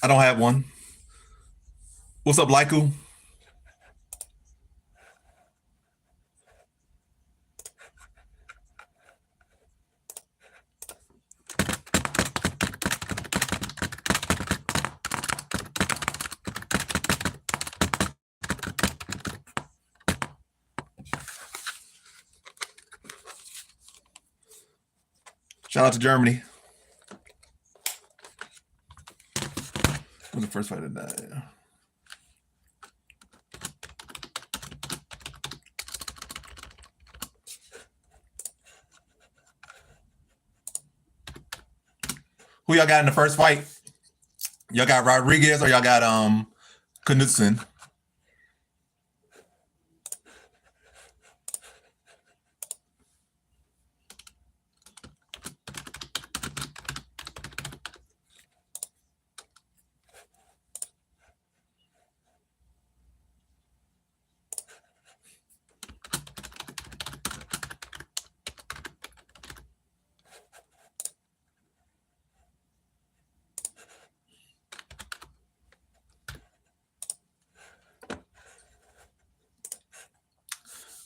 I don't have one. What's up, Lyku? Shout out to Germany. Who's the first fighter to die? Who y'all got in the first fight? Y'all got Rodriguez or y'all got Knutson?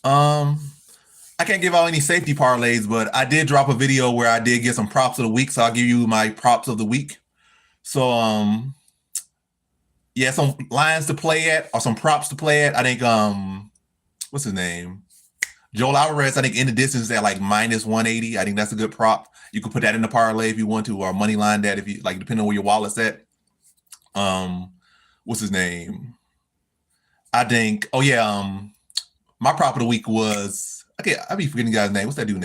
Um, I can't give out any safety parlays, but I did drop a video where I did get some props of the week, so I'll give you my props of the week. So yeah, some lines to play at or some props to play at. I think what's his name? Joel Alvarez, I think in the distance at like minus 180. I think that's a good prop. You could put that in the parlay if you want to, or money line that if you like, depending on where your wallet's at. What's his name? I think, oh yeah, my prop of the week was okay. I be forgetting the guy's name. What's that dude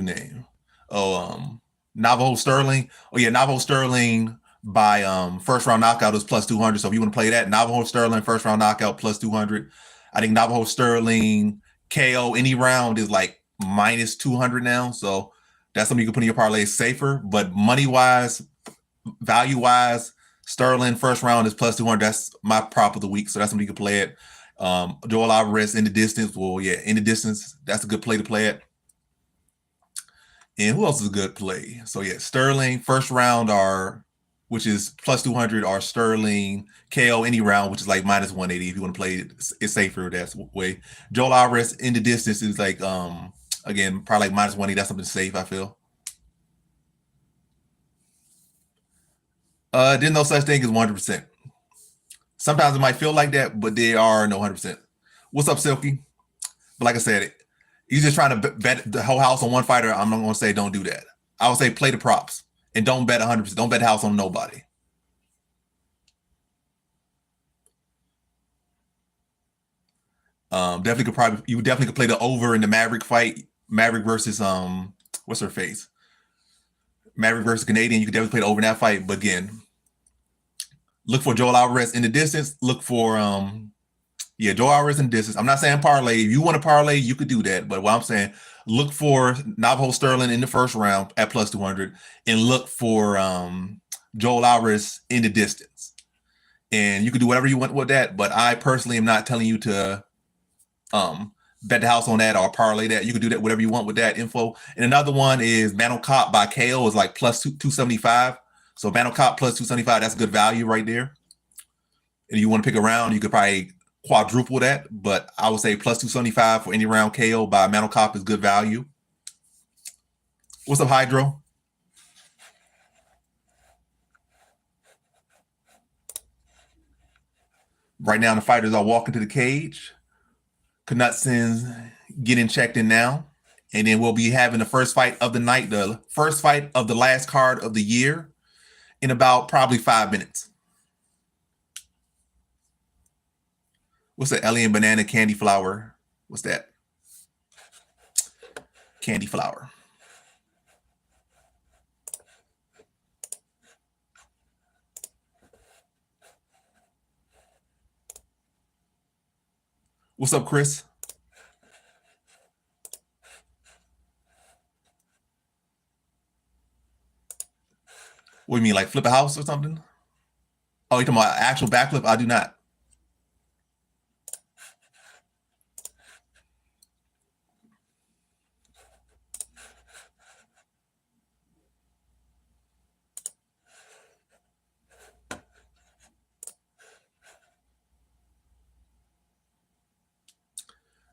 name? Oh, Navajo Sterling. Oh yeah, Navajo Sterling by first round knockout is plus 200. So if you want to play that, Navajo Sterling first round knockout plus 200. I think Navajo Sterling KO any round is like minus 200 now. So that's something you can put in your parlay safer. But money wise, value wise, Sterling first round is plus 200. That's my prop of the week. So that's something you can play it. Joel Alvarez in the distance. Well, yeah, in the distance. That's a good play to play it. And who else is a good play? So yeah, Sterling first round are, which is plus 200, or Sterling KO any round, which is like minus 180. If you want to play it, it's safer that way. Joel Alvarez in the distance is like again probably like minus 180. That's something safe, I feel. There's no such thing as 100%. Sometimes it might feel like that, but there are no 100%. What's up, Silky? But like I said, you're just trying to bet the whole house on one fighter. I'm not going to say don't do that. I would say play the props and don't bet 100%. Don't bet the house on nobody. Definitely could probably you definitely could play the over in the Maverick fight. Maverick versus what's her face? Maverick versus Canadian. You could definitely play the over in that fight. But again, look for Joel Alvarez in the distance. Look for yeah, Joel Alvarez in the distance. I'm not saying parlay. If you want to parlay, you could do that. But what I'm saying, look for Navajo Sterling in the first round at plus 200, and look for Joel Alvarez in the distance. And you can do whatever you want with that. But I personally am not telling you to bet the house on that or parlay that. You can do that whatever you want with that info. And another one is Mantle Cop by KO is like plus 275. So Mantle Cop plus 275, that's good value right there. And you want to pick a round, you could probably quadruple that, but I would say plus 275 for any round KO by Mantle Cop is good value. What's up, Hydro? Right now, the fighters are walking to the cage. Knutson's getting checked in now. And then we'll be having the first fight of the night, the first fight of the last card of the year in about probably 5 minutes. What's the alien banana candy flower? What's that? Candy flower. What's up, Chris? What do you mean, like flip a house or something? Oh, you talking about actual backflip? I do not.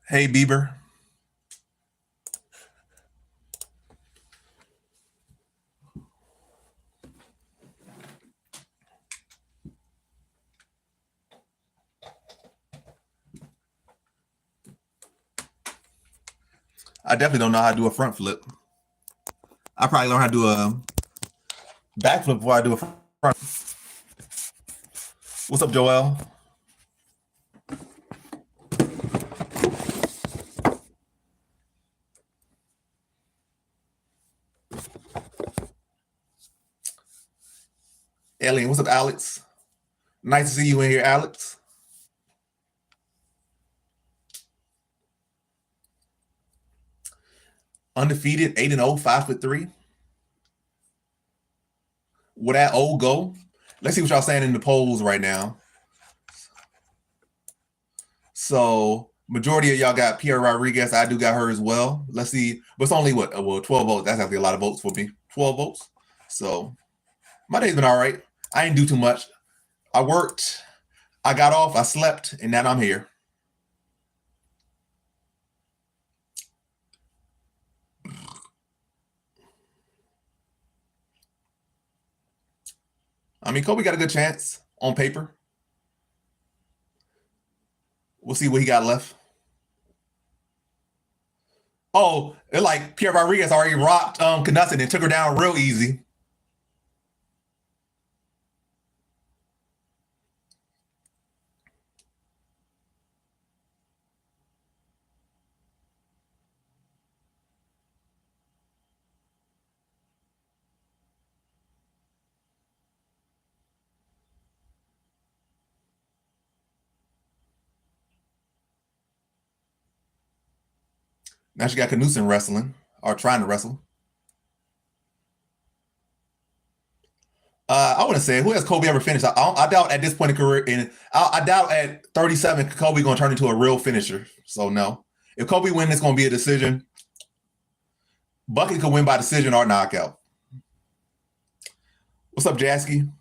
Hey, Bieber. I definitely don't know how to do a front flip. I probably learn how to do a backflip before I do a front. What's up, Joel? Alien, what's up, Alex? Nice to see you in here, Alex. Undefeated, 8-0, 5'3". Will that old go? Let's see what y'all saying in the polls right now. So majority of y'all got Pierre Rodriguez. I do got her as well. Let's see. But it's only what? Well, 12 votes. That's actually a lot of votes for me. 12 votes. So my day's been all right. I didn't do too much. I worked. I got off. I slept. And now I'm here. I mean, Kobe got a good chance on paper. We'll see what he got left. Oh, it like Pierre Rodriguez already rocked Knutson and took her down real easy. Now she got Knutson wrestling or trying to wrestle. I wouldn't say who has Kobe ever finished. I doubt at this point in career, and I doubt at 37 Kobe going to turn into a real finisher. So no, if Kobe wins, it's going to be a decision. Buckley could win by decision or knockout. What's up, Jasky?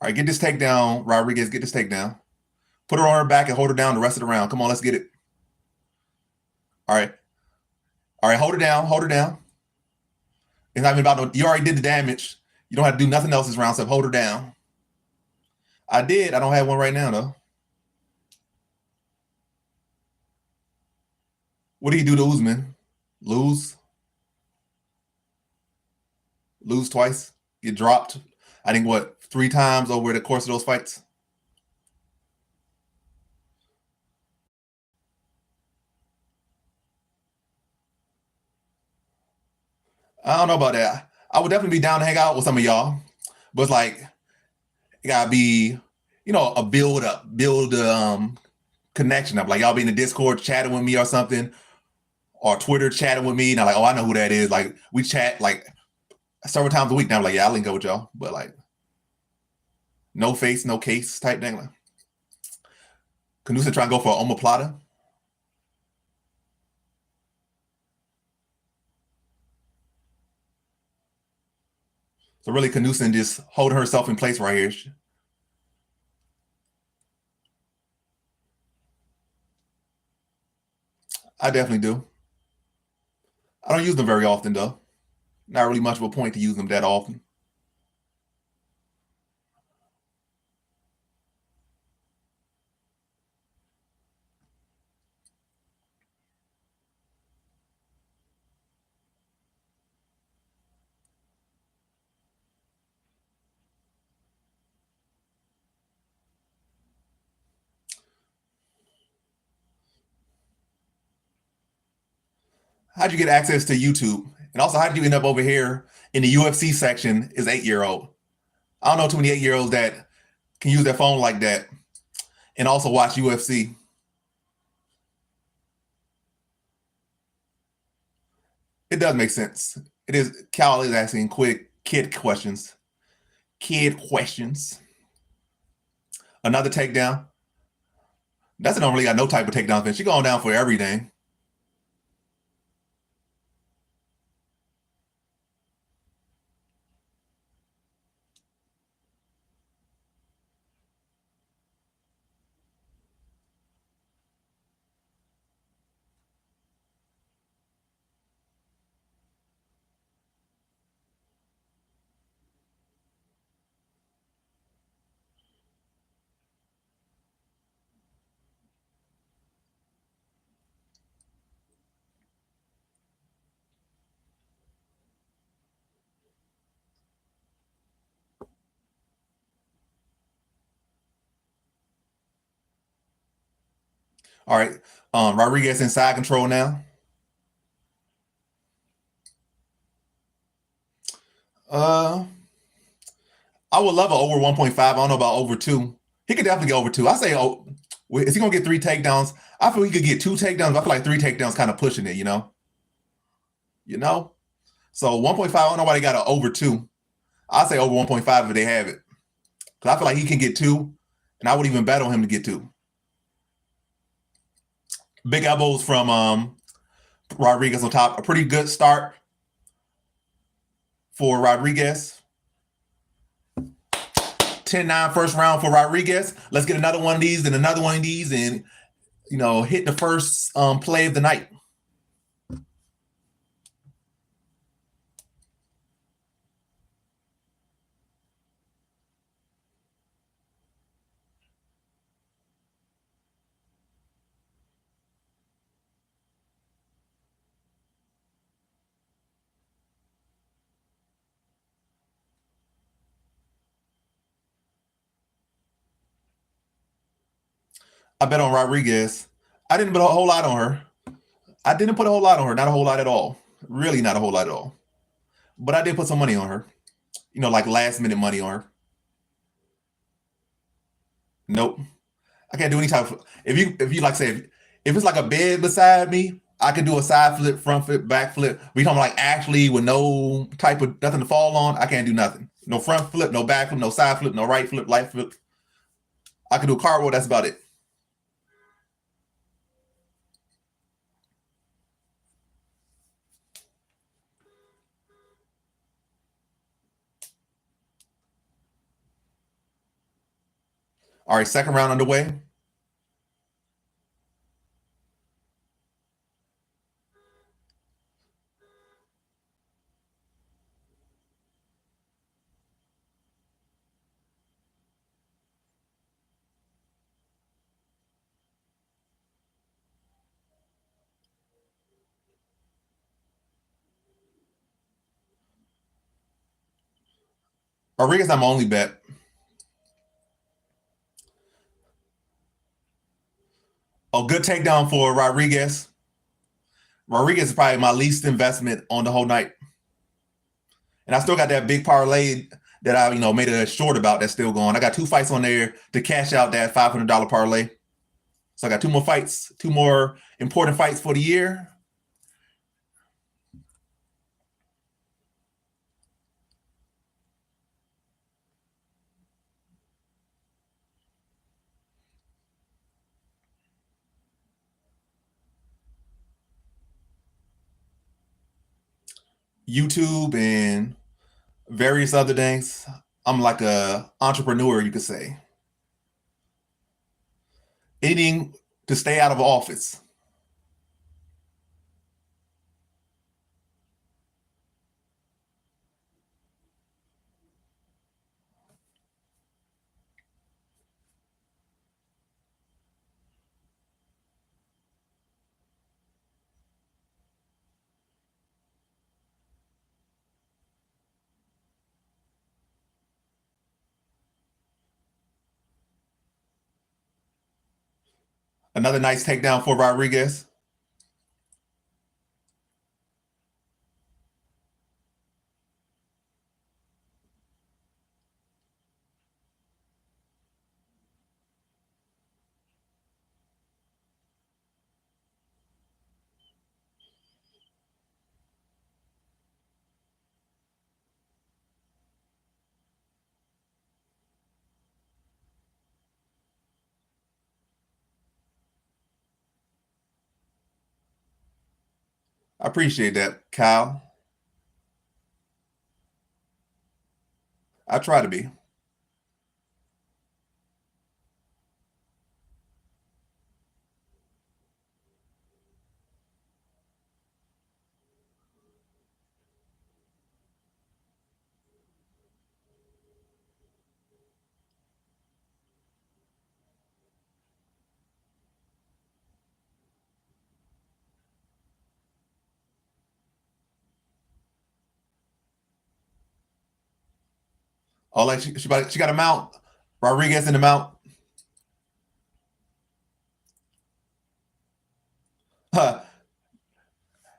All right, get this takedown, Rodriguez. Get this takedown. Put her on her back and hold her down the rest of the round. Come on, let's get it. All right. All right, hold her down. Hold her down. It's not even about no. You already did the damage. You don't have to do nothing else this round except hold her down. I did. I don't have one right now though. What did he do to Usman? Lose? Lose twice? Get dropped? I think what 3 times over the course of those fights? I don't know about that. I would definitely be down to hang out with some of y'all, but it's like it gotta be, a build up, build connection up. Like y'all be in the Discord chatting with me or something, or Twitter chatting with me. And I'm like, oh, I know who that is. Like we chat like several times a week now. I'm like, yeah, I'll link up with y'all, but like no face, no case type thing. Like, Knutson trying to go for an omoplata. So really, Knutson just holding herself in place right here. I definitely do. I don't use them very often though. Not really much of a point to use them that often. How'd you get access to YouTube? And also, how'd you end up over here in the UFC section is 8-year-old? I don't know too many 8-year-olds that can use their phone like that and also watch UFC. It does make sense. It is. Cal is asking quick kid questions. Kid questions. Another takedown. That's don't really got no type of takedown finish. She going down for everything. All right. Rodriguez in side control now. Uh, I would love an over 1.5. I don't know about over two. He could definitely get over two. I say, oh, is he gonna get three takedowns? I feel he could get two takedowns. I feel like three takedowns kind of pushing it, you know. You know. So 1.5. I don't know why they got an over two. I say over 1.5 if they have it, because I feel like he can get two, and I would even bet on him to get two. Big elbows from Rodriguez on top. A pretty good start for Rodriguez. 10-9 first round for Rodriguez. Let's get another one of these and another one of these and, hit the first play of the night. I bet on Rodriguez. I didn't put a whole lot on her. I didn't put a whole lot on her. Not a whole lot at all. Really not a whole lot at all. But I did put some money on her. Like last minute money on her. Nope. I can't do any type of if you like say if it's like a bed beside me, I can do a side flip, front flip, back flip. We talking like actually with no type of nothing to fall on. I can't do nothing. No front flip, no back flip, no side flip, no right flip, light flip. I can do a cartwheel. That's about it. All right, second round underway. Rodriguez, I'm only bet. A good takedown for Rodriguez. Rodriguez is probably my least investment on the whole night. And I still got that big parlay that I, made a short about that's still going. I got two fights on there to cash out that $500 parlay. So I got two more fights, two more important fights for the year. YouTube and various other things. I'm like a entrepreneur, you could say. Eating to stay out of office. Another nice takedown for Rodriguez. I appreciate that, Kyle. I try to be. Oh, like she got a mount. Rodriguez in the mount. Huh,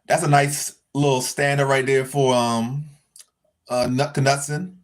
that's a nice little stander right there for Knutson.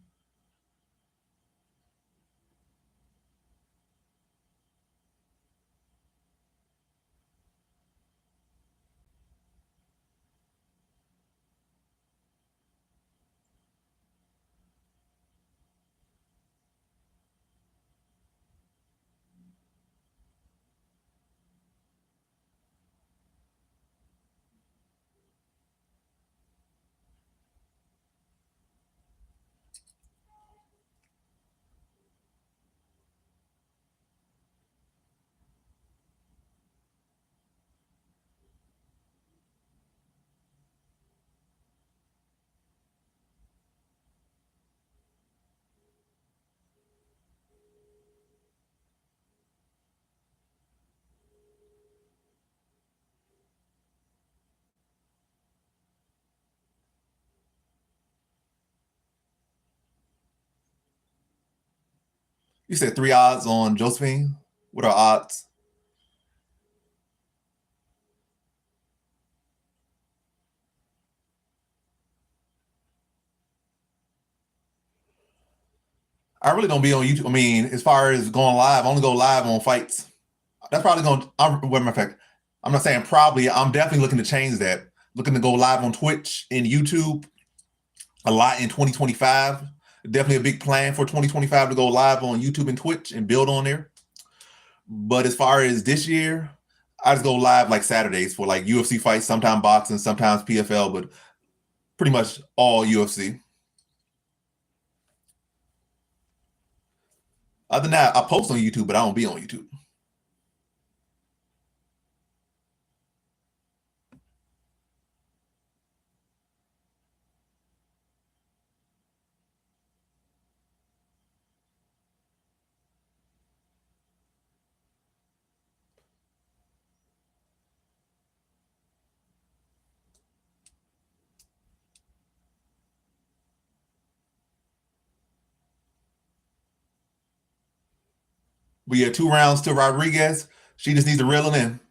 You said 3 odds on Josephine. What are odds? I really don't be on YouTube. I mean, as far as going live, I only go live on fights. That's probably going. Well, matter of fact, I'm not saying probably. I'm definitely looking to change that. Looking to go live on Twitch and YouTube a lot in 2025. Definitely a big plan for 2025 to go live on YouTube and Twitch and build on there. But as far as this year, I just go live like Saturdays for like UFC fights, sometimes boxing, sometimes PFL, but pretty much all UFC. Other than that, I post on YouTube, but I don't be on YouTube. We had 2 rounds to Rodriguez. She just needs to reel it in.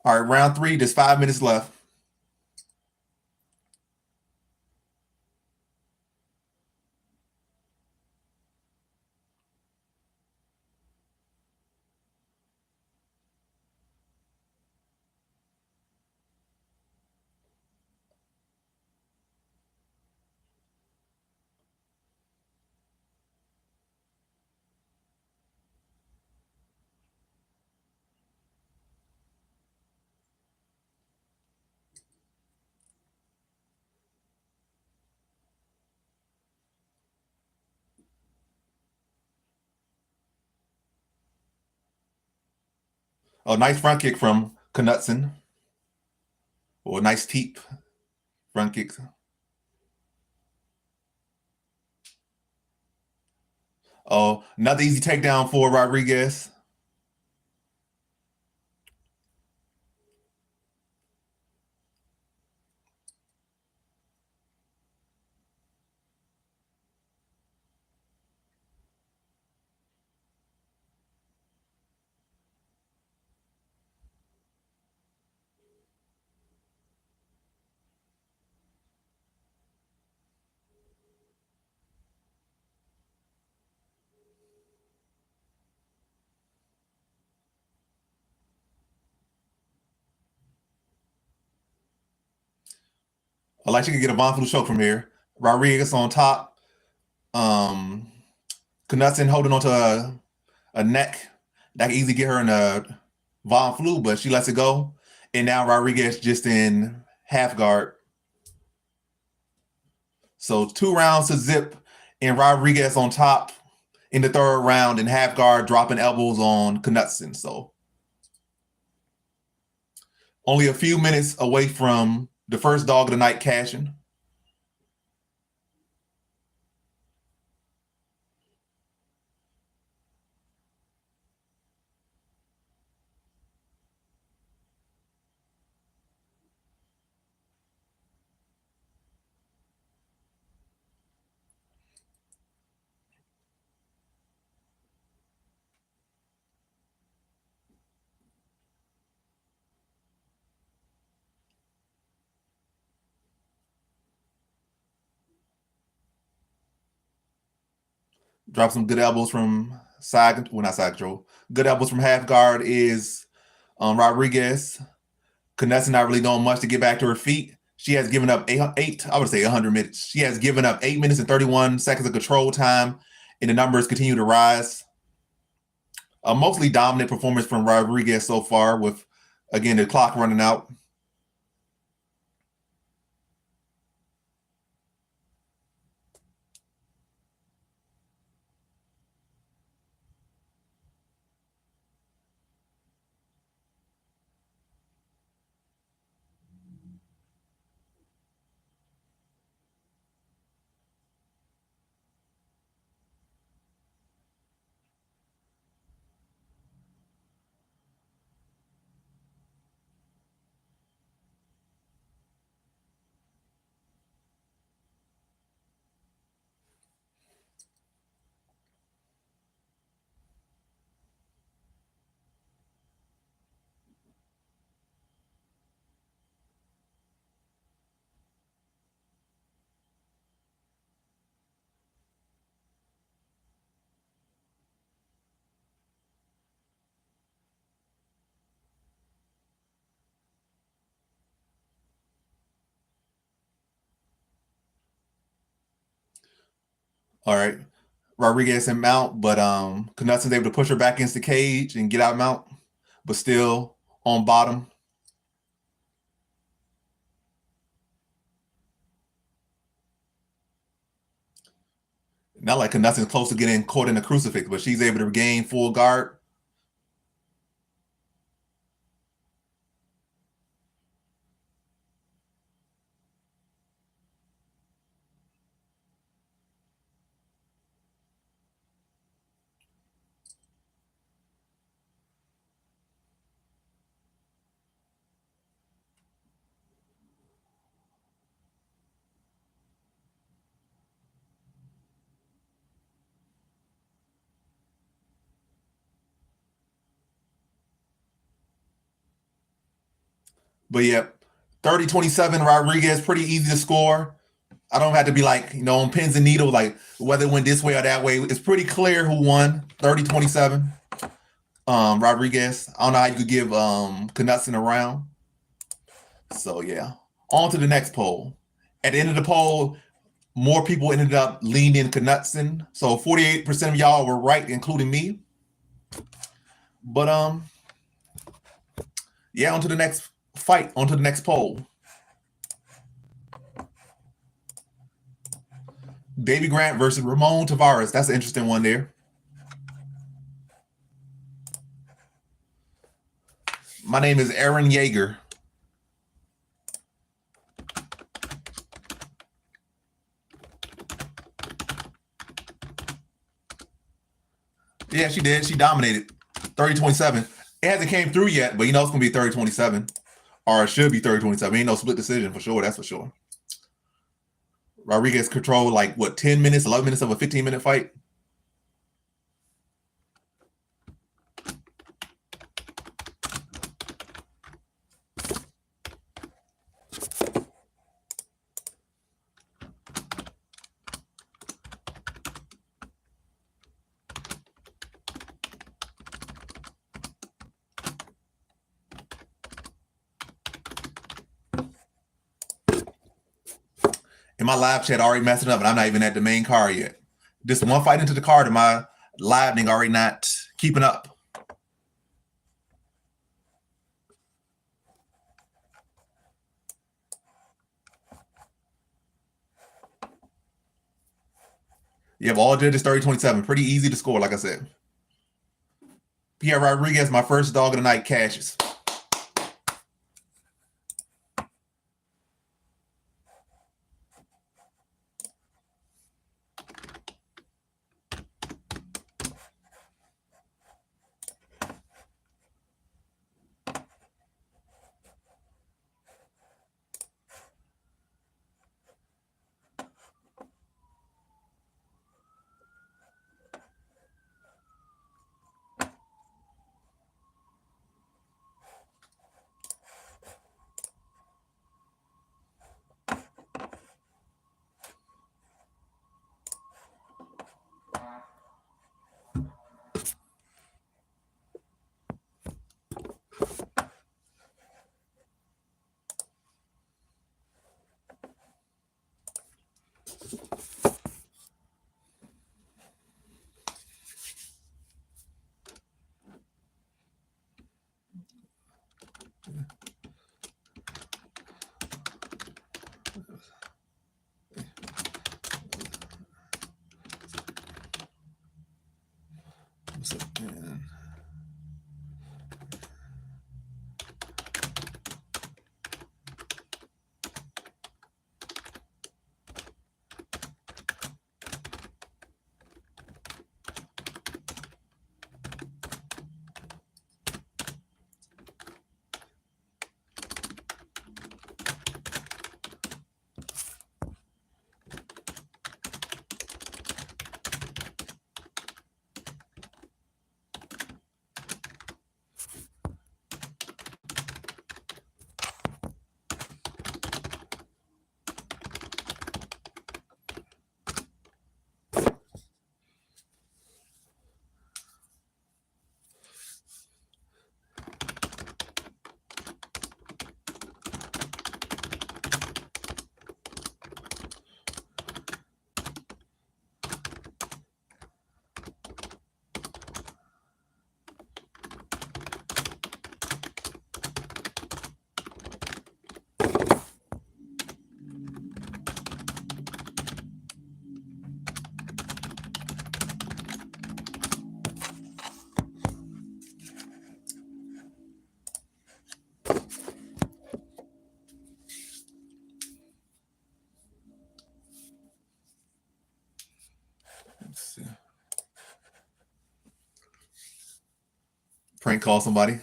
All right, round 3, there's 5 minutes left. Oh, nice front kick from Knutson. Or nice teep front kick. Oh, another easy takedown for Rodriguez. Like she could get a Von Flue choke from here. Rodriguez on top. Knutson holding onto a neck. That can easily get her in a Von Flue, but she lets it go. And now Rodriguez just in half guard. So 2 rounds to zip, and Rodriguez on top in the 3rd round in half guard, dropping elbows on Knutson. So only a few minutes away from the first dog of the night cashing. Drop some good elbows from side, well, not side control. Good elbows from half guard is Rodriguez. Knutson not really doing much to get back to her feet. She has given up I would say 100 minutes. She has given up 8 minutes and 31 seconds of control time, and the numbers continue to rise. A mostly dominant performance from Rodriguez so far, with, again, the clock running out. All right. Rodriguez and mount, but Knutson's able to push her back against the cage and get out mount, but still on bottom. Not like Knutson's close to getting caught in a crucifix, but she's able to regain full guard. But yeah, 30-27, Rodriguez, pretty easy to score. I don't have to be like, on pins and needles, like whether it went this way or that way. It's pretty clear who won. 30-27. Rodriguez. I don't know how you could give Knutson a round. So yeah. On to the next poll. At the end of the poll, more people ended up leaning Knutson. So 48% of y'all were right, including me. But yeah, on to the next fight, on to the next poll. Davy Grant versus Ramon Tavares. That's an interesting one there. My name is Aaron Yeager. Yeah, she did. She dominated. 30-27. It hasn't came through yet, but it's going to be 30-27. Or it should be 30-27. Ain't no split decision for sure. That's for sure. Rodriguez controlled 10 minutes, 11 minutes of a 15-minute fight. And my live chat already messing up, and I'm not even at the main card yet. Just one fight into the card, and my live thing already not keeping up. You have all judges 30-27. Pretty easy to score, like I said. Pierre Rodriguez, my first dog of the night, cashes. Prank call somebody.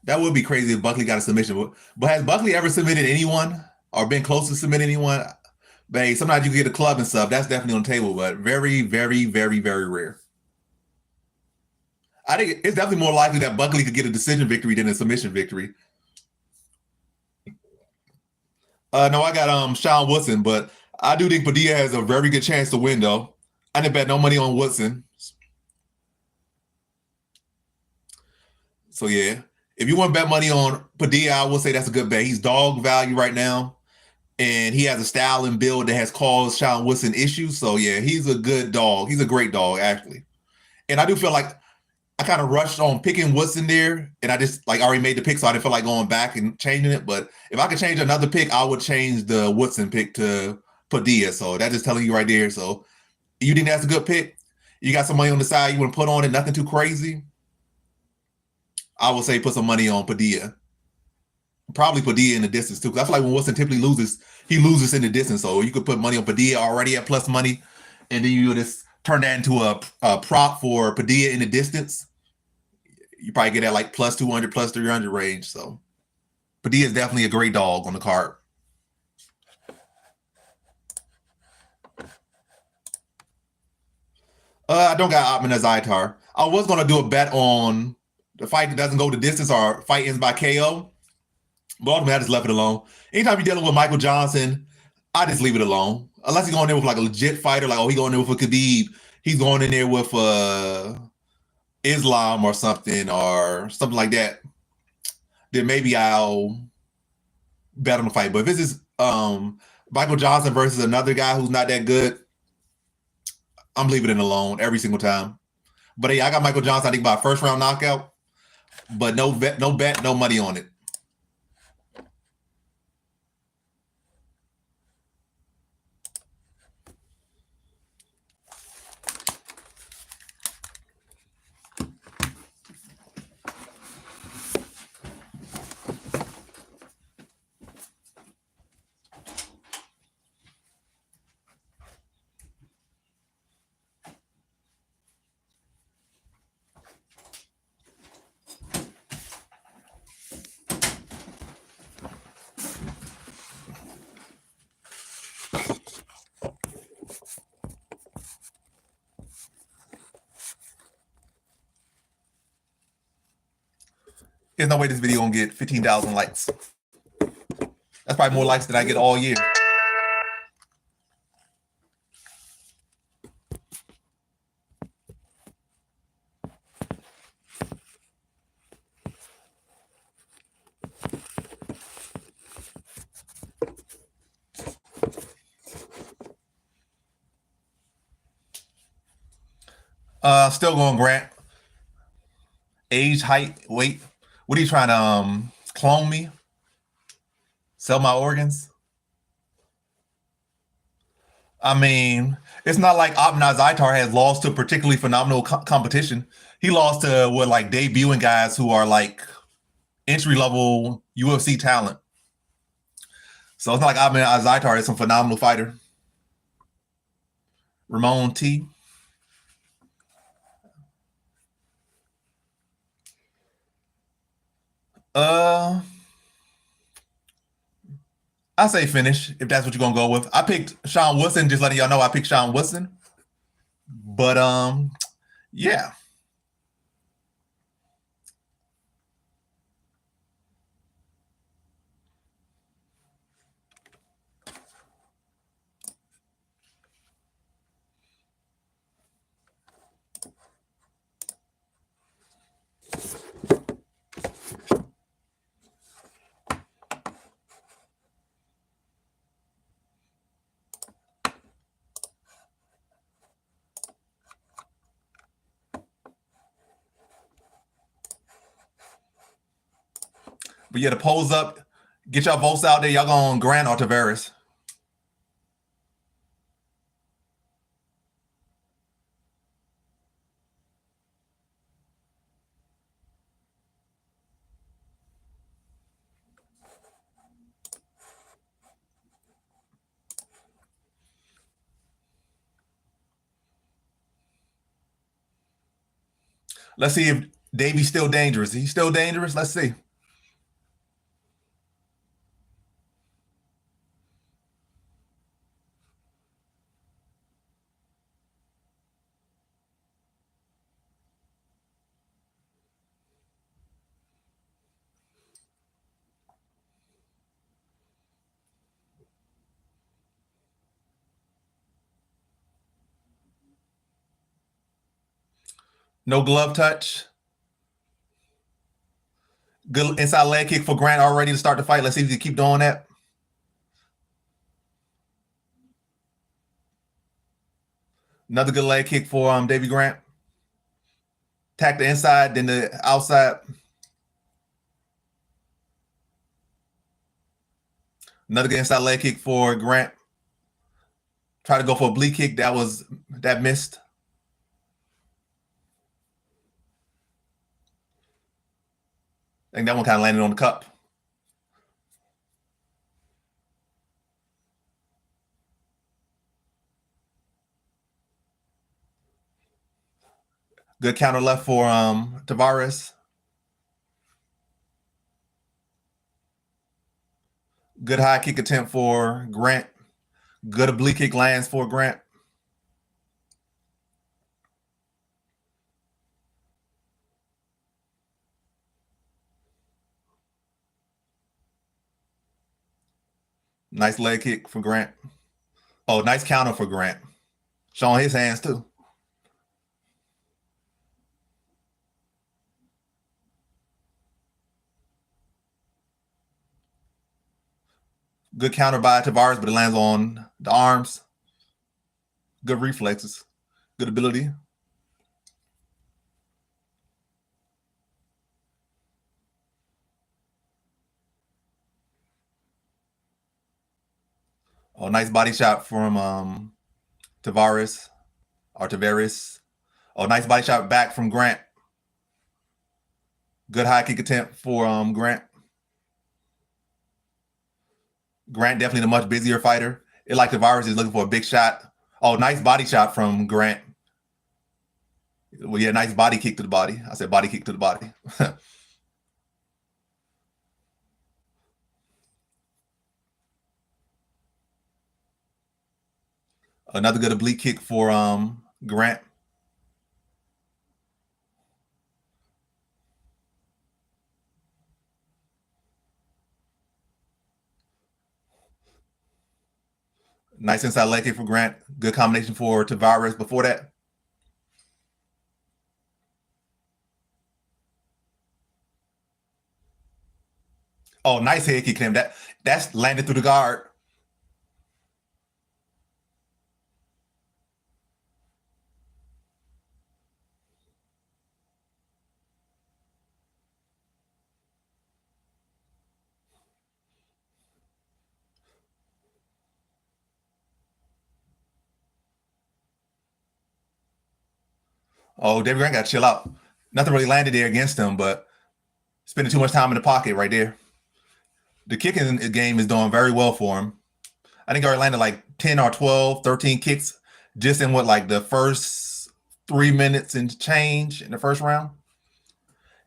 That would be crazy if Buckley got a submission. But has Buckley ever submitted anyone or been close to submitting anyone? But hey, sometimes you get a club and stuff. That's definitely on the table, but very, very, very, very rare. I think it's definitely more likely that Buckley could get a decision victory than a submission victory. No, I got Sean Woodson, but I do think Padilla has a very good chance to win, though. I didn't bet no money on Woodson. So yeah, if you want to bet money on Padilla, I will say that's a good bet. He's dog value right now, and he has a style and build that has caused Sean Woodson issues. So yeah, he's a good dog. He's a great dog, actually. And I do feel like I kind of rushed on picking Woodson there, and I just like already made the pick, so I didn't feel like going back and changing it. But if I could change another pick, I would change the Woodson pick to Padilla. So that's just telling you right there. So you think that's a good pick? You got some money on the side you want to put on it, nothing too crazy. I would say put some money on Padilla. Probably Padilla in the distance too. Because I feel like when Woodson typically loses, he loses in the distance. So you could put money on Padilla already at plus money, and then you just turn that into a prop for Padilla in the distance. You probably get at like plus 200, plus 300 range. So Padilla is definitely a great dog on the card. I don't got Ottman as Zitar. I was going to do a bet on the fight that doesn't go the distance or fight ends by KO. But ultimately, I just left it alone. Anytime you're dealing with Michael Johnson, I just leave it alone. Unless he's going in there with like a legit fighter, like, oh, he's going in there with a Khabib. He's going in there with Islam or something like that. Then maybe I'll bet on the fight. But if this is Michael Johnson versus another guy who's not that good. I'm leaving it alone every single time. But yeah, I got Michael Johnson, I think, by a first round knockout. But no bet, no money on it. There's no way this video gonna get 15,000 likes. That's probably more likes than I get all year. Still going Grant. Age, height, weight. What are you trying to clone me? Sell my organs? I mean, it's not like Zitar has lost to particularly phenomenal competition. He lost to like debuting guys who are like entry level UFC talent. So it's not like Zitar is some phenomenal fighter. Ramon T. I say finish if that's what you're gonna go with. I picked Sean Woodson, just letting y'all know I picked Sean Woodson. But yeah. But yeah, the polls up. Get y'all votes out there. Y'all going Grant or Tavares? Let's see if Davy's still dangerous. He's still dangerous. Let's see. No glove touch. Good inside leg kick for Grant already to start the fight. Let's see if he can keep doing that. Another good leg kick for Davy Grant. Attack the inside, then the outside. Another good inside leg kick for Grant. Try to go for a oblique kick. That missed. I think that one kind of landed on the cup. Good counter left for Tavares. Good high kick attempt for Grant. Good oblique kick lands for Grant. Nice leg kick for Grant. Oh, nice counter for Grant. Showing his hands too. Good counter by Tavares, but it lands on the arms. Good reflexes. Good ability. Oh, nice body shot from Tavares or Tavares. Oh, nice body shot back from Grant. Good high kick attempt for Grant. Grant definitely the much busier fighter. It like Tavares is looking for a big shot. Oh, nice body shot from Grant. Well, yeah, nice body kick to the body. I said body kick to the body. Another good oblique kick for Grant. Nice inside leg kick for Grant. Good combination for Tavares before that. Oh, nice head kick to him. That's landed through the guard. Oh, David Grant got to chill out. Nothing really landed there against him, but spending too much time in the pocket right there. The kicking game is doing very well for him. I think he already landed like 10 or 12, 13 kicks just in what, like the first 3 minutes and change in the first round.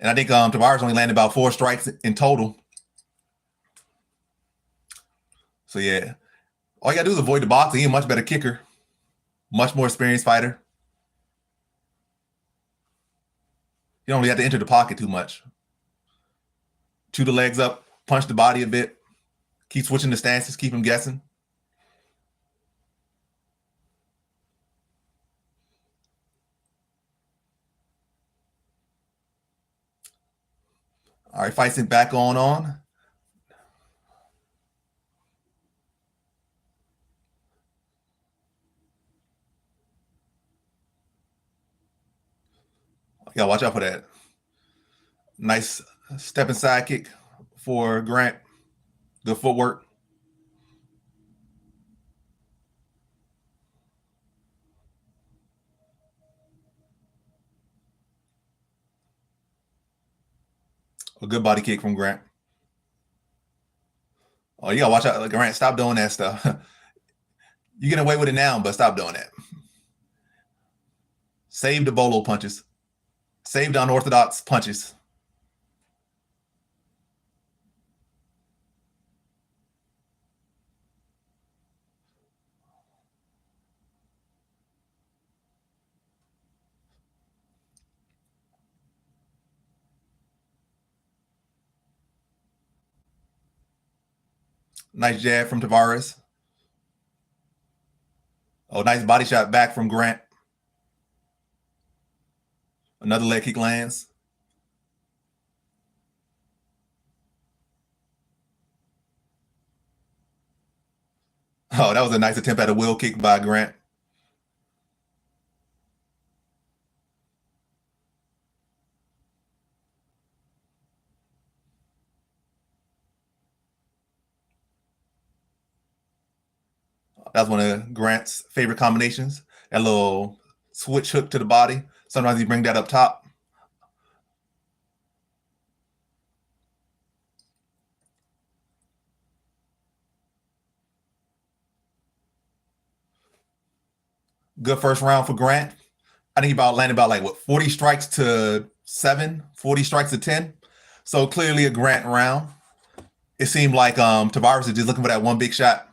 And I think Tavares only landed about 4 strikes in total. So yeah, all you gotta do is avoid the boxing. He's a much better kicker, much more experienced fighter. You don't really have to enter the pocket too much. Chew the legs up, punch the body a bit, keep switching the stances, keep him guessing. All right, fights it back on. You gotta watch out for that. Nice step inside kick for Grant. Good footwork. A good body kick from Grant. Oh, you gotta watch out, Grant. Stop doing that stuff. You get away with it now, but stop doing that. Save the bolo punches. Save the unorthodox punches. Nice jab from Tavares. Oh, nice body shot back from Grant. Another leg kick lands. Oh, that was a nice attempt at a wheel kick by Grant. That's one of Grant's favorite combinations. That little switch hook to the body. Sometimes you bring that up top. Good first round for Grant. I think he about landed about like what 40 strikes to 7, 40 strikes to 10. So clearly a Grant round. It seemed like Tavares is just looking for that one big shot.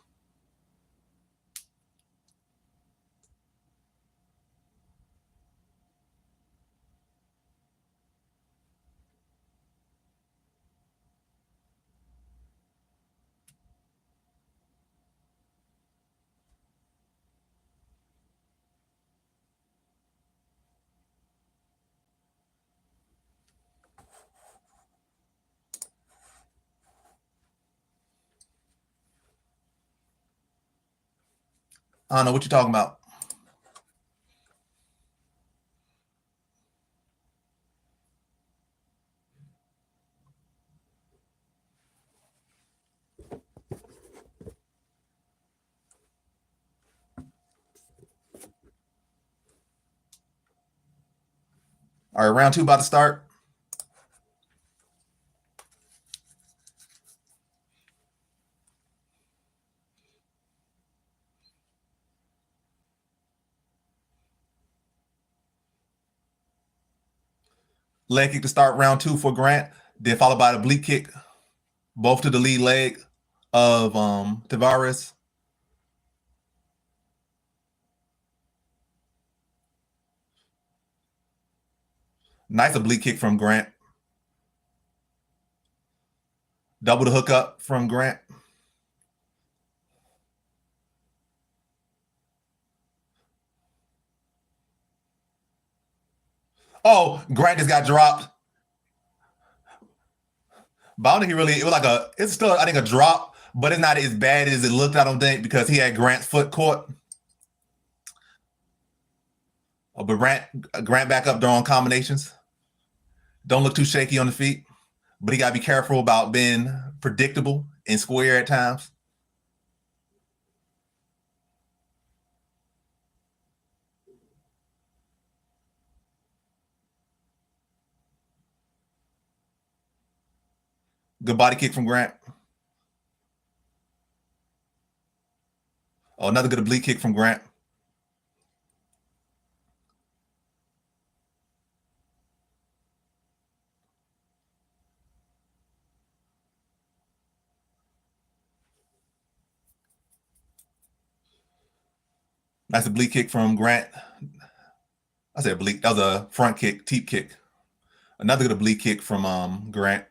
I don't know what you're talking about. All right, round 2 about to start. Leg kick to start round 2 for Grant, then followed by the oblique kick, both to the lead leg of Tavares. Nice oblique kick from Grant. Double the hook up from Grant. Oh, Grant just got dropped. But I don't think he really, it was like it's still, I think, a drop, but it's not as bad as it looked, I don't think, because he had Grant's foot caught. Oh, but Grant back up throwing combinations. Don't look too shaky on the feet, but he got to be careful about being predictable and square at times. Good body kick from Grant. Oh, another good oblique kick from Grant. Nice oblique kick from Grant. I said oblique. That was a front kick, teep kick. Another good oblique kick from Grant.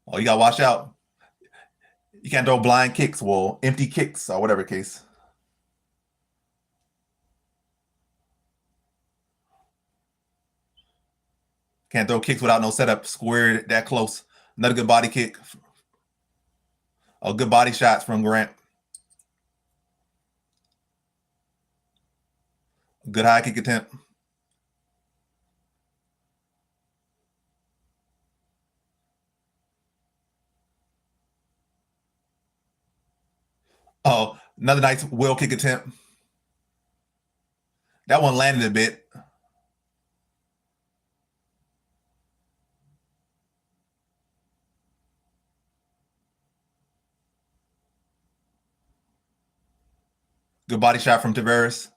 Oh, you got to watch out. You can't throw blind kicks, well, empty kicks or whatever case. Can't throw kicks without no setup. Squared that close. Another good body kick. Oh, good body shots from Grant. Good high kick attempt. Oh, another nice wheel kick attempt. That one landed a bit. Good body shot from Tavares.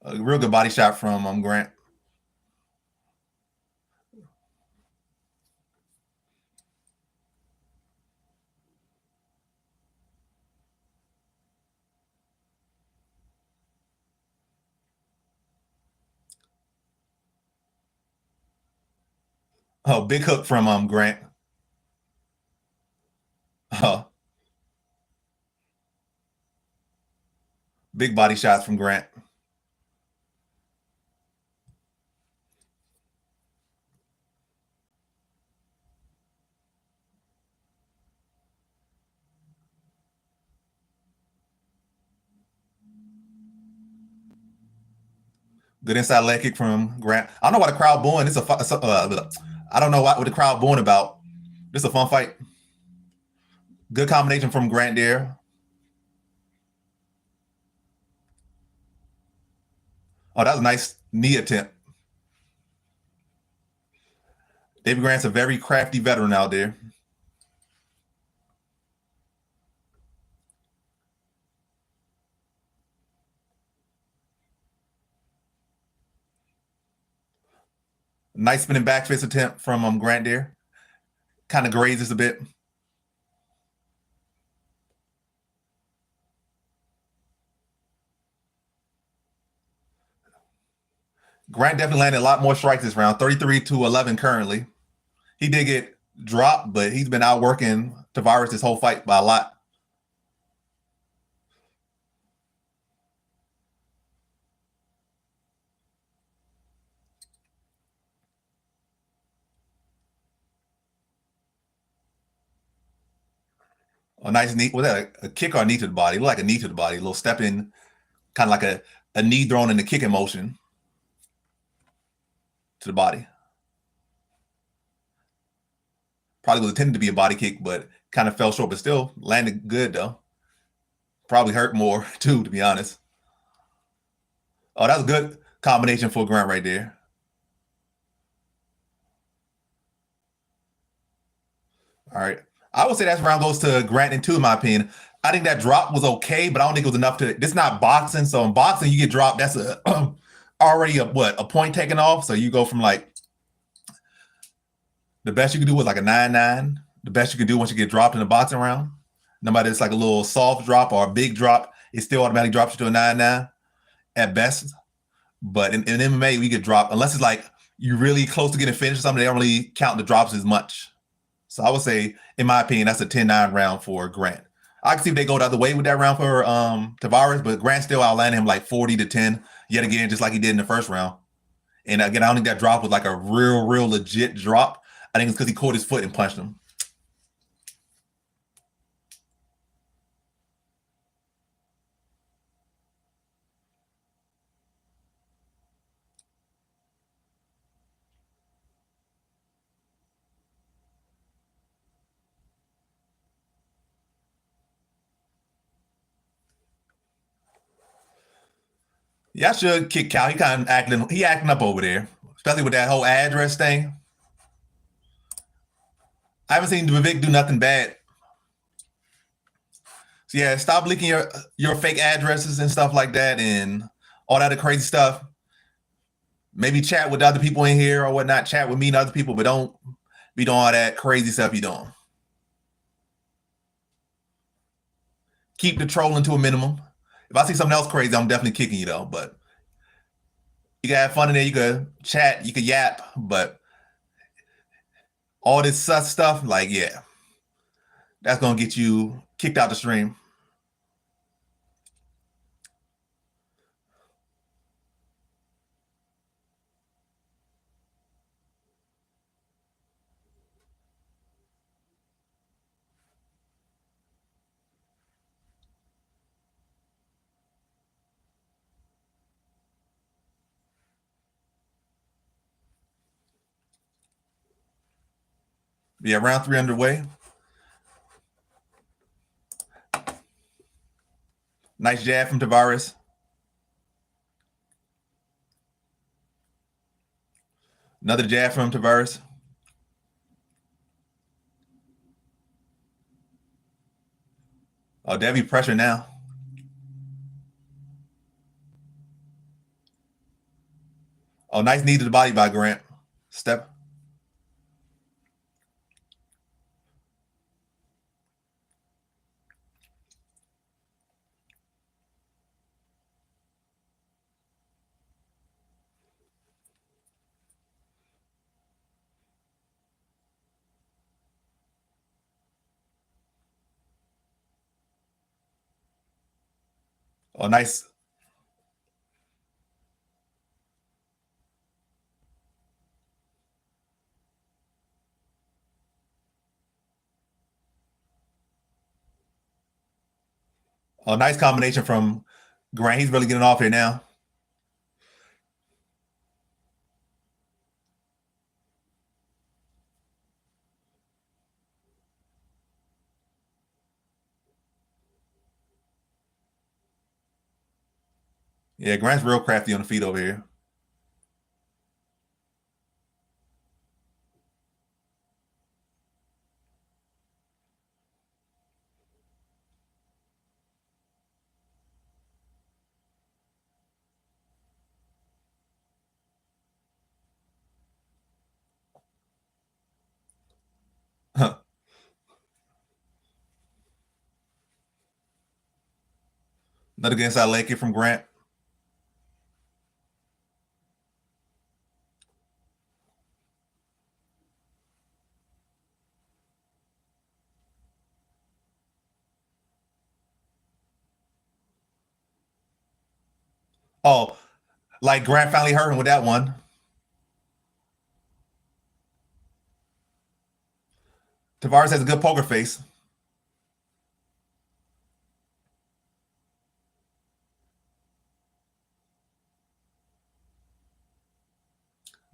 A real good body shot from Grant. Oh, big hook from Grant. Oh, big body shots from Grant. Good inside leg kick from Grant. I don't know why the crowd booing. I don't know what the crowd booing about. This is a fun fight. Good combination from Grant there. Oh, that was a nice knee attempt. David Grant's a very crafty veteran out there. Nice spinning back fist attempt from Grant there. Kind of grazes a bit. Grant definitely landed a lot more strikes this round, 33-11 currently. He did get dropped, but he's been outworking Tavares this whole fight by a lot. A nice knee. Was that a kick or a knee to the body? It looked like a knee to the body. A little step in, kind of like a knee thrown in the kicking motion to the body. Probably was intended to be a body kick, but kind of fell short, but still landed good though. Probably hurt more too, to be honest. Oh, that was a good combination for Grant right there. All right. I would say that round goes to Grant and two, in my opinion. I think that drop was okay, but I don't think it was enough to. This is not boxing, so in boxing you get dropped. That's a already a point taken off. So you go from like the best you can do was like a 9-9. The best you can do once you get dropped in a boxing round. No matter it's like a little soft drop or a big drop, it still automatically drops you to a 9-9 at best. But in MMA, we get dropped unless it's like you're really close to getting finished or something. They don't really count the drops as much. So I would say, in my opinion, that's a 10-9 round for Grant. I can see if they go the other way with that round for Tavares, but Grant still outlanded him like 40-10 yet again, just like he did in the first round. And again, I don't think that drop was like a real legit drop. I think it's because he caught his foot and punched him. Yeah, I should kick Cal. He acting up over there, especially with that whole address thing. I haven't seen Vivek do nothing bad. So yeah, stop leaking your fake addresses and stuff like that and all that crazy stuff. Maybe chat with other people in here or whatnot. Chat with me and other people, but don't be doing all that crazy stuff you're doing. Keep the trolling to a minimum. If I see something else crazy, I'm definitely kicking you though. But you can have fun in there. You can chat. You can yap. But all this sus stuff, like yeah, that's gonna get you kicked out the stream. Yeah, round 3 underway. Nice jab from Tavares. Another jab from Tavares. Oh, Debbie pressure now. Oh, nice knee to the body by Grant. Step. Oh, nice. Oh, nice combination from Grant. He's really getting off here now. Yeah, Grant's real crafty on the feet over here. Another good inside leg kick from Grant. Oh, like Grant finally hurt him with that one. Tavares has a good poker face.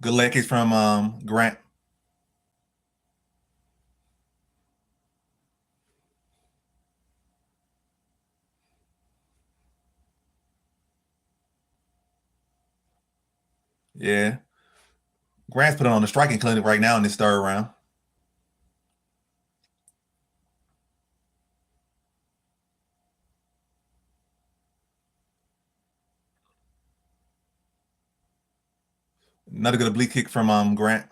Good leg kicks from Grant. Yeah. Grant's putting on the striking clinic right now in this third round. Another good oblique kick from Grant.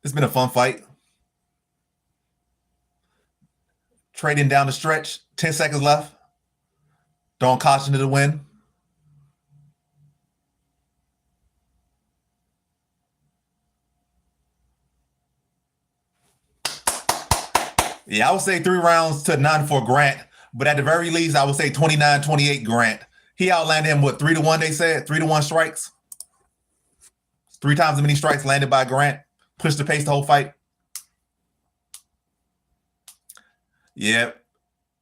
It's been a fun fight. Trading down the stretch. 10 seconds left. Throwing caution to the wind. Yeah, I would say 3 rounds to none for Grant. But at the very least, I would say 29-28 Grant. He outlanded him, what, 3-1, they said? 3-1 strikes? 3 times as many strikes landed by Grant. Pushed the pace the whole fight. Yeah.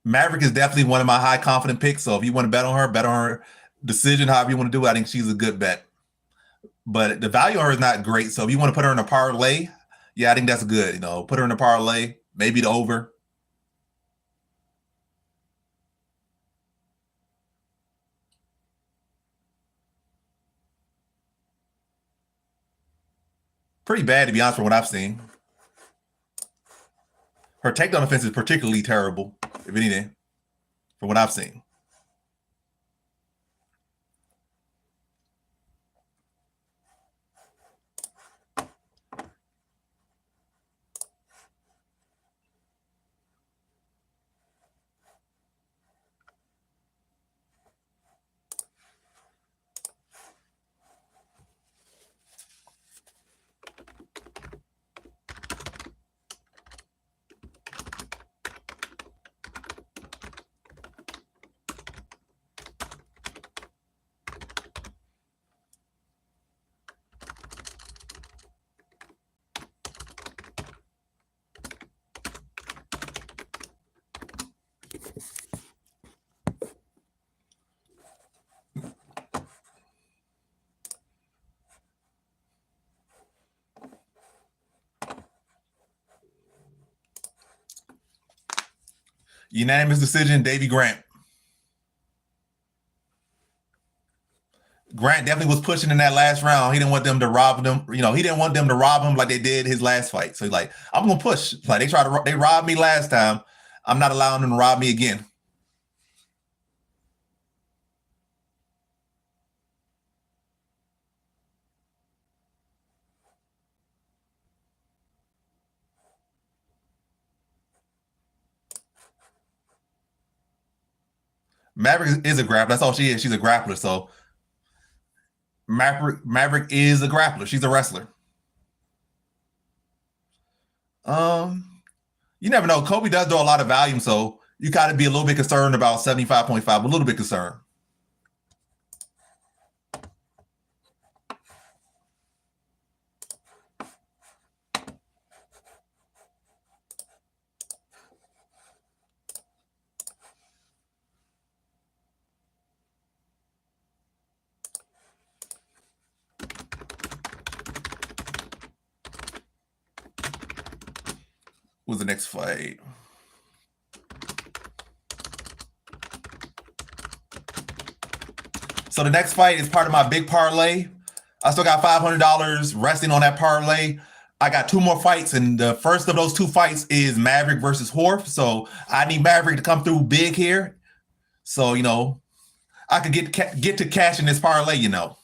Maverick is definitely one of my high confident picks. So if you want to bet on her decision, however you want to do it. I think she's a good bet. But the value on her is not great. So if you want to put her in a parlay, yeah, I think that's good. You know, put her in a parlay, maybe the over. Pretty bad, to be honest, from what I've seen. Her takedown offense is particularly terrible, if anything, from what I've seen. Unanimous decision, Davy Grant. Grant definitely was pushing in that last round. He didn't want them to rob them. You know, he didn't want them to rob him like they did his last fight. So he's like, I'm gonna push. Like they robbed me last time. I'm not allowing them to rob me again. Maverick is a grappler. That's all she is. She's a grappler. So Maverick is a grappler. She's a wrestler. You never know. Kobe does do a lot of volume, so you got to be a little bit concerned about 75.5. A little bit concerned. Who's the next fight? So the next fight is part of my big parlay. I still got $500 resting on that parlay. I got 2 more fights, and the first of those 2 fights is Maverick versus Horf. So I need Maverick to come through big here. So, you know, I could get to cash in this parlay, you know.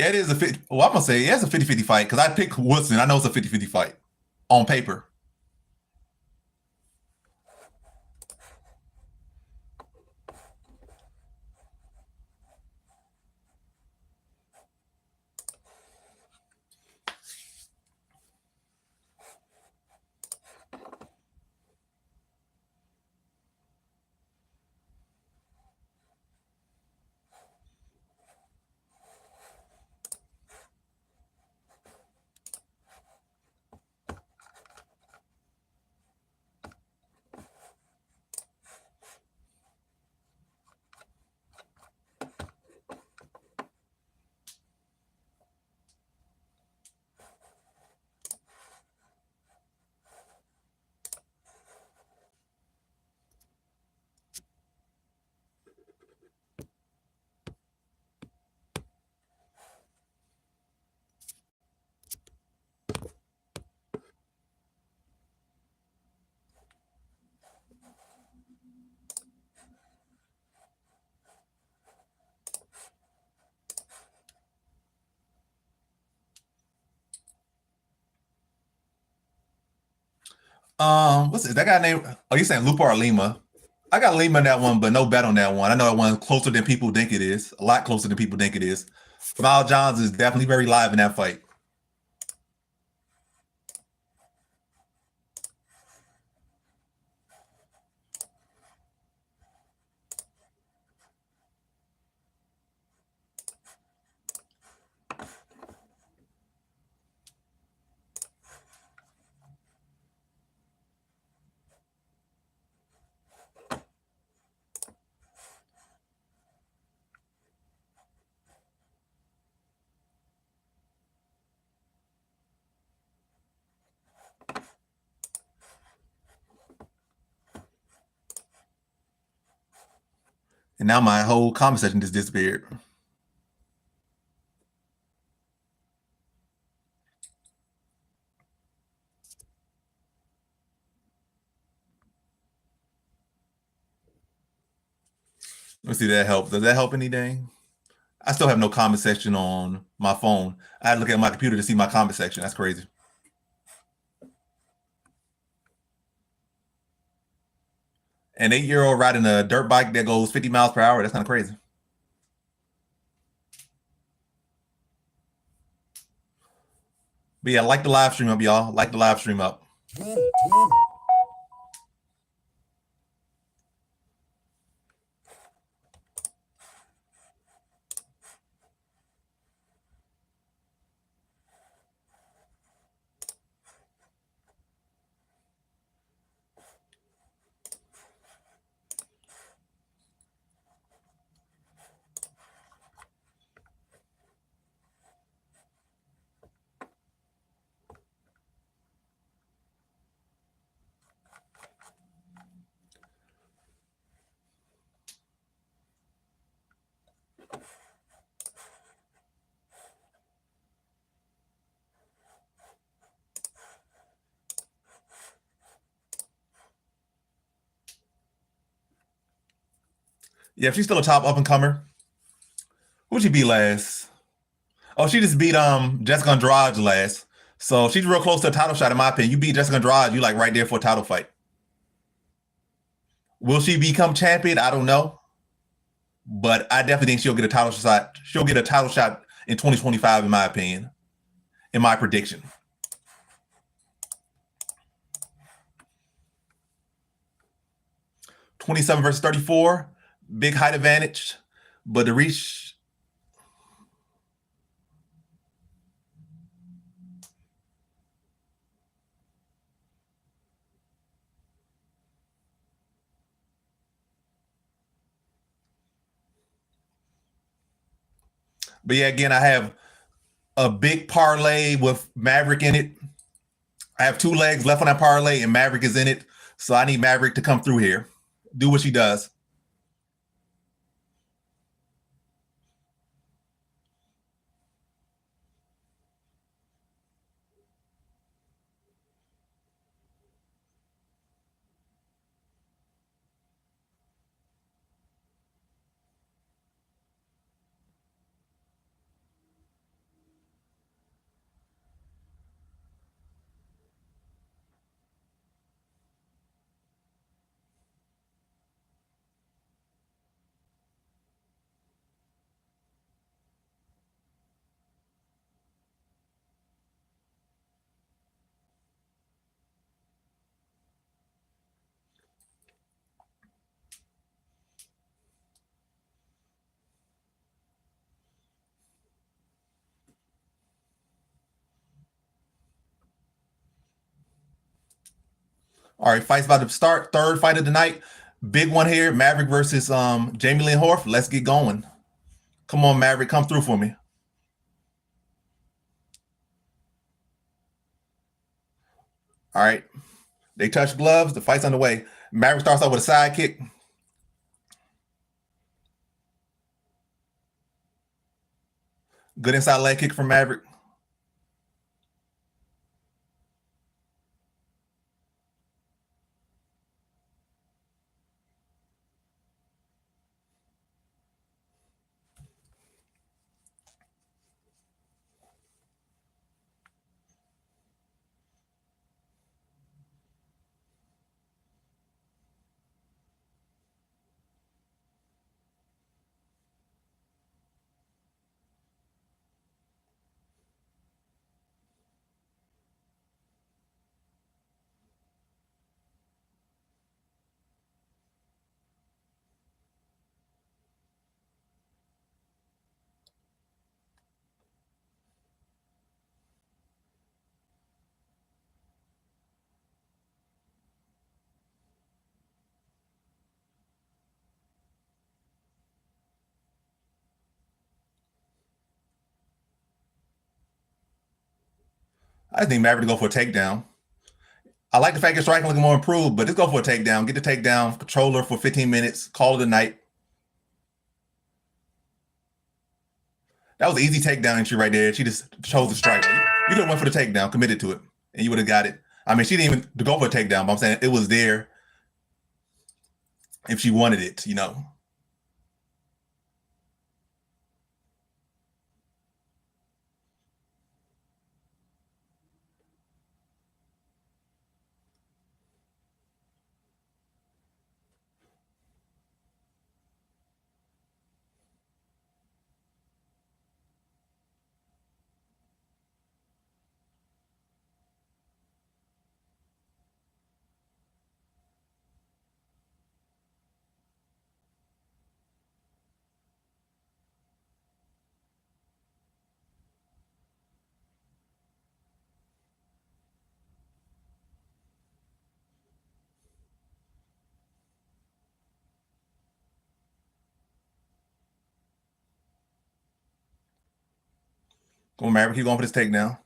Yeah, it is a 50. Well, I'm gonna say it's a 50-50 fight because I picked Woodson. I know it's a 50-50 fight on paper. What's it? That guy named? Oh, you saying Lupa or Lima? I got Lima in that one, but no bet on that one. I know that one's closer than people think it is. A lot closer than people think it is. Miles Johns is definitely very live in that fight. And now my whole comment section just disappeared. Let's see if that helps. Does that help anything? I still have no comment section on my phone. I had to look at my computer to see my comment section. That's crazy. An 8-year-old riding a dirt bike that goes 50 miles per hour. That's kind of crazy. But yeah, like the live stream up, y'all. Like the live stream up. Yeah, if she's still a top up and comer, who'd she beat last? Oh, she just beat Jessica Andrade last. So she's real close to a title shot, in my opinion. You beat Jessica Andrade, you like right there for a title fight. Will she become champion? I don't know. But I definitely think she'll get a title shot. She'll get a title shot in 2025, in my opinion, in my prediction. 27 versus 34, big height advantage. But the reach. But yeah, again, I have a big parlay with Maverick in it. I have 2 legs left on that parlay, and Maverick is in it. So I need Maverick to come through here, do what she does. All right, fight's about to start. Third fight of the night. Big one here. Maverick versus Jamie Lynn Horf. Let's get going. Come on, Maverick, come through for me. All right. They touch gloves. The fight's underway. Maverick starts off with a side kick. Good inside leg kick from Maverick. I think Maverick to go for a takedown. I like the fact that striking looking more improved, but let's go for a takedown. Get the takedown, controller for 15 minutes, call it a night. That was an easy takedown entry right there. She just chose to strike. You could have went for the takedown, committed to it, and you would have got it. I mean, she didn't even go for a takedown, but I'm saying it was there if she wanted it, you know. Come on, Maverick, keep going for this takedown.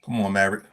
Come on, Maverick.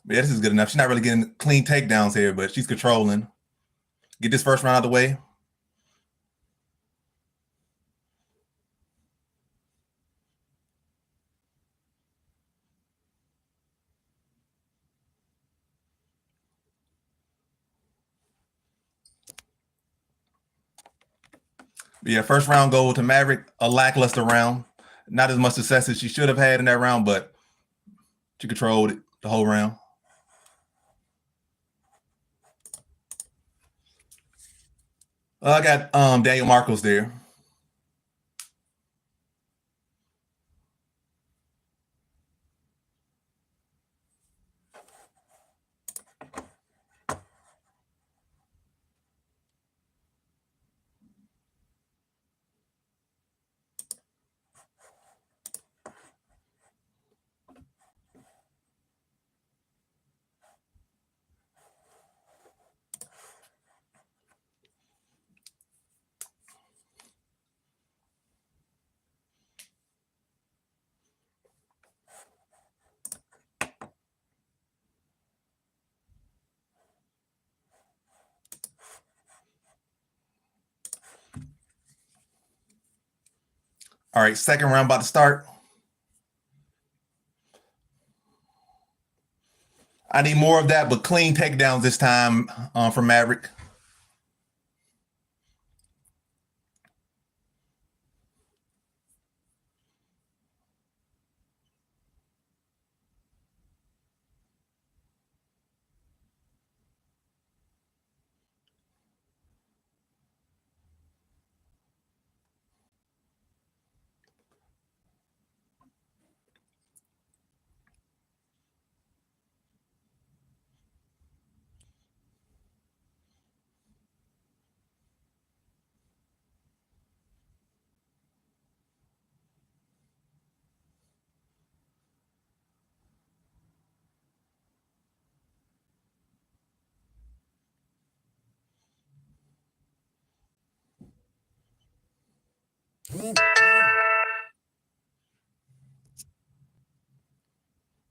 But yeah, this is good enough. She's not really getting clean takedowns here, but she's controlling. Get this first round out of the way. Yeah, first round goal to Maverick, a lackluster round. Not as much success as she should have had in that round, but she controlled it the whole round. I got Daniel Marcos there. All right, second round about to start. I need more of that, but clean takedowns this time from Maverick.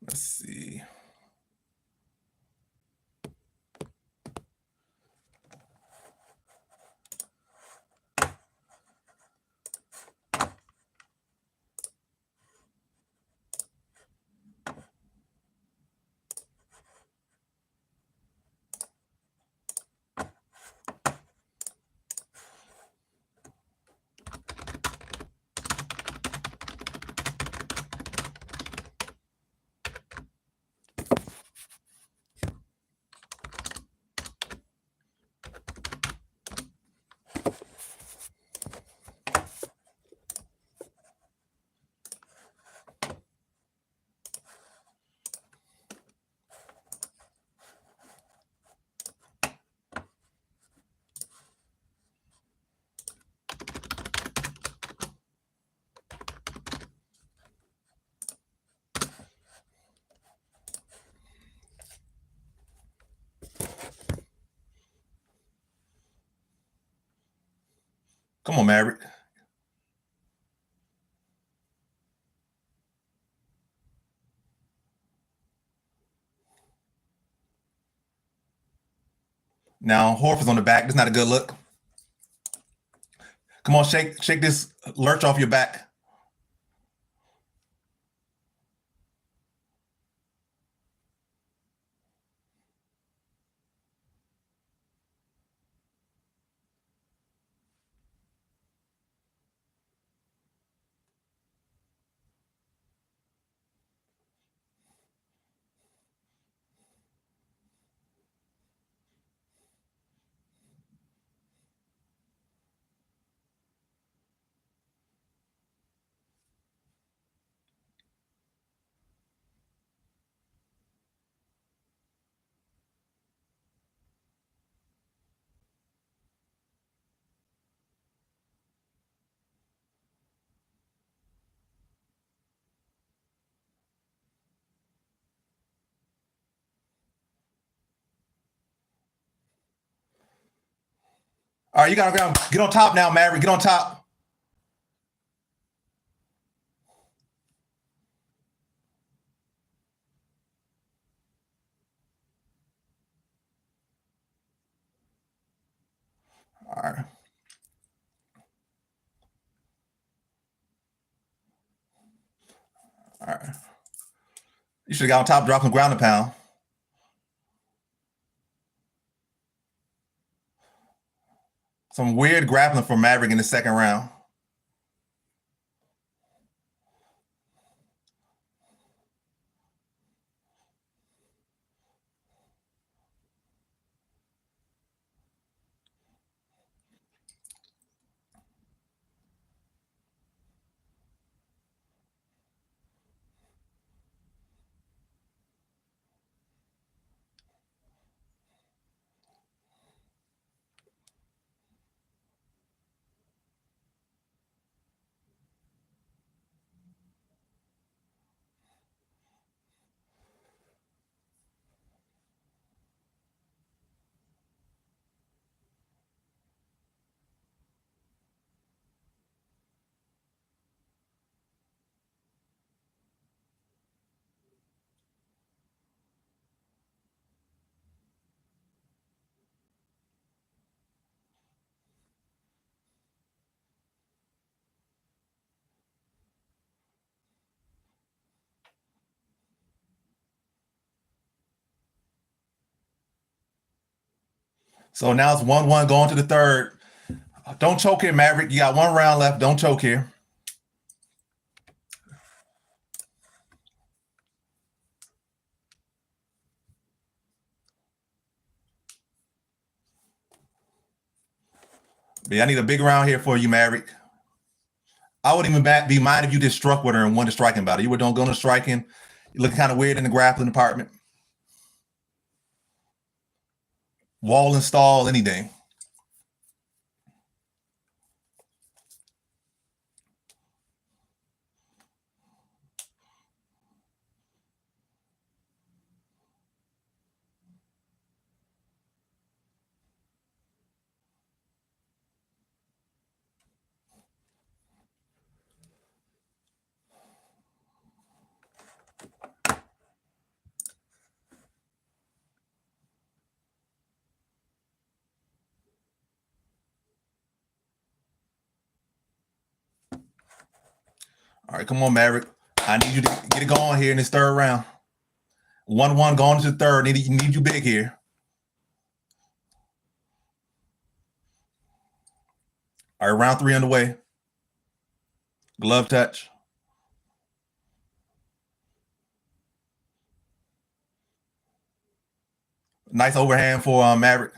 Let's see. Come on, Maverick. Now Horf is on the back. That's not a good look. Come on, shake this lurch off your back. All right, you gotta get on top now, Maverick. Get on top. All right. All right. You should have got on top, drop some ground and pound. Some weird grappling for Maverick in the second round. So now it's 1-1 going to the third. Don't choke here, Maverick. You got 1 round left. Don't choke here. But yeah, I need a big round here for you, Maverick. I wouldn't even be mind if you just struck with her and won the striking battle. You would don't go to striking. You look kind of weird in the grappling department. Wall and stall, anything. All right, come on, Maverick. I need you to get it going here in this third round. 1-1 going to the third. Need you big here. All right, round 3 underway. Glove touch. Nice overhand for Maverick.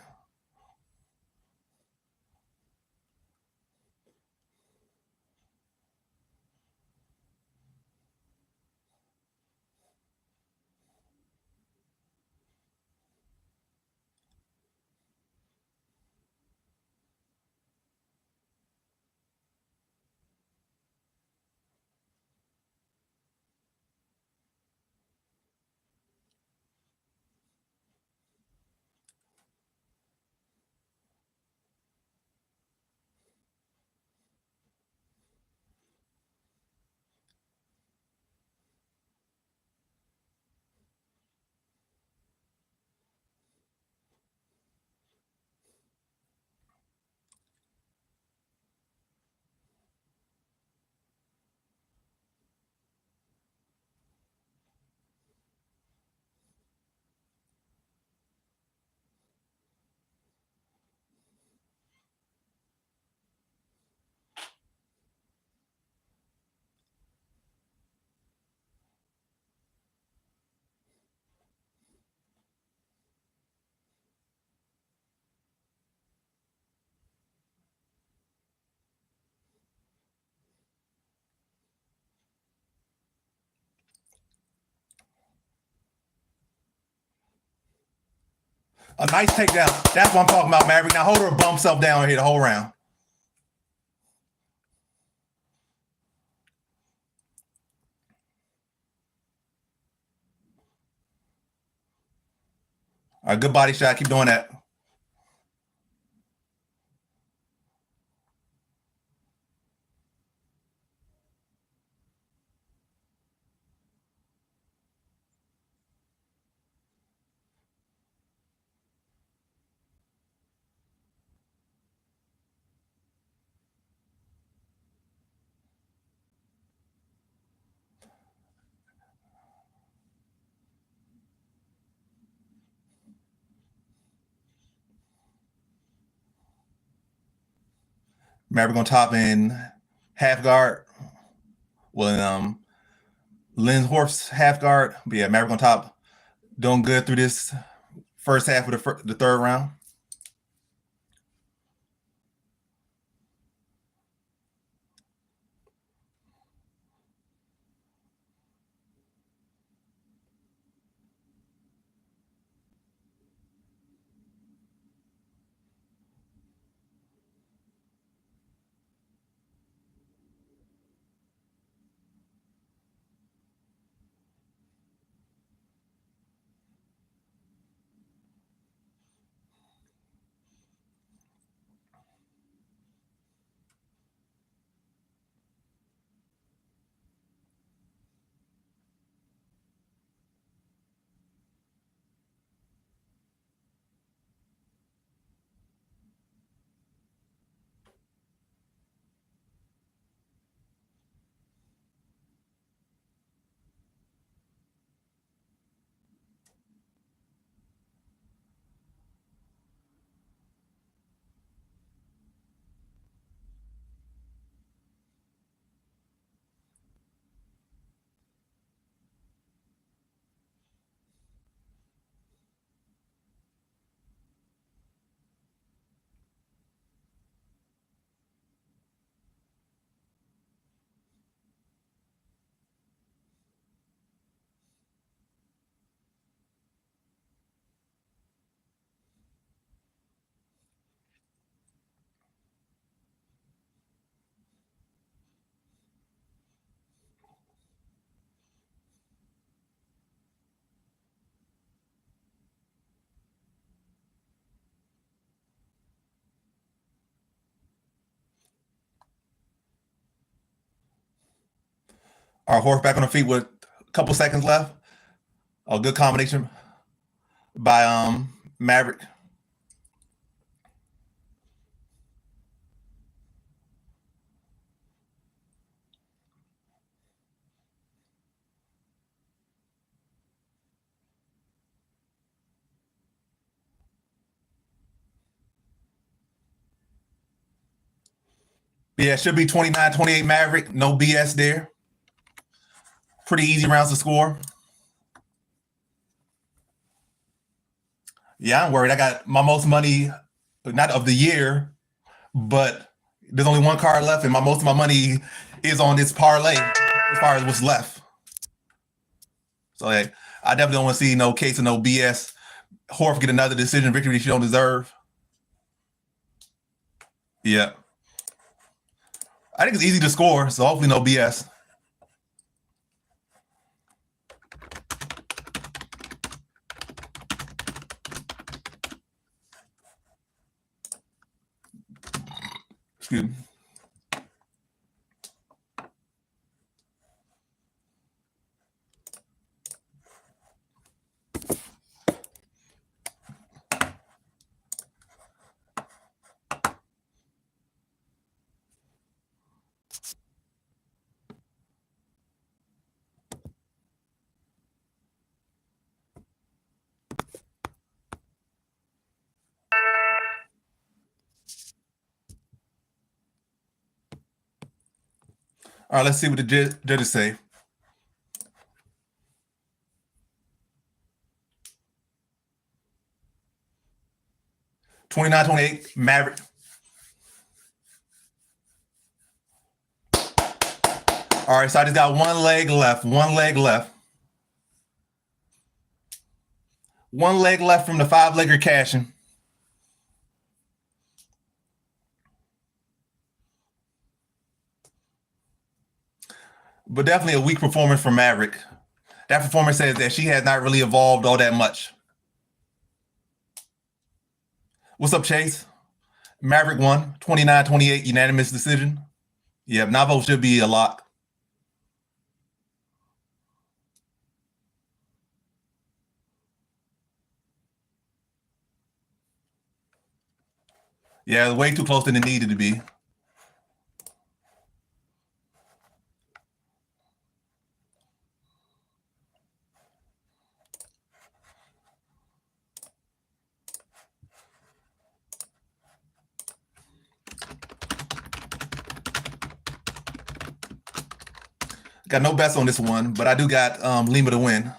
A nice takedown. That's what I'm talking about, Maverick. Now hold her bump self down here the whole round. All right, good body shot. Keep doing that. Maverick on top in half guard. Well, Lynn Horf's half guard. But yeah, Maverick on top, doing good through this first half of the third round. Our Horf back on the feet with a couple seconds left. A good combination by Maverick. Yeah, it should be 29-28 Maverick. No BS there. Pretty easy rounds to score. Yeah, I'm worried. I got my most money, not of the year, but there's only one card left, and most of my money is on this parlay as far as what's left. So hey, I definitely don't want to see no case of no BS. Horf get another decision victory she don't deserve. Yeah. I think it's easy to score, so hopefully no BS. Excuse me. All right, let's see what the judges say. $29-28 Maverick. All right, so I just got one leg left. One leg left. One leg left from the 5-legger cashing. But definitely a weak performance from Maverick. That performance says that she has not really evolved all that much. What's up, Chase? Maverick won 29-28 unanimous decision. Yeah, Navo should be a lock. Yeah, way too close than it needed to be. Got no bets on this one, but I do got Lima to win.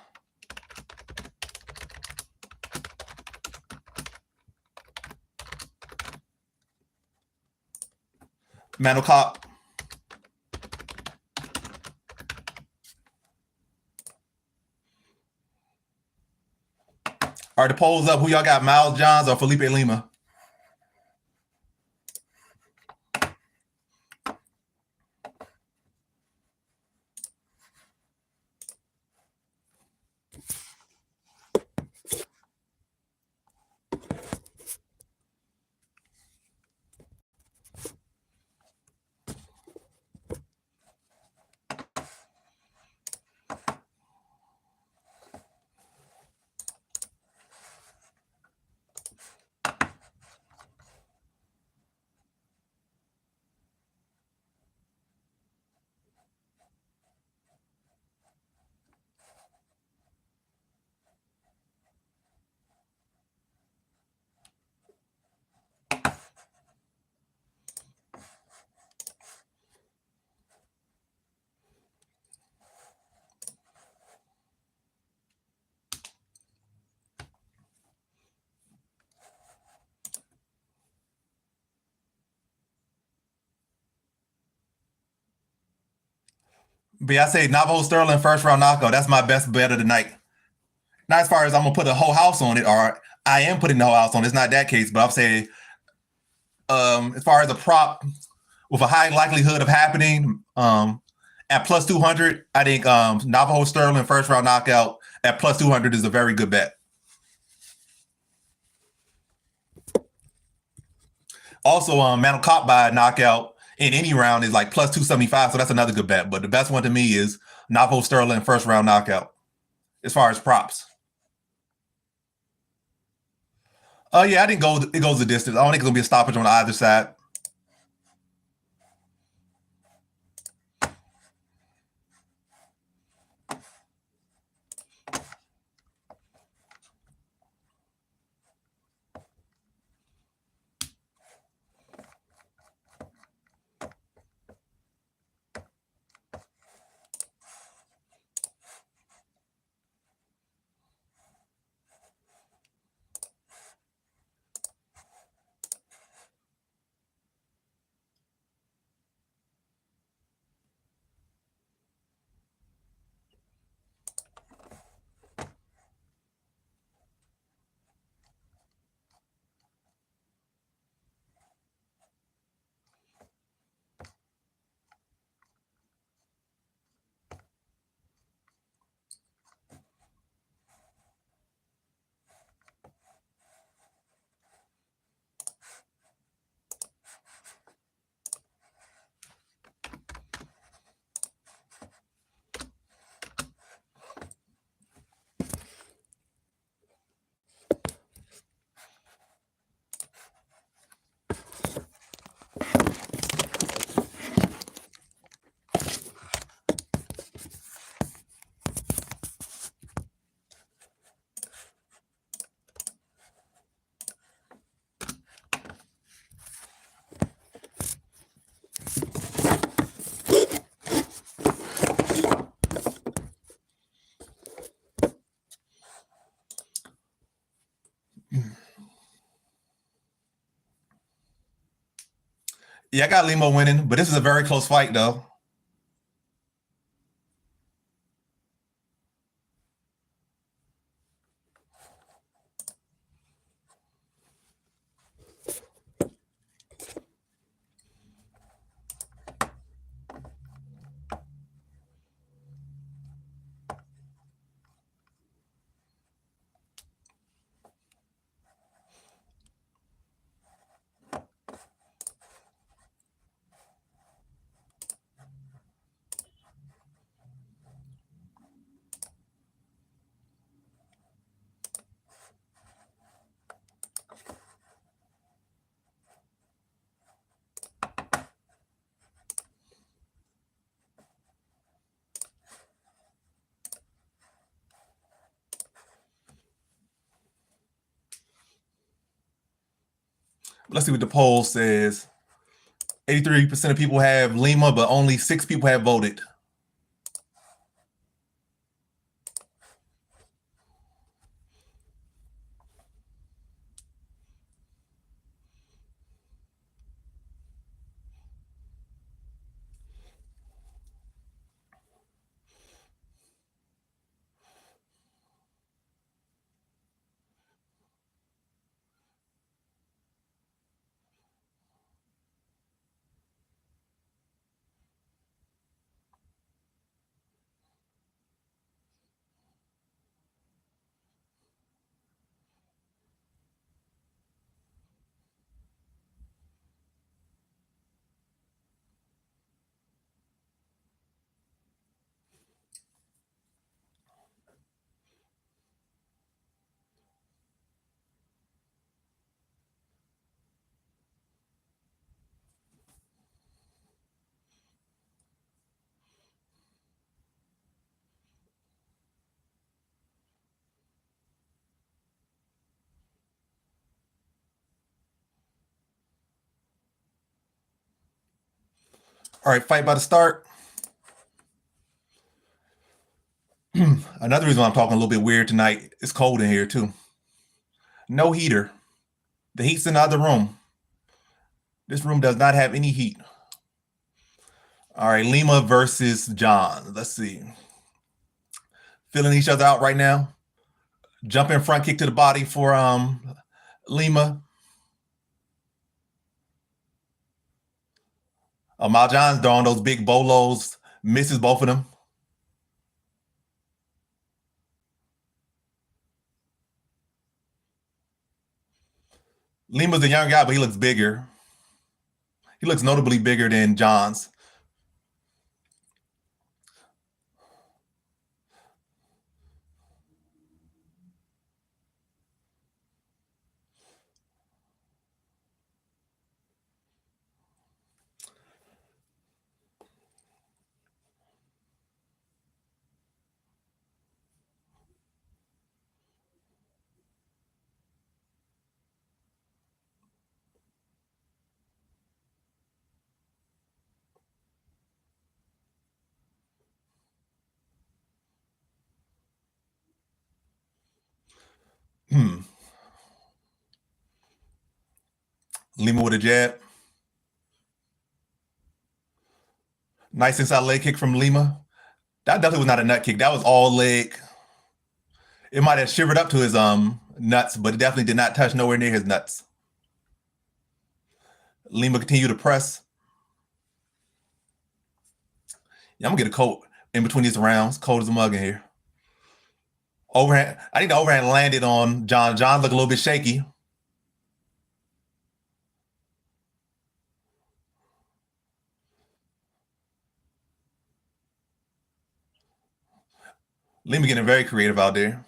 Mantle Cop. All right, the polls up. Who y'all got, Miles Johns or Felipe Lima? But I say Navajo Sterling first round knockout. That's my best bet of the night. Not as far as I'm gonna put a whole house on it, or I am putting the whole house on it. It's not that case, but I'm saying as far as a prop with a high likelihood of happening, at plus 200, I think Navajo Sterling first round knockout at plus 200 is a very good bet. Also, Mantle Cop by knockout in any round is like plus 275, so that's another good bet. But the best one to me is Navajo Sterling first round knockout as far as props. Yeah, I didn't go. It goes the distance. I don't think it's gonna be a stoppage on either side. Yeah, I got Limo winning, but this is a very close fight, though. Let's see what the poll says. 83% of people have Lima, but only 6 people have voted. All right, fight about to start. Another reason why I'm talking a little bit weird tonight, it's cold in here too. No heater. The heat's in the other room. This room does not have any heat. All right, Lima versus John. Let's see. Filling each other out right now. Jumping front kick to the body for Lima. Mal John's throwing those big bolos, misses both of them. Lima's a young guy, but he looks bigger. He looks notably bigger than John's. Lima with a jab. Nice inside leg kick from Lima. That definitely was not a nut kick. That was all leg. It might have shivered up to his nuts, but it definitely did not touch nowhere near his nuts. Lima continued to press. Yeah, I'm gonna get a coat in between these rounds. Cold as a mug in here. Overhand. I think the overhand landed on John. John looked a little bit shaky. Lima getting very creative out there.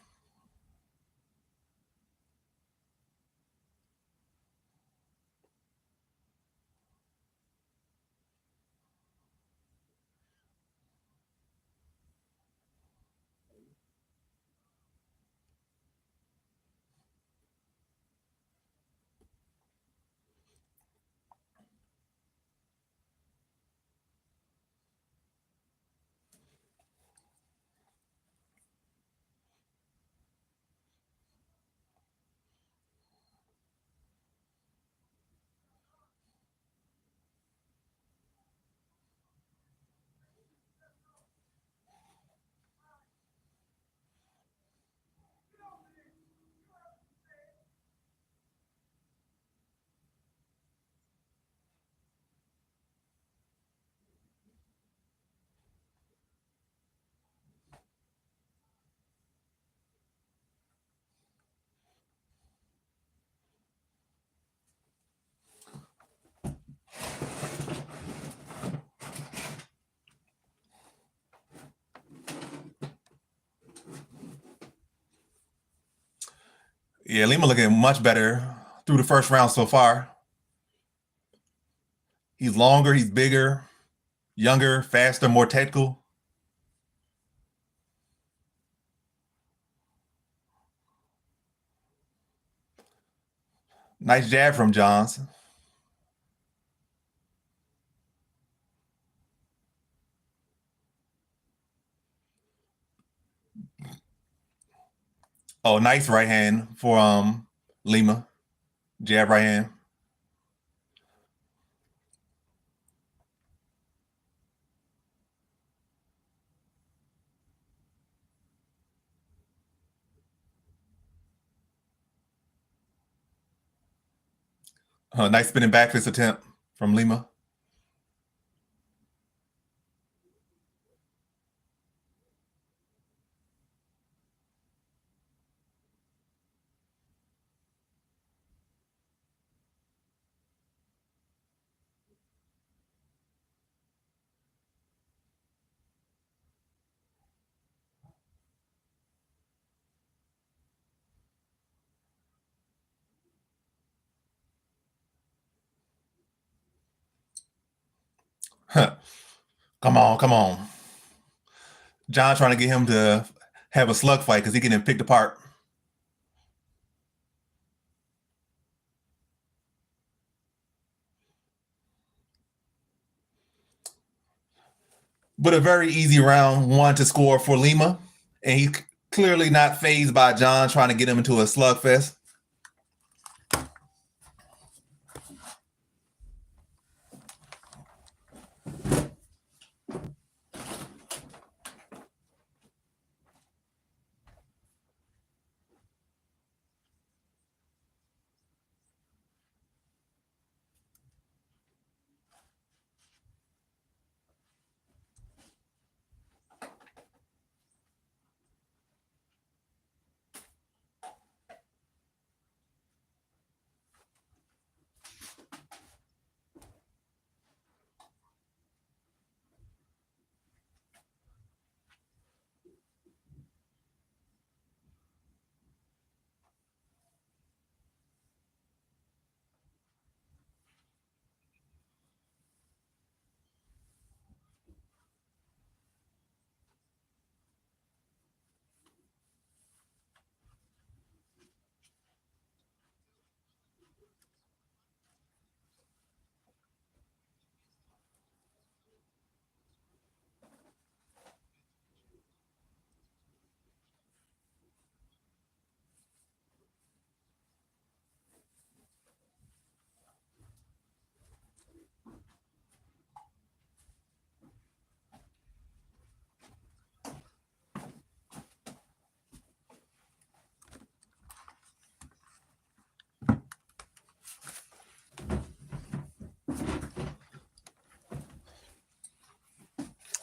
Yeah, Lima looking much better through the first round so far. He's longer, he's bigger, younger, faster, more technical. Nice jab from Johns. Oh, nice right hand for Lima. Jab right hand. Nice spinning back fist attempt from Lima. Come on, come on. John trying to get him to have a slug fight because he getting picked apart. but a very easy round one to score for Lima. And he's clearly not fazed by John trying to get him into a slugfest.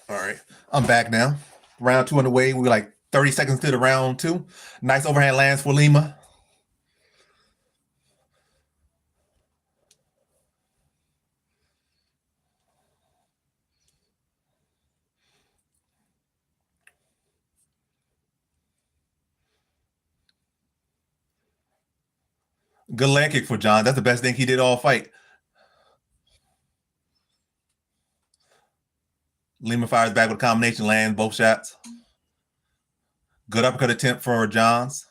All right, I'm back now. Round two on the way. We're like 30 seconds to the round two. Nice overhand lands for Lima. Good leg kick for John. That's the best thing he did all fight. Lima fires back with a combination, lands both shots. Good uppercut attempt for Johns.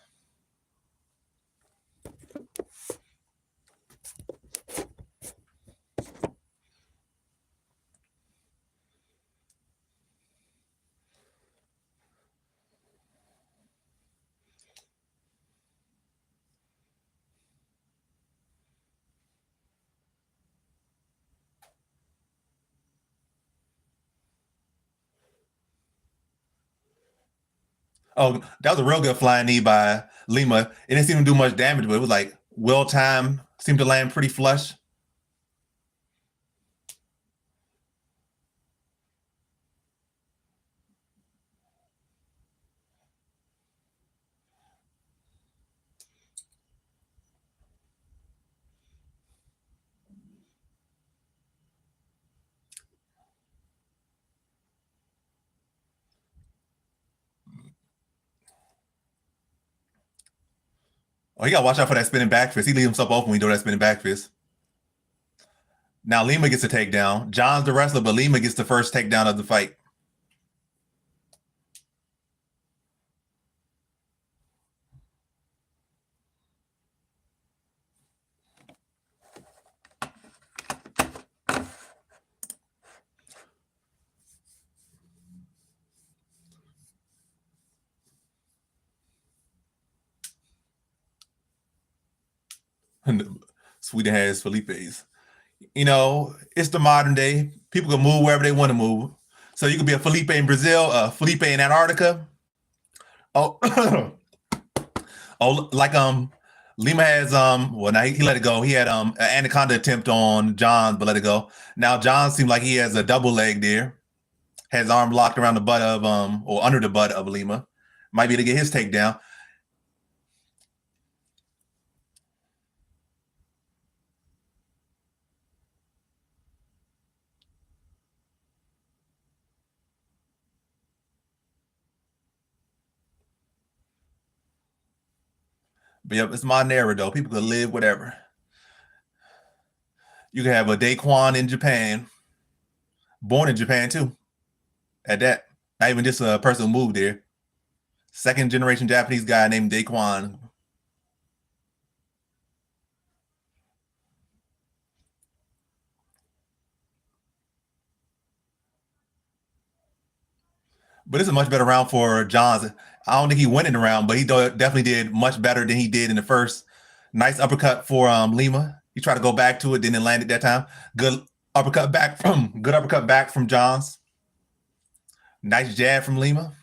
Oh, that was a real good flying knee by Lima. It didn't seem to do much damage, but it was like well timed. Seemed to land pretty flush. Oh, he got to watch out for that spinning back fist. He leaves himself open when he do that spinning back fist. Now Lima gets a takedown. John's the wrestler, but Lima gets the first takedown of the fight. Sweden has Felipe's. You know, it's the modern day. People can move wherever they want to move. So you could be a Felipe in Brazil, Felipe in Antarctica. Oh, oh, like Lima has well now he let it go. He had an anaconda attempt on John, but let it go. Now John seems like he has a double leg there. Has arm locked around the butt of or under the butt of Lima. Might be to get his takedown. But yep, it's modern era though. People can live whatever. You can have a Daquan in Japan, born in Japan too. At that, not even just a person who moved there. Second generation Japanese guy named Daquan. But it's a much better round for Johns. I don't think he went in the round, but he definitely did much better than he did in the first. Nice uppercut for Lima. He tried to go back to it, didn't land it that time. Good uppercut back from Johns. Nice jab from Lima.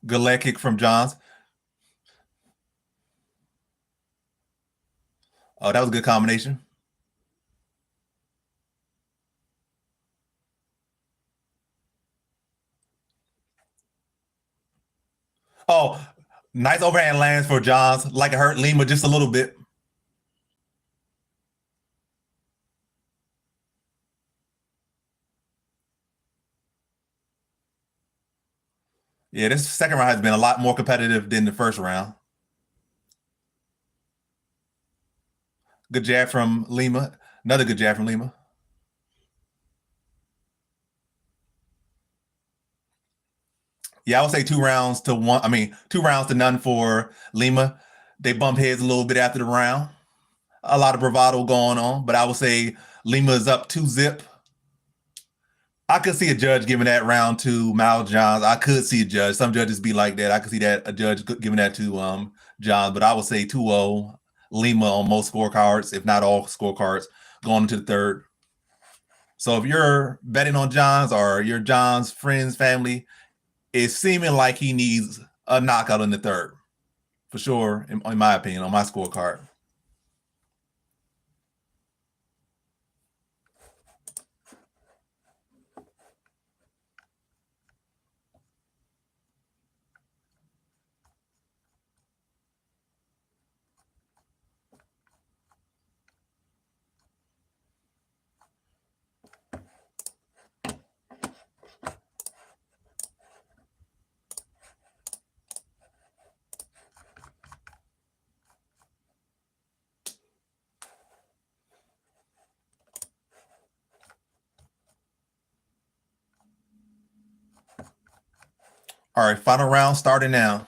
Good leg kick from Johns. Oh, that was a good combination. Oh, nice overhand lands for Johns. Like it hurt Lima just a little bit. Yeah, this second round has been a lot more competitive than the first round. Good jab from Lima. Another good jab from Lima. Yeah, I would say 2 rounds to one. I mean, 2 rounds to none for Lima. They bumped heads a little bit after the round. A lot of bravado going on, but I would say Lima is up 2-zip. I could see a judge giving that round to Miles Johns. I could see a judge. Some judges be like that. I could see that a judge giving that to Johns, but I would say 2-0 Lima on most scorecards, if not all scorecards, going into the third. So if you're betting on Johns or your Johns friends, family, it's seeming like he needs a knockout in the third, for sure, in my opinion, on my scorecard. All right, final round starting now.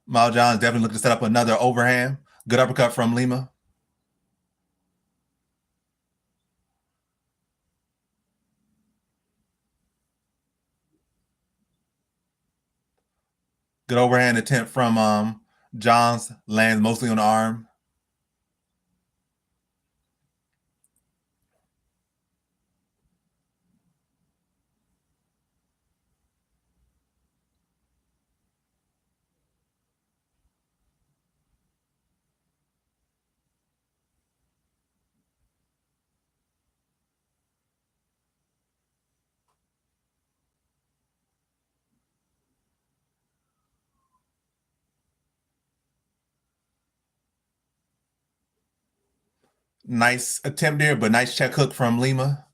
Miles Johns definitely looking to set up another overhand. Good uppercut from Lima. Good overhand attempt from Johns. Lands mostly on the arm. Nice attempt there, but nice check hook from Lima.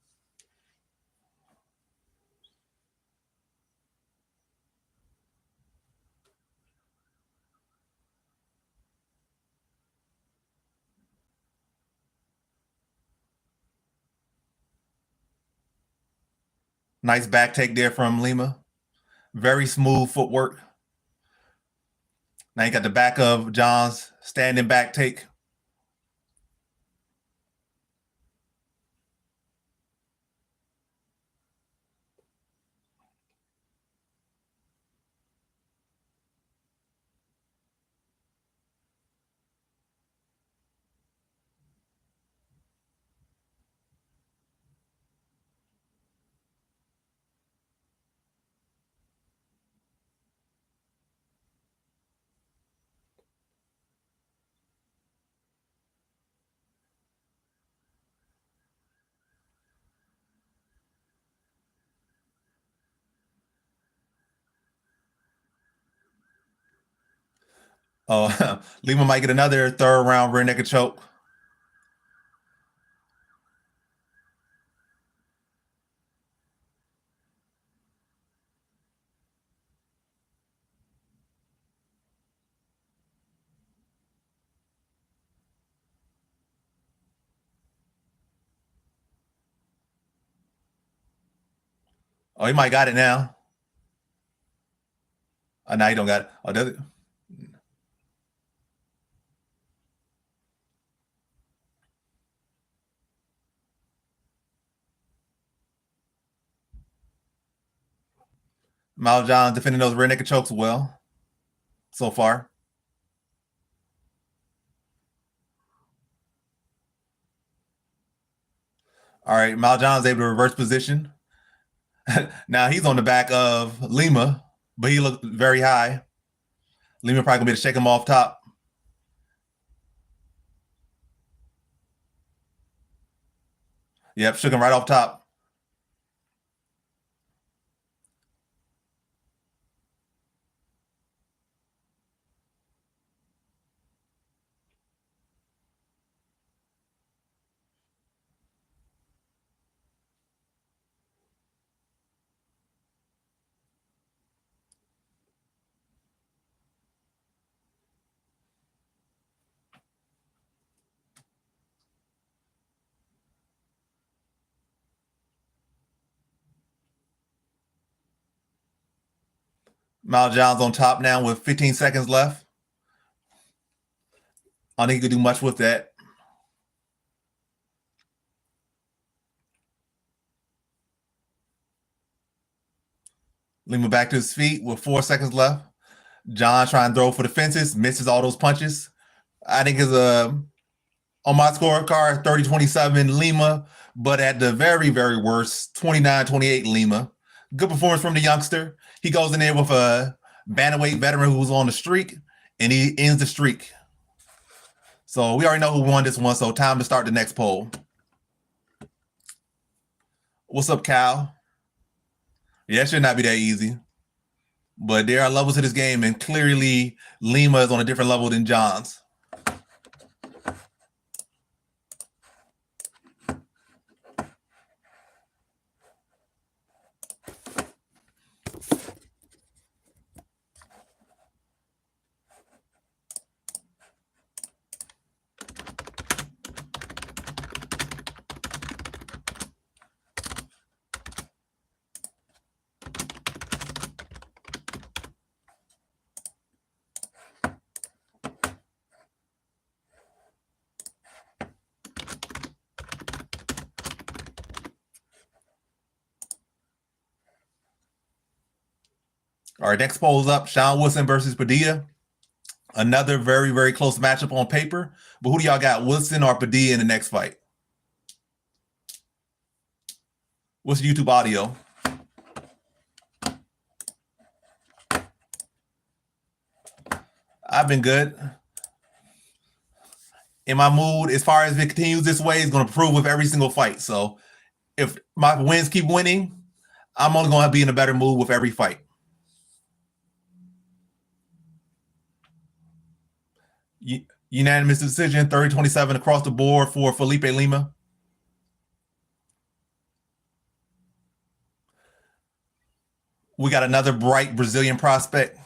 Nice back take there from Lima. Very smooth footwork. Now you got the back of Johns standing back take. Oh, Lima might get another third round rear naked choke. Oh, he might got it now. Oh, now he don't got it. Oh, does it? Miles John defending those rear naked chokes well so far. All right, Miles John's able to reverse position. Now he's on the back of Lima, but he looked very high. Lima probably gonna be able to shake him off top. Yep, shook him right off top. Miles John's on top now with 15 seconds left. I don't think he could do much with that. Lima back to his feet with 4 seconds left. John trying to throw for the fences, misses all those punches. I think is on my scorecard 30-27 Lima, but at the very, very worst, 29-28 Lima. Good performance from the youngster. He goes in there with a bantamweight veteran who's on the streak, and he ends the streak. So we already know who won this one, so time to start the next poll. What's up, Cal? Yeah, it should not be that easy. But there are levels to this game, and clearly Lima is on a different level than John's. All right, next poll is up. Sean Woodson versus Padilla. Another very, very close matchup on paper. But who do y'all got, Woodson or Padilla in the next fight? What's YouTube audio? I've been good. In my mood, as far as it continues this way, it's going to improve with every single fight. So if my wins keep winning, I'm only going to be in a better mood with every fight. Unanimous decision, 30-27 across the board for Felipe Lima. We got another bright Brazilian prospect.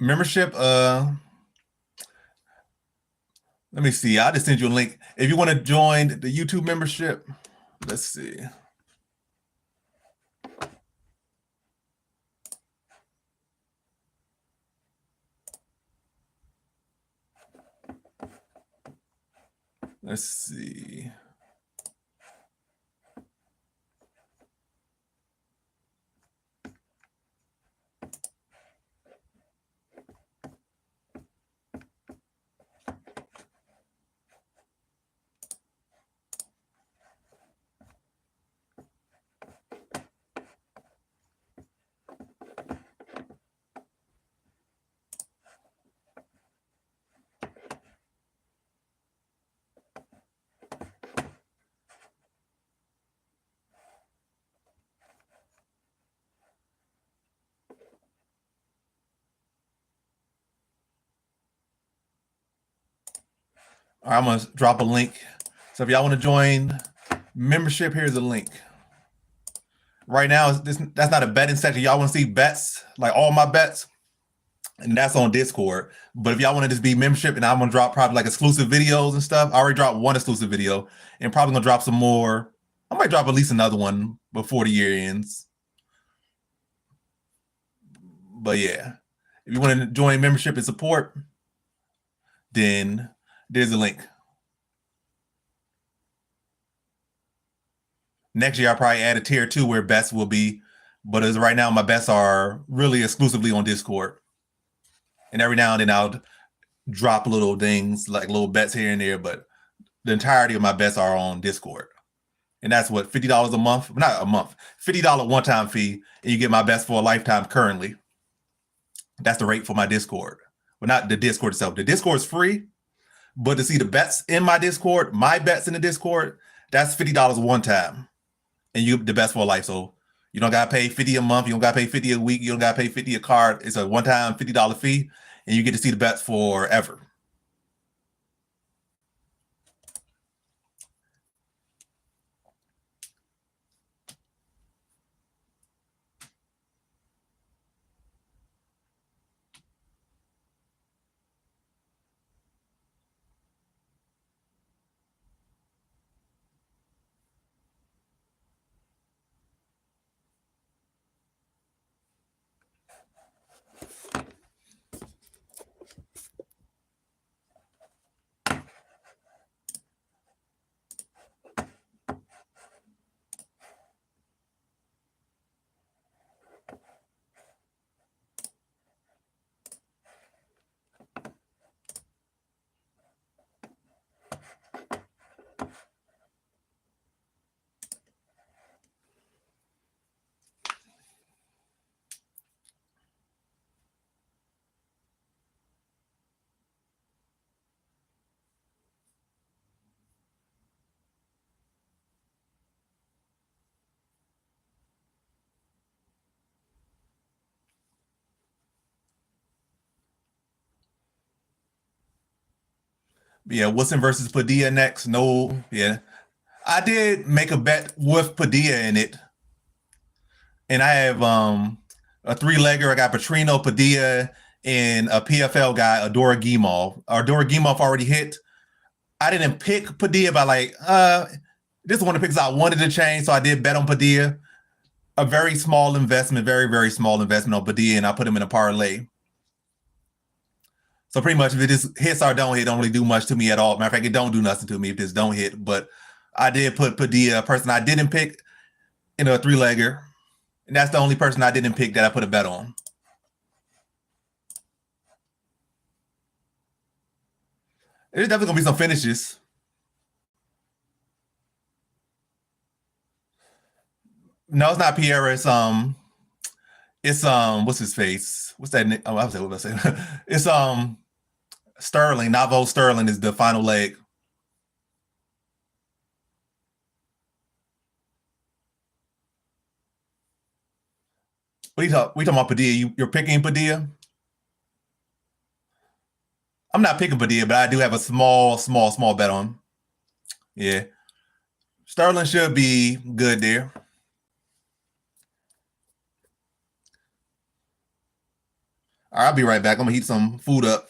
Membership, let me see. I'll just send you a link. If you want to join the YouTube membership, let's see. Let's see. All right, I'm gonna drop a link. So if y'all want to join membership, here's a link. Right now, that's not a betting section. Y'all want to see bets, like all my bets, and that's on Discord. But if y'all want to just be membership, and I'm gonna drop probably like exclusive videos and stuff. I already dropped one exclusive video, and probably gonna drop some more. I might drop at least another one before the year ends. But yeah, if you want to join membership and support, then there's a link. Next year, I'll probably add a tier 2 where bets will be, but as right now, my bets are really exclusively on Discord. And every now and then I'll drop little things like little bets here and there, but the entirety of my bets are on Discord. And that's what, $50 a month? Not a month, $50 one-time fee, and you get my bets for a lifetime currently. That's the rate for my Discord. Well, not the Discord itself. The Discord is free, but to see the bets in my Discord, my bets in the Discord, that's $50 one time. And you the best for life. So you don't gotta pay 50 a month, you don't gotta pay 50 a week, you don't gotta pay 50 a card. It's a one-time $50 fee, and you get to see the bets forever. Yeah, Woodson versus Padilla next. No, yeah. I did make a bet with Padilla in it. And I have a 3-legger. I got Patrino, Padilla, and a PFL guy, Adora Gimov. Adora Gimov already hit. I didn't pick Padilla, but this is one of the picks I wanted to change, so I did bet on Padilla. A very small investment, very, very small investment on Padilla, and I put him in a parlay. So pretty much if it just hits or don't hit, don't really do much to me at all. Matter of fact, it don't do nothing to me if this don't hit. But I did put Padilla, a person I didn't pick, in a 3-legger. And that's the only person I didn't pick that I put a bet on. There's definitely gonna be some finishes. No, it's not Pierre. It's what's his face? What's that? Oh, I was what was I saying? It's Sterling. Navo Sterling is the final leg. What are you talking about Padilla? You're picking Padilla? I'm not picking Padilla, but I do have a small bet on. Yeah. Sterling should be good there. All right, I'll be right back. I'm gonna heat some food up.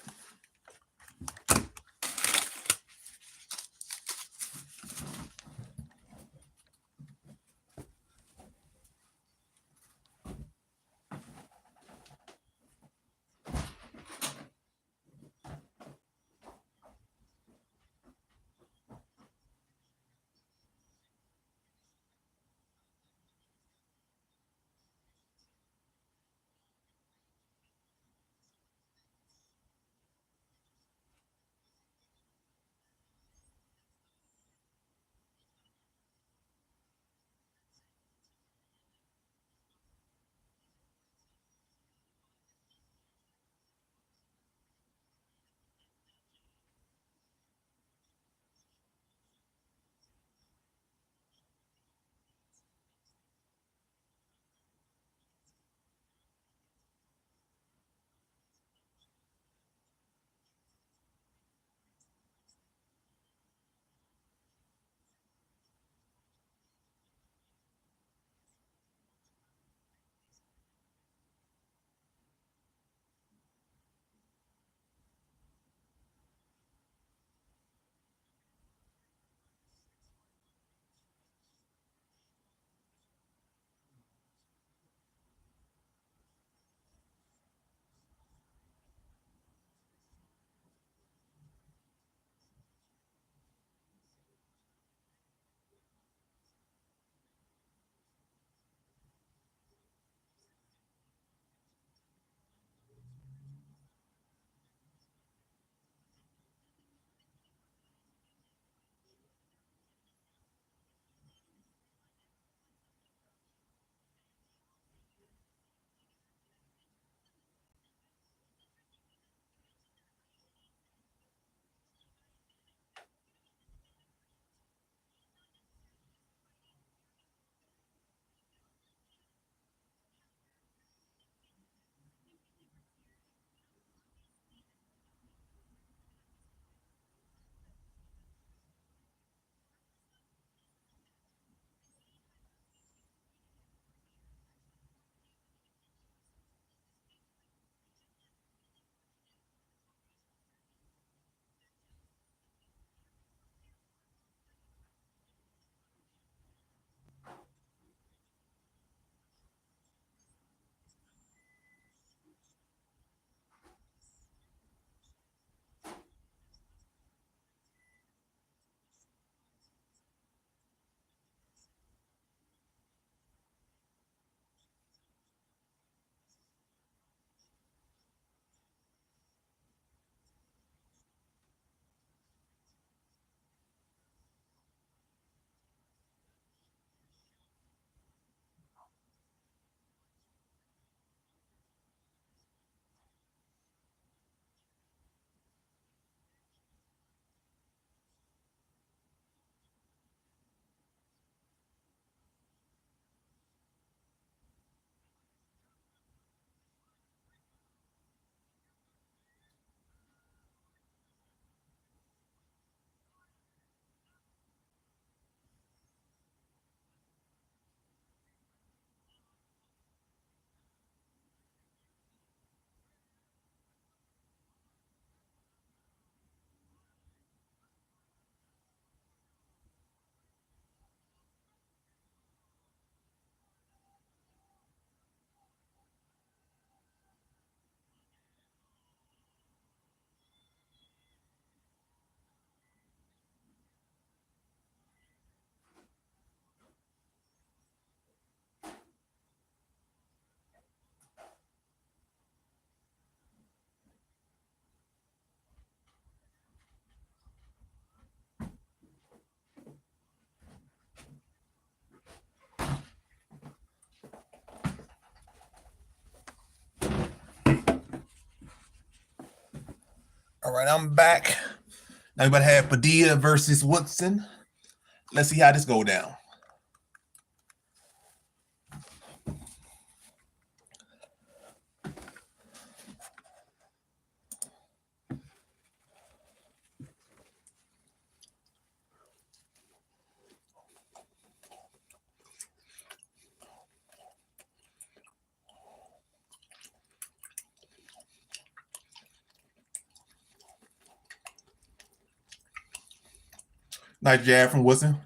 All right, I'm back. Now we're about to have Padilla versus Woodson. Let's see how this go down. Nice jab from Woodson.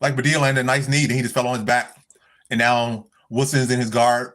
Like Padilla landed a nice knee, and he just fell on his back. And now Woodson's in his guard.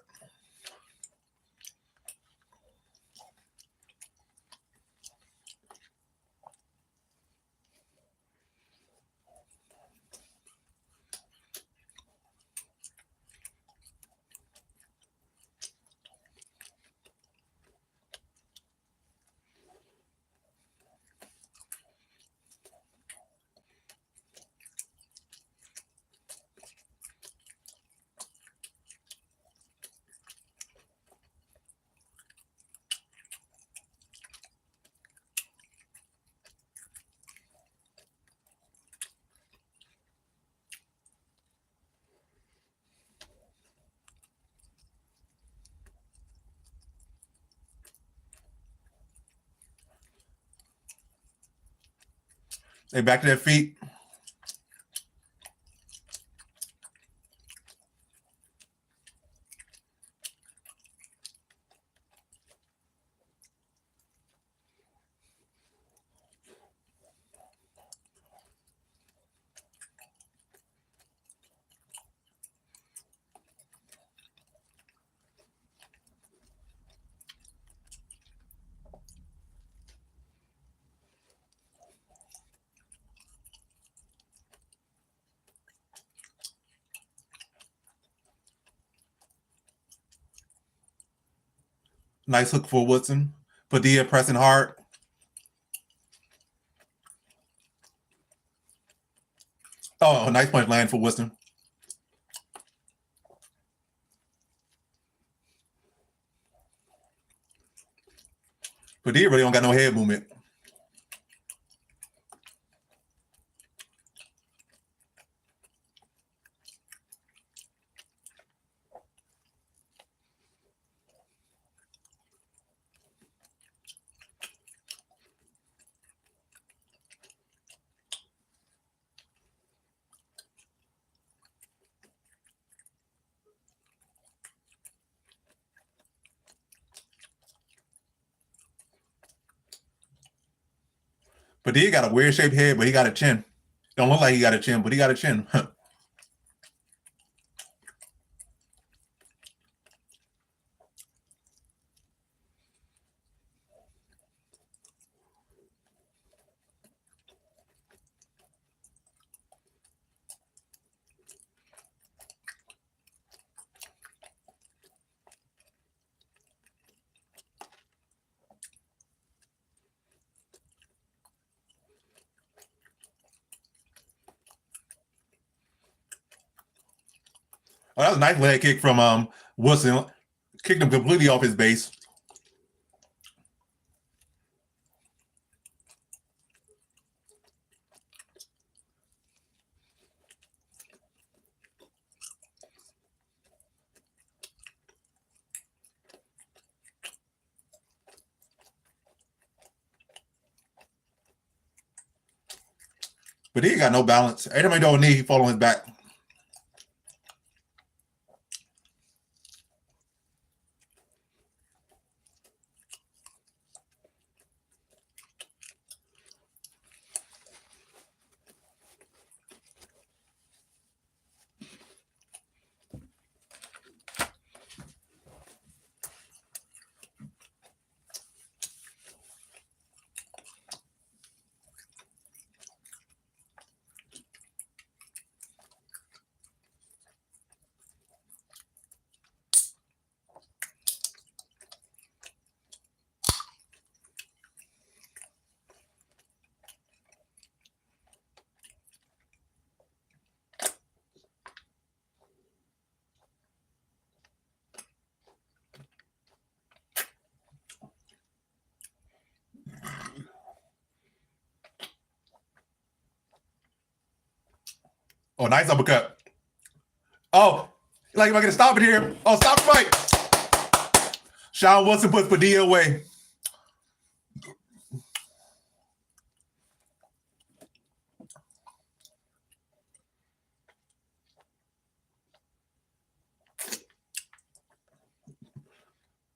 They back to their feet. Nice hook for Woodson. Padilla pressing hard. Oh, nice punch land for Woodson. Padilla really don't got no head movement. Padilla got a weird shaped head, but he got a chin. Don't look like he got a chin, but he got a chin. Oh, that was a nice leg kick from Woodson. Kicked him completely off his base. But he got no balance. Every time he throw a knee, he fall on his back. Oh, nice uppercut. Oh, like if I can stop it here. Oh, stop the fight. Sean Woodson puts Padilla away.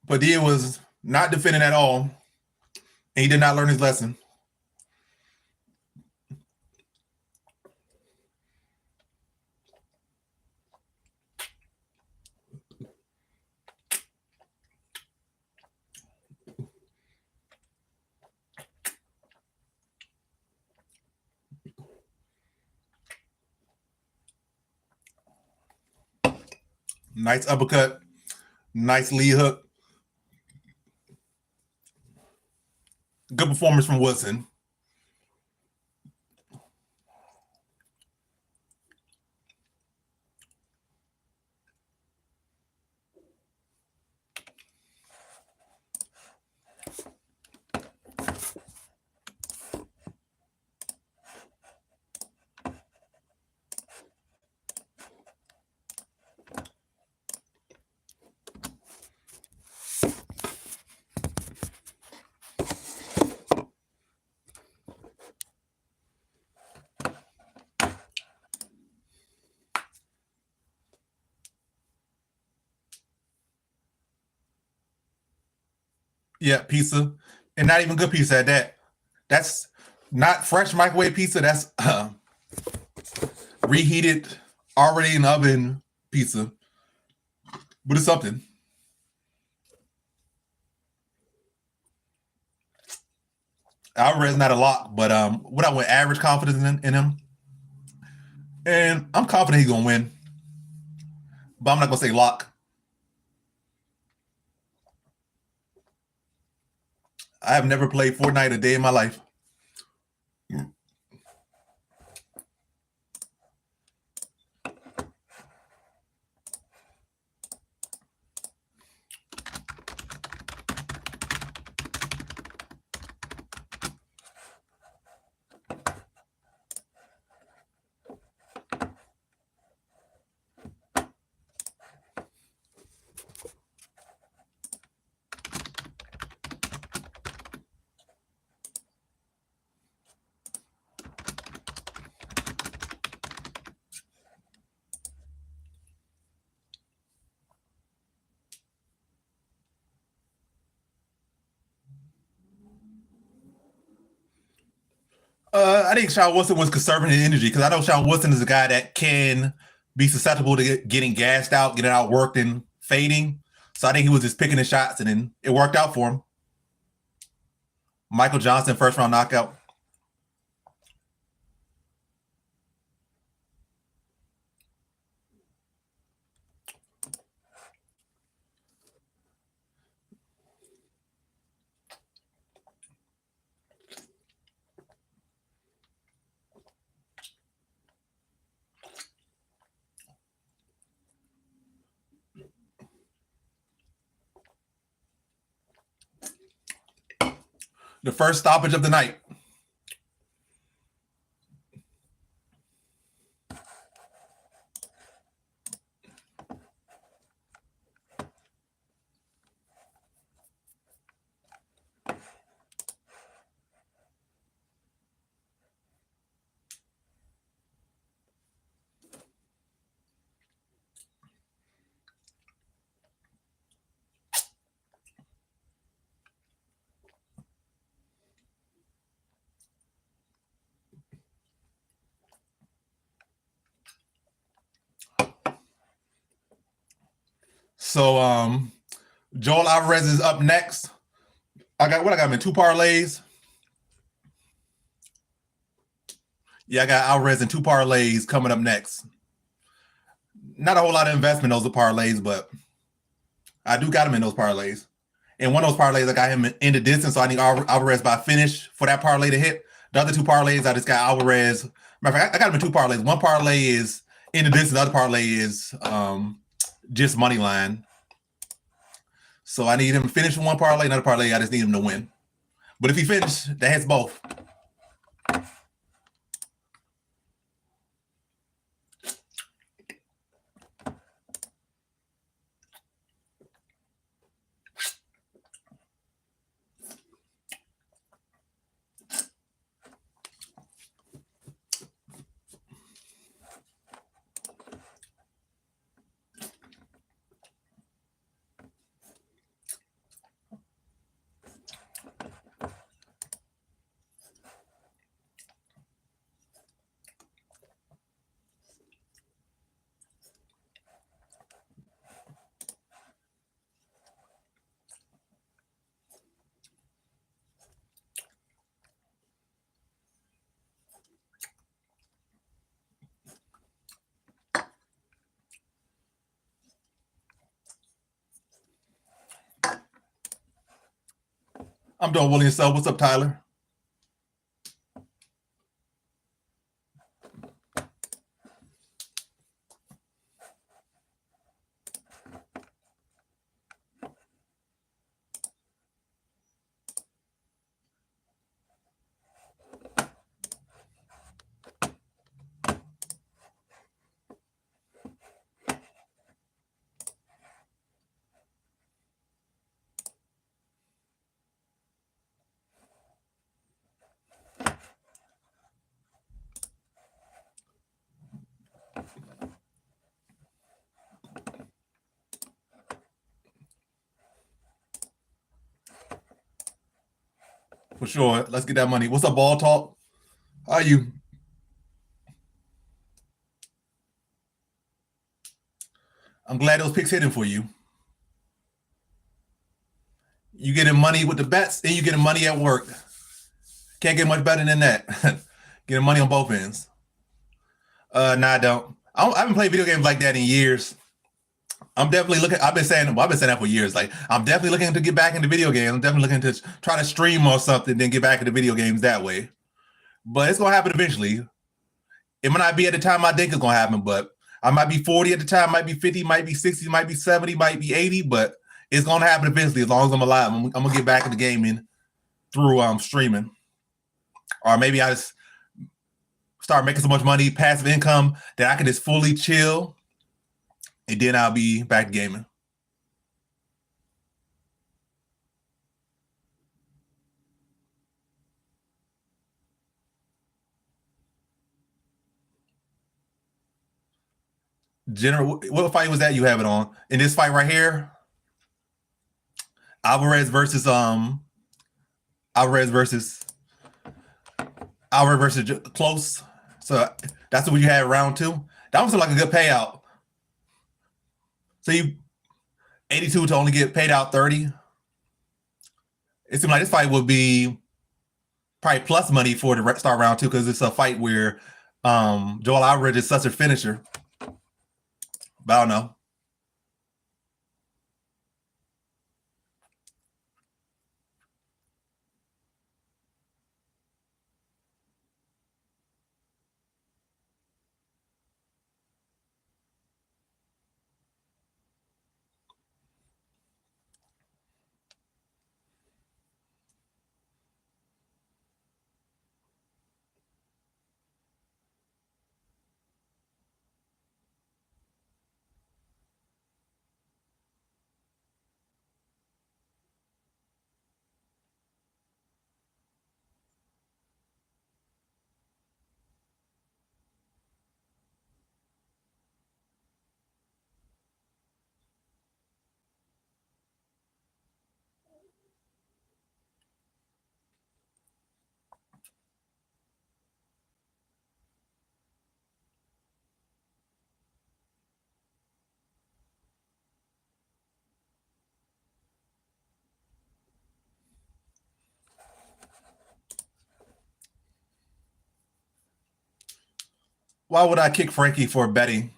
Padilla was Not defending at all. And he did not learn his lesson. Nice uppercut. Nice lead hook. Good performance from Woodson. Yeah, pizza. And not even good pizza at that. That's not fresh microwave pizza. That's reheated, already in the oven pizza. But it's something. Alvarez not a lock, but what I went average confidence in him. And I'm confident he's gonna win. But I'm not gonna say lock. I have never played Fortnite a day in my life. I think Sean Woodson was conserving his energy because I know Sean Woodson is a guy that can be susceptible to getting gassed out, getting outworked, and fading. So I think he was just picking his shots, and then it worked out for him. Michael Johnson, first round knockout. The first stoppage of the night. So Joel Alvarez is up next. I got him in 2 parlays. Yeah, I got Alvarez in 2 parlays coming up next. Not a whole lot of investment in those parlays, but I do got him in those parlays. And one of those parlays, I got him in the distance, so I need Alvarez by finish for that parlay to hit. The other 2 parlays, I just got Alvarez. Matter of fact, I got him in 2 parlays. One parlay is in the distance, the other parlay is just money line. So I need him to finish one parlay, another parlay, I just need him to win. But if he finishes, that hits both. I'm doing William Sub. What's up, Tyler? For sure. Let's get that money. What's up, Ball Talk? How are you? I'm glad those picks hitting for you. You getting money with the bets, and you getting money at work. Can't get much better than that. Getting money on both ends. Nah, I haven't played video games like that in years. I'm definitely looking. I've been saying that for years. Like, I'm definitely looking to get back into video games. I'm definitely looking to try to stream or something, then get back into video games that way. But it's gonna happen eventually. It might not be at the time I think it's gonna happen, but I might be 40 at the time, might be 50, might be 60, might be 70, might be 80, but it's gonna happen eventually as long as I'm alive. I'm gonna get back into gaming through streaming. Or maybe I just start making so much money, passive income, that I can just fully chill, and then I'll be back gaming. General, what fight was that you have it on? In this fight right here, Alvarez versus Alvarez versus Alvarez versus Clos. So that's what you had round two. That was like a good payout. So you 82 to only get paid out 30. It seemed like this fight would be probably plus money for the start round two, because it's a fight where Joel Alvarez is such a finisher. But I don't know. Why would I kick Frankie for betting?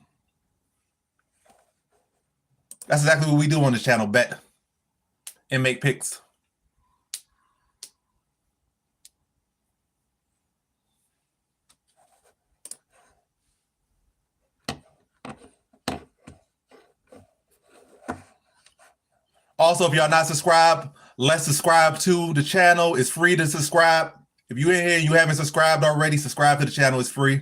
That's exactly what we do on this channel: bet and make picks. Also, if y'all not subscribed, let's subscribe to the channel. It's free to subscribe. If you're in here and you haven't subscribed already, subscribe to the channel. It's free.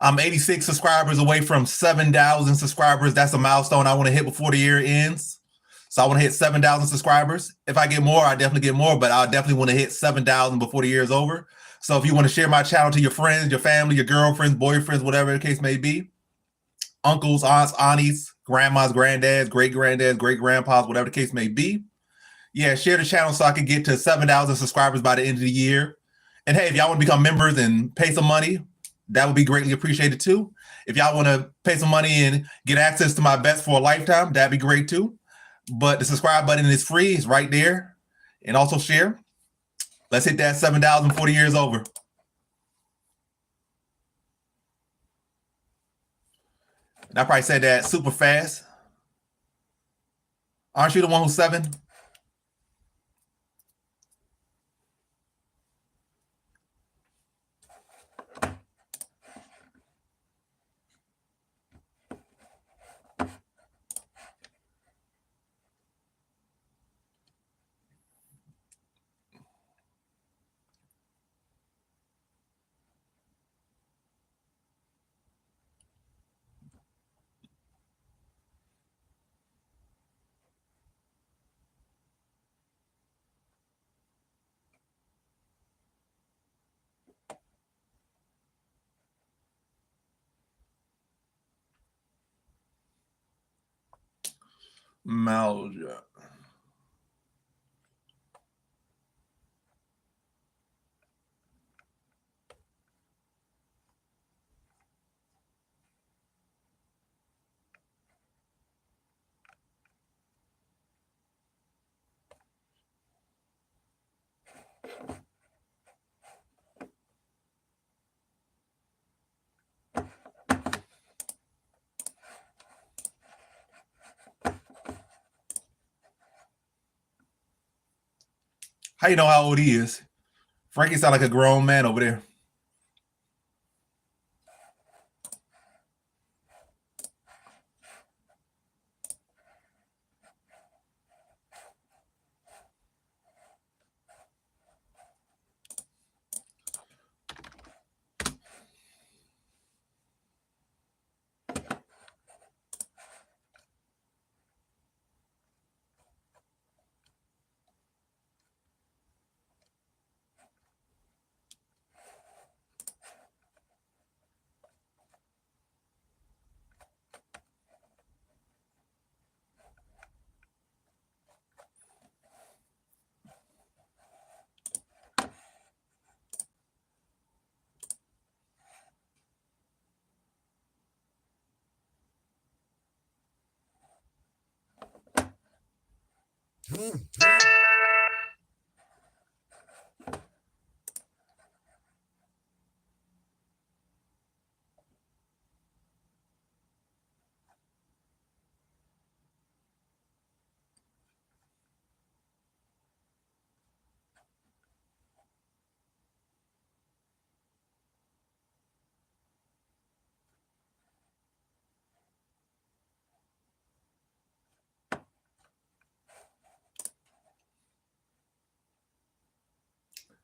I'm 86 subscribers away from 7,000 subscribers. That's a milestone I want to hit before the year ends. So I want to hit 7,000 subscribers. If I get more, I definitely get more, but I definitely want to hit 7,000 before the year is over. So if you want to share my channel to your friends, your family, your girlfriends, boyfriends, whatever the case may be, uncles, aunts, aunties, grandmas, granddads, great-granddads, great-grandpas, whatever the case may be, yeah, share the channel so I can get to 7,000 subscribers by the end of the year. And hey, if y'all want to become members and pay some money, that would be greatly appreciated too. If y'all want to pay some money and get access to my bets for a lifetime, that'd be great too. But the subscribe button is free. It's right there. And also share. Let's hit that 7,000 before the year is over. And I probably said that super fast. Aren't you the one who's 7? Malja. How you know how old he is? Frankie sound like a grown man over there.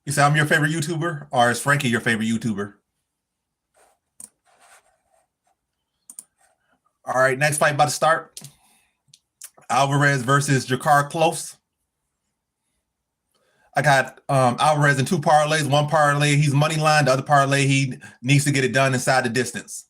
You say I'm your favorite YouTuber, or is Frankie your favorite YouTuber? All right, next fight about to start. Alvarez versus Jacobe Clos. I got Alvarez in two parlays. One parlay he's money line. The other parlay he needs to get it done inside the distance.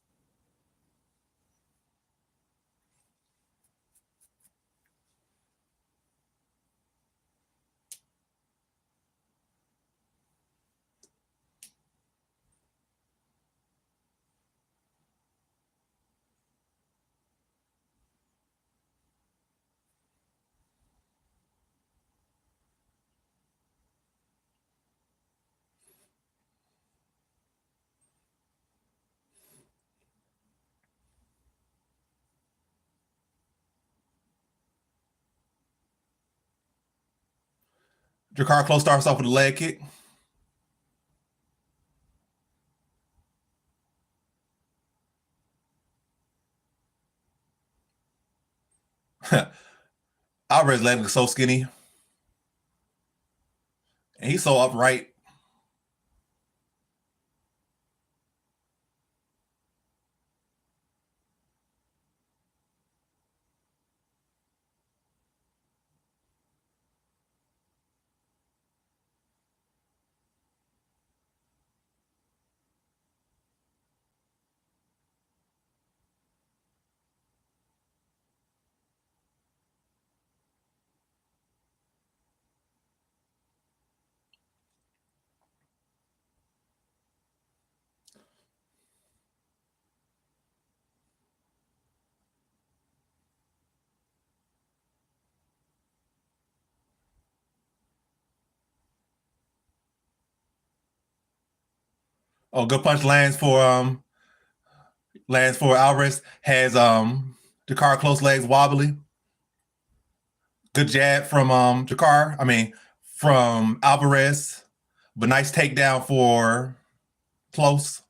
Jacobe Clos starts off with a leg kick. Alvarez leg looks so skinny, and he's so upright. Oh, good punch lands for Alvarez. Has Jacobe Clos legs wobbly. Good jab from Jacobe. I mean from Alvarez, but nice takedown for Clos.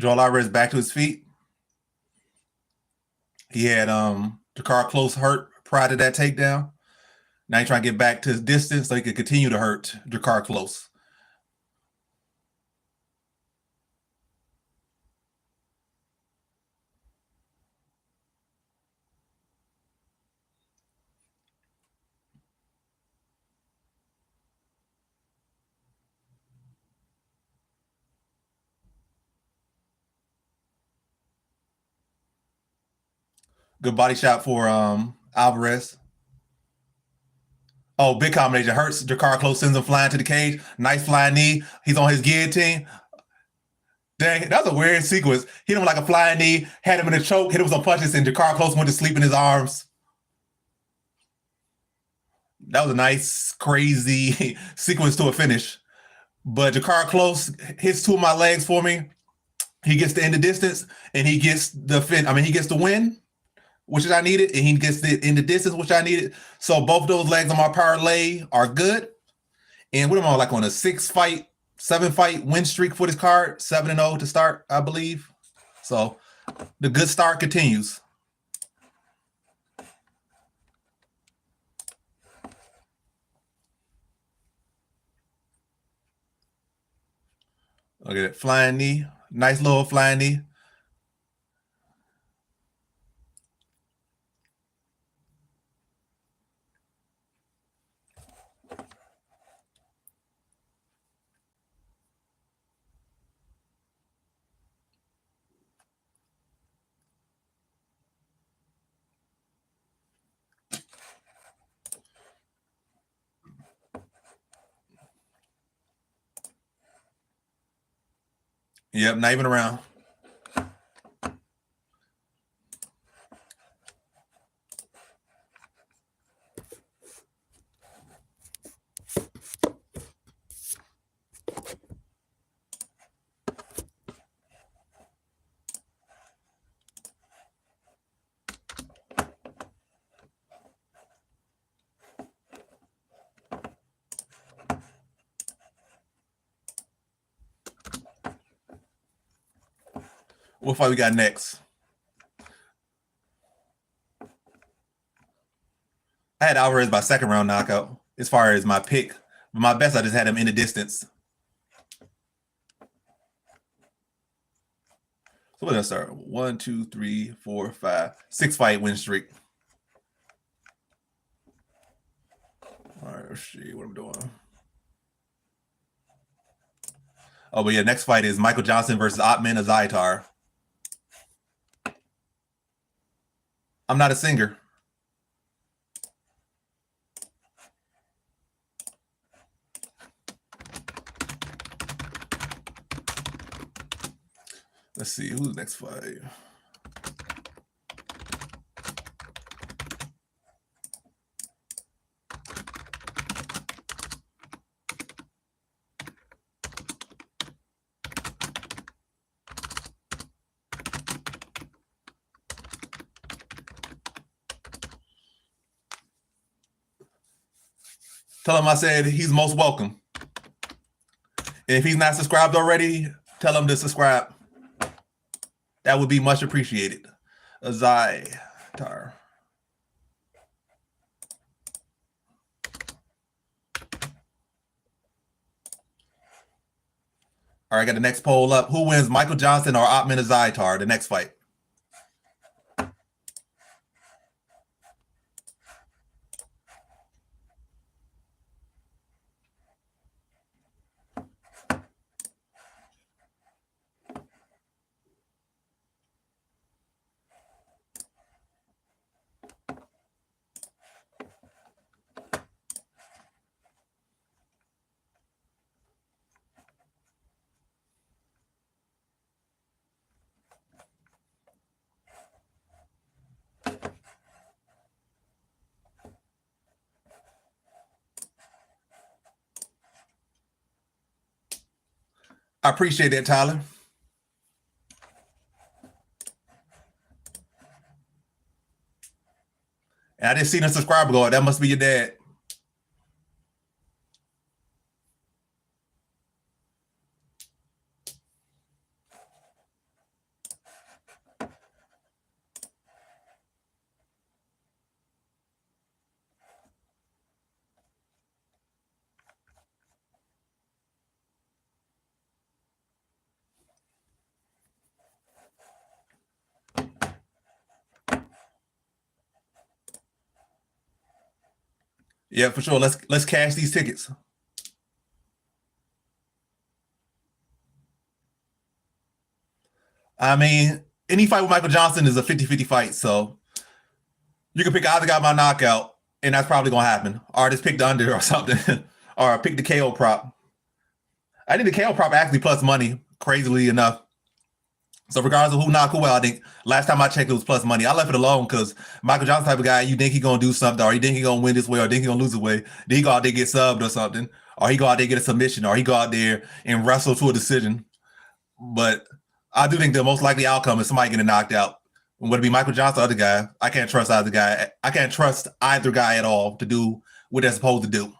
Joel Alvarez back to his feet. He had Jakar Close hurt prior to that takedown. Now he's trying to get back to his distance so he can continue to hurt Jakar Close. Good body shot for Alvarez. Oh, big combination. Hurts. Jakar Close sends him flying to the cage. Nice flying knee. He's on his guillotine. Dang, that was a weird sequence. Hit him like a flying knee, had him in a choke, hit him with some punches, and Jakar Close went to sleep in his arms. That was a nice, crazy sequence to a finish. But Jakar Close hits two of my legs for me. He gets to end the distance, and he gets the he gets the win, which I needed, and he gets the in the distance, which I needed. So both those legs on my parlay are good. And what am I like on a 7-fight win streak for this card? 7-0 to start, I believe. So the good start continues. Look at that flying knee. Nice little flying knee. Yep, not even around. What fight we got next? I had Alvarez by second round knockout as far as my pick. But my best, I just had him in the distance. So what did I start? 1, 2, 3, 4, 5, 6-fight win streak. All right, let's see what I'm doing. Oh, but yeah, next fight is Michael Johnson versus Ottman of Zitar. I'm not a singer. Let's see who's the next fight. Tell him I said he's most welcome. And if he's not subscribed already, tell him to subscribe. That would be much appreciated. Zitar. All right, got the next poll up. Who wins, Michael Johnson or Ottman of Zitar? The next fight. I appreciate that, Tyler. And I didn't see the subscriber go. That must be your dad. Yeah, for sure. Let's cash these tickets. I mean, any fight with Michael Johnson is a 50-50 fight, so you can pick either guy by knockout, and that's probably gonna happen. Or just pick the under or something. Or pick the KO prop. I think the KO prop actually plus money, crazily enough. So regardless of who knock who out, I think last time I checked it was plus money. I left it alone because Michael Johnson type of guy, you think he gonna do something, or you think he gonna win this way, or think he gonna lose the way. Then he go out there get subbed or something, or he go out there get a submission, or he go out there and wrestle to a decision. But I do think the most likely outcome is somebody getting knocked out. Would it be Michael Johnson or the other guy? I can't trust either guy. I can't trust either guy at all to do what they're supposed to do.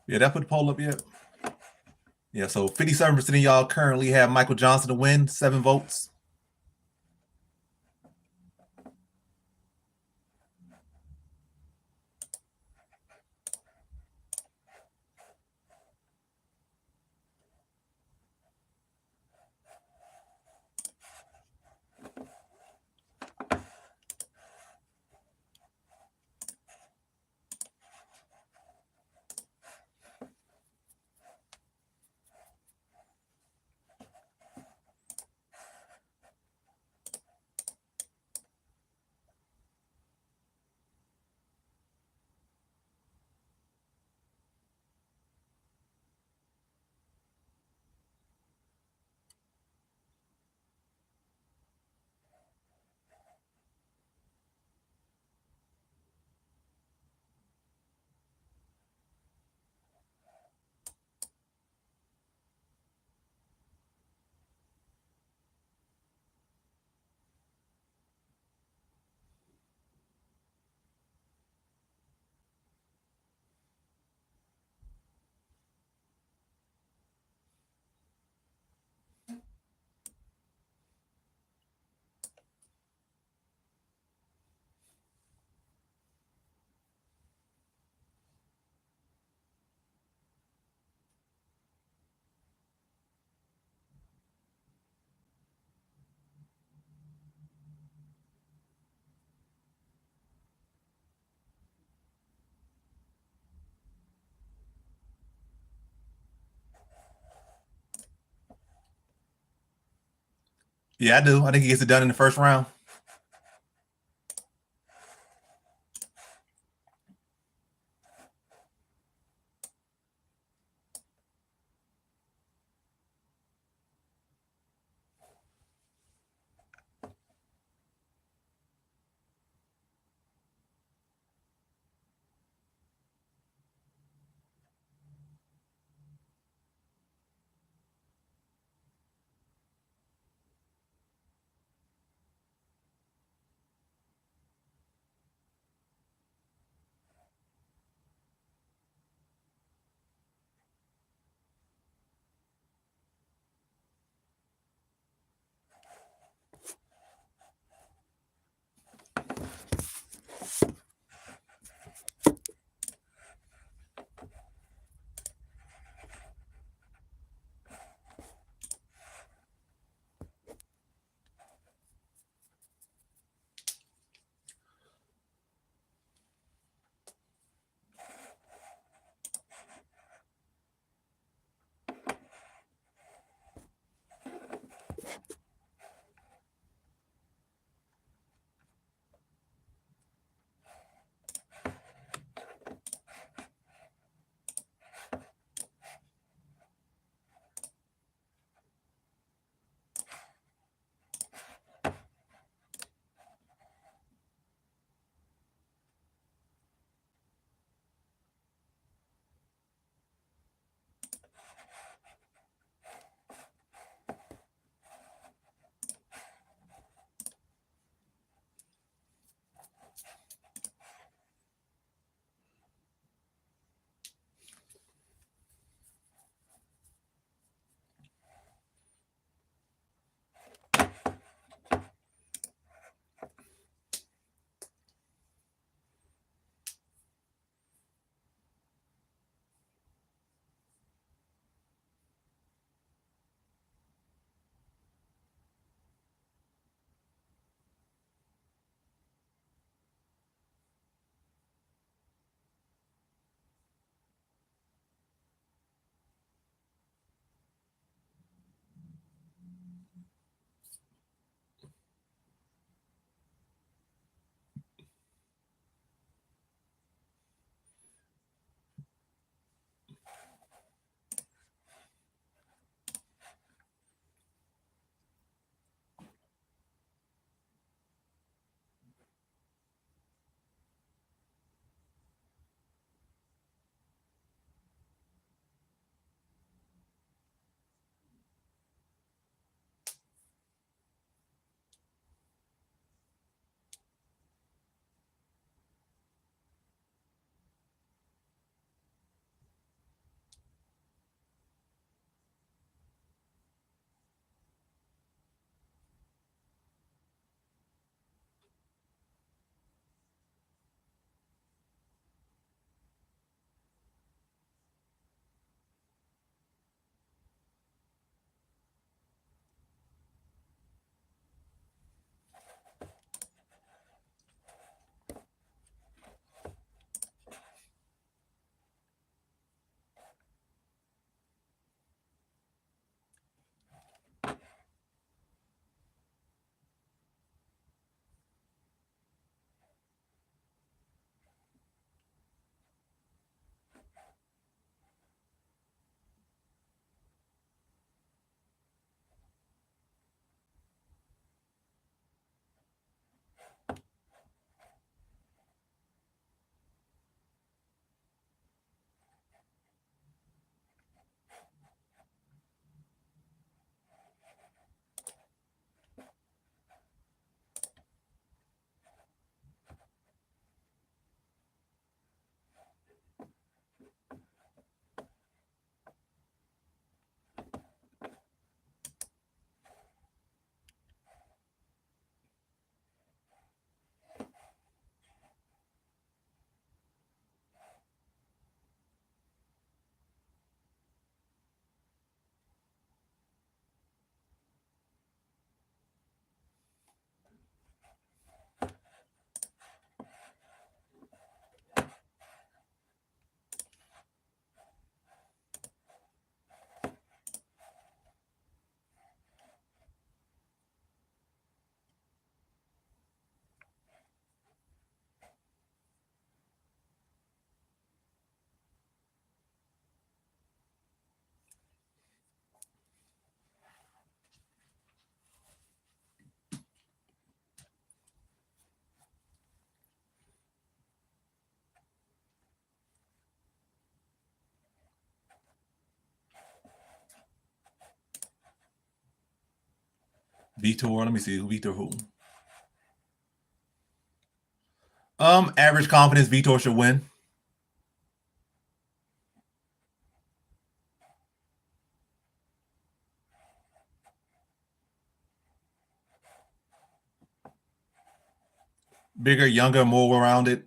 Yeah, that put the poll up yet. Yeah, so 57% of y'all currently have Michael Johnson to win, 7 votes. Yeah, I do. I think he gets it done in the first round. Vitor. Let me see. Vitor who? Average confidence. Vitor should win. Bigger, younger, more well-rounded.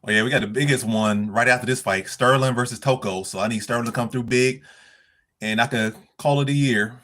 Oh yeah, we got the biggest one right after this fight: Sterling versus Tokos. So I need Sterling to come through big, and I could call it a year.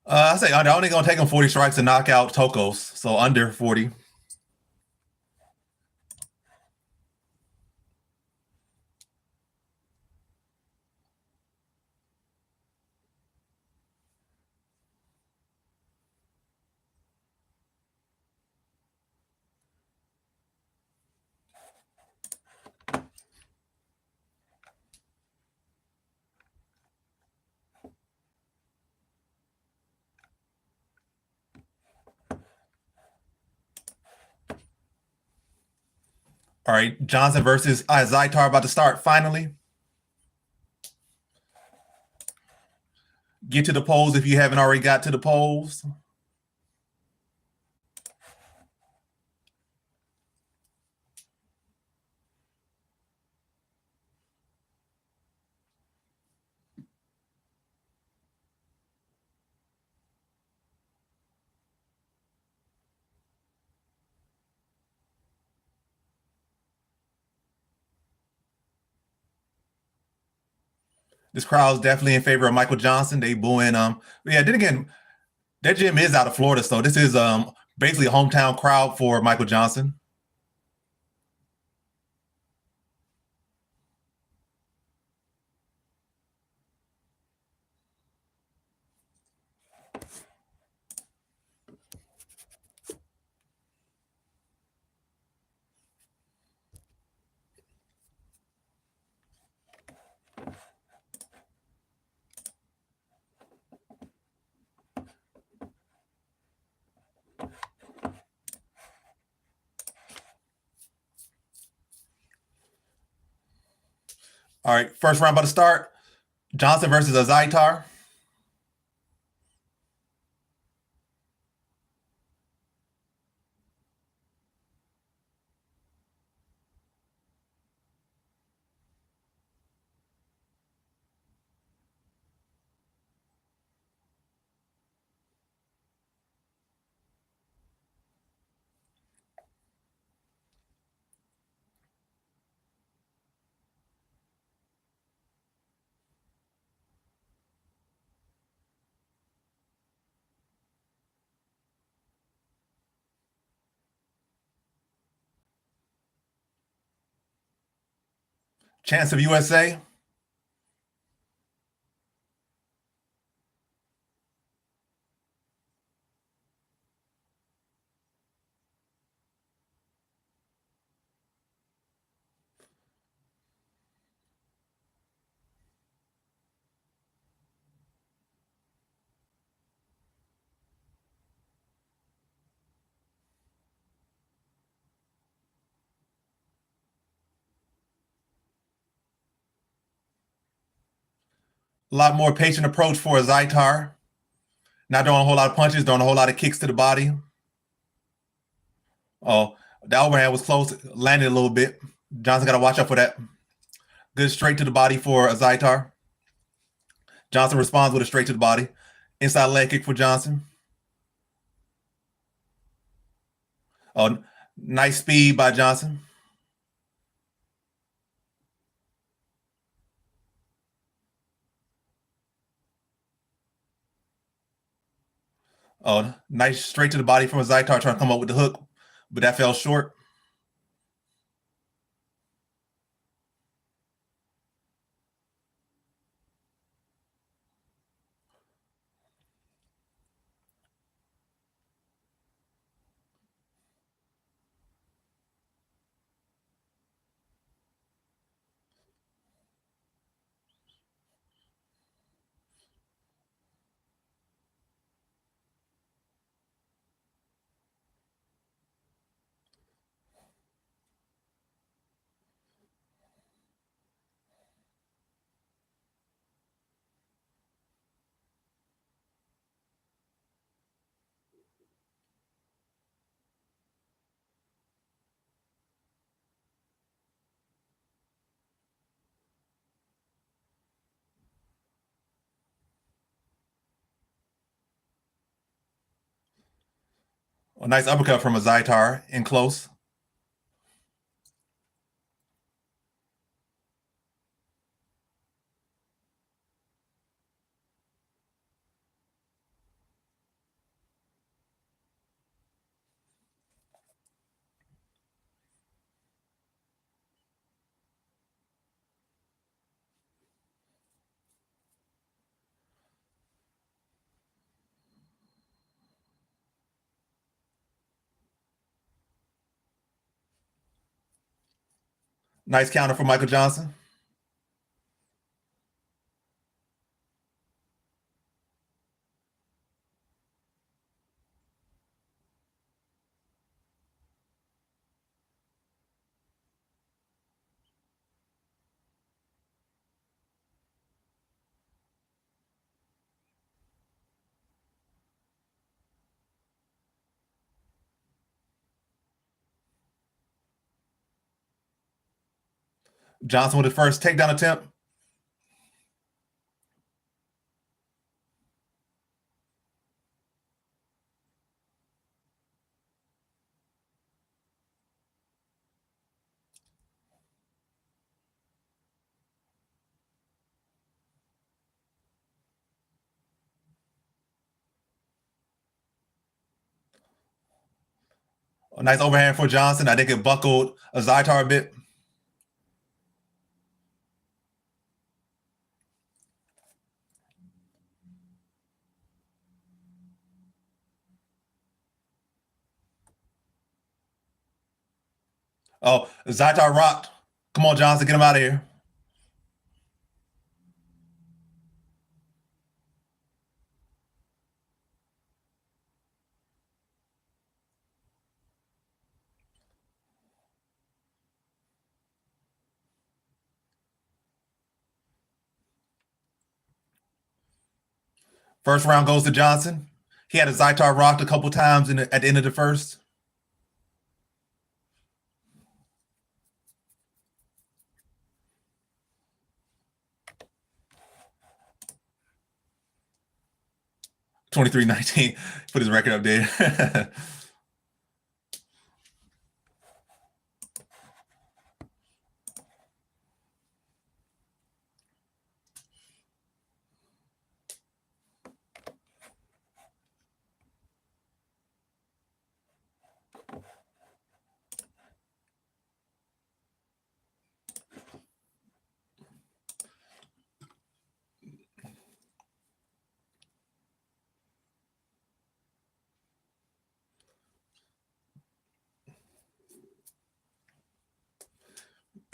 I say they're only gonna take him 40 strikes to knock out Tokos, so under 40. All right, Johnson versus Zitar about to start finally. Get to the polls if you haven't already got to the polls. This crowd is definitely in favor of Michael Johnson. They booing yeah, then again, that gym is out of Florida, so this is basically a hometown crowd for Michael Johnson. All right, first round about to start. Johnson versus Zitar. Chance of USA. A lot more patient approach for a Zitar. Not doing a whole lot of punches, doing a whole lot of kicks to the body. Oh, the overhand was close, landed a little bit. Johnson got to watch out for that. Good straight to the body for a Zitar. Johnson responds with a straight to the body. Inside leg kick for Johnson. Oh, nice speed by Johnson. Oh, nice straight to the body from a Zitar trying to come up with the hook, but that fell short. A nice uppercut from a Zitar in close. Nice counter for Michael Johnson. Johnson with his first takedown attempt. A nice overhand for Johnson. I think it buckled a Zitar a bit. Oh, Zitar rocked. Come on, Johnson, get him out of here. First round goes to Johnson. He had a Zitar rocked a couple times at the end of the first. (23-19). Put his record up there.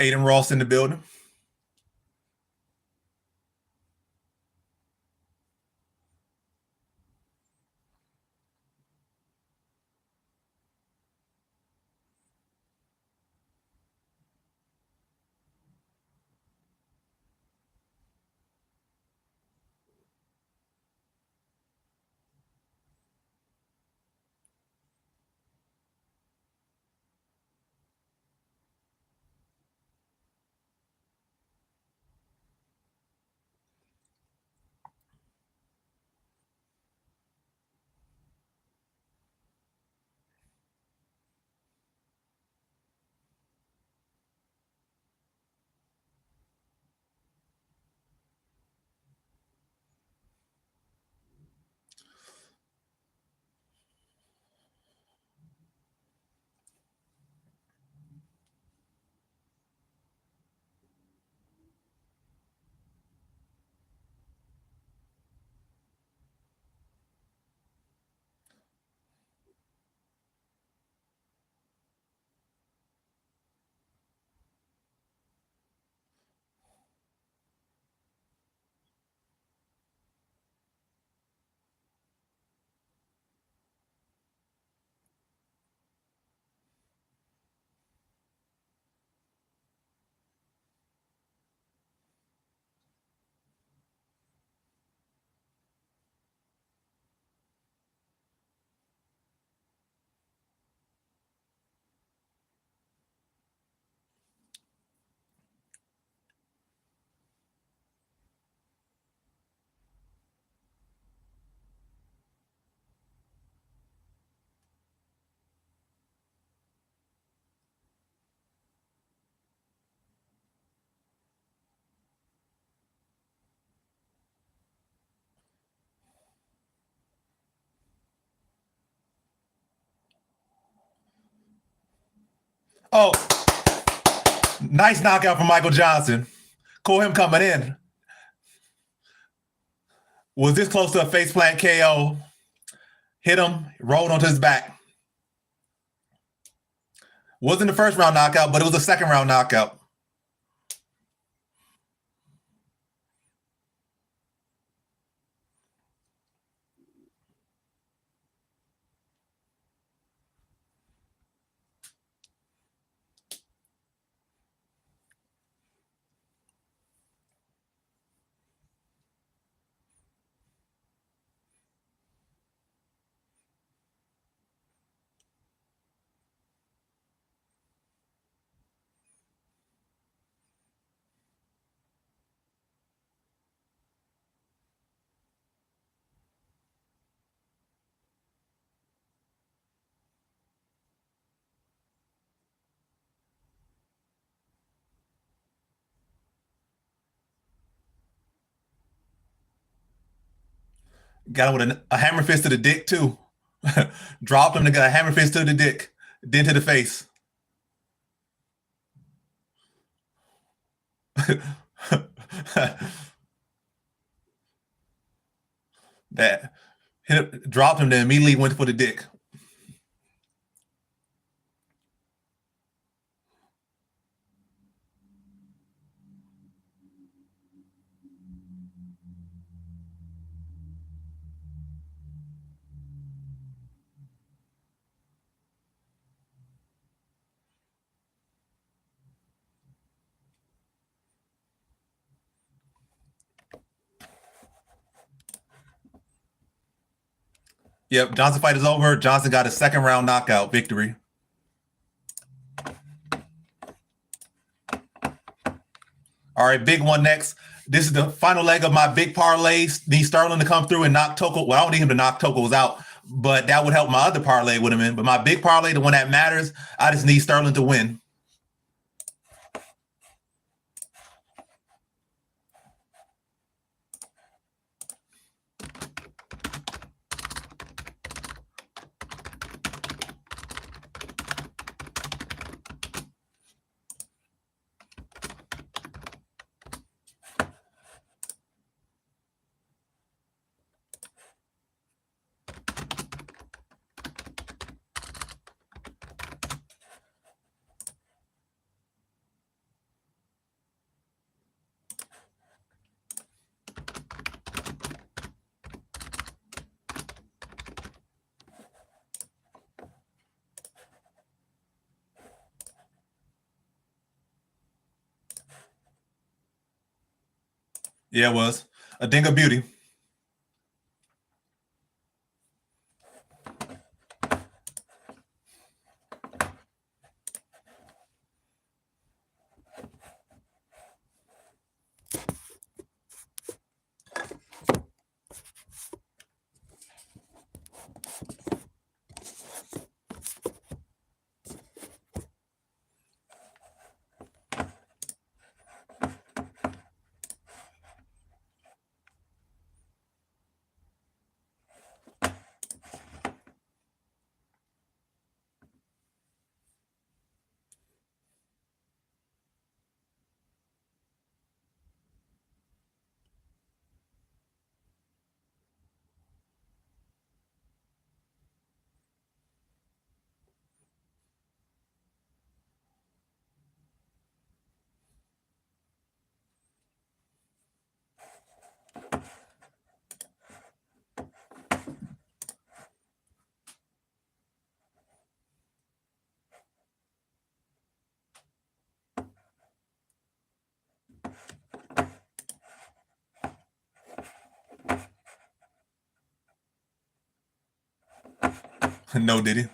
Aiden Ross in the building. Oh, nice knockout from Michael Johnson. Cool him coming in. Was this close to a faceplant KO? Hit him, rolled onto his back. Wasn't the first round knockout, but it was a second round knockout. Got him with a hammer fist to the dick, too. Dropped him to get a hammer fist to the dick, then to the face. That dropped him, then immediately went for the dick. Yep, Johnson fight is over. Johnson got a second round knockout victory. All right, big one next. This is the final leg of my big parlays. Need Sterling to come through and knock Tokos. Well, I don't need him to knock Tokos out, but that would help my other parlay with him in. But my big parlay, the one that matters, I just need Sterling to win. Yeah, it was a ding of beauty. No, did he?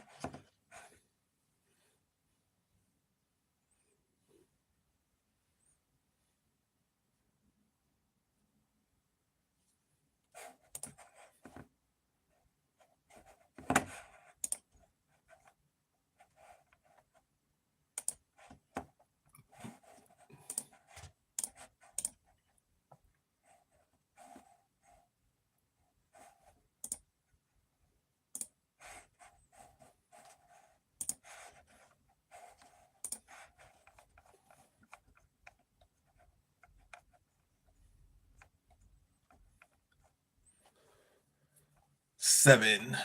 7.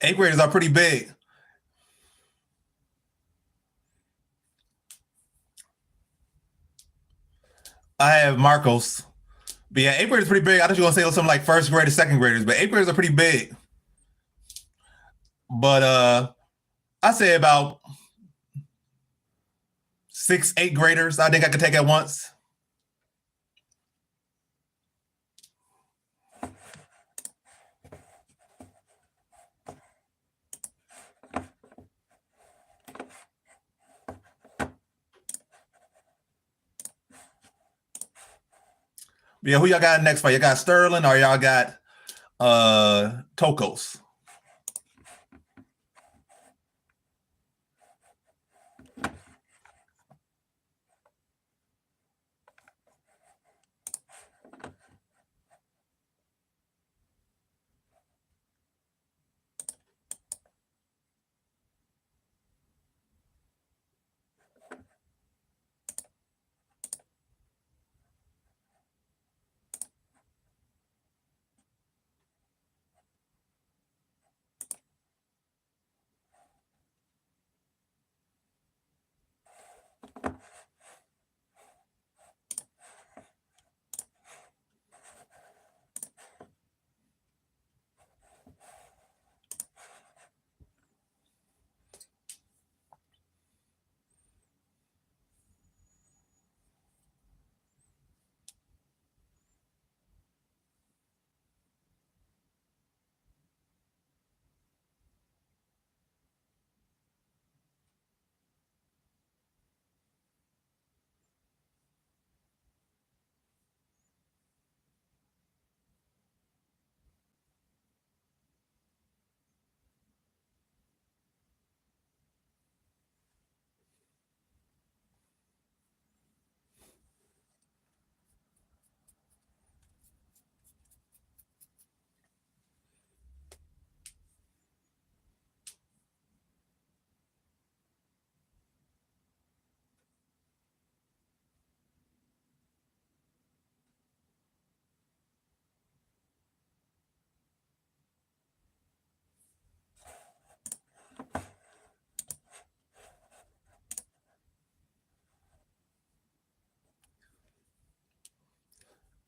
Eighth graders are pretty big. I have Marcos. But yeah, eighth graders are pretty big. I thought you were going to say something like first graders, second graders, but eighth graders are pretty big. But I say about 6, 8 graders I think I could take at once. Yeah, who y'all got next fight? Y'all got Sterling or y'all got Tokos?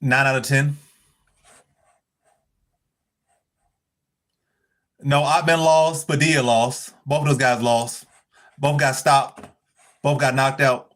Nine out of 10. No, I've been lost. Padilla lost. Both of those guys lost. Both got stopped. Both got knocked out.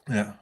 Yeah.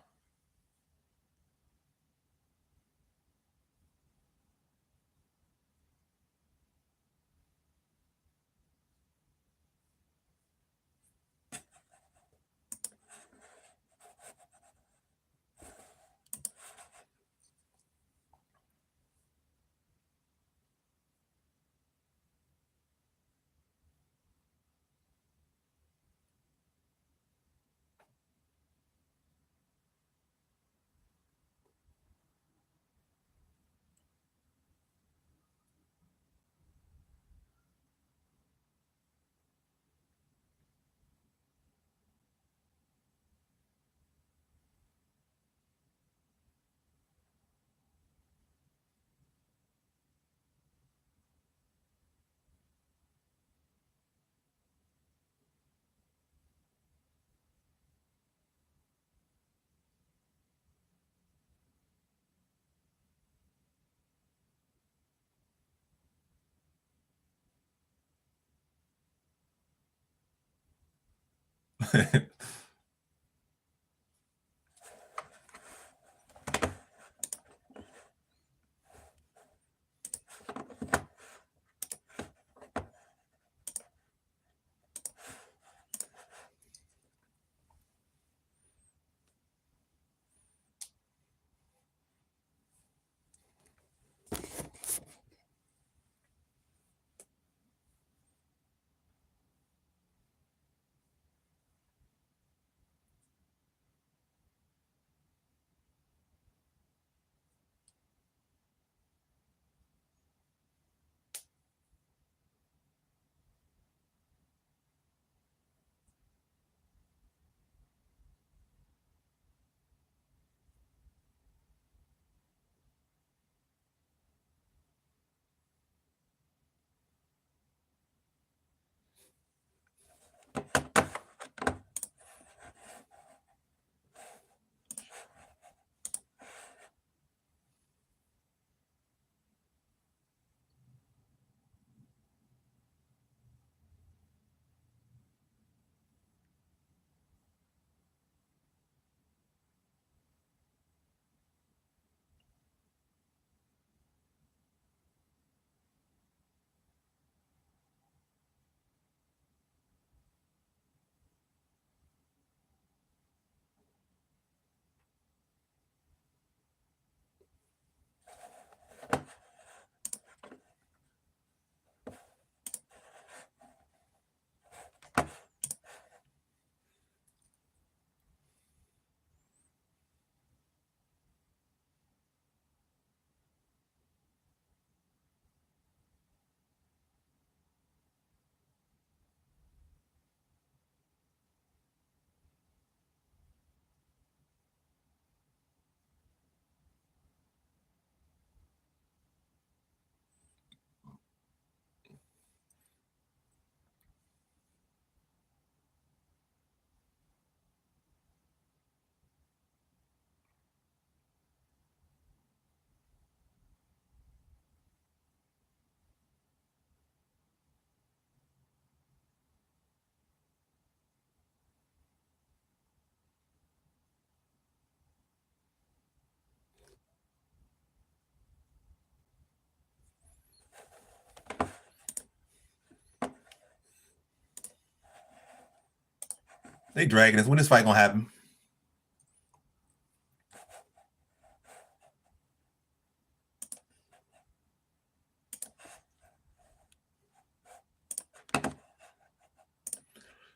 They dragging us. When this fight gonna happen?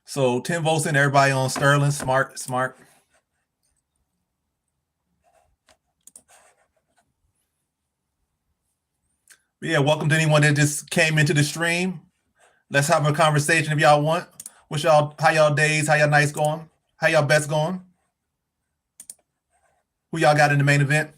So 10 votes in, everybody on Sterling. Smart. But yeah, welcome to anyone that just came into the stream. Let's have a conversation if y'all want. What's y'all, how y'all days, how y'all nights going? How y'all bets going? Who y'all got in the main event?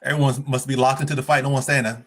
Everyone must be locked into the fight. No one's saying that.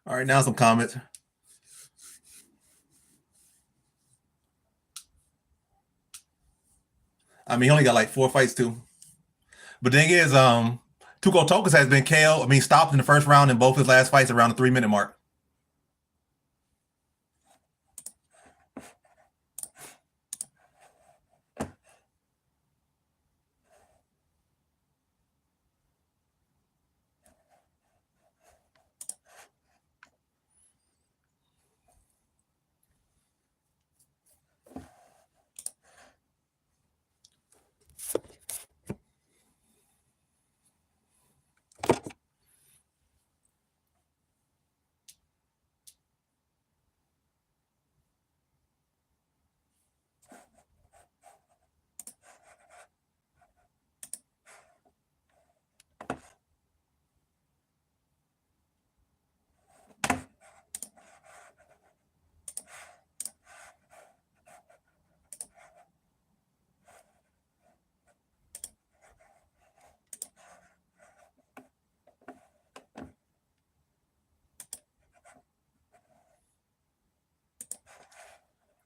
All right, now some comments. I mean, he only got like 4 fights too. But the thing is, Tokos has been KO. I mean, stopped in the first round in both his last fights around the 3-minute mark.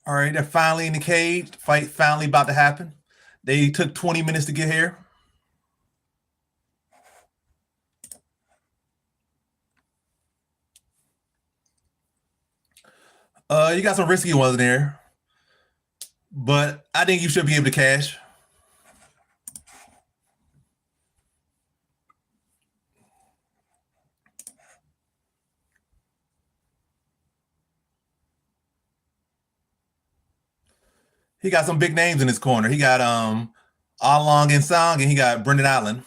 All right, they're finally in the cage. Fight finally about to happen. They took 20 minutes to get here. You got some risky ones in there, but I think you should be able to cash. He got some big names in his corner. He got Along and Song, and he got Brendan Allen.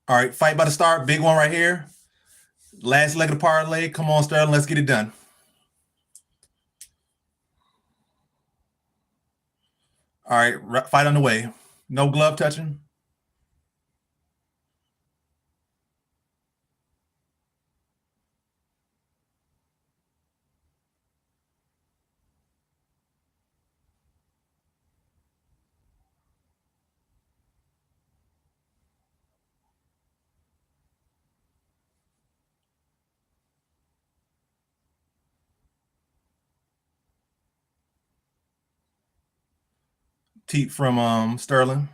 All right, fight by the start. Big one right here. Last leg of the parlay. Come on, Sterling. Let's get it done. All right, fight on the way. No glove touching. Teep from Sterling.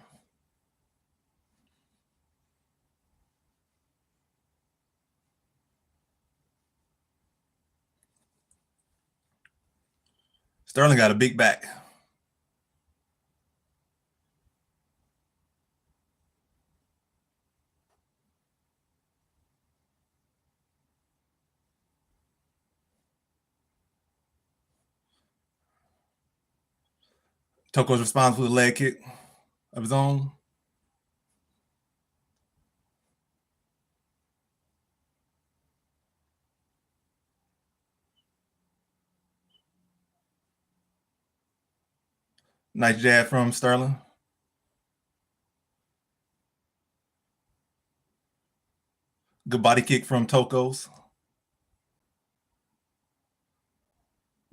Sterling got a big back. Tokos responds with a leg kick of his own. Nice jab from Sterling. Good body kick from Tokos.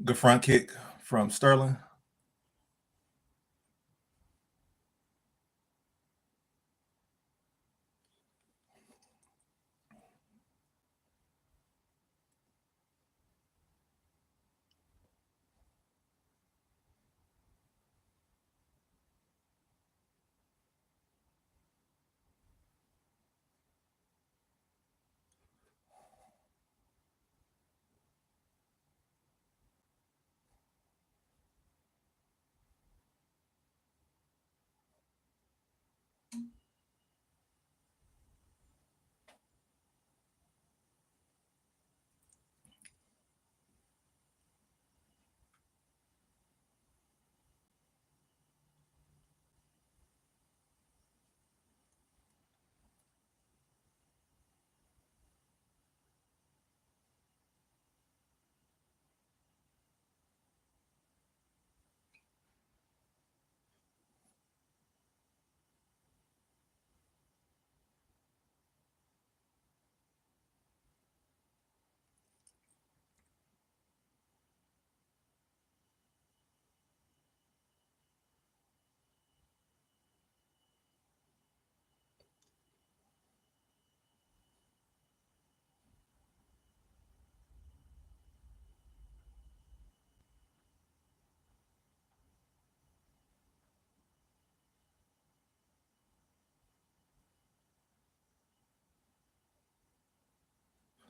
Good front kick from Sterling.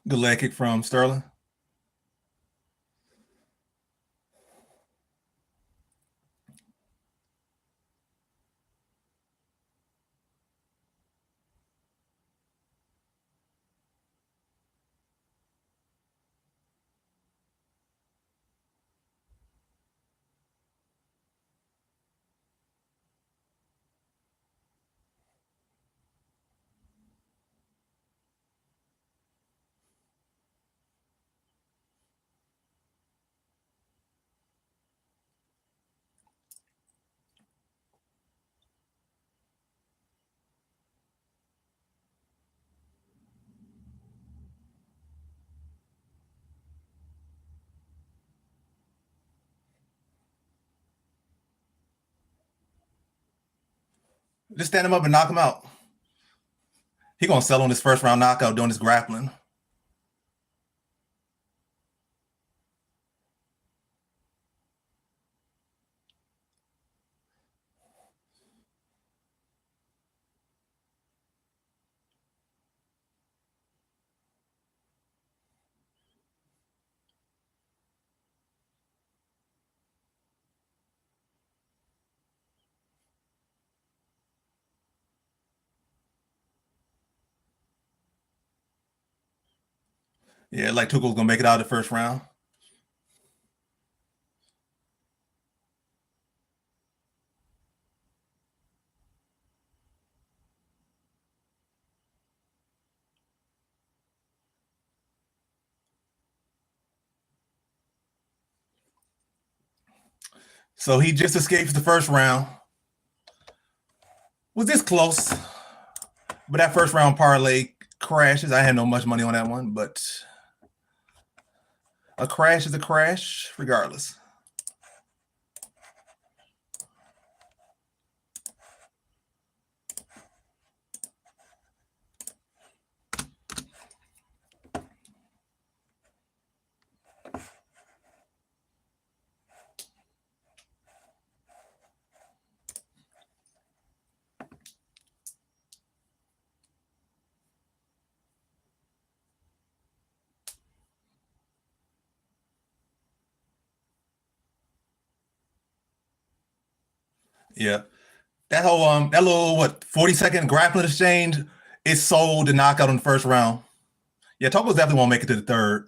Good leg kick from Sterling. Just stand him up and knock him out. He gonna sell on this first round knockout doing this grappling. Yeah, like Tokos gonna make it out of the first round. So he just escapes the first round. Was this close? But that first round parlay crashes. I had no much money on that one, but a crash is a crash, regardless. Yeah. That little what 40-second grappling exchange is sold the knockout in the first round. Yeah, Tokos definitely won't make it to the third.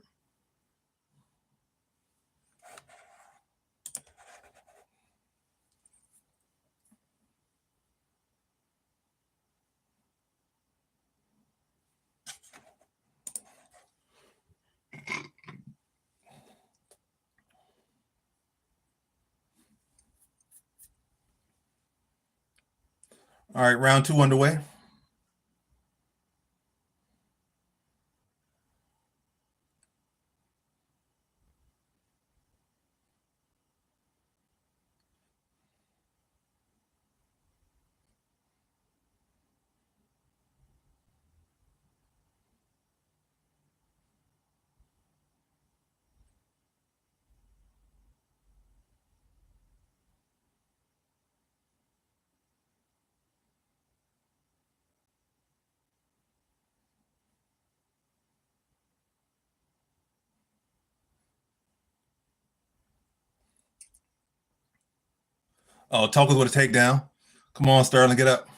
All right, round two underway. Oh, Tokos with a takedown. Come on, Sterling, get up.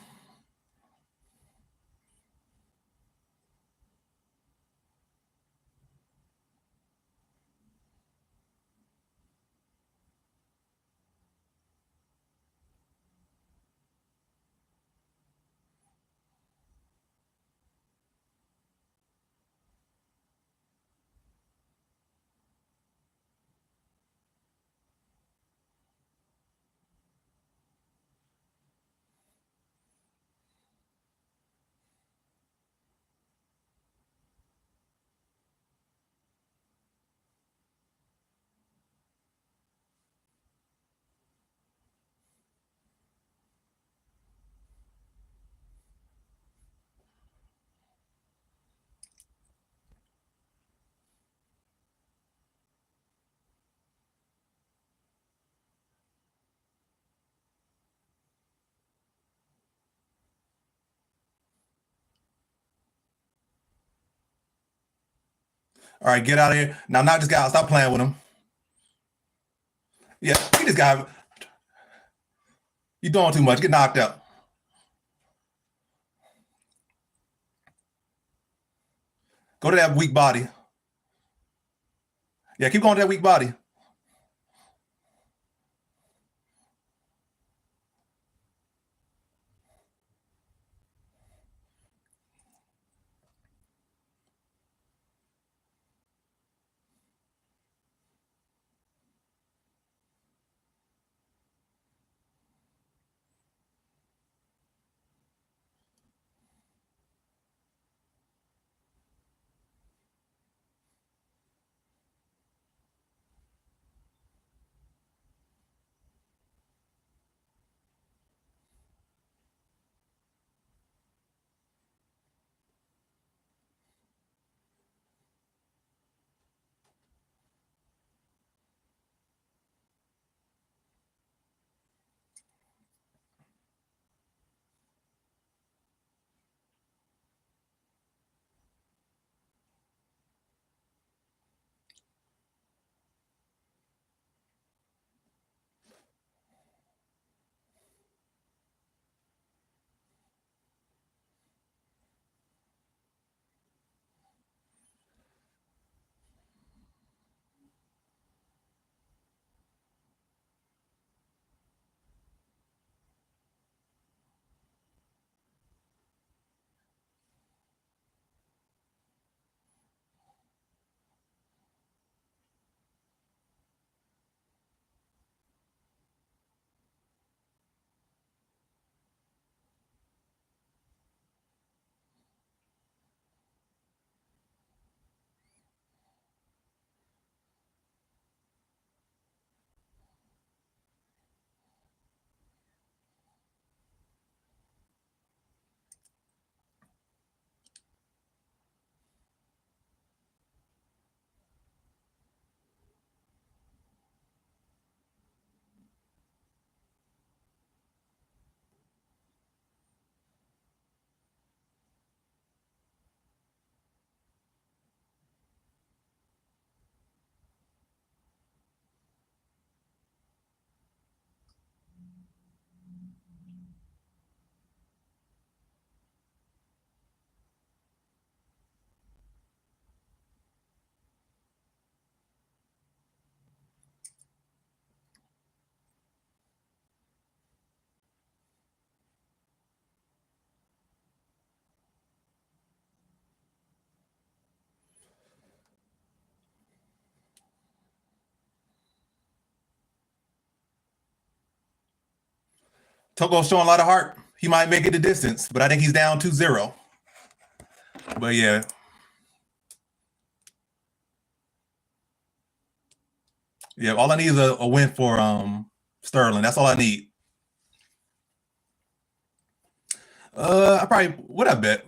All right, get out of here. Now knock this guy out. Stop playing with him. Yeah, he this guy. You're doing too much. Get knocked out. Go to that weak body. Yeah, keep going to that weak body. Toko's showing a lot of heart. He might make it the distance, but I think he's down 2-0. But yeah. Yeah, all I need is a win for Sterling. That's all I need. I probably would have bet.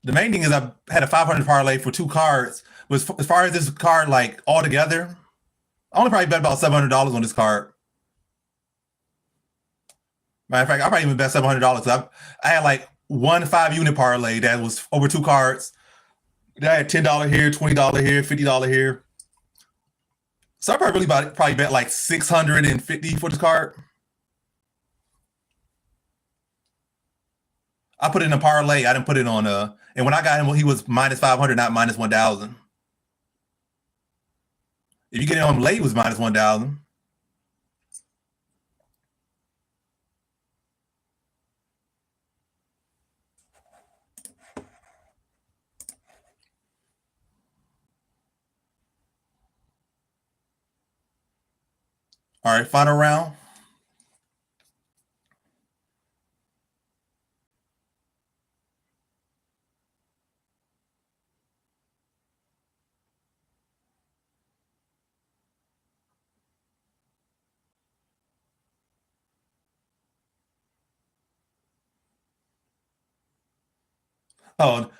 The main thing is I had a 500 parlay for 2 cards. Was as far as this card like all together, I only probably bet about $700 on this card. Matter of fact, I probably even bet $700. I had like one 5-unit parlay that was over 2 cards. Then I had $10 here, $20 here, $50 here. So I probably bet like 650 for this card. I put it in a parlay. I didn't put it on and when I got him, he was minus 500, not minus 1,000. If you get it on late, it was minus 1,000. All right, final round. Oh,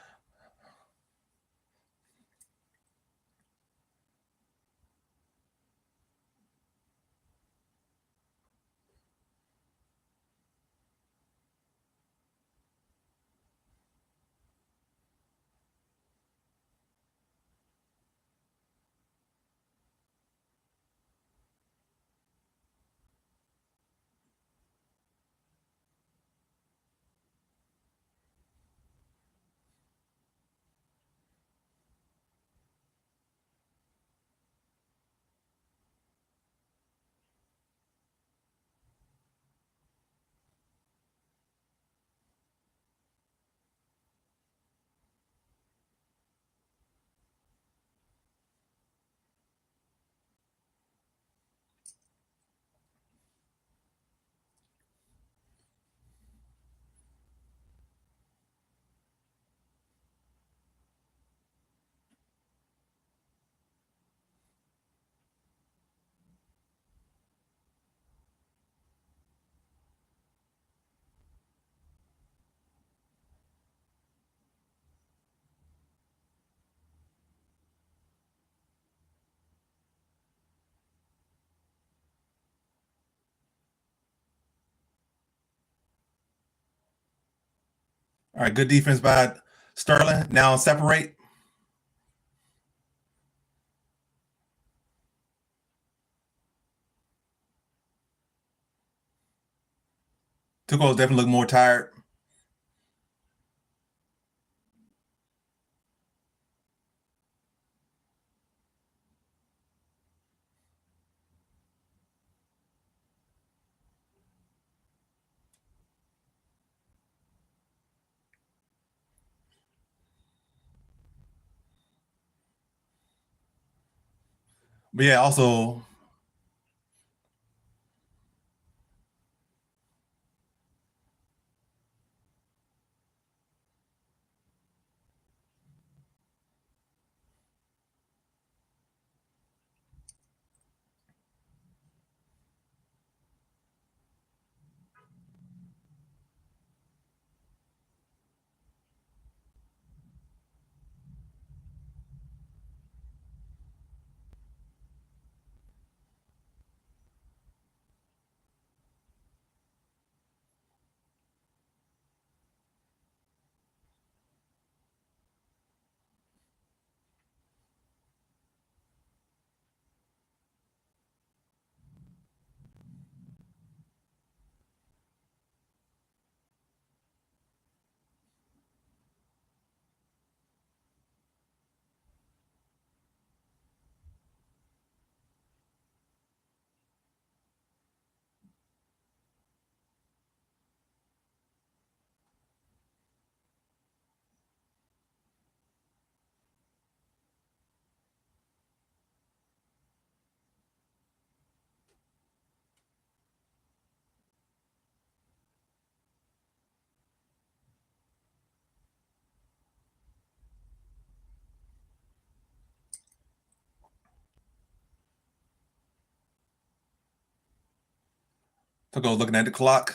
all right, good defense by Sterling. Now separate. Tuchel definitely look more tired. But yeah, also, Tokos looking at the clock.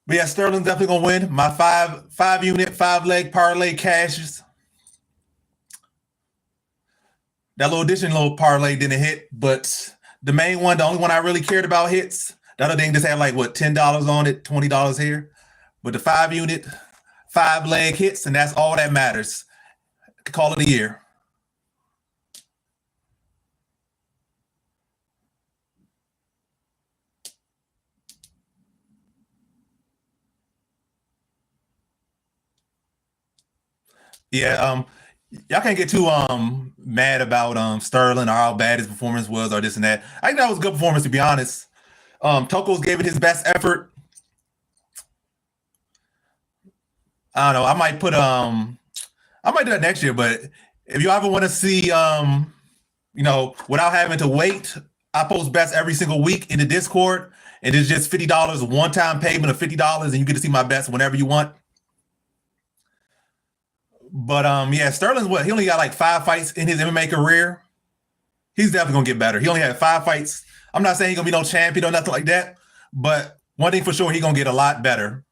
But yeah, Sterling definitely gonna win. My five unit, 5-leg parlay cashes. That little additional parlay didn't hit, but the main one, the only one I really cared about hits. The other thing just had like what $10 on it, $20 here. But the 5-unit, 5-leg hits, and that's all that matters. Call it a year. Yeah, y'all can't get too mad about Sterling or how bad his performance was or this and that. I think that was a good performance, to be honest. Tokos gave it his best effort. I don't know. I might do that next year, but if you ever want to see without having to wait, I post bets every single week in the Discord, and it's just $50, one-time payment of $50, and you get to see my bets whenever you want. But yeah, Sterling's he only got like 5 fights in his MMA career. He's definitely gonna get better. He only had 5 fights. I'm not saying he's gonna be no champion or nothing like that, but one thing for sure, he's gonna get a lot better.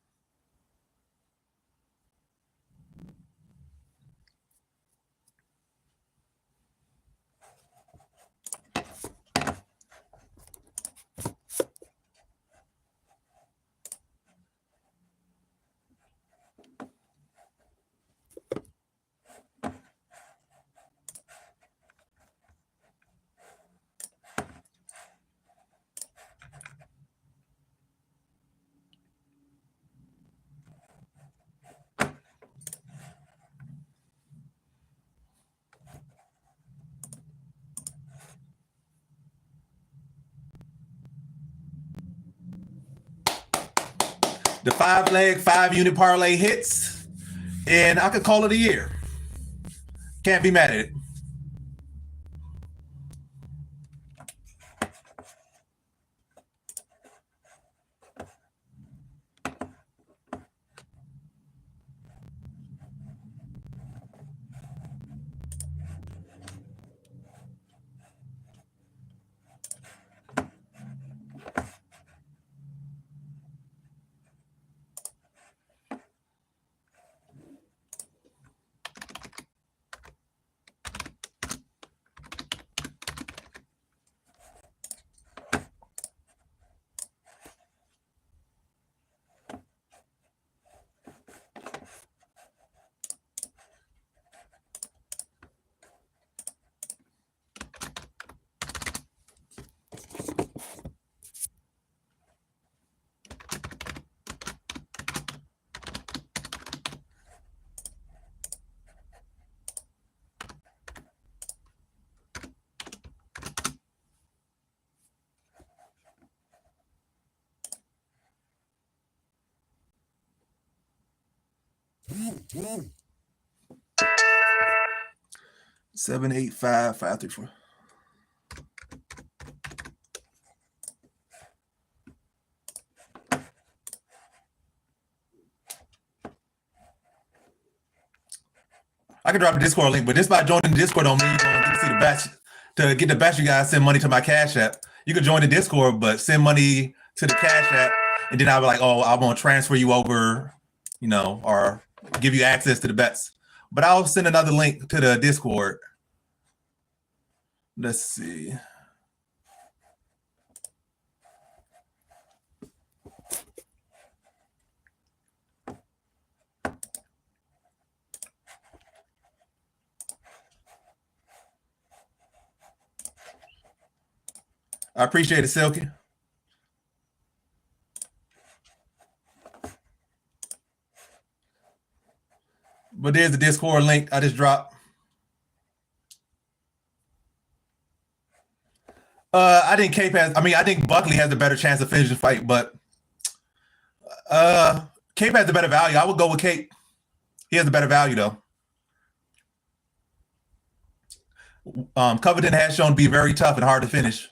The 5-leg, 5-unit parlay hits, and I could call it a year. Can't be mad at it. Seven, 8, 5, 5, 3, 4. I can drop the Discord link, but just by joining the Discord don't mean you're going to see the batch. To get the batch, you guys send money to my Cash App. You can join the Discord, but send money to the Cash App, and then I'll be like, oh, I'm going to transfer you over, or give you access to the bets. But I'll send another link to the Discord. Let's see. I appreciate it, Silky. But there's the Discord link I just dropped. I think Cape has. I mean, I think Buckley has a better chance of finishing the fight, but Cape has the better value. I would go with Cape. He has the better value though. Covington has shown to be very tough and hard to finish.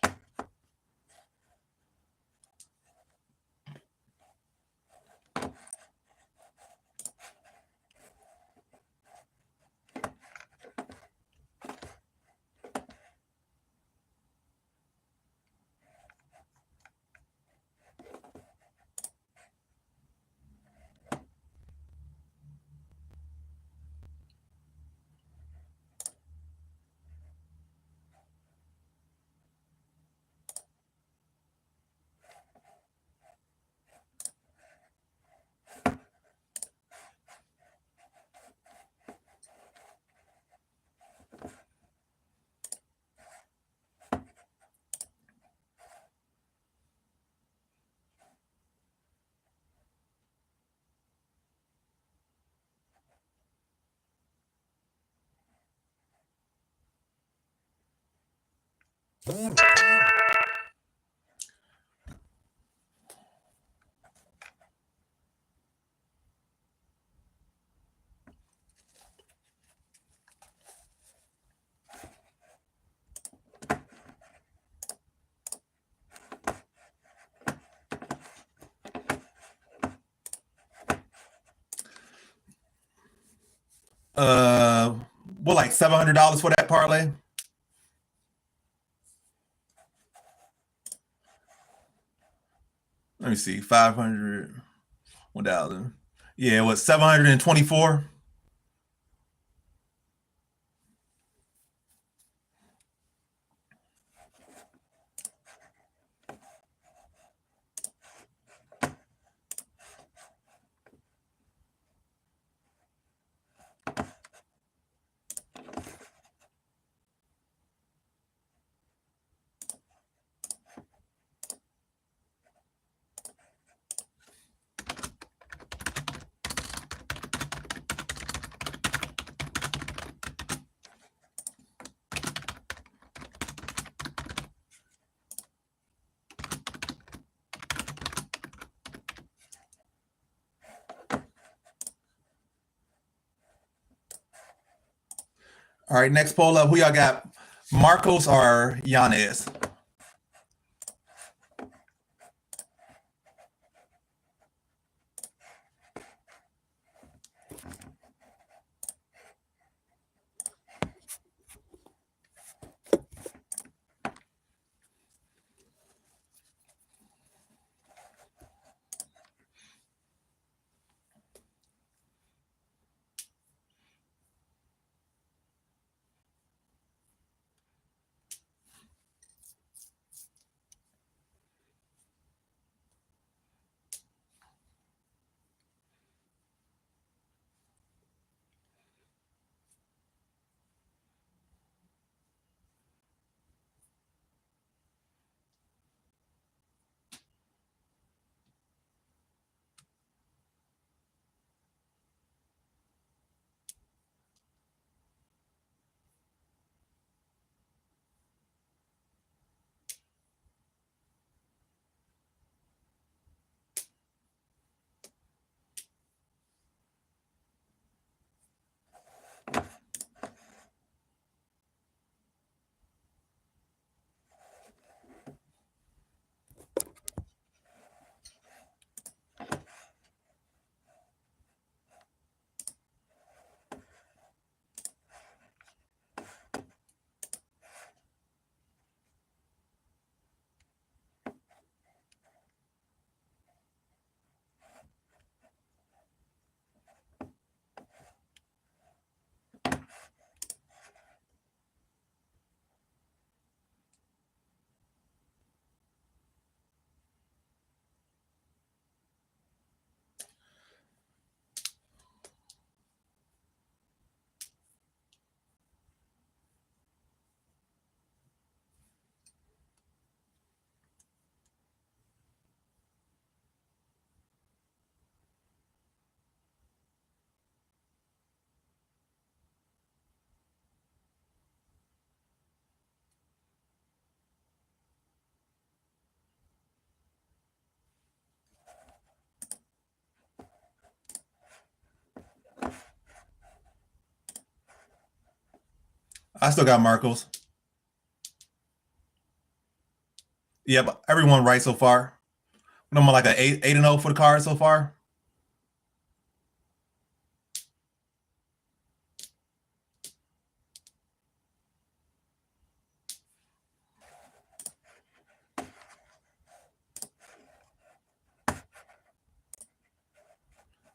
What, like $700 for that parlay? Let me see, 500, 1,000. Yeah, it was 724. All right, next poll up. Who y'all got? Marcos or Yanez? I still got Marcos. Yeah, but everyone right so far. I'm like an 8-0 for the card so far.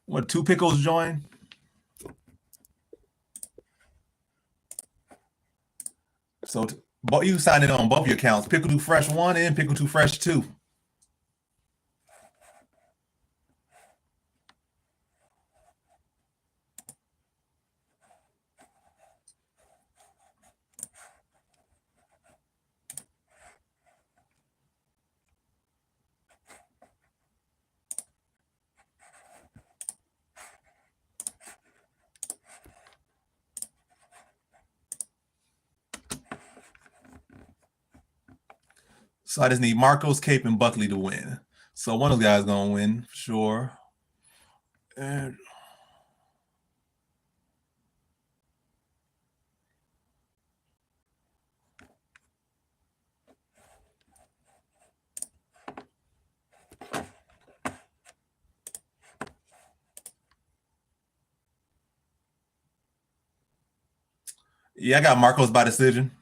What, two pickles join? So you signed it on both your accounts. Pickle 2 Fresh 1 and Pickle 2 Fresh 2. So I just need Marcos, Cape, and Buckley to win. So one of those guys gonna win for sure. And yeah, I got Marcos by decision.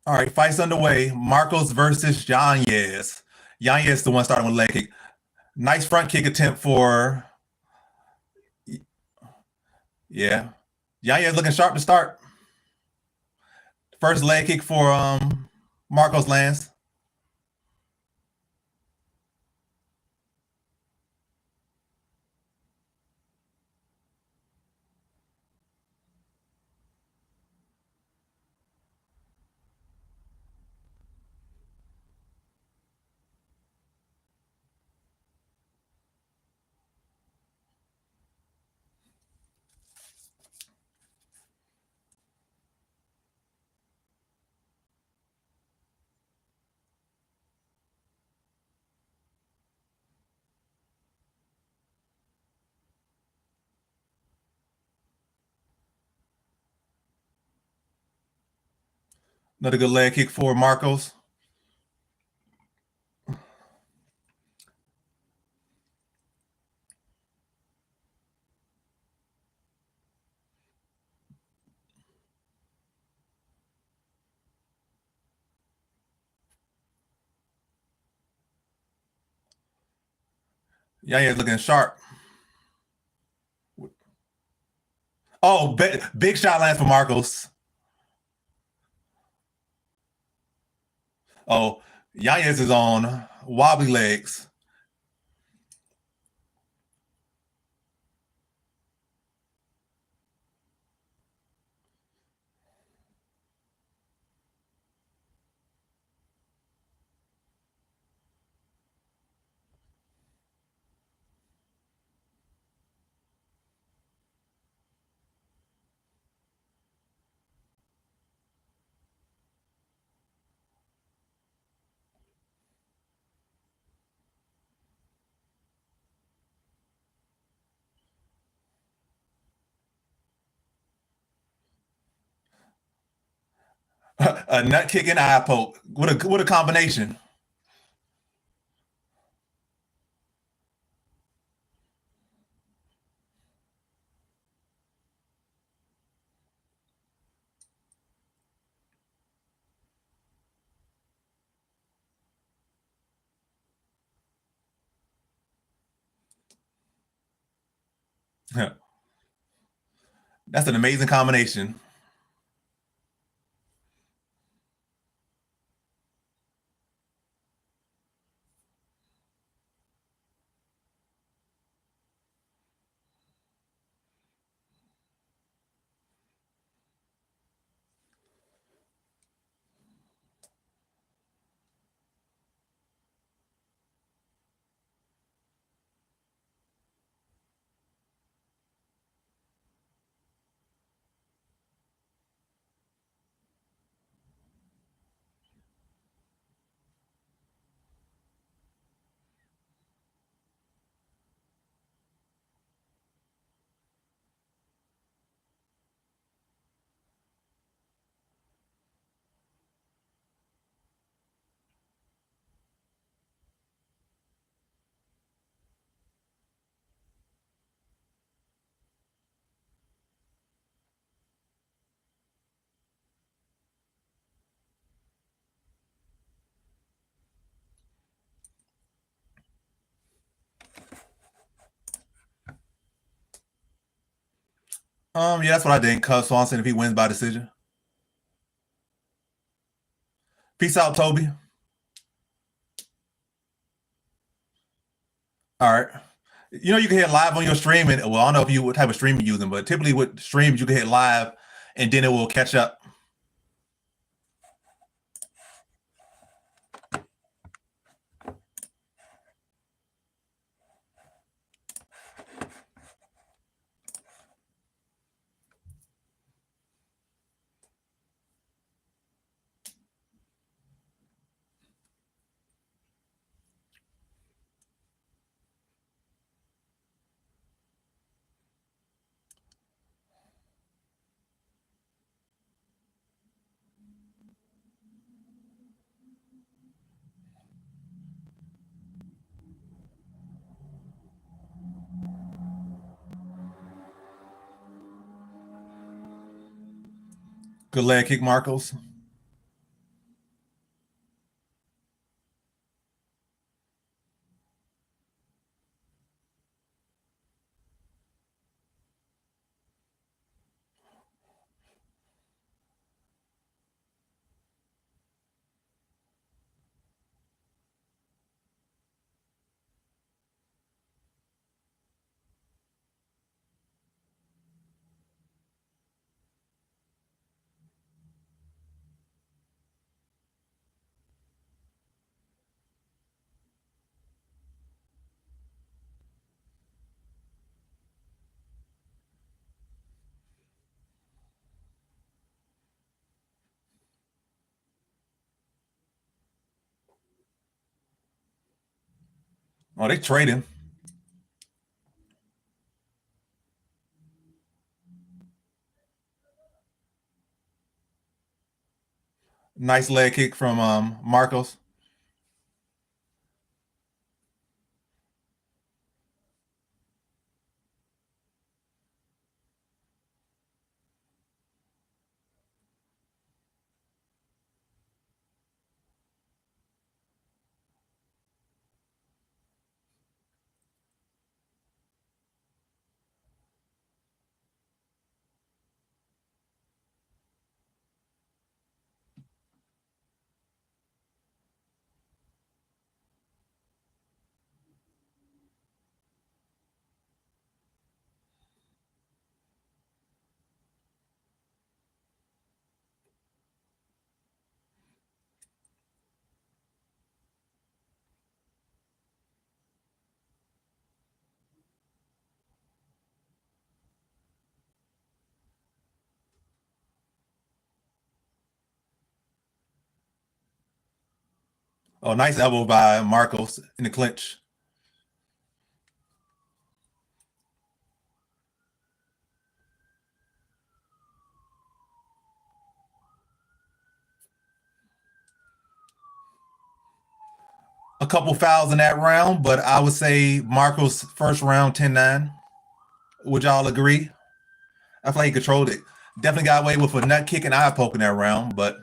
All right, fights underway. Marcos versus Yanez. Yanez the one starting with leg kick. Nice front kick attempt for yeah. Yanez looking sharp to start. First leg kick for Marcos lands. Another good leg kick for Marcos. Yanez looking sharp. Oh, big shot lands for Marcos. Oh, Yanez is on wobbly legs. A nut kick and eye poke. What a combination. That's an amazing combination. Yeah, that's what I think. Cuz Swanson if he wins by decision. Peace out, Toby. All right. You know you can hit live on your stream, and well, I don't know if you what type of stream you're using, but typically with streams you can hit live, and then it will catch up. Good leg kick, Marcos. Oh, they trading. Nice leg kick from Marcos. Oh, nice elbow by Marcos in the clinch. couple fouls in that round, but I would say Marco's first round 10-9. Would y'all agree? I feel like he controlled it. Definitely got away with a nut kick and eye poke in that round, but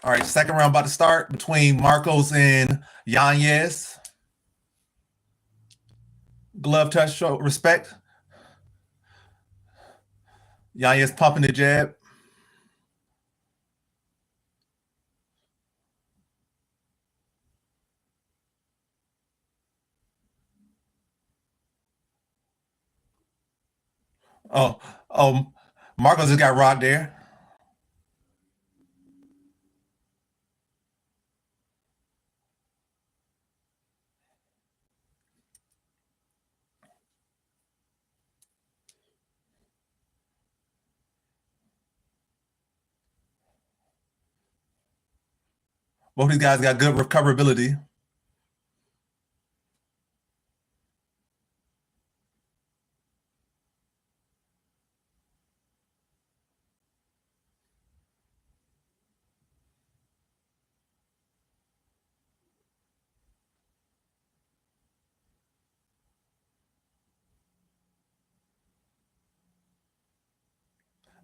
all right, second round about to start between Marcos and Yanez. Glove touch, show respect. Yanez pumping the jab. Oh, Marcos just got rocked there. Both these guys got good recoverability.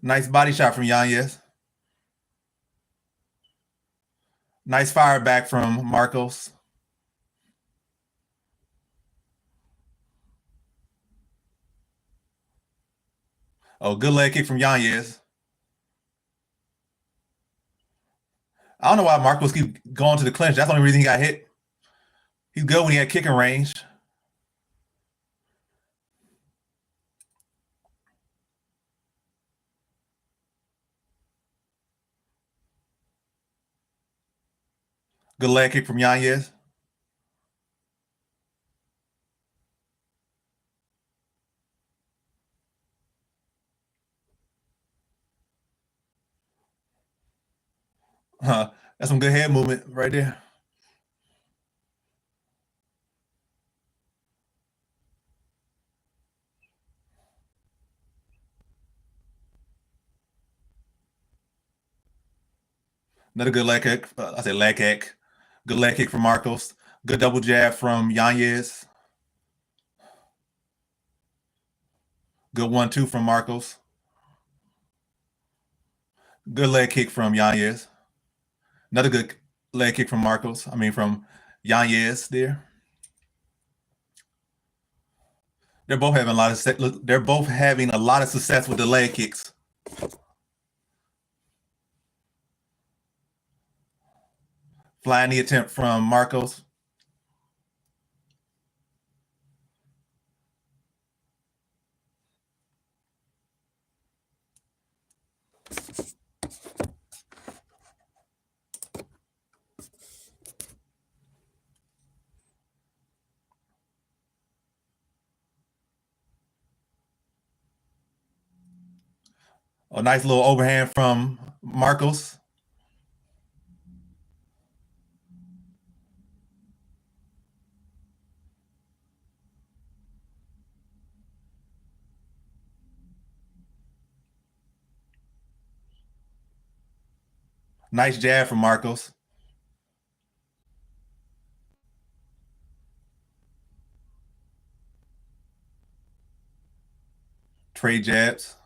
Nice body shot from Yanez. Nice fire back from Marcos. Oh, good leg kick from Yanez. I don't know why Marcos keep going to the clinch. That's the only reason he got hit. He's good when he had kicking range. Good leg kick from Yanez. That's some good head movement right there. Another good leg kick. I said leg kick. Good leg kick from Marcos. Good double jab from Yanez. Good 1-2 from Marcos. Good leg kick from Yanez. Another good leg kick from Marcos. I mean, from Yanez there. They're both having a lot of they're both having a lot of success with the leg kicks. Flying the attempt from Marcos. A nice little overhand from Marcos. Nice jab from Marcos. Trade jabs.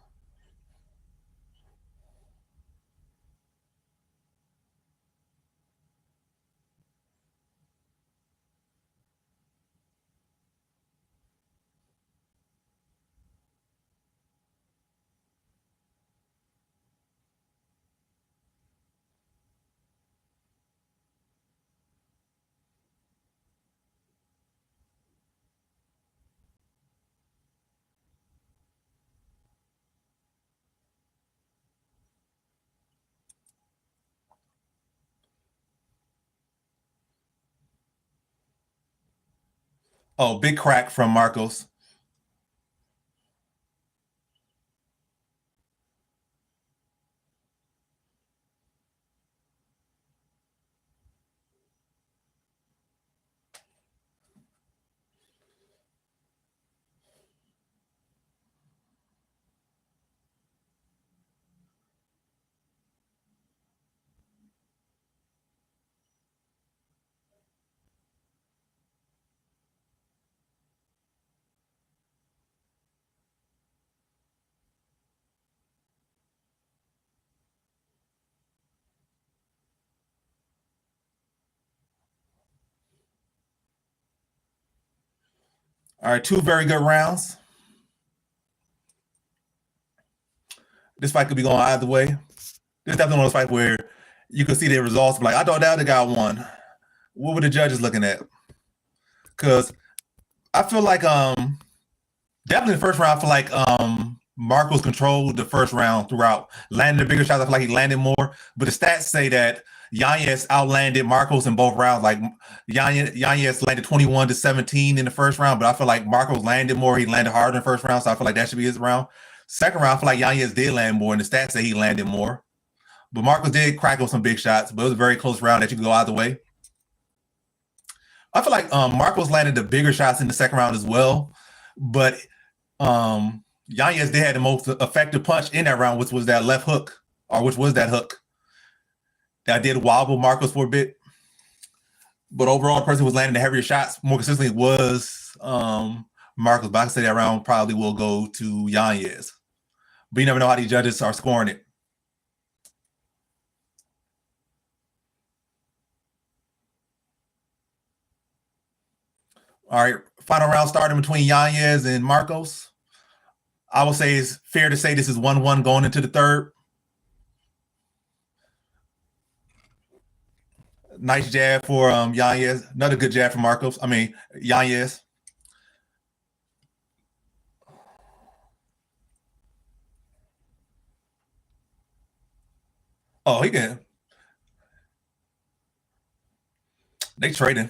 Oh, big crack from Marcos. All right, two very good rounds. This fight could be going either way. This is definitely one of those fights where you could see the results. Like, I thought that other guy won. What were the judges looking at? Because I feel like definitely the first round, I feel like Marcos controlled the first round throughout. Landed the bigger shots. I feel like he landed more. But the stats say that Yanez outlanded Marcos in both rounds. Like Yanez landed 21-17 in the first round, but I feel like Marcos landed more. He landed harder in the first round, so I feel like that should be his round. Second round, I feel like Yanez did land more, and the stats say he landed more. But Marcos did crack on some big shots, but it was a very close round that you could go either way. I feel like Marcos landed the bigger shots in the second round as well, but Yanez did have the most effective punch in that round, which was that left hook, or which was that hook that did wobble Marcos for a bit. But overall, the person who was landing the heavier shots more consistently was Marcos. But I can say that round probably will go to Yanez. But you never know how these judges are scoring it. All right, final round starting between Yanez and Marcos. I would say it's fair to say this is 1-1 going into the third. Nice jab for Yanez. Another good jab for Marcos. I mean, Yanez. Oh, he can. They trading.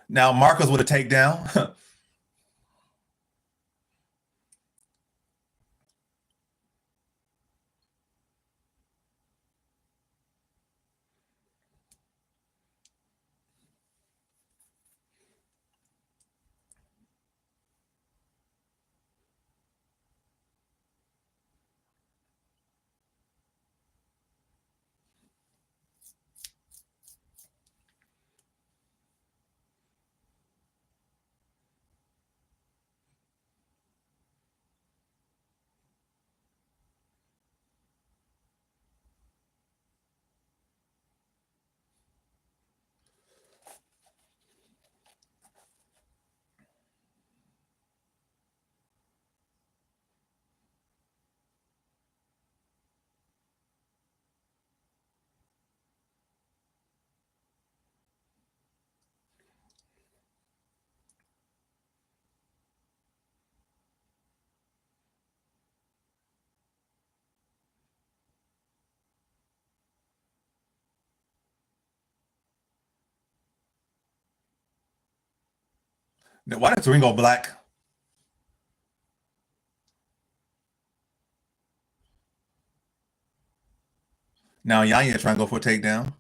Now Marcos with a takedown. Why did Ringo black? Now Yanez trying to go for a takedown.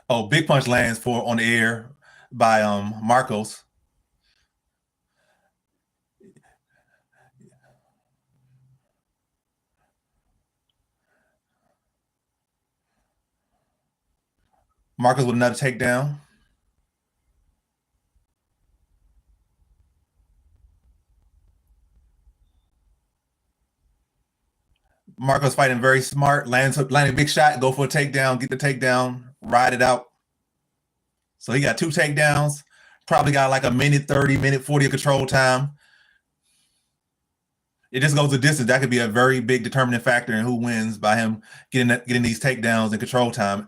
Oh, big punch lands for on the air by Marcos. Marcos with another takedown. Marcos fighting very smart. Landing a big shot, go for a takedown, get the takedown, ride it out. So he got two takedowns. Probably got like a minute 30, minute 40 of control time. It just goes the distance. That could be a very big determining factor in who wins by him getting these takedowns and control time.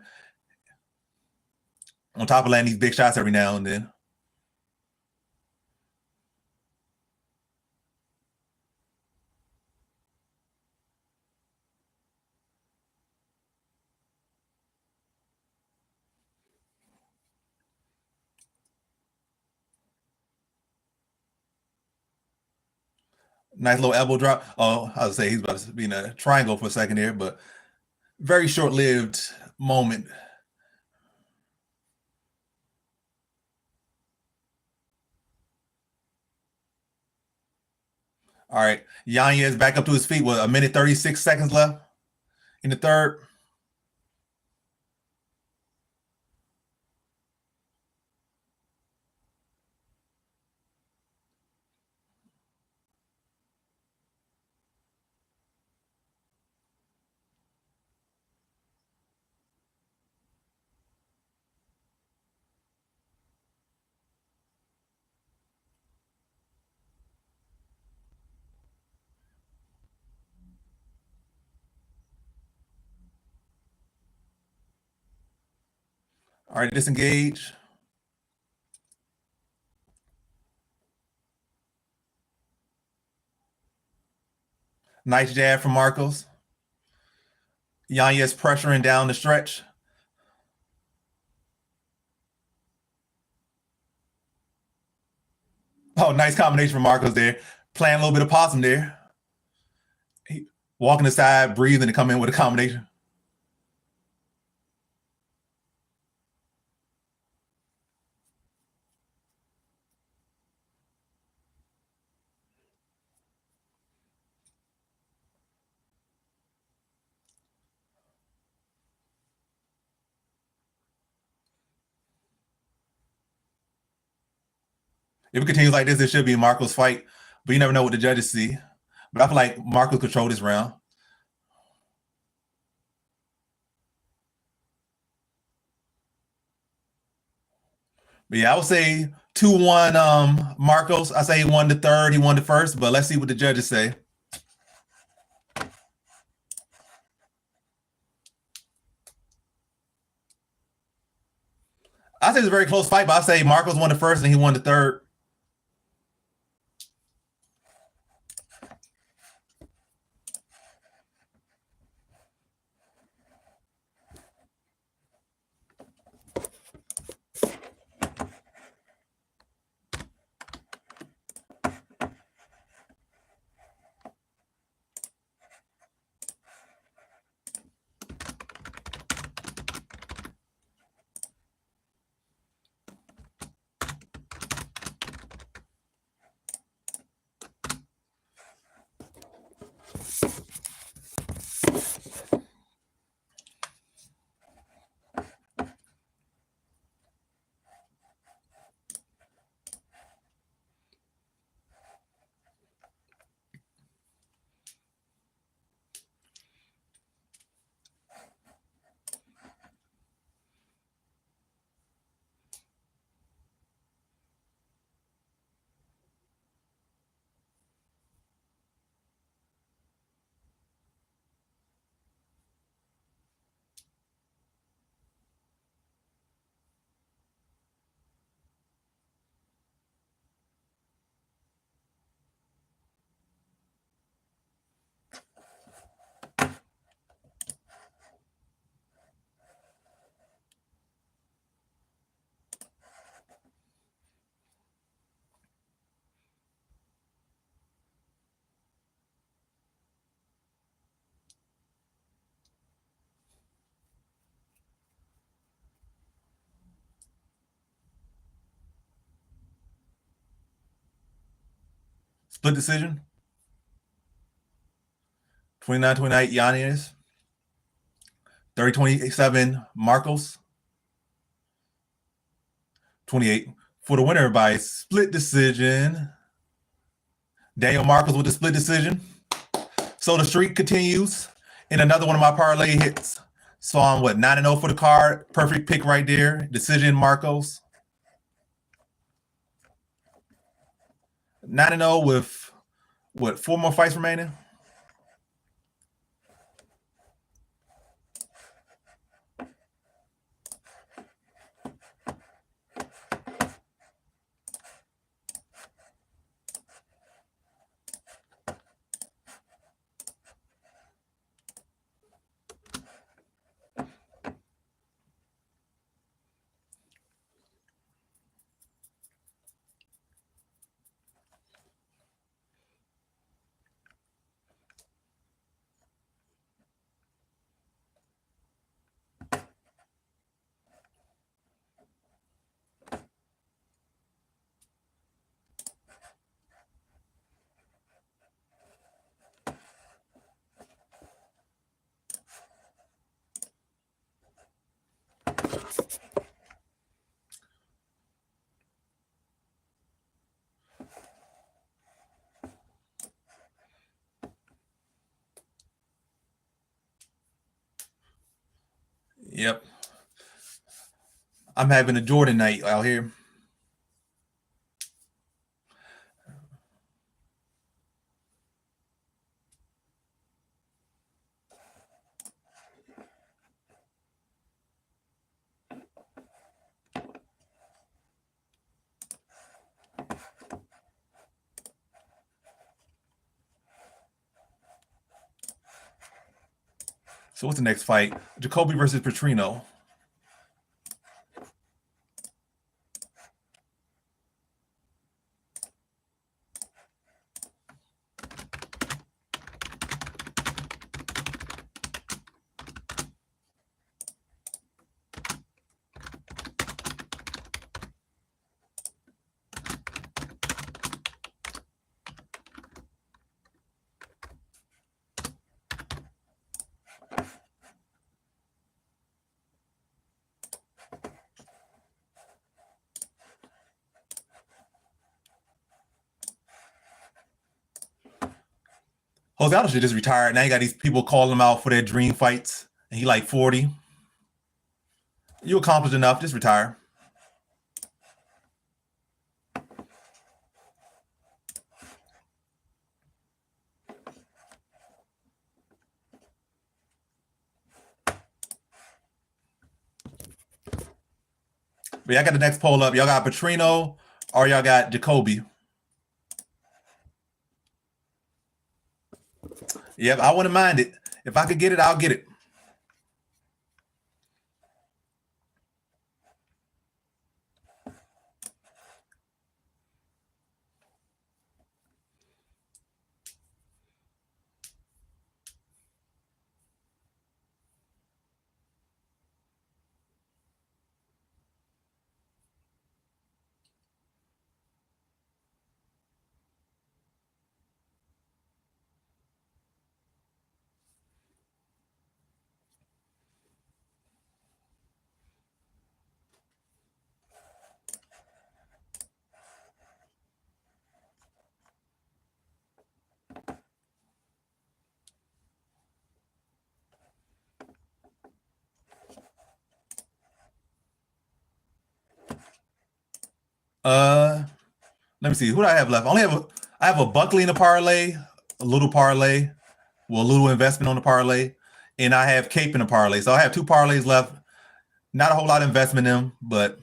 On top of landing these big shots every now and then. Nice little elbow drop. Oh, I was say he's about to be in a triangle for a second there, but very short-lived moment. All right, Yanez back up to his feet with a minute 36 seconds left in the third. All right, disengage. Nice jab from Marcos. Yanez pressuring down the stretch. Oh, nice combination from Marcos there. Playing a little bit of possum there. He, walking aside, breathing, and come in with a combination. If it continues like this, it should be Marcos' fight, but you never know what the judges see. But I feel like Marcos controlled this round. But yeah, I would say 2-1 Marcos. I say he won the third, he won the first, but let's see what the judges say. I say it's a very close fight, but I say Marcos won the first and he won the third. Split decision. 29-28 Yanez. 30-27 Marcos. 28 for the winner by split decision. Daniel Marcos with the split decision. So the streak continues. And another one of my parlay hits. So I'm 9-0 for the card. Perfect pick right there. Decision Marcos. 9-0 with 4 more fights remaining? Yep. I'm having a Jordan night out here. So what's the next fight? Jacobe versus Patrino. Jose Aldo should just retire. Now you got these people calling him out for their dream fights, and he like 40. You accomplished enough. Just retire. But y'all got the next poll up. Y'all got Patrino or y'all got Jacobe. Yep, I wouldn't mind it. If I could get it, I'll get it. Let me see. Who do I have left? I have a Buckley in a parlay, a little parlay, well, a little investment on the parlay, and I have Cape in a parlay. So I have two parlays left. Not a whole lot of investment in them, but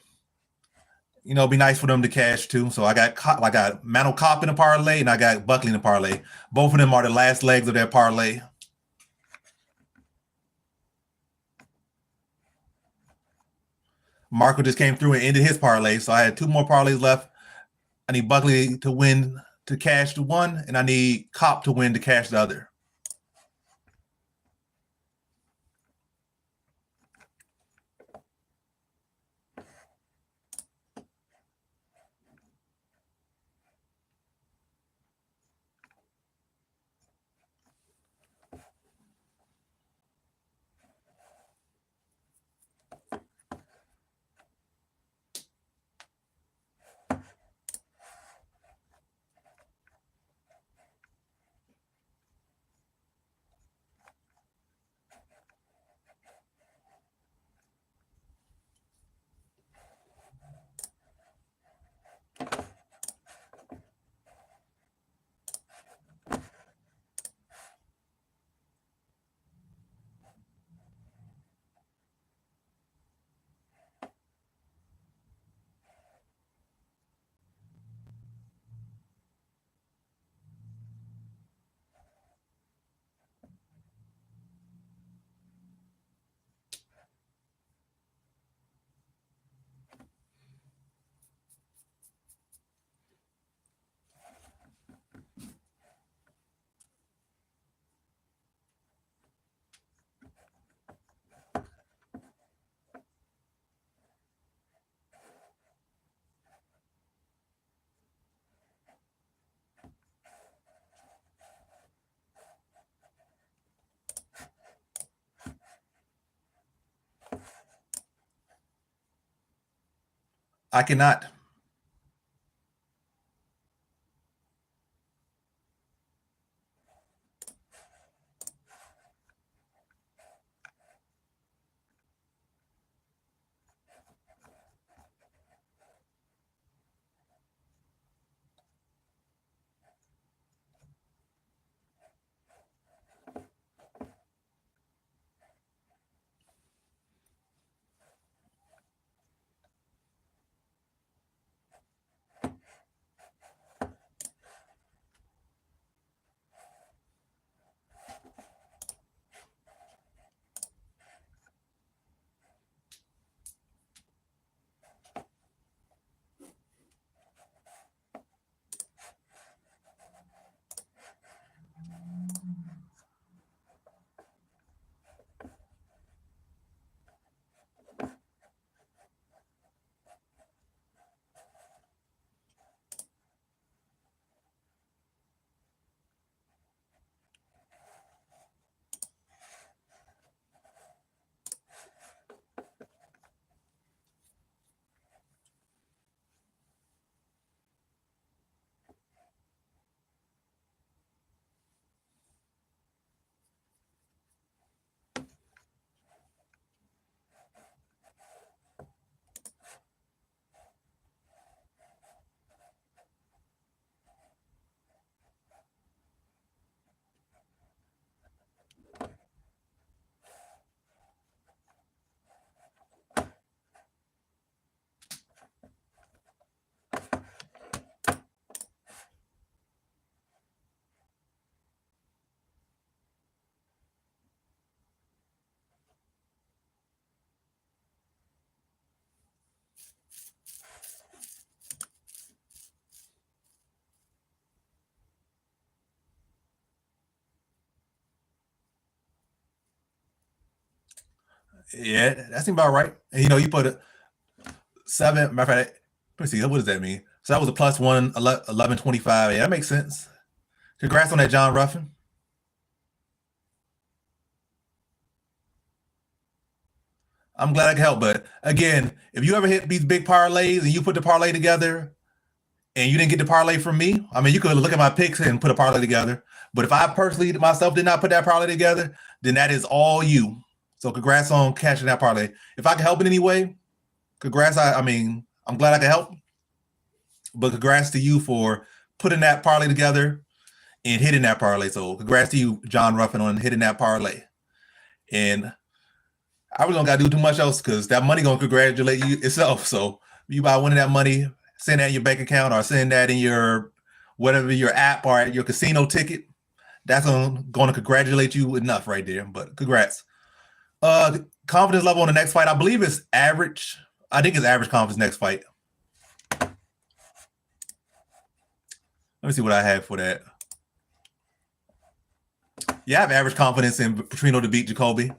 it'd be nice for them to cash too. So I got Mano Cop in a parlay, and I got Buckley in a parlay. Both of them are the last legs of that parlay. Marco just came through and ended his parlay, so I had two more parlays left. I need Buckley to win to cash the one, and I need Cop to win to cash the other. I cannot. Yeah, that seems about right. And you put a 7. Matter of fact, let me see. What does that mean? So that was a plus 1, 11.25. Yeah, that makes sense. Congrats on that, John Ruffin. I'm glad I could help. But again, if you ever hit these big parlays and you put the parlay together and you didn't get the parlay from me, I mean, you could look at my picks and put a parlay together. But if I personally myself did not put that parlay together, then that is all you. So congrats on cashing that parlay. If I can help in any way, congrats. I mean, I'm glad I could help. But congrats to you for putting that parlay together and hitting that parlay. So congrats to you, John Ruffin, on hitting that parlay. And I really don't got to do too much else because that money gonna congratulate you itself. So you by winning that money, send that in your bank account or send that in your whatever your app or your casino ticket. That's going to congratulate you enough right there. But congrats. Confidence level on the next fight, I believe it's average. I think it's average confidence next fight. Let me see what I have for that. Yeah, I have average confidence in Patrino to beat Jacobe.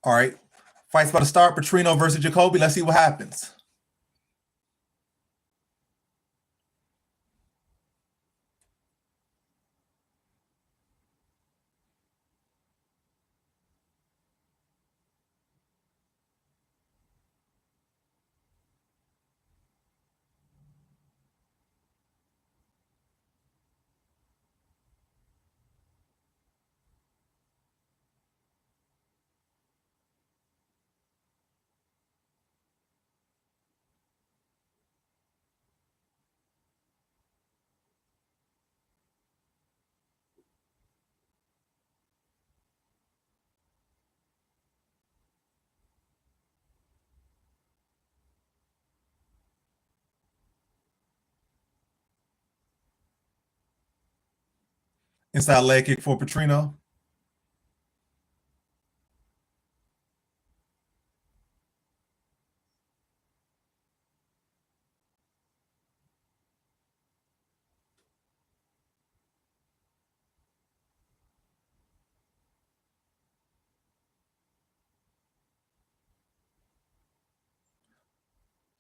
All right. Fight's about to start. Patrino versus Jacobe. Let's see what happens. Inside leg kick for Patrino.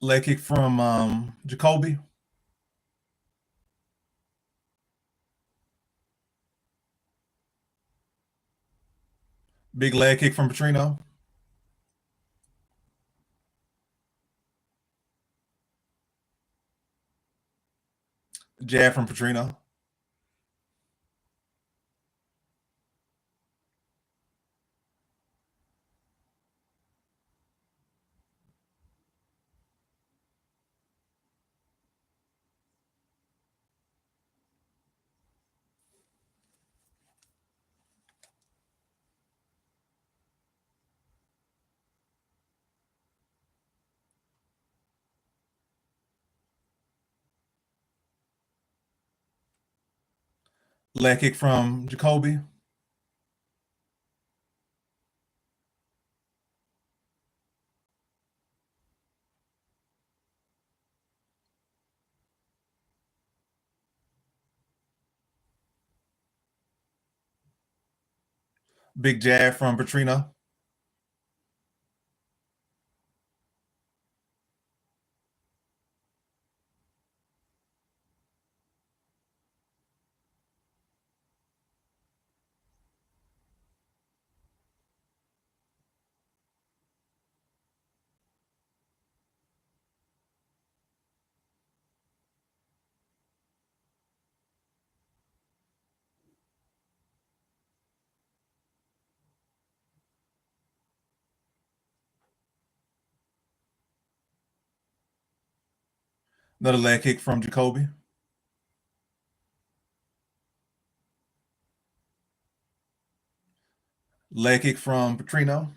Leg kick from Jacobe. Big leg kick from Patrino. Jab from Patrino. Leg kick from Jacobe. Big jab from Patrino. Another leg kick from Jacobe. Leg kick from Patrino.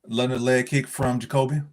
Another leg kick from Jacobe.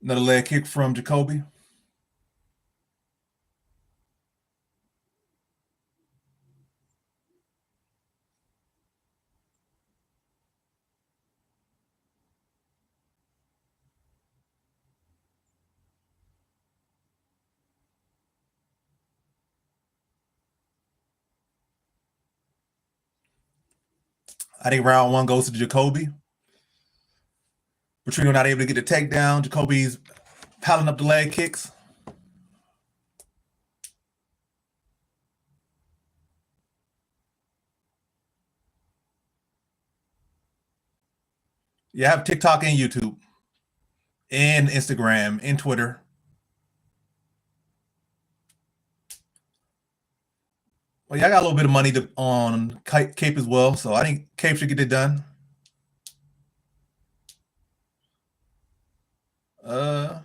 Another leg kick from Jacobe. I think round one goes to Jacobe. Patrino not able to get the takedown. Jacobe's piling up the leg kicks. Yeah, I have TikTok and YouTube and Instagram and Twitter. Well, yeah, I got a little bit of money on Cape as well, so I think Cape should get it done. Uh,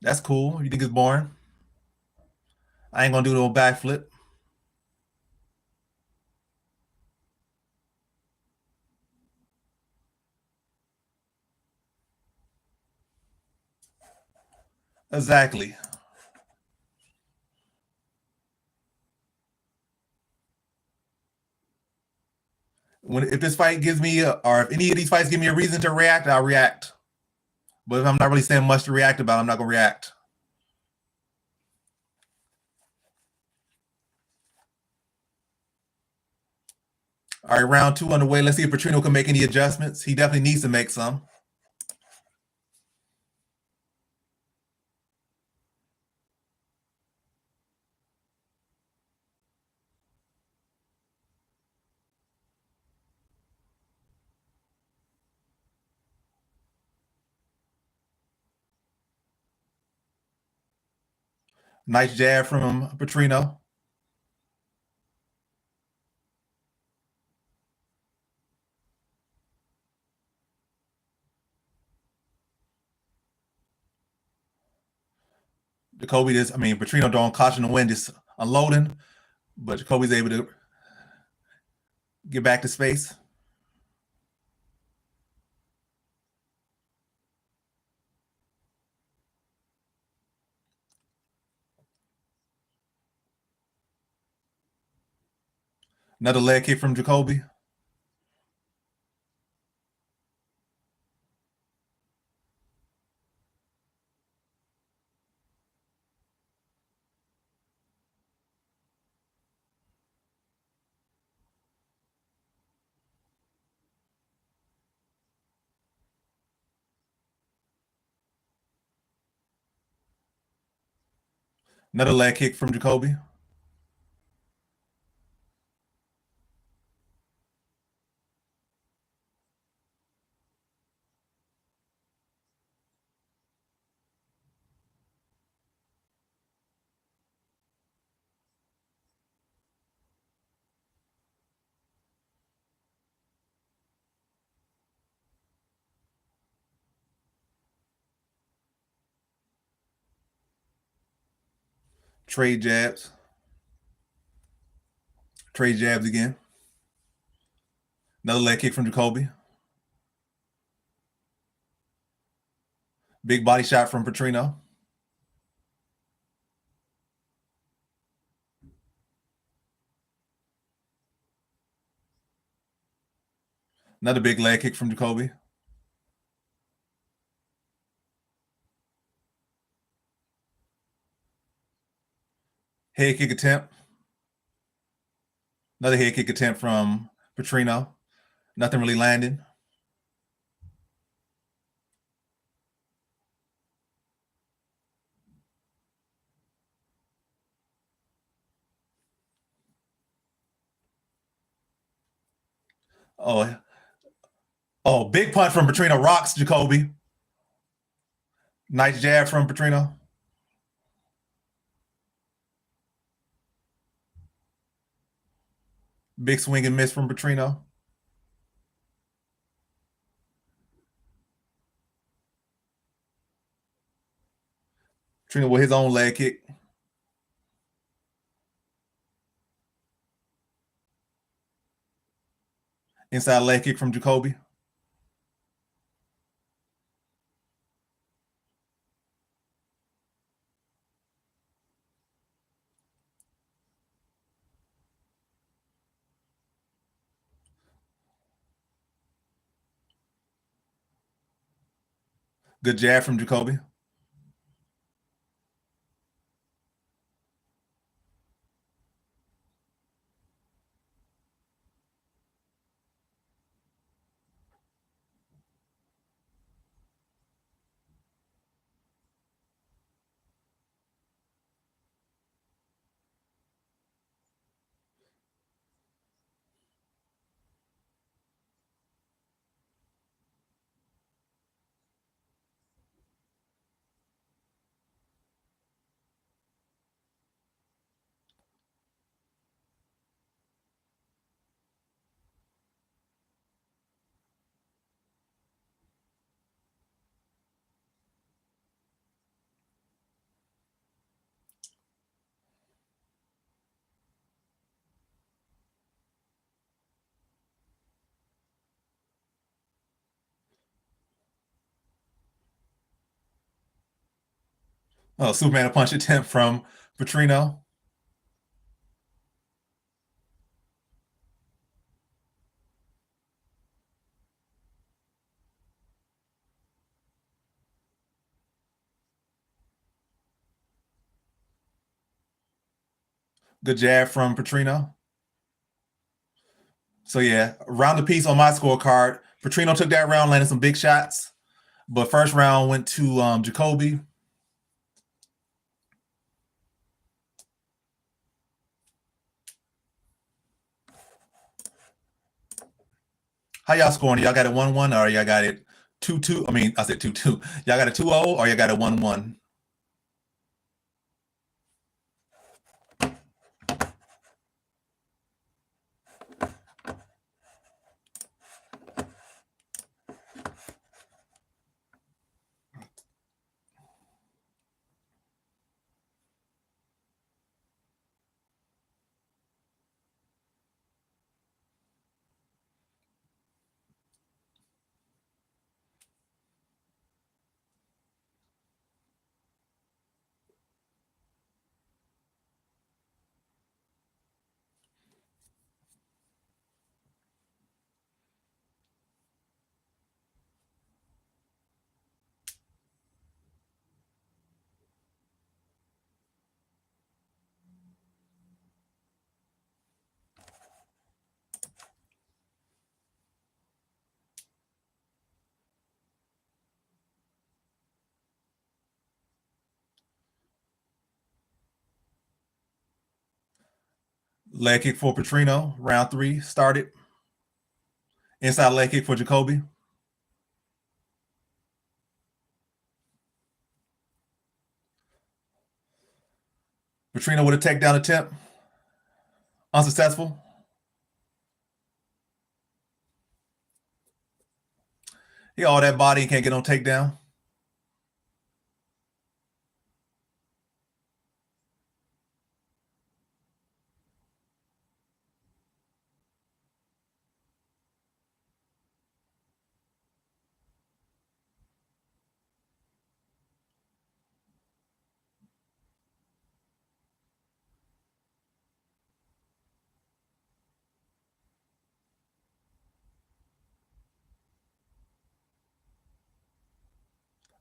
that's cool. You think it's boring? I ain't gonna do no backflip. Exactly. If this fight gives me, or if any of these fights give me a reason to react, I'll react. But if I'm not really saying much to react about, I'm not gonna react. All right, round two underway. Let's see if Patrino can make any adjustments. He definitely needs to make some. Nice jab from Patrino. Jacobe Patrino don't caution the wind, just unloading, but Jacobe's able to get back to space. Another leg kick from Jacobe. Another leg kick from Jacobe. Trade jabs. Trade jabs again. Another leg kick from Jacobe. Big body shot from Patrino. Another big leg kick from Jacobe. Head kick attempt. Another head kick attempt from Patrino. Nothing really landing. Oh, big punch from Patrino. Rocks Jacobe. Nice jab from Patrino. Big swing and miss from Patrino. Patrino with his own leg kick. Inside leg kick from Jacobe. Good jab from Jacobe. Oh, Superman punch attempt from Patrino. Good jab from Patrino. So yeah, round the piece on my scorecard. Patrino took that round, landed some big shots, but first round went to Jacobe. How y'all scoring? Y'all got it 1-1 or y'all got it 2-2? I said 2-2. Y'all got it 2-0 or y'all got it 1-1? Leg kick for Patrino. Round 3 started. Inside leg kick for Jacobe. Patrino with a takedown attempt. Unsuccessful. He all that body and can't get on takedown.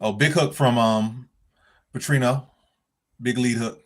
Oh, big hook from Patrino. Big lead hook.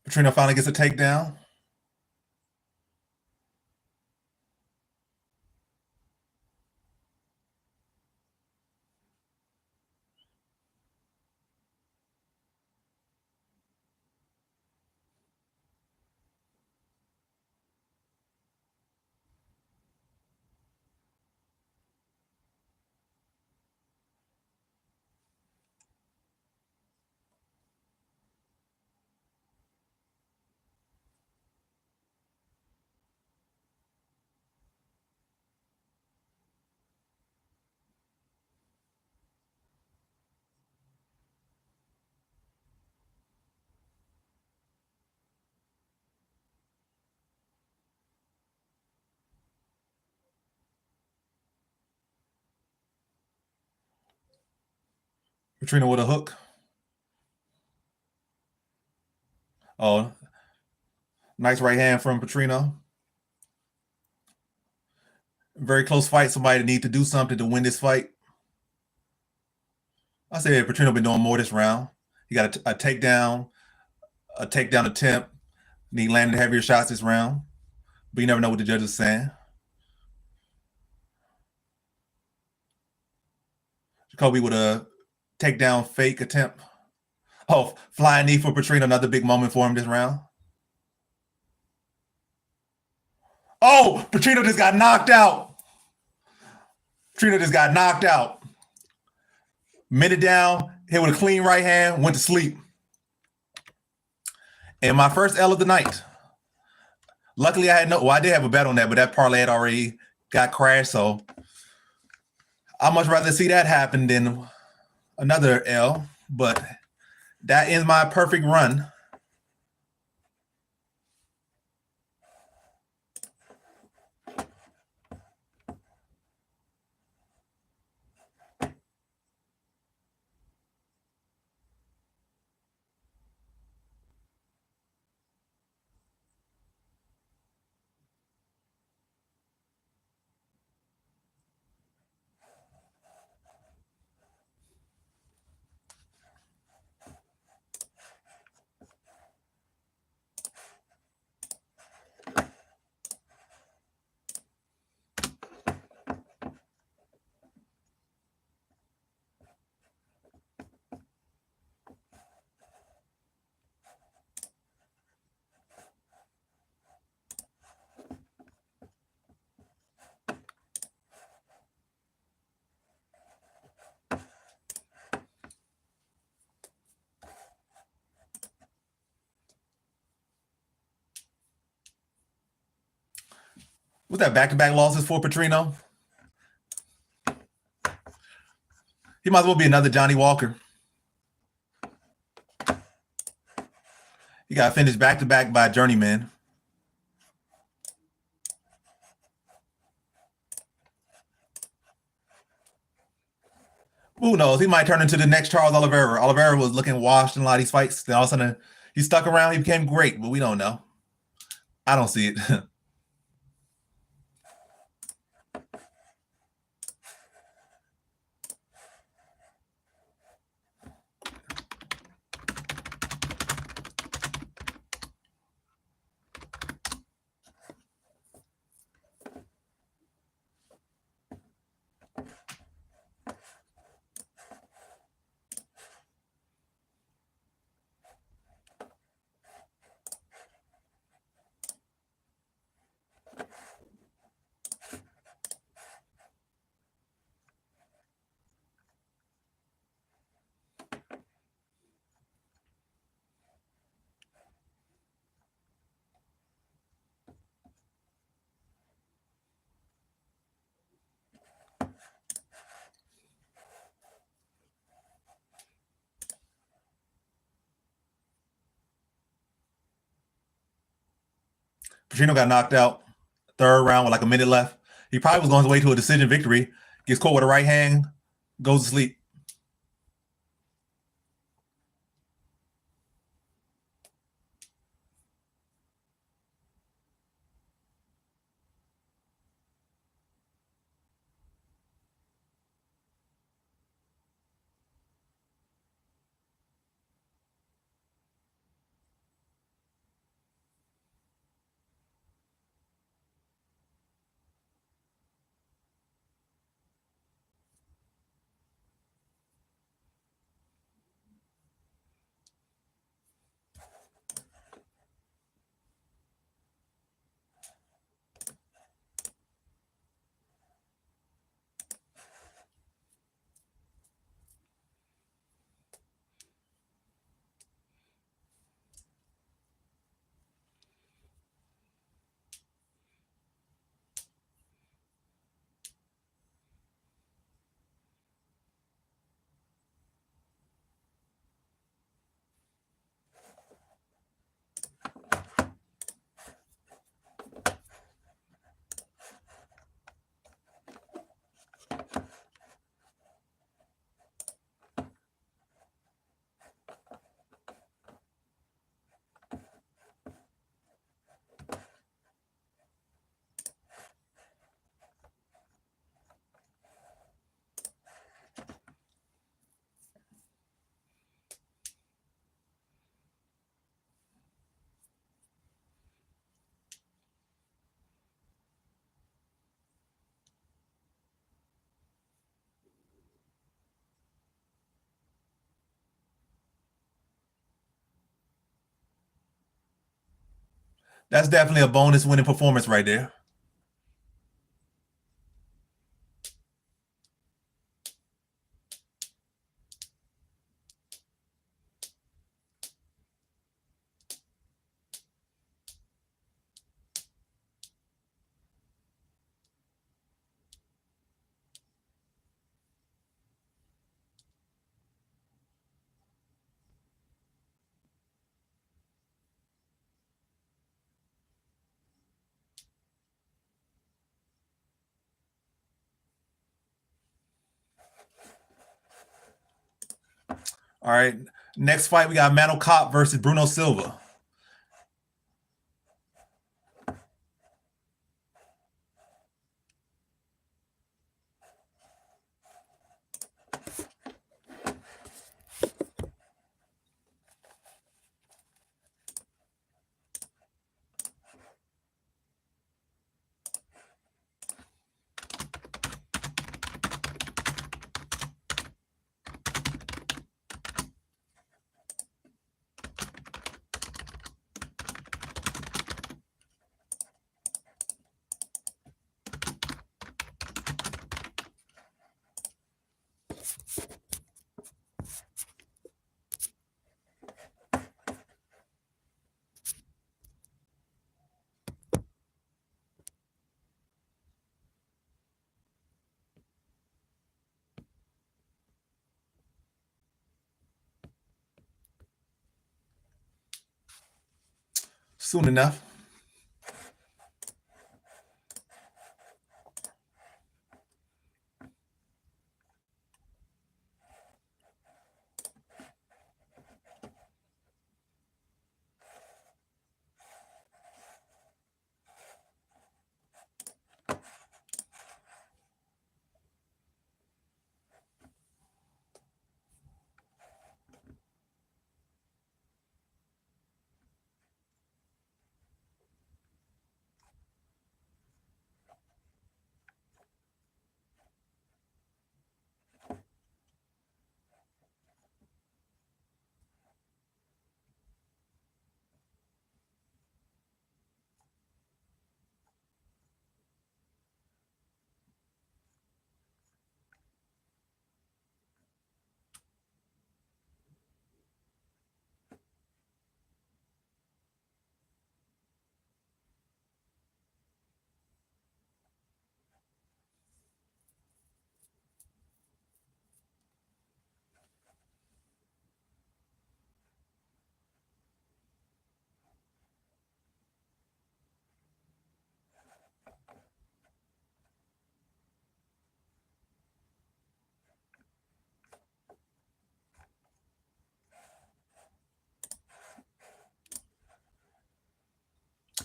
Patrino finally gets a takedown. Patrino with a hook. Oh, nice right hand from Patrino. Very close fight. Somebody need to do something to win this fight. I said Patrino been doing more this round. He got a takedown attempt. And he landed heavier shots this round. But you never know what the judge is saying. Jacobe with a takedown fake attempt. Oh, flying knee for Patrino. Another big moment for him this round. Oh, Patrino just got knocked out. Patrino just got knocked out. Minute down, hit with a clean right hand, went to sleep. And my first L of the night. Luckily, I did have a bet on that, but that parlay had already got crashed. So I'd much rather see that happen than another L. But that ends my perfect run. Was that back-to-back losses for Patrino? He might as well be another Johnny Walker. He got finished back to back by Journeyman. Who knows? He might turn into the next Charles Oliveira. Oliveira was looking washed in a lot of these fights. Then all of a sudden, he stuck around. He became great, but we don't know. I don't see it. Patrino got knocked out third round with like a minute left. He probably was going his way to a decision victory. Gets caught with a right hand, goes to sleep. That's definitely a bonus winning performance right there. All right. Next fight, we got Mano Cop versus Bruno Silva. Soon enough.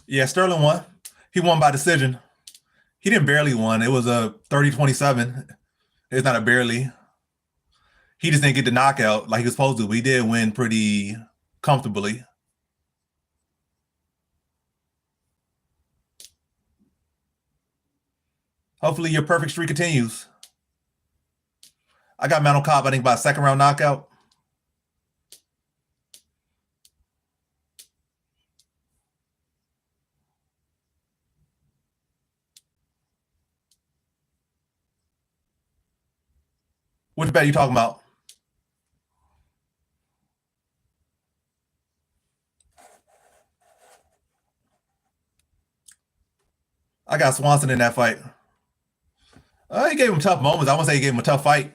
Yeah, Sterling won. He won by decision. He didn't barely won. It was a 30-27. It's not a barely. He just didn't get the knockout like he was supposed to. But he did win pretty comfortably. Hopefully your perfect streak continues. I got Mantle Cobb, I think, by a second round knockout. Which bet are you talking about? I got Swanson in that fight. He gave him tough moments. I wouldn't say he gave him a tough fight.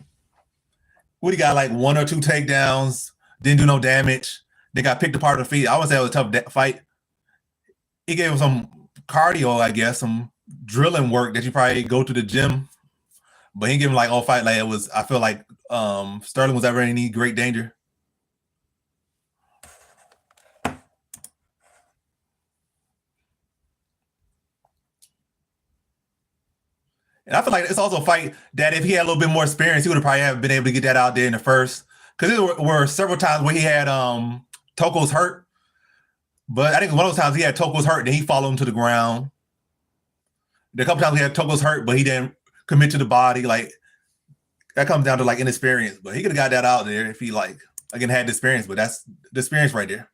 What he got, like one or two takedowns, didn't do no damage. They got picked apart the feet. I wouldn't say it was a tough fight. He gave him some cardio, I guess, some drilling work that you probably go to the gym. But he gave him like all fight like it was. I feel like Sterling was ever in any great danger. And I feel like it's also a fight that if he had a little bit more experience, he would have probably have been able to get that out there in the first. Because there were several times where he had Tokos hurt. But I think one of those times he had Tokos hurt and he followed him to the ground. There a couple times he had Tokos hurt, but he didn't commit to the body. Like that comes down to like inexperience. But he could have got that out there if he like again had the experience. But that's the experience right there.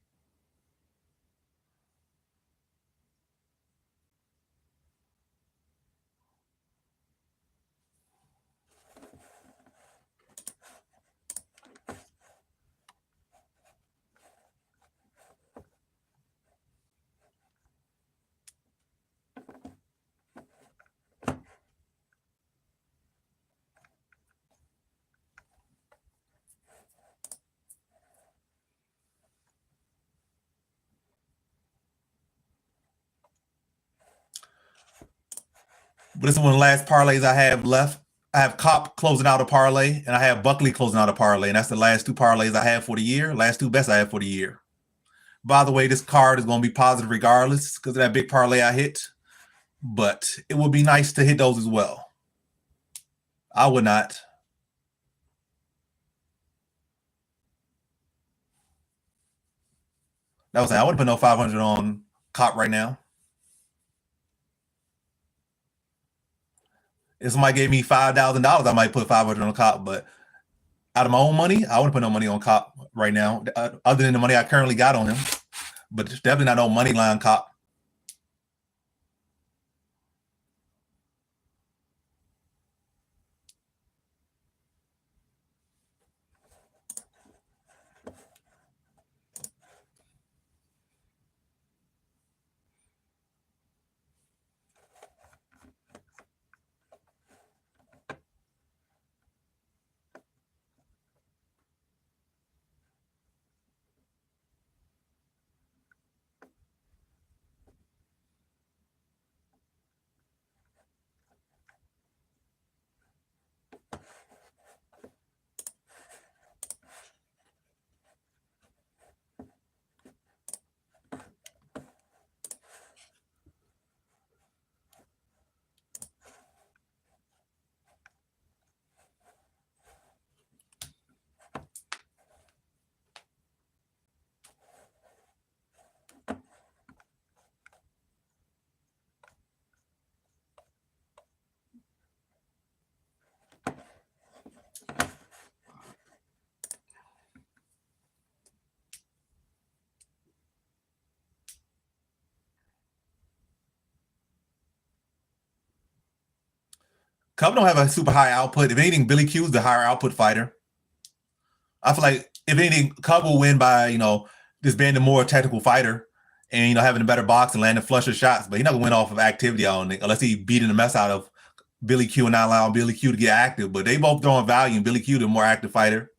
But this is one of the last parlays I have left. I have Cop closing out a parlay, and I have Buckley closing out a parlay, and that's the last two parlays I have for the year. Last two bets I have for the year. By the way, this card is going to be positive regardless because of that big parlay I hit. But it would be nice to hit those as well. I would not. That was I wouldn't put no 500 on Cop right now. If somebody gave me $5,000, I might put 500 on Cop. But out of my own money, I wouldn't put no money on Cop right now, other than the money I currently got on him. But definitely not no money line Cop. Cub don't have a super high output. If anything, Billy Q's the higher output fighter. I feel like if anything, Cub will win by just being the more technical fighter and having a better box and landing flusher shots. But he's not gonna win off of activity, I don't think, unless he beating the mess out of Billy Q and not allowing Billy Q to get active. But they both throwing value, and Billy Q the more active fighter.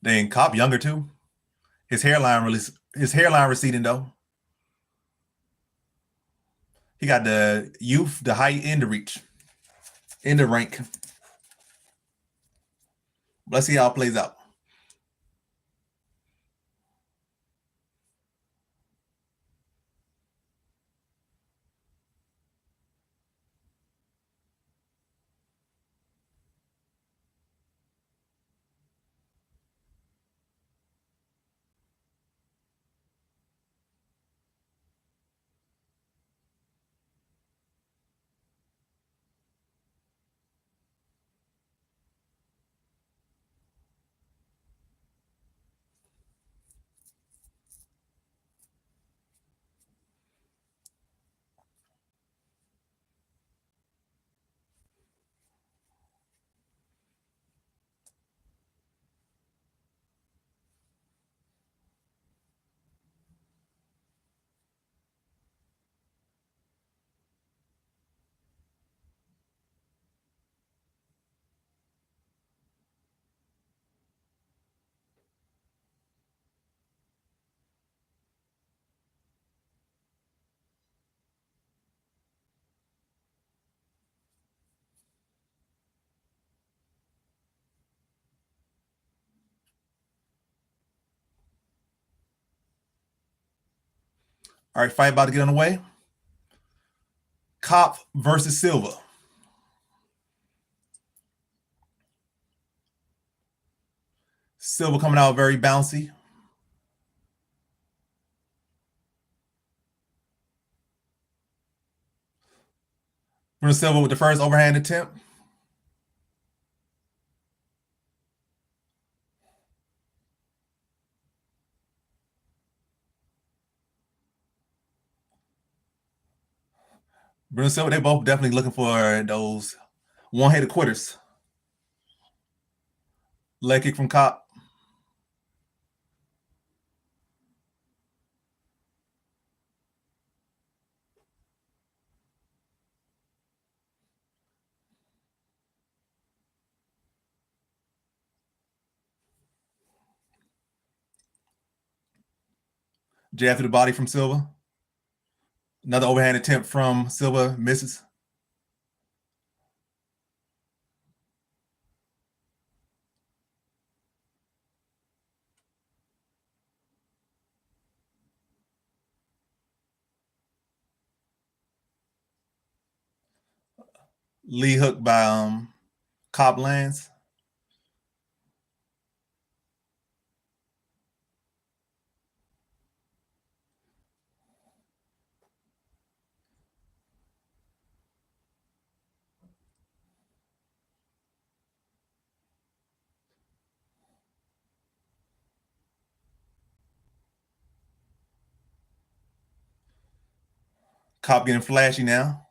Then Cop younger too. His hairline receding though. He got the youth, the height, and the reach, in the rank. Let's see how it plays out. All right, fight about to get on the way. Cop versus Silva. Silva coming out very bouncy. Bruno Silva with the first overhand attempt. Bruno Silva, they both definitely looking for those one-handed quitters. Leg kick from Cop. Jab to the body from Silva. Another overhand attempt from Silva, misses. Lee hook by Cop lands. Cop getting flashy now.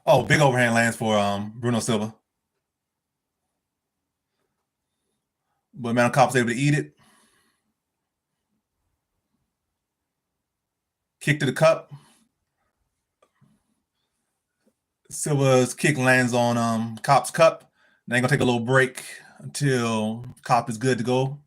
Oh, big overhand lands for Bruno Silva. But Mantle Cop's able to eat it. Kick to the cup. Silva's kick lands on Cop's cup. They're gonna take a little break until Cop is good to go.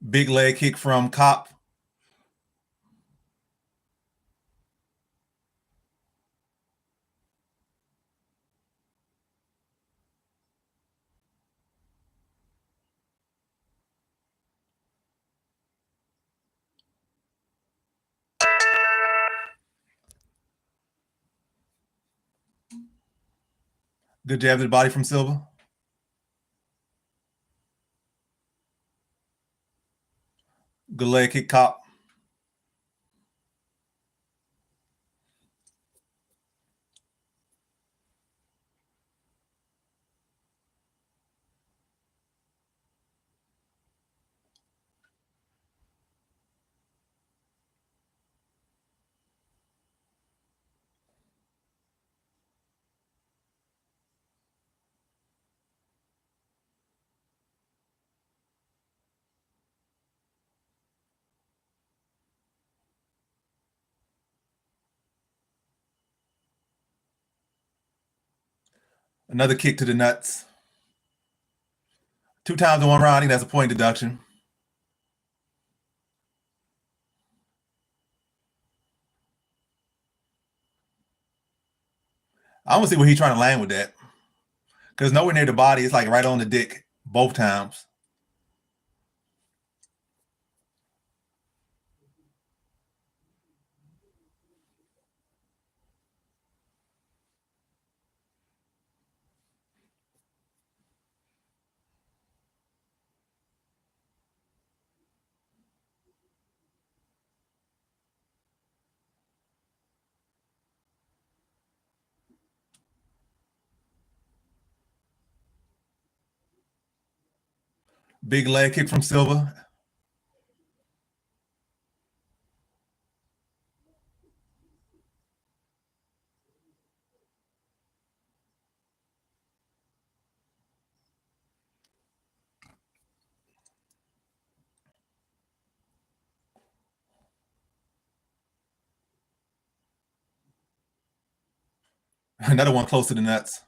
Big leg kick from Cop. Good jab to the body from Silva. Good leg kick, Cop. Another kick to the nuts. 2 times in 1 round. I think that's a point deduction. I want to see where he's trying to land with that. Because nowhere near the body. It's like right on the dick both times. Big leg kick from Silva. Another one close to the nuts.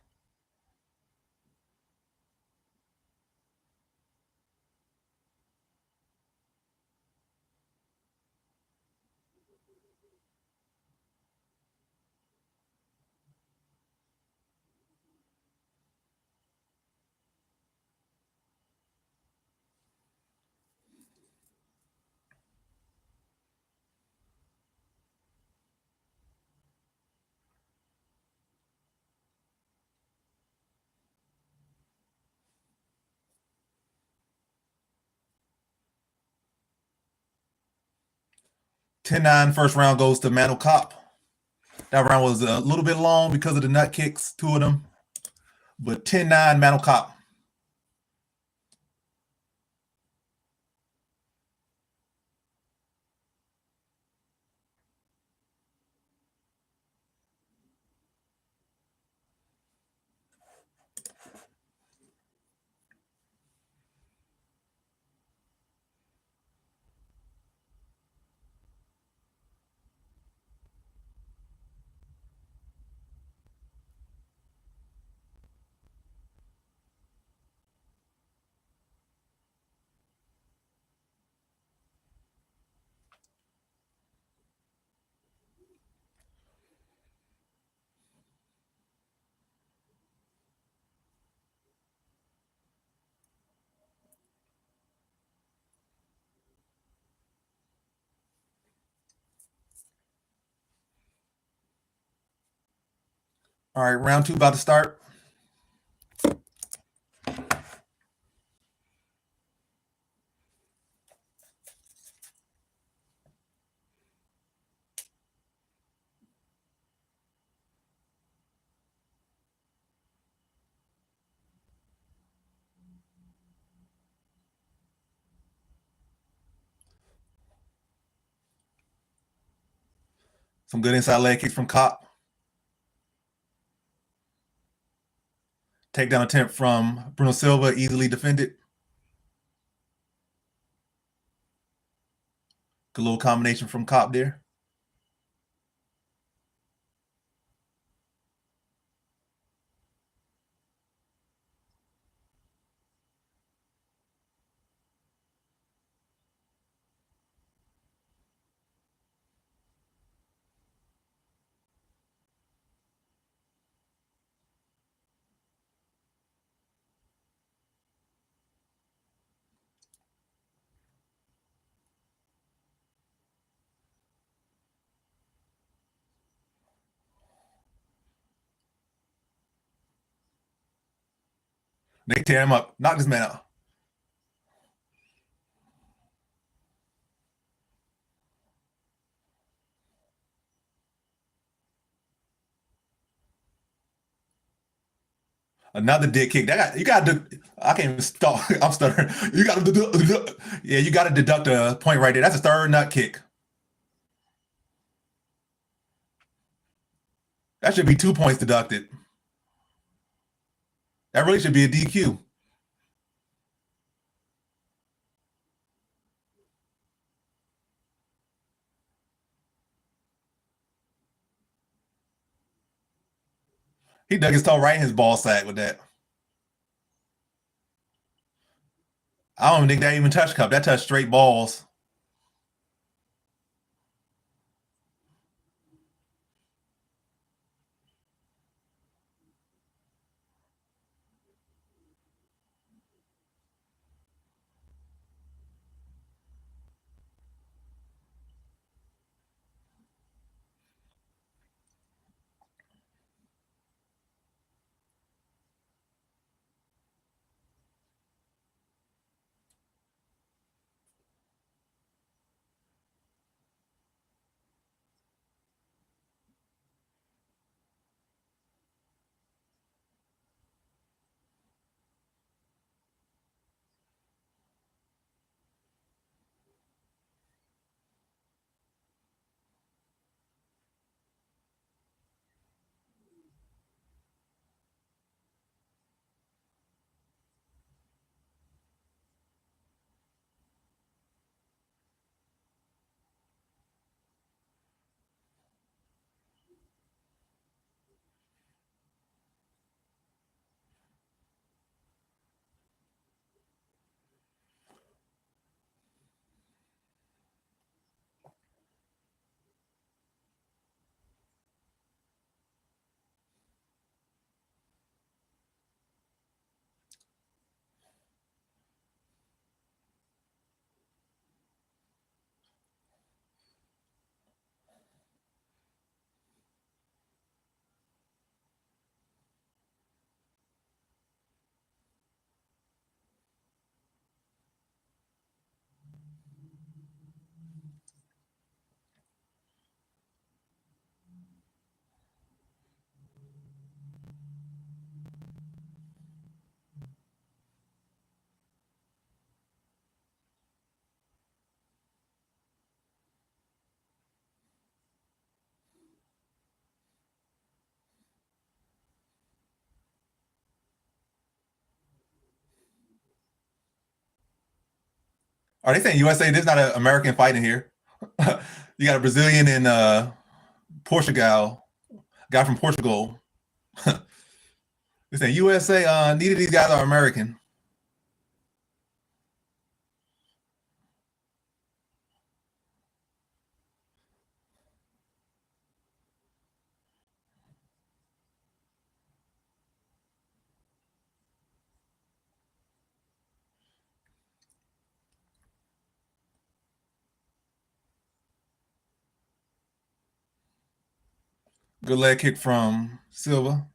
Ten-9 first round goes to Mantle Cop. That round was a little bit long because of the nut kicks, 2 of them. But 10-9 Mantle Cop. All right, round 2 about to start. Some good inside leg kicks from Cop. Takedown attempt from Bruno Silva, easily defended. Good little combination from Cop there. They tear him up. Knock this man out. Another dick kick. You got to. I can't even stop. I'm stuttering. You got to. Yeah, you got to deduct a point right there. That's a third nut kick. That should be 2 points deducted. That really should be a DQ. He dug his toe right in his ball sack with that. I don't even think that even touched cup. That touched straight balls. Are they saying USA? There's not an American fighting here. You got a Brazilian and Portugal, guy from Portugal. They saying USA. Neither of these guys are American. Good leg kick from Silva.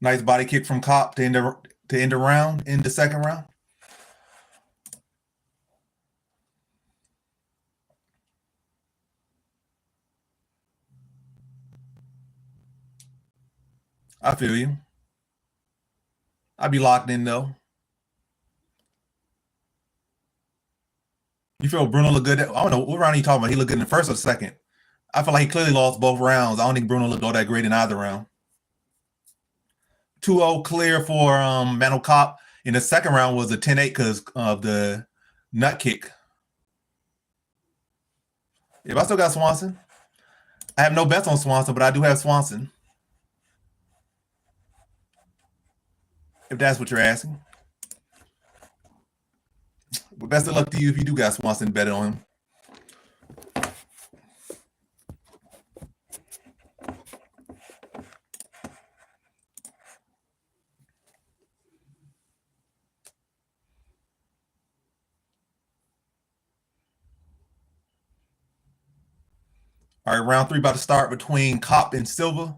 Nice body kick from Cop to end the round, in the second round. I feel you. I'd be locked in though. You feel Bruno look good? I don't know what round are you talking about. He looked good in the first or the second. I feel like he clearly lost both rounds. I don't think Bruno looked all that great in either round. 2-0 clear for Mano Cop. In the second round was a 10-8 because of the nut kick. If I still got Swanson. I have no bets on Swanson, but I do have Swanson. If that's what you're asking. But best of luck to you if you do got Swanson betted on him. All right, round 3 about to start between Cop and Silva.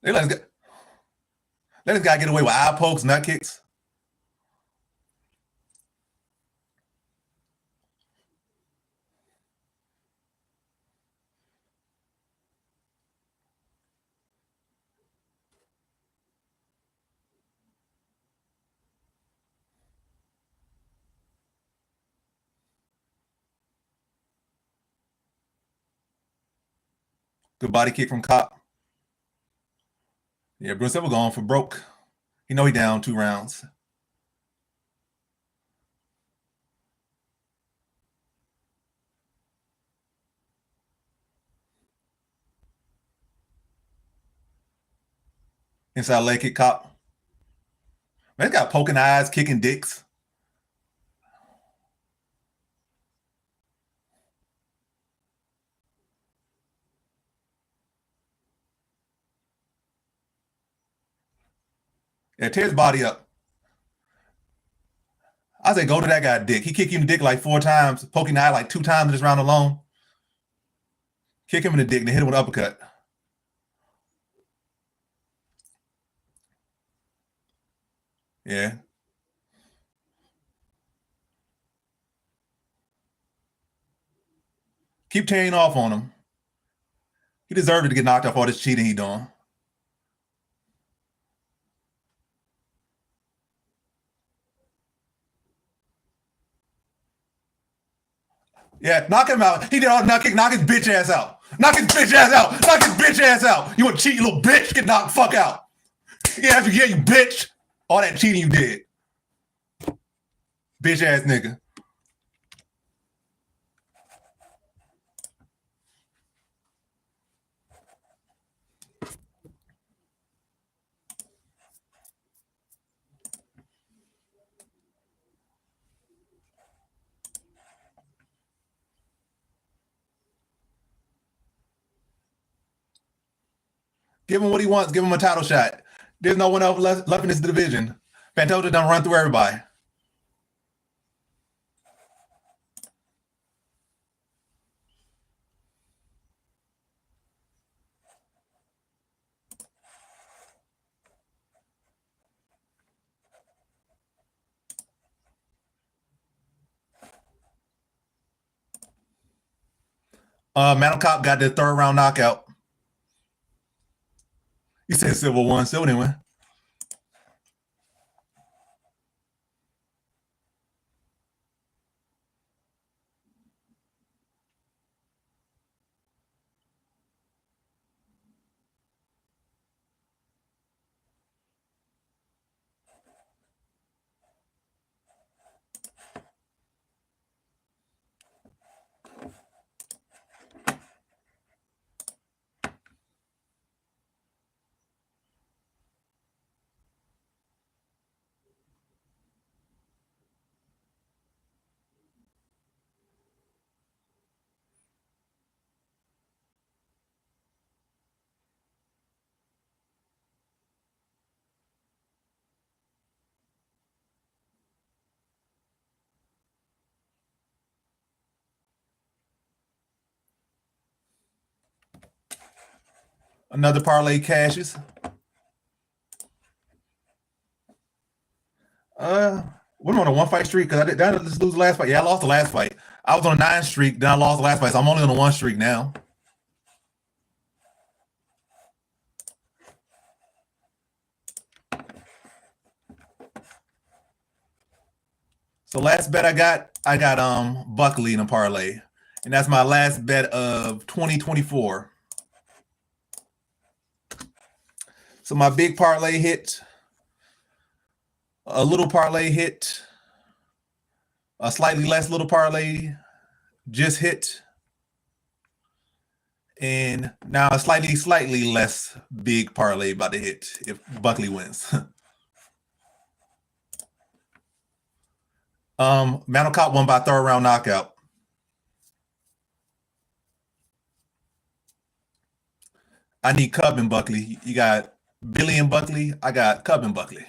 They let this guy get away with eye pokes, nut kicks. Good body kick from Cop. Yeah, Bruce Silva going for broke. You know he down 2 rounds. Inside leg kick, Cop. Man, this guy poking eyes, kicking dicks. Yeah, tear his body up. I say go to that guy dick. He kicked you in the dick like 4 times, poking the eye like 2 times in this round alone. Kick him in the dick and then hit him with an uppercut. Yeah. Keep tearing off on him. He deserved it to get knocked off all this cheating he doing. Yeah, knock him out. He did all knock his bitch ass out. Knock his bitch ass out. Knock his bitch ass out. You want to cheat, you little bitch? Get knocked the fuck out. Yeah, after you bitch. All that cheating you did. Bitch ass nigga. Give him what he wants. Give him a title shot. There's no one else left in this division. Pantoja done run through everybody. Mantle Cop got the 3rd round knockout. He said Silva won. Silva didn't win. Another parlay cashes. We're on a 1-fight streak because I just lose the last fight. Yeah, I lost the last fight. I was on a 9 streak, then I lost the last fight, so I'm only on a 1 streak now. So last bet I got Buckley in a parlay. And that's my last bet of 2024. So my big parlay hit, a little parlay hit, a slightly less little parlay just hit, and now a slightly less big parlay about to hit if Buckley wins. Mantle Cop won by third round knockout. I need Cub and Buckley. You got Billy and Buckley. I got Cub and Buckley.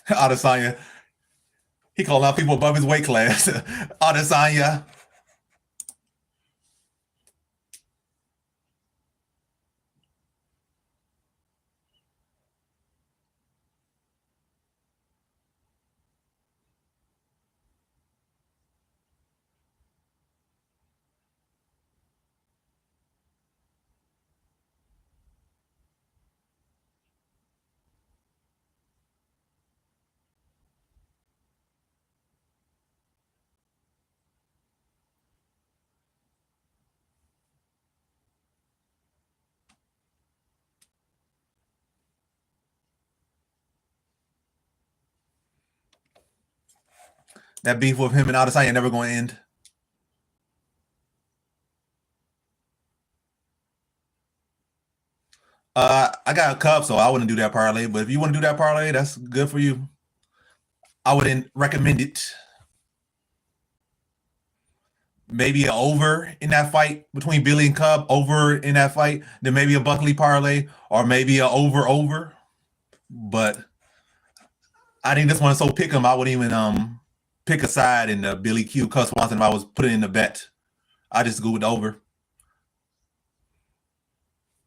Adesanya. He calling out people above his weight class. Adesanya. That beef with him and Adesanya never going to end. I got a Cub, so I wouldn't do that parlay. But if you want to do that parlay, that's good for you. I wouldn't recommend it. Maybe an over in that fight between Billy and Cub, over in that fight. Then maybe a Buckley parlay, or maybe a over. But I think this one is so pick 'em. I wouldn't even pick a side in the Billy Q Cub Swanson if I was putting in the bet. I just go with the over.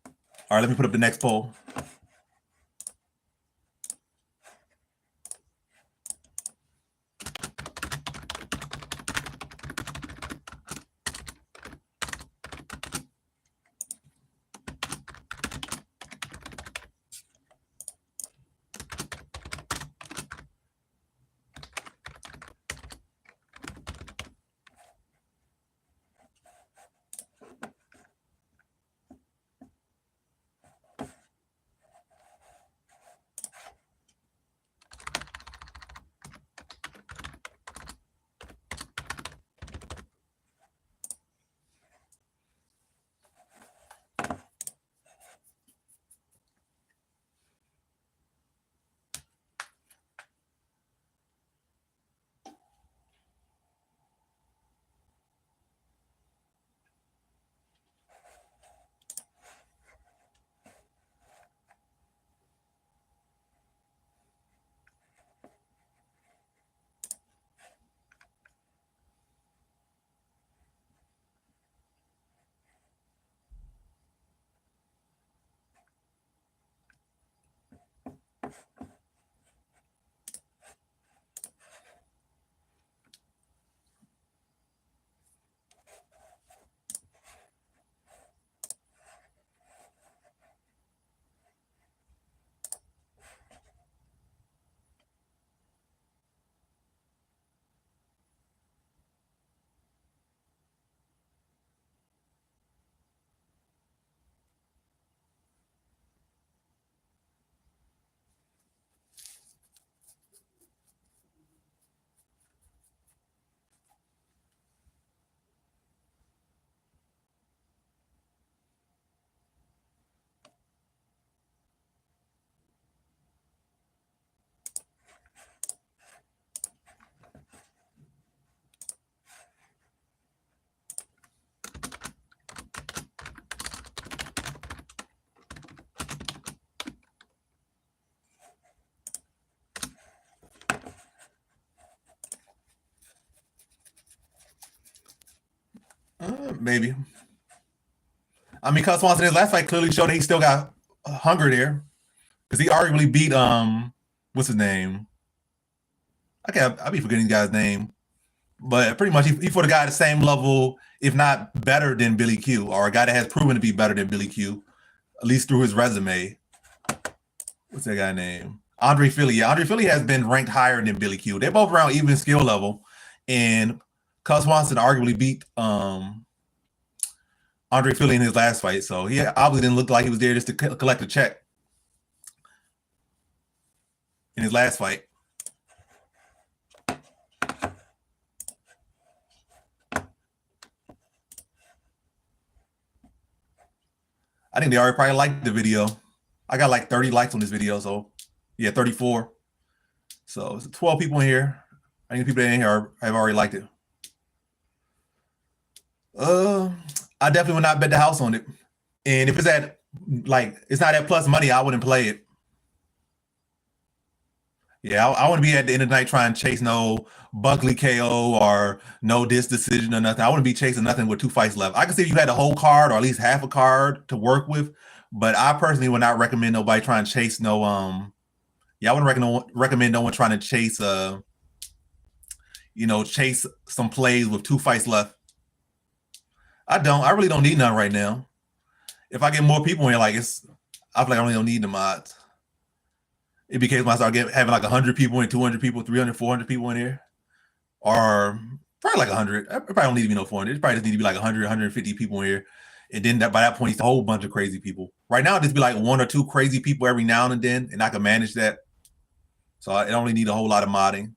All right, let me put up the next poll. Maybe. I mean, Cus Swanson in his last fight clearly showed that he still got hunger there because he arguably beat what's his name? I be forgetting the guy's name, but pretty much he fought a guy at the same level, if not better than Billy Q, or a guy that has proven to be better than Billy Q, at least through his resume. What's that guy name? Andre Philly. Yeah, Andre Philly has been ranked higher than Billy Q. They're both around even skill level, and Cus Swanson arguably beat Andre Philly in his last fight, so he obviously didn't look like he was there just to collect a check in his last fight. I think they already probably liked the video. I got like 30 likes on this video, so yeah, 34. So it's 12 people in here. I think people in here have already liked it. I definitely would not bet the house on it. And if it's at it's not at plus money, I wouldn't play it. Yeah, I wouldn't be at the end of the night trying to chase no Buckley KO or no this decision or nothing. I wouldn't be chasing nothing with 2 fights left. I can see if you had a whole card or at least half a card to work with, but I personally would not recommend nobody trying to chase no I wouldn't recommend no one trying to chase chase some plays with 2 fights left. I really don't need none right now. If I get more people in, I feel like I really don't need the mods. It became when I start having like 100 people in, 200 people, 300, 400 people in here, or probably like 100. I probably don't need to be no 400. It probably just need to be like 100, 150 people in here. And then by that point, it's a whole bunch of crazy people. Right now, it just be like 1 or 2 crazy people every now and then, and I can manage that. So I don't really need a whole lot of modding.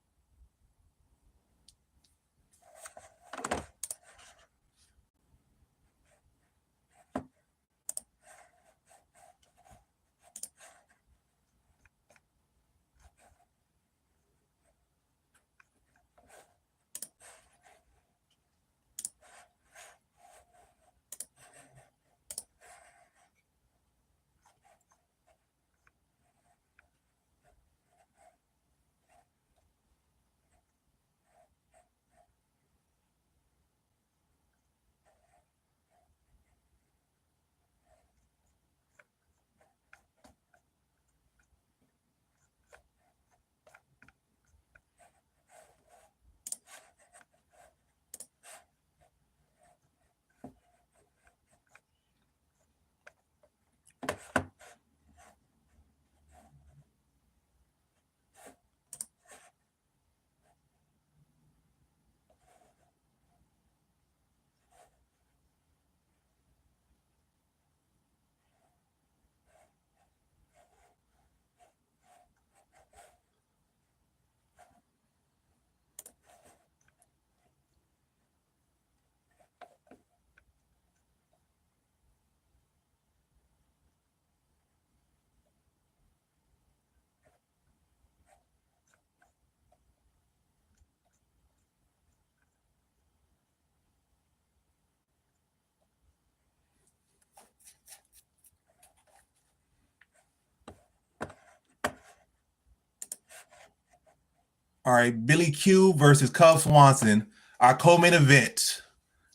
All right, Billy Q versus Cub Swanson, our co-main event.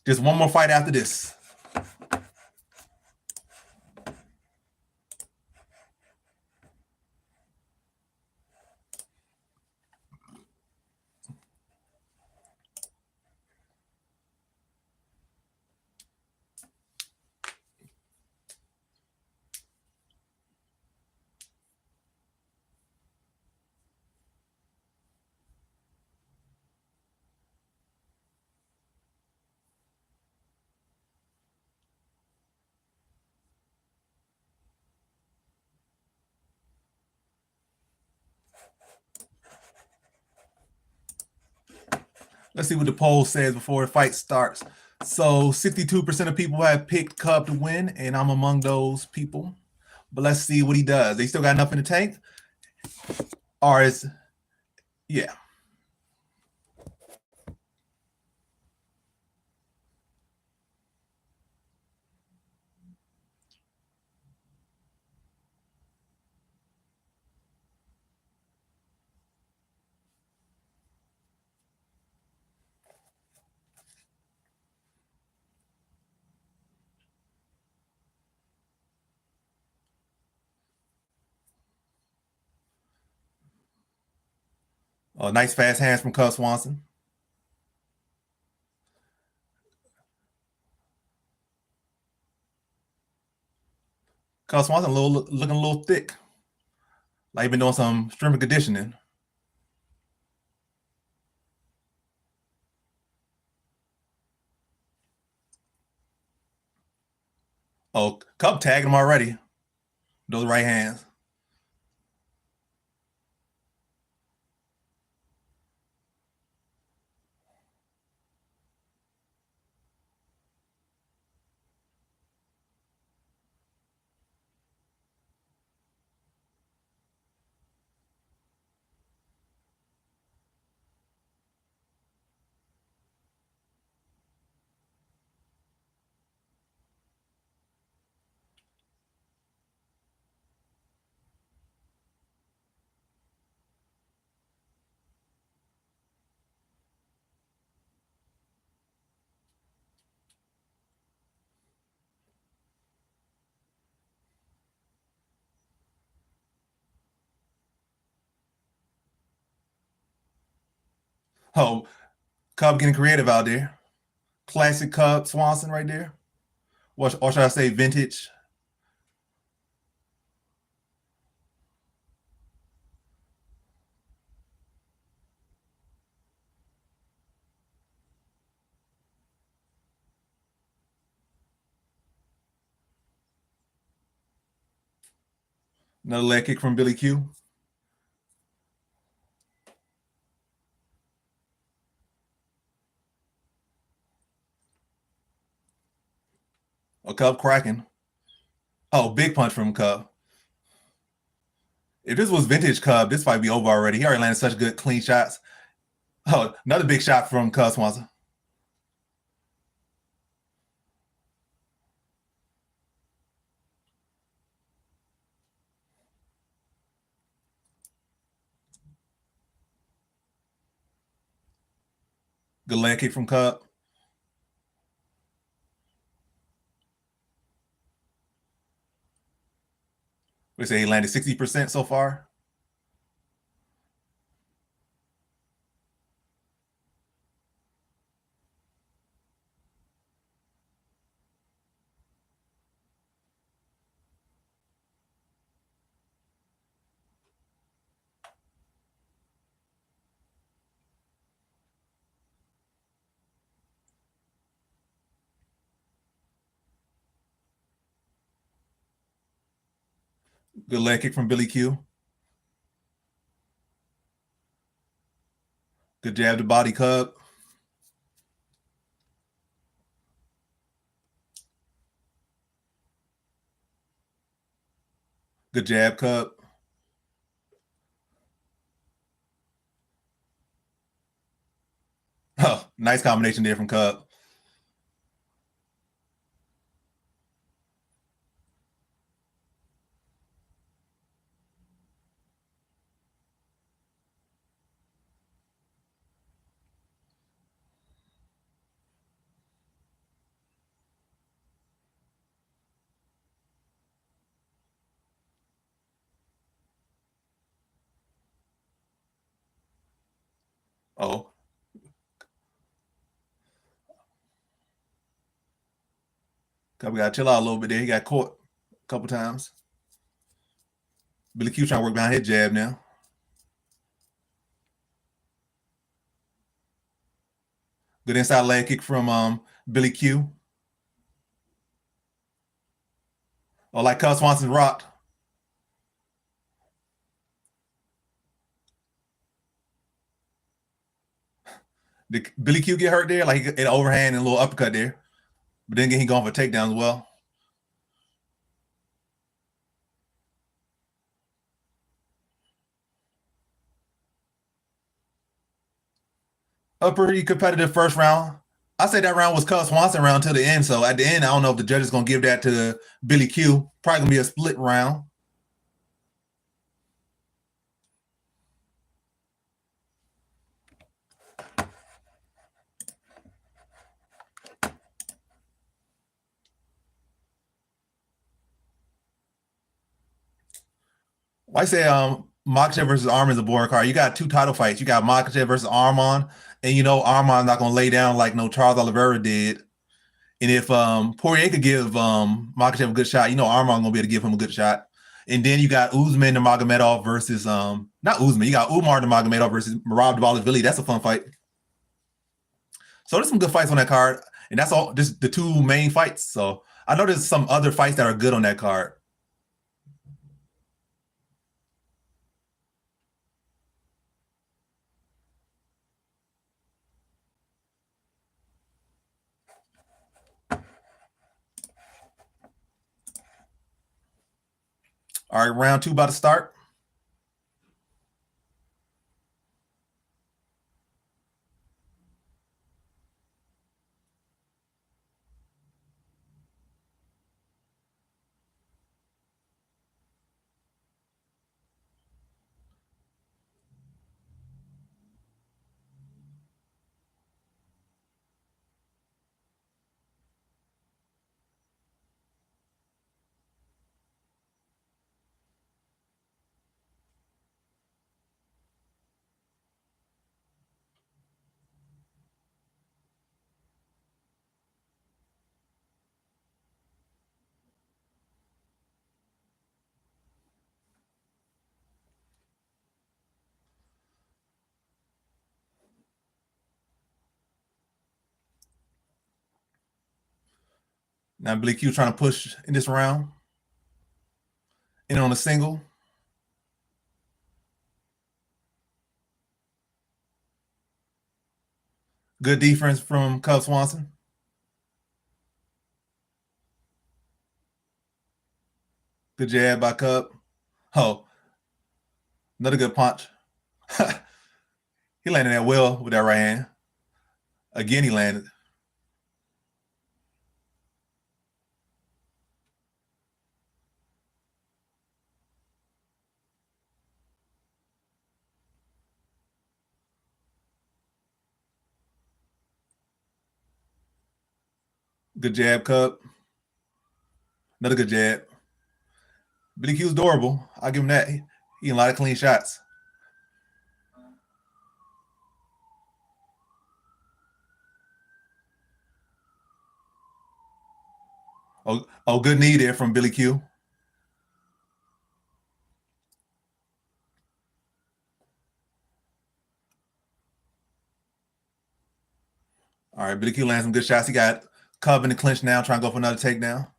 Just one more fight after this. Let's see what the poll says before the fight starts. So 62% of people have picked Cub to win, and I'm among those people. But let's see what he does. They still got enough in the tank? Or yeah. Nice fast hands from Cub Swanson. Cub Swanson looking a little thick. Like he been doing some strength and conditioning. Oh, Cub tagged him already. Those right hands. Oh, Cub getting creative out there. Classic Cub Swanson right there. Or should I say vintage? Another leg kick from Billy Q. A Cub cracking. Oh, big punch from Cub. If this was vintage Cub, this fight be over already. He already landed such good clean shots. Oh, another big shot from Cub Swanson. Good leg kick from Cub. We say he landed 60% so far. Good leg kick from Billy Q. Good jab to body Cub. Good jab, Cub. Oh, nice combination there from Cub. Oh, Cub got to chill out a little bit there. He got caught a couple times. Billy Q trying to work behind his jab now. Good inside leg kick from Billy Q. Oh, like Cub Swanson rocked. Did Billy Q get hurt there? Like an overhand and a little uppercut there. But then again, he going for a takedown as well. A pretty competitive first round. I say that round was Cub Swanson round to the end. So at the end, I don't know if the judge is gonna give that to Billy Q. Probably gonna be a split round. I say Makhachev versus Arman is a boring card. You got two title fights. You got Makhachev versus Arman, and you know Arman's not gonna lay down like no Charles Oliveira did. And if Poirier could give Makhachev a good shot, you know Arman gonna be able to give him a good shot. And then you got Usman Nurmagomedov versus not Usman. You got Umar Nurmagomedov versus Merab Dvalishvili. That's a fun fight. So there's some good fights on that card, and that's all. Just the two main fights. So I know there's some other fights that are good on that card. All right, round two about to start. Now Billy Q trying to push in this round. And on a single. Good defense from Cub Swanson. Good jab by Cub. Oh, another good punch. He landed that well with that right hand. Again, he landed. Good jab, Cub. Another good jab. Billy Q's durable. I'll give him that. He had a lot of clean shots. Oh, good knee there from Billy Q. All right, Billy Q lands some good shots. He got Cub in the clinch now, trying to go for another takedown.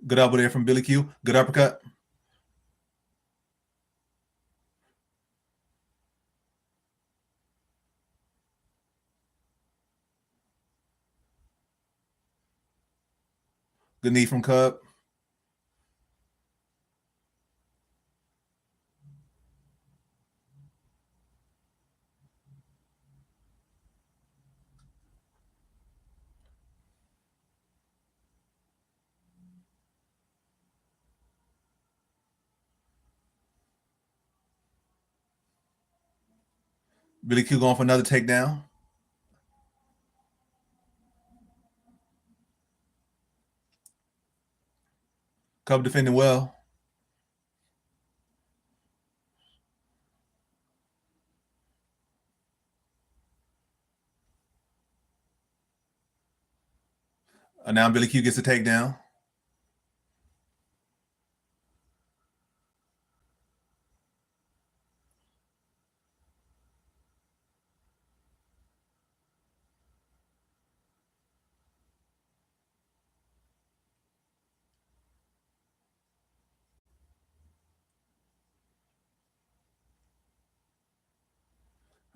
Good elbow there from Billy Q. Good uppercut. Good knee from Cub. Billy Q going for another takedown. Cub defending well. Now Billy Q gets a takedown.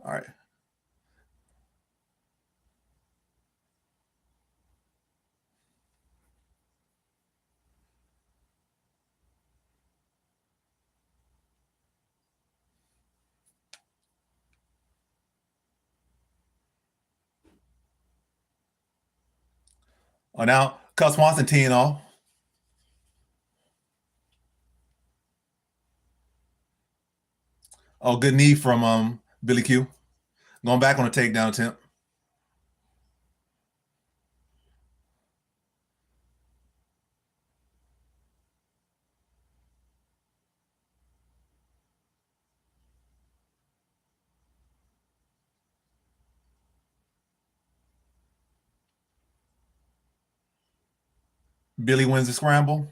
All right. Oh, now Cub Swanson teeing off. Oh, good knee from Billy Q. Going back on a takedown attempt. Billy wins the scramble.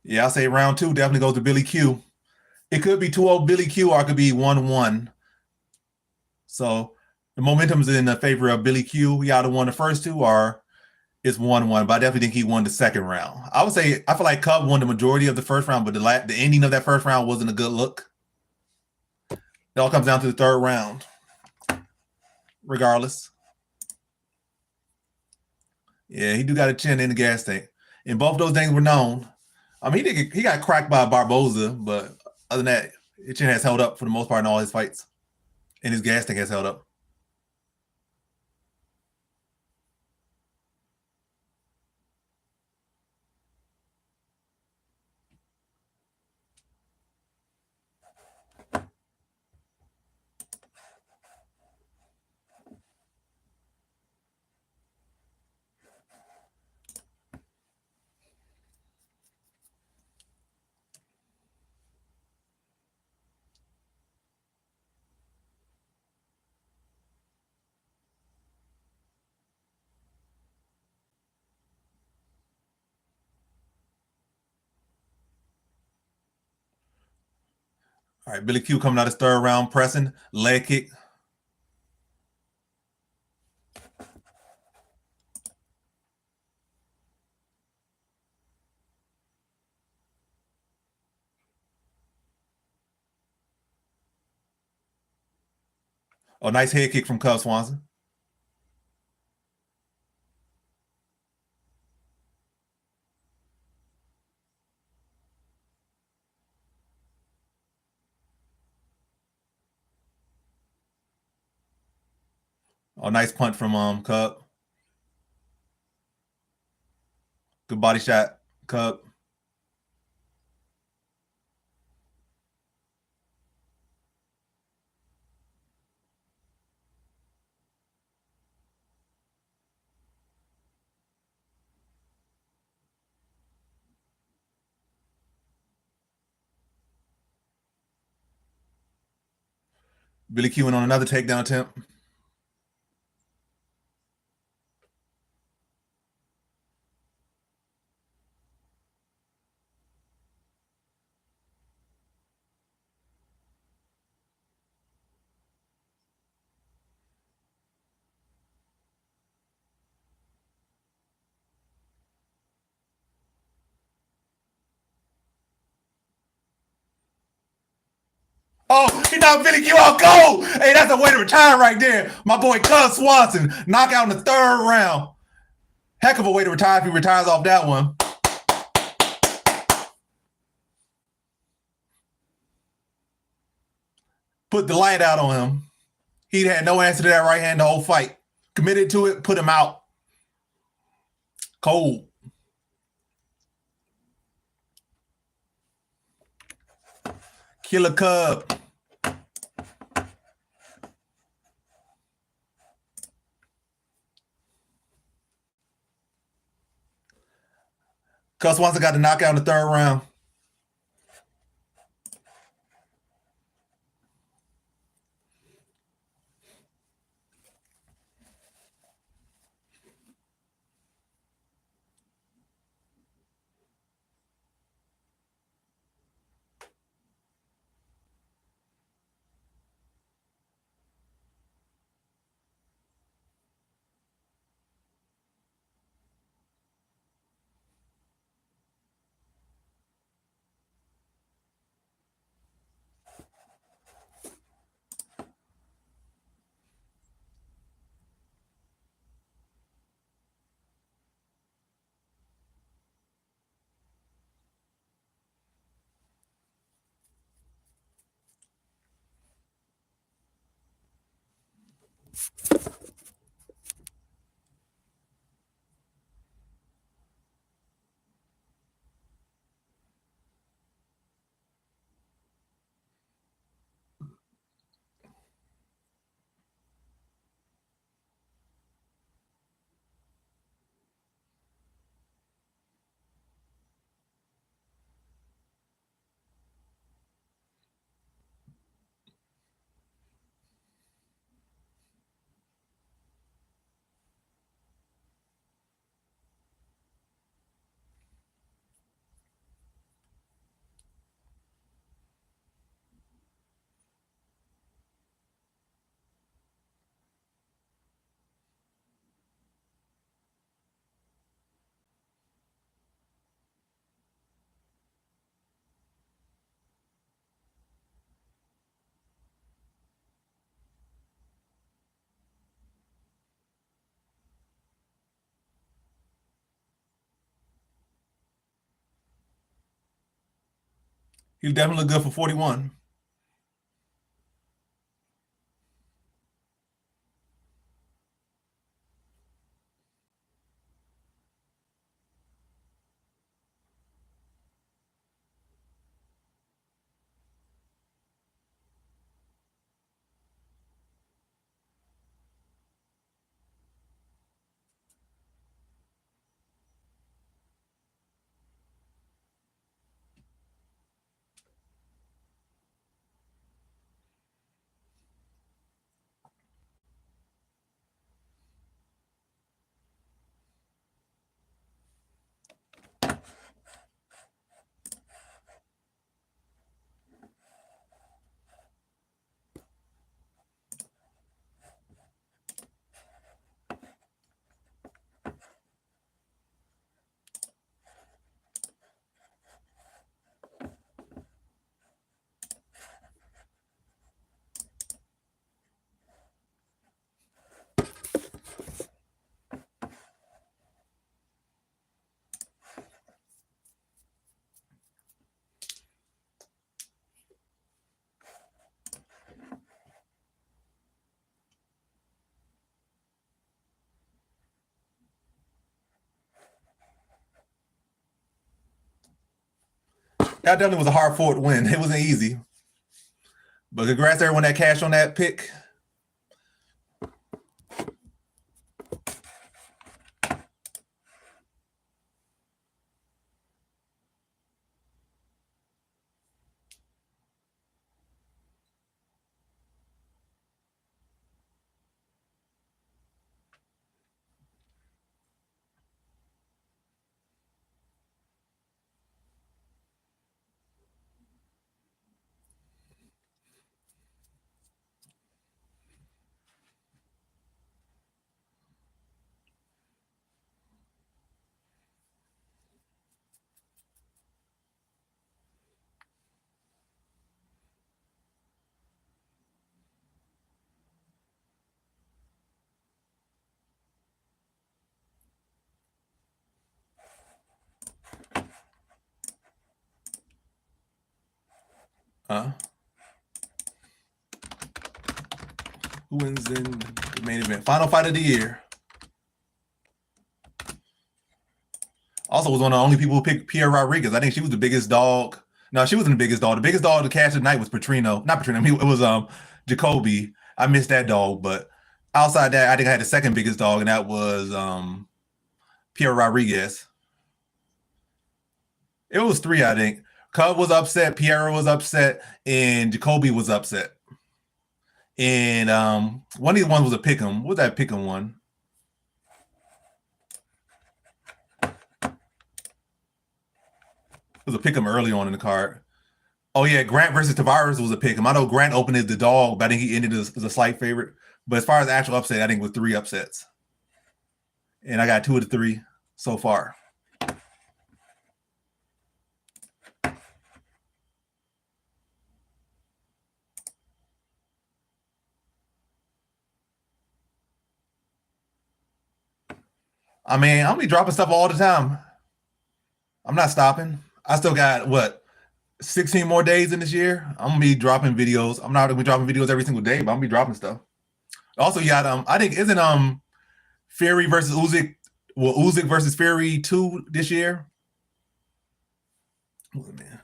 Yeah, I say round two definitely goes to Billy Q. It could be 2-0 Billy Q or it could be 1-1. So the momentum's in the favor of Billy Q. He either won the first two or it's 1-1. But I definitely think he won the second round. I would say I feel like Cub won the majority of the first round, but the ending of that first round wasn't a good look. It all comes down to the third round, regardless. Yeah, he do got a chin in the gas tank. And both those things were known. I mean, he got cracked by Barboza, but other than that, his chin has held up for the most part in all his fights. And his gas tank has held up. All right, Billy Q coming out his third round, pressing, leg kick. Oh, nice head kick from Cub Swanson. Oh, nice punch from Cub. Good body shot, Cub. Billy Q went on another takedown attempt. Oh, he knocked Billy Q out cold. Hey, that's a way to retire right there. My boy Cub Swanson, knockout in the third round. Heck of a way to retire if he retires off that one. Put the light out on him. He had no answer to that right hand the whole fight. Committed to it, put him out. Cold. Killer Cub. Cub Swanson got the knockout in the third round. He definitely look good for 41. That definitely was a hard fought win. It wasn't easy. But congrats to everyone that cashed on that pick. Who wins in the main event? Final fight of the year. Also was one of the only people who picked Pierre Rodriguez. I think she was the biggest dog. No, she wasn't the biggest dog. The biggest dog to cash tonight was Patrino. Not Patrino. I mean, it was Jacobe. I missed that dog, but outside that, I think I had the second biggest dog, and that was Pierre Rodriguez. It was three, I think. Cub was upset, Pierre was upset, and Jacobe was upset. And one of these ones was a pick'em. What was that pick'em one? It was a pick'em early on in the card. Oh yeah, Grant versus Tavares was a pick'em. I know Grant opened as the dog, but I think he ended as a slight favorite. But as far as actual upset, I think it was 3 upsets. And I got 2 of the 3 so far. I mean, I'm gonna be dropping stuff all the time. I'm not stopping. I still got what 16 more days in this year. I'm gonna be dropping videos. I'm not gonna be dropping videos every single day, but I'm gonna be dropping stuff. Also, you got I think isn't Fury versus Usyk, well, Usyk versus Fury 2 this year. Oh, man.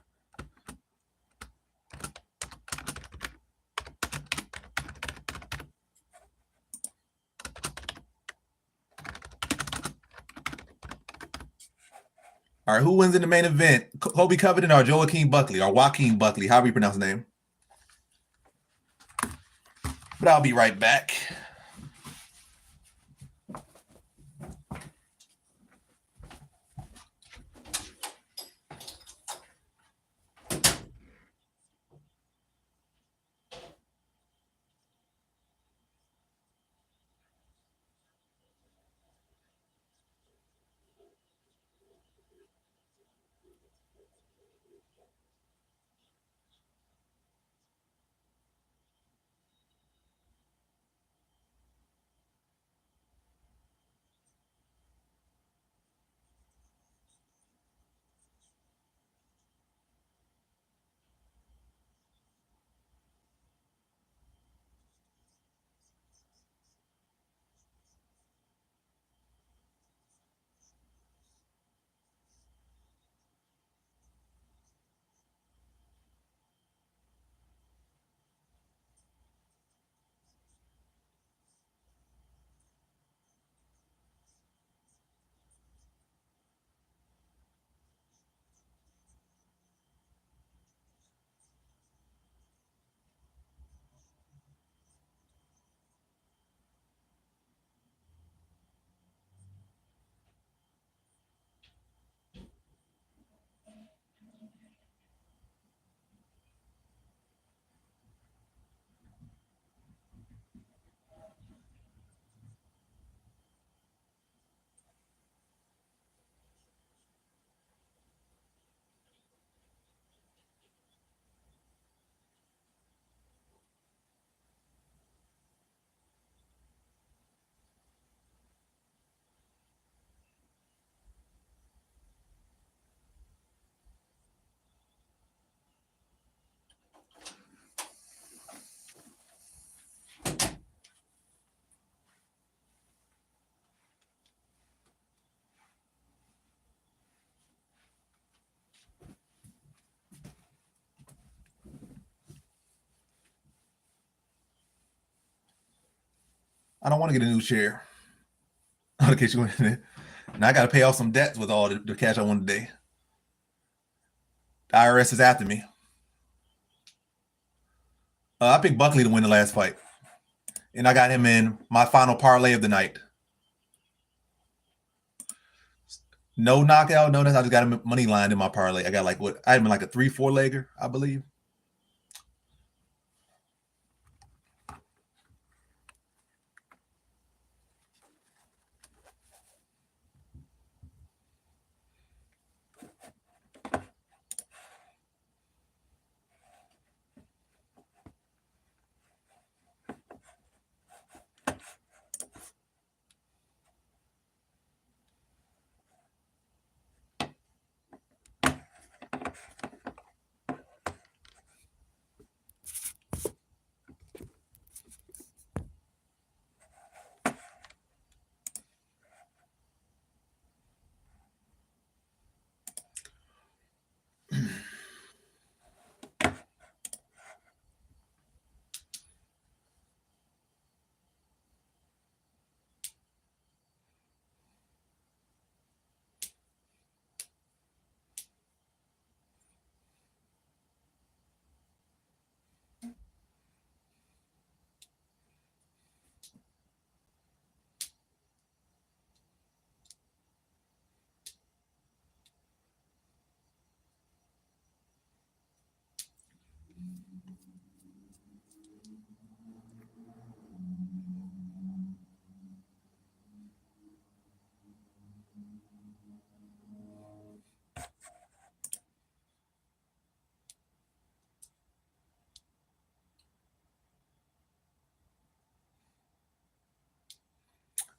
All right, who wins in the main event? Colby Covington or Joaquin Buckley or Joaquin Buckley, however you pronounce the name. But I'll be right back. I don't want to get a new chair. In case you went in there. Now I got to pay off some debts with all the cash I won today. The IRS is after me. I picked Buckley to win the last fight. And I got him in my final parlay of the night. No knockout, no nothing. I just got him money lined in my parlay. I got like what? I had him like a 3-4 legger, I believe.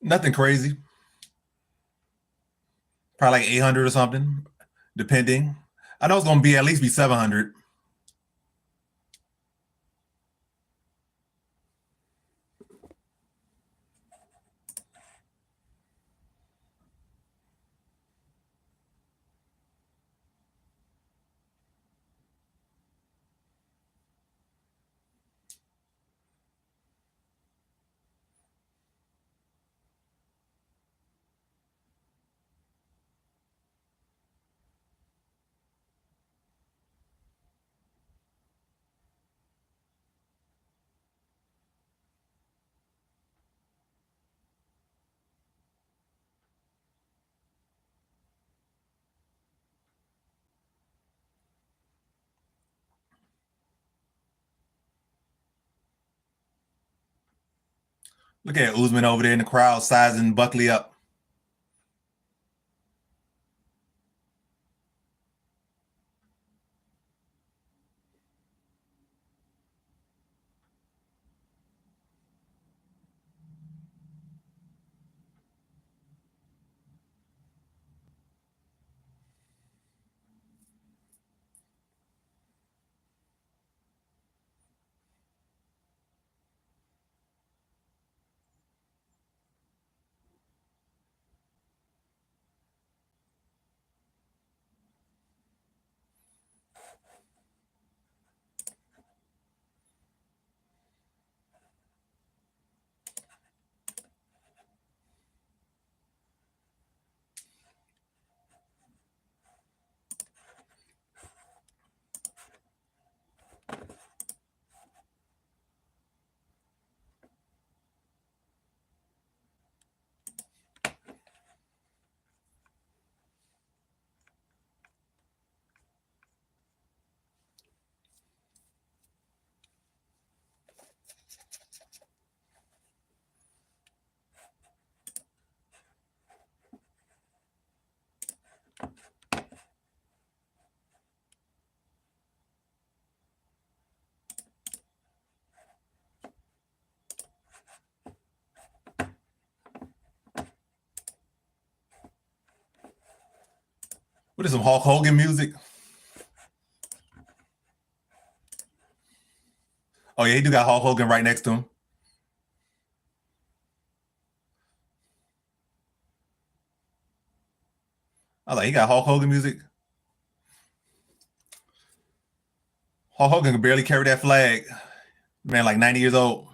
Nothing crazy. Probably like 800 or something, depending. I know it's going to be at least be 700. Look at Usman over there in the crowd sizing Buckley up. What is some Hulk Hogan music? Oh yeah, he do got Hulk Hogan right next to him. I was like, he got Hulk Hogan music. Hulk Hogan can barely carry that flag. Man, like 90 years old.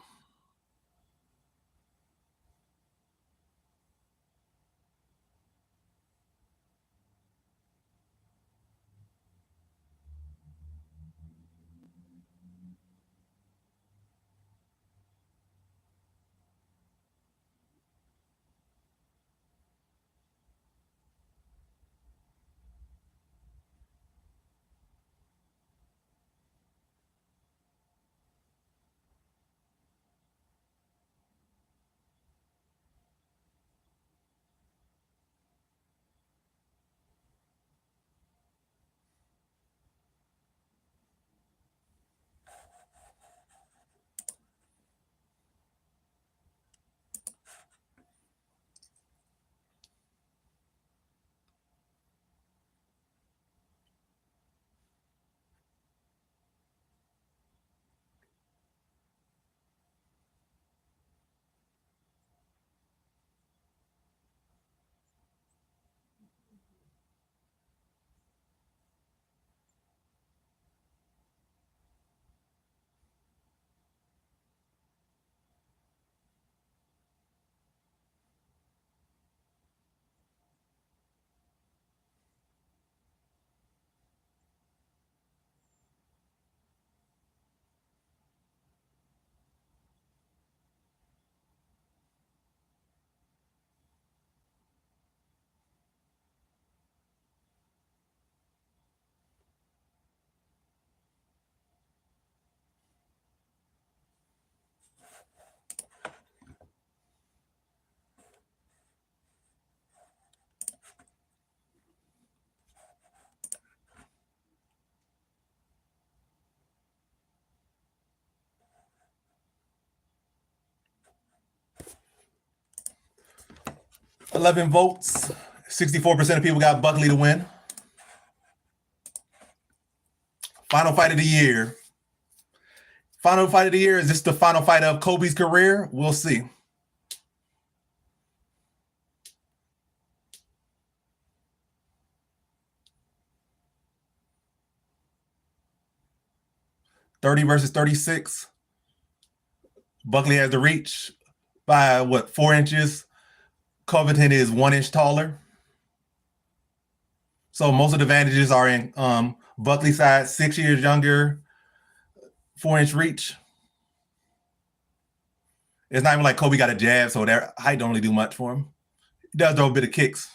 $11 votes. 64% of people got Buckley to win. Final fight of the year. Final fight of the year. Is this the final fight of Kobe's career? We'll see. $30 versus $36. Buckley has the reach by what, 4 inches? Covington is 1 inch taller. So most of the advantages are in Buckley's side, 6 years younger, 4 inch reach. It's not even like Kobe got a jab, so their height don't really do much for him. He does throw a bit of kicks.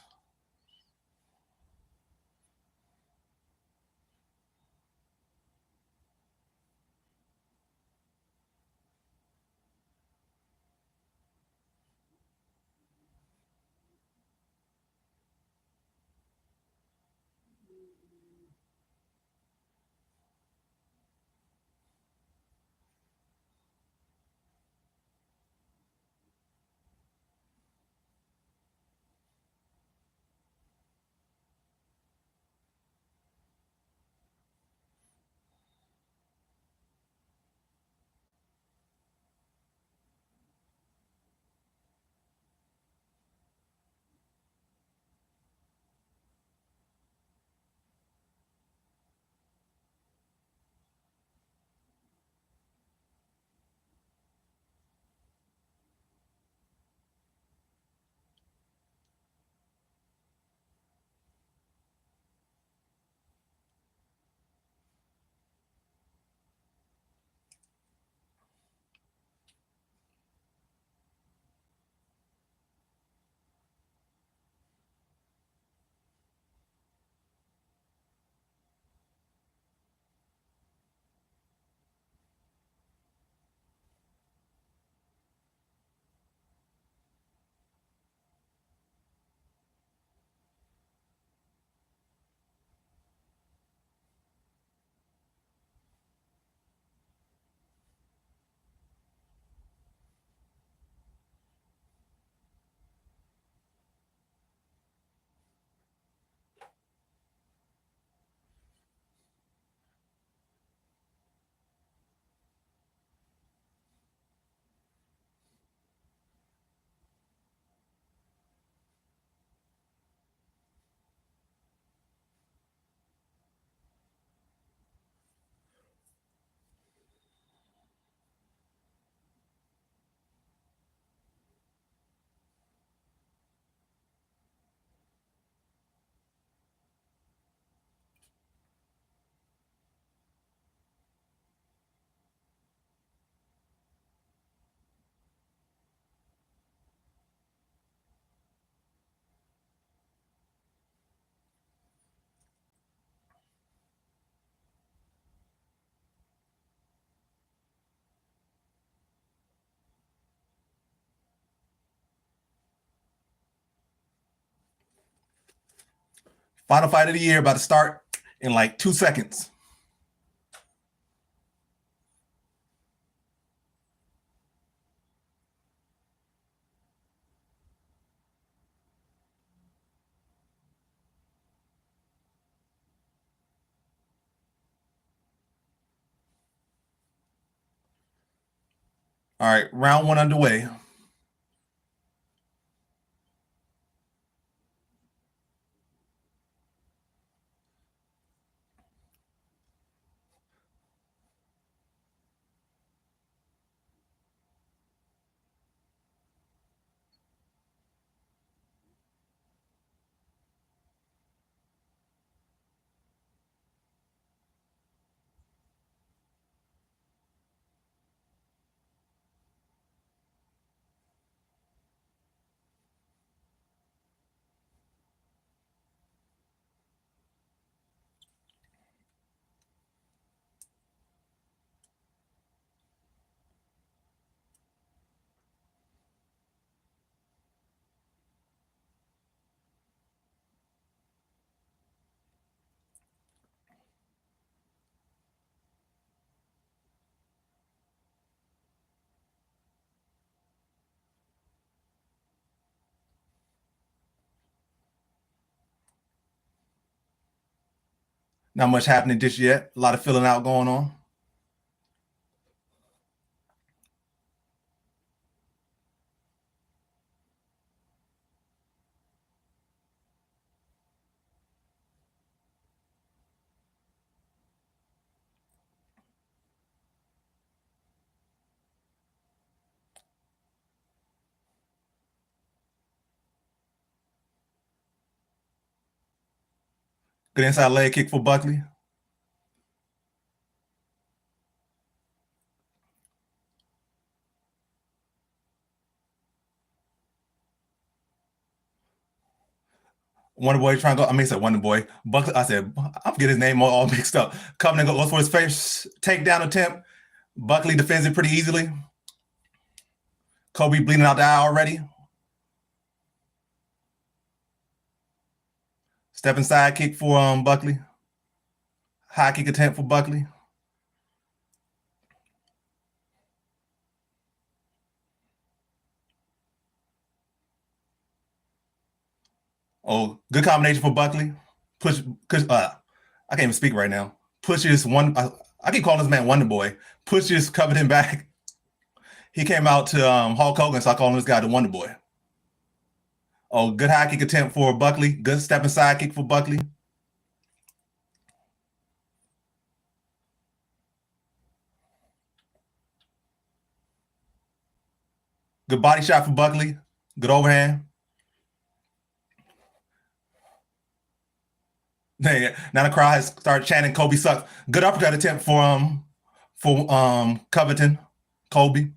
Final fight of the year about to start in like 2 seconds. All right, round one underway. Not much happening just yet. A lot of filling out going on. Good inside leg kick for Buckley. Wonder Boy trying to go. I mean, I said Wonder Boy. Buckley. I said I'm getting his name all mixed up. Covington goes for his first takedown attempt. Buckley defends it pretty easily. Kobe bleeding out the eye already. Step inside kick for Buckley. High kick attempt for Buckley. Oh, good combination for Buckley. Push. I can't even speak right now. Pushes one. I keep calling this man Wonder Boy. Pushes Covington back. He came out to Hulk Hogan, so I call this guy the Wonder Boy. Oh, good high kick attempt for Buckley. Good step inside kick for Buckley. Good body shot for Buckley. Good overhand. Now the crowd has started chanting Kobe sucks. Good uppercut attempt for Covington. Kobe.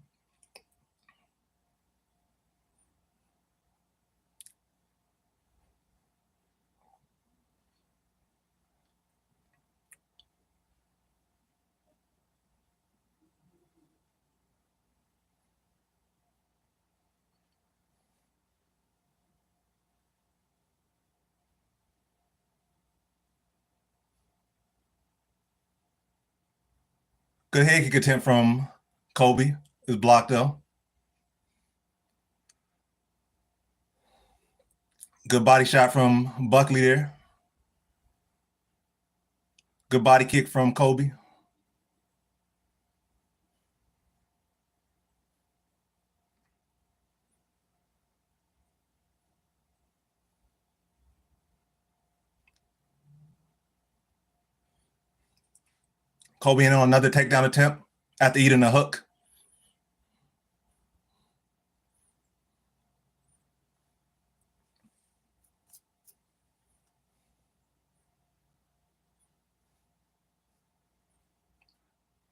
Good head kick attempt from Kobe. Is blocked though. Good body shot from Buckley there. Good body kick from Kobe. Kobe in on another takedown attempt after eating a hook.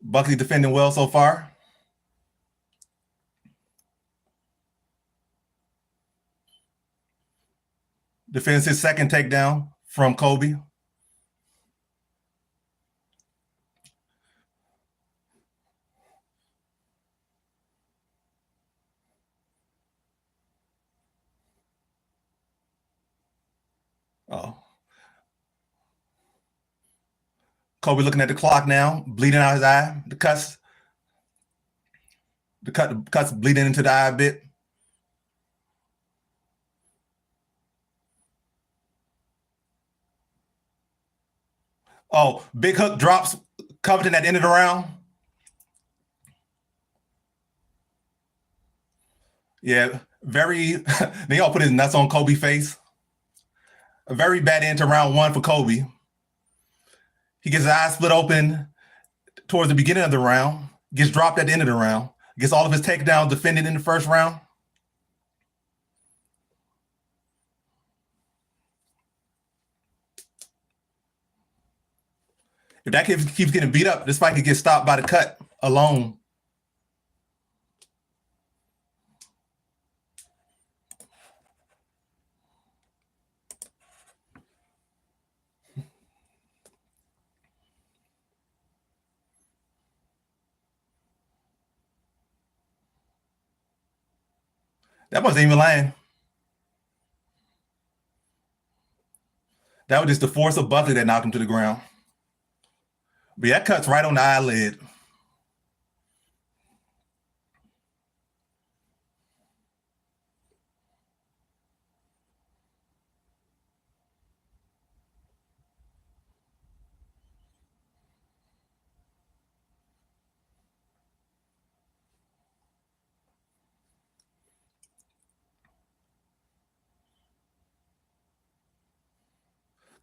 Buckley defending well so far. Defends his second takedown from Kobe. Oh, Kobe looking at the clock now, bleeding out his eye. The cuts bleeding into the eye a bit. Oh, big hook drops Covington at the end of the round. Yeah, very. They all put his nuts on Kobe's face. A very bad end to round one for Kobe. He gets his eyes split open towards the beginning of the round, gets dropped at the end of the round, gets all of his takedowns defended in the first round. If that kid keeps getting beat up, this fight could get stopped by the cut alone. That wasn't even lying. That was just the force of Buckley that knocked him to the ground. But that cut's right on the eyelid.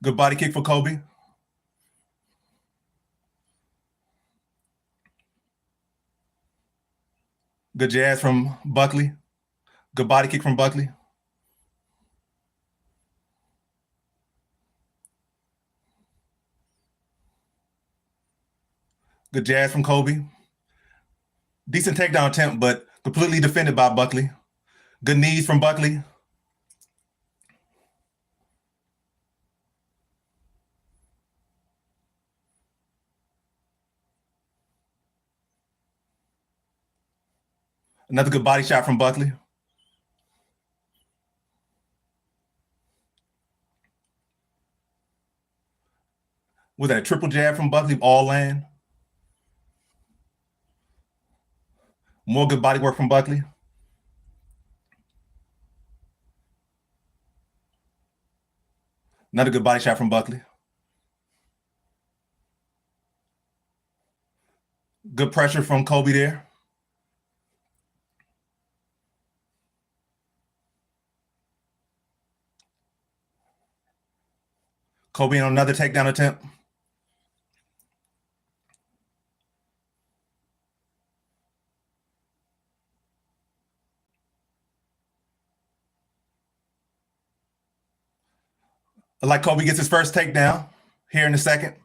Good body kick for Kobe. Good jazz from Buckley. Good body kick from Buckley. Good jazz from Kobe. Decent takedown attempt, but completely defended by Buckley. Good knees from Buckley. Another good body shot from Buckley. Was that a triple jab from Buckley? All land. More good body work from Buckley. Another good body shot from Buckley. Good pressure from Kobe there. Kobe on another takedown attempt. Like Kobe gets his first takedown here in the second.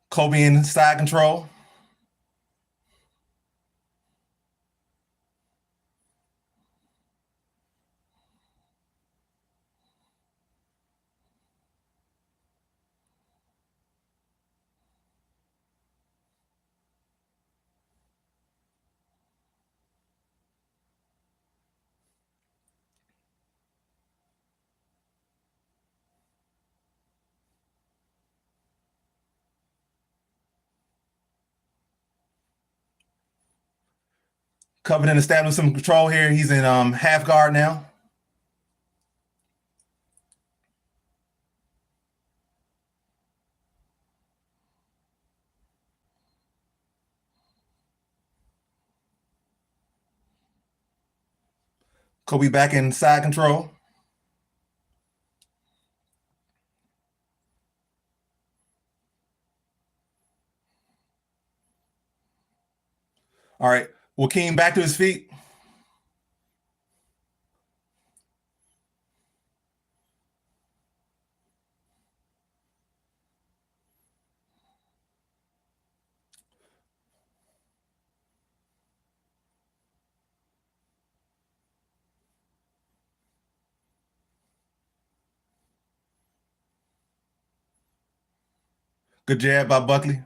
Kobe in side control. Covington established some control here. He's in half guard now. Kobe back in side control. All right. Joaquin back to his feet. Good jab by Buckley.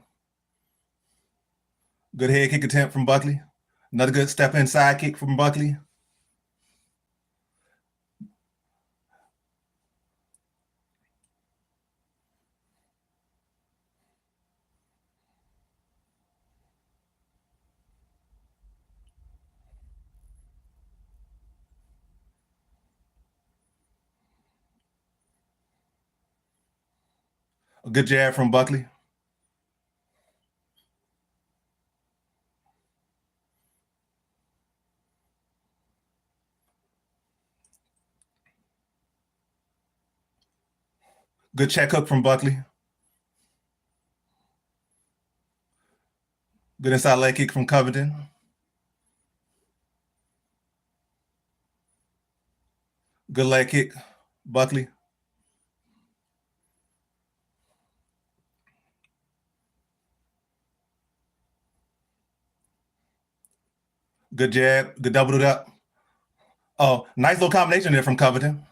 Good head kick attempt from Buckley. Another good step inside kick from Buckley. A good jab from Buckley. Good check hook from Buckley. Good inside leg kick from Covington. Good leg kick, Buckley. Good jab. Good doubled it up. Oh, nice little combination there from Covington.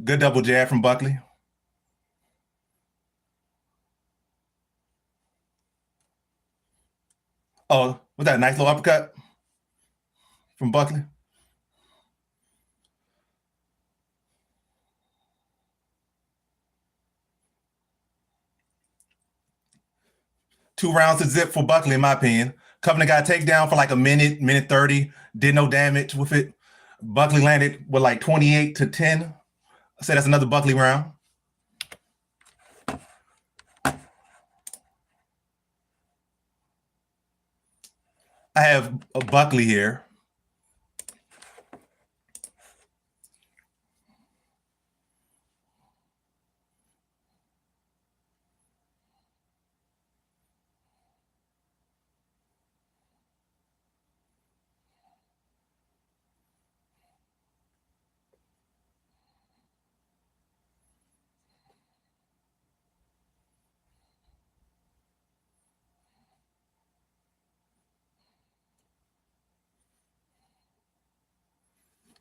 Good double jab from Buckley. Oh, was that a nice little uppercut from Buckley? Two rounds to zip for Buckley, in my opinion. Covington got a takedown for like a minute 30, did no damage with it. Buckley landed with like 28-10. I say that's another Buckley round. I have a Buckley here.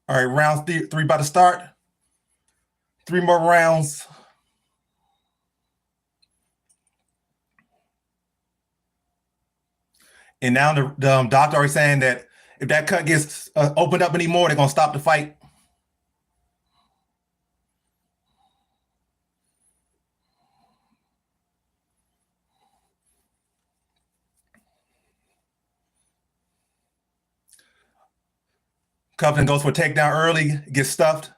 All right, round three about to start. 3 more rounds. And now the doctor is saying that if that cut gets opened up anymore, they're going to stop the fight. Covington goes for a takedown early, gets stuffed.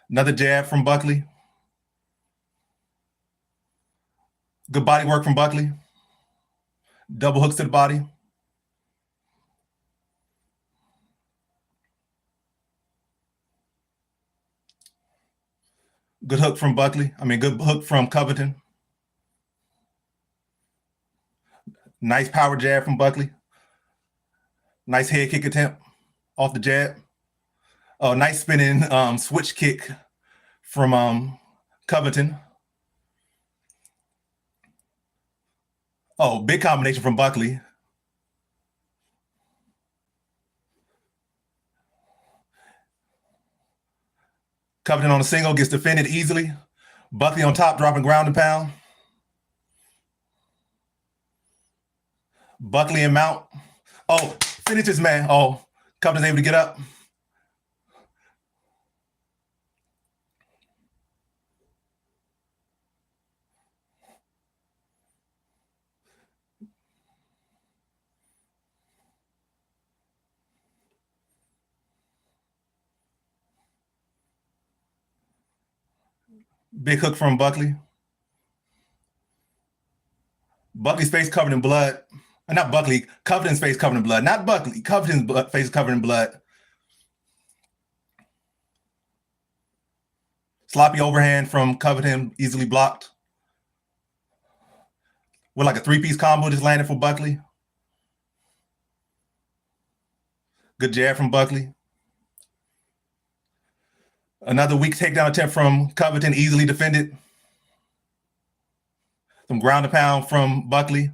Another jab from Buckley. Good body work from Buckley. Double hooks to the body. Good hook from Buckley. Good hook from Covington. Nice power jab from Buckley. Nice head kick attempt off the jab. Oh, nice spinning switch kick from Covington. Oh, big combination from Buckley. Covington on a single, gets defended easily. Buckley on top, dropping ground and pound. Buckley and mount. Oh, finishes, man. Oh, Covington's able to get up. Big hook from Buckley. Buckley's face covered in blood. Not Buckley. Covington's face covered in blood. Not Buckley. Covington's face covered in blood. Sloppy overhand from Covington, easily blocked. With like a 3-piece combo just landed for Buckley. Good jab from Buckley. Another weak takedown attempt from Covington, easily defended. Some ground and pound from Buckley.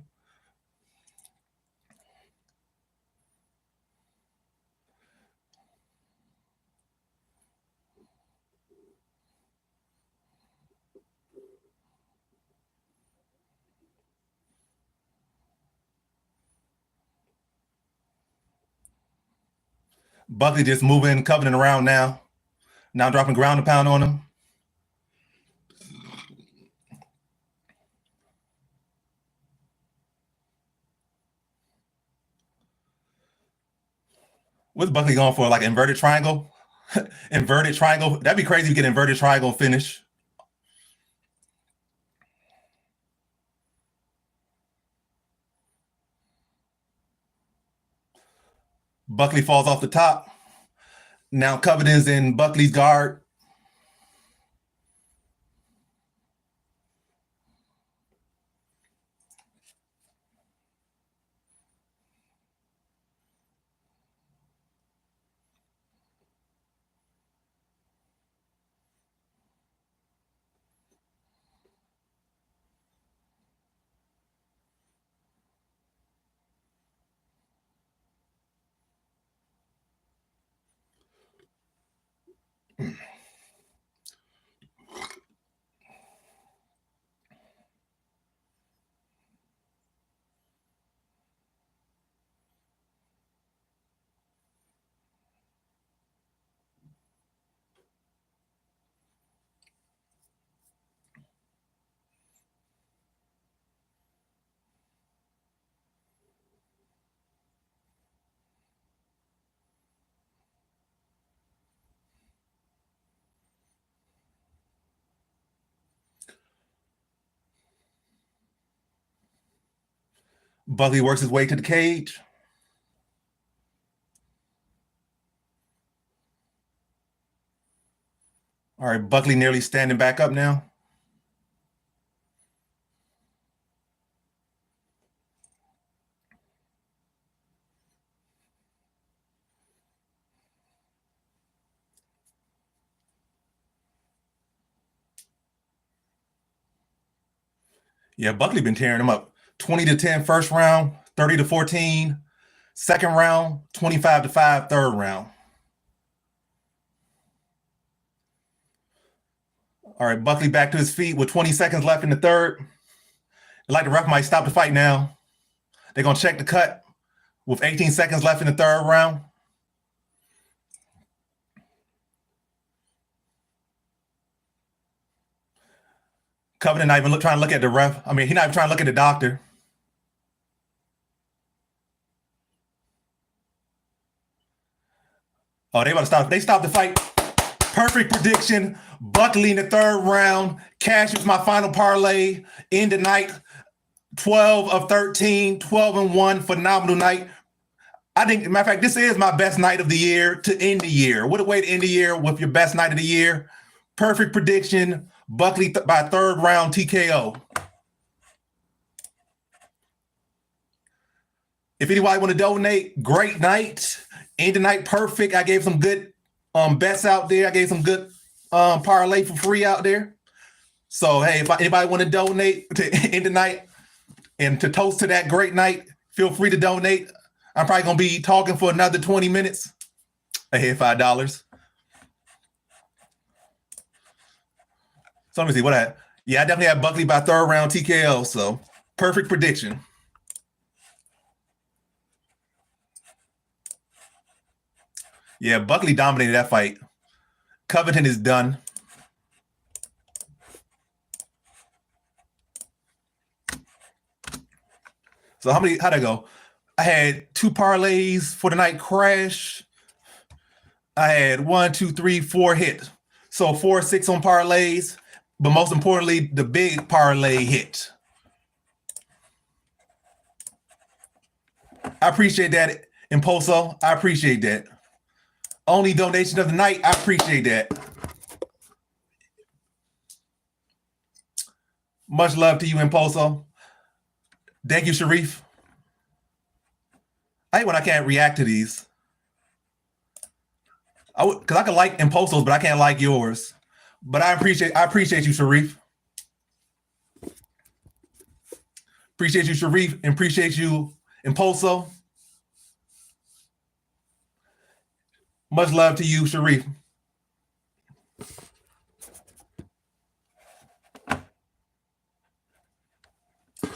Buckley just moving Covington around now. Now dropping ground and pound on him. What's Buckley going for? Like inverted triangle? Inverted triangle? That'd be crazy to get inverted triangle finish. Buckley falls off the top. Now Covington's in Buckley's guard. Buckley works his way to the cage. All right, Buckley nearly standing back up now. Yeah, Buckley been tearing him up. 20-10 first round, 30-14 second round, 25-5 third round. All right, Buckley back to his feet with 20 seconds left in the third. Like the ref might stop the fight now. They're going to check the cut with 18 seconds left in the third round. Covington not even trying to look at the ref. I mean, he's not even trying to look at the doctor. Oh, they want to stop. They stopped the fight. Perfect prediction. Buckley in the third round. Cashes my final parlay. End the night. 12 of 13, 12-1. Phenomenal night. I think, matter of fact, this is my best night of the year to end the year. What a way to end the year with your best night of the year. Perfect prediction. Buckley by third round TKO. If anybody want to donate, great night. End the night perfect. I gave some good bets out there. I gave some good parlay for free out there. So, hey, if anybody want to donate to end the night and to toast to that great night, feel free to donate. I'm probably going to be talking for another 20 minutes. I hit $5. So let me see what I. Yeah, I definitely have Buckley by third round TKO. So perfect prediction. Yeah, Buckley dominated that fight. Covington is done. So how'd I go? I had 2 parlays for the night crash. I had 1, 2, 3, 4 hit. So 4, 6 on parlays. But most importantly, the big parlay hit. I appreciate that, Impulso. I appreciate that. Only donation of the night. I appreciate that. Much love to you, Impulso. Thank you, Sharif. I hate when I can't react to these. Because I can like Impulsos, but I can't like yours. But I appreciate you, Sharif. Appreciate you, Sharif, and appreciate you, Impulso. Much love to you, Sharif.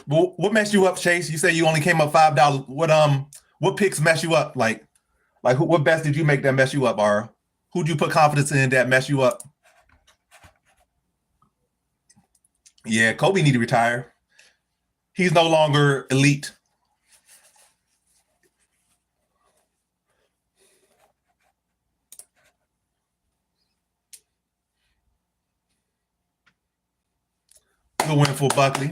Well, what messed you up, Chase? You say you only came up $5. What picks mess you up? Like what bets did you make that mess you up, Ara? Who'd you put confidence in that mess you up? Yeah, Kobe need to retire. He's no longer elite. good win for Buckley.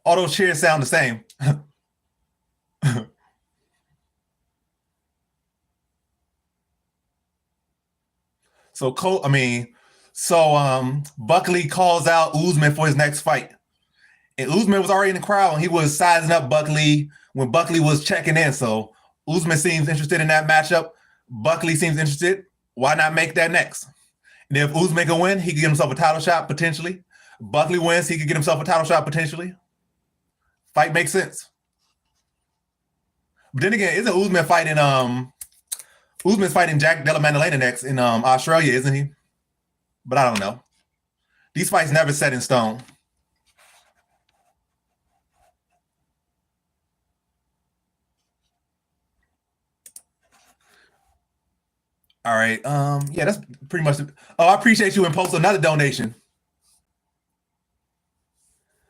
All those cheers sound the same. Buckley calls out Usman for his next fight. And Usman was already in the crowd and he was sizing up Buckley when Buckley was checking in. So Usman seems interested in that matchup. Buckley seems interested. Why not make that next? And if Usman can win, he could get himself a title shot potentially. Buckley wins, he could get himself a title shot potentially. Fight makes sense. But then again, isn't Usman fighting Usman's fighting Jack Della Maddalena next in Australia, isn't he? But I don't know. These fights never set in stone. All right. Yeah, that's pretty much it. Oh, I appreciate you and post another donation.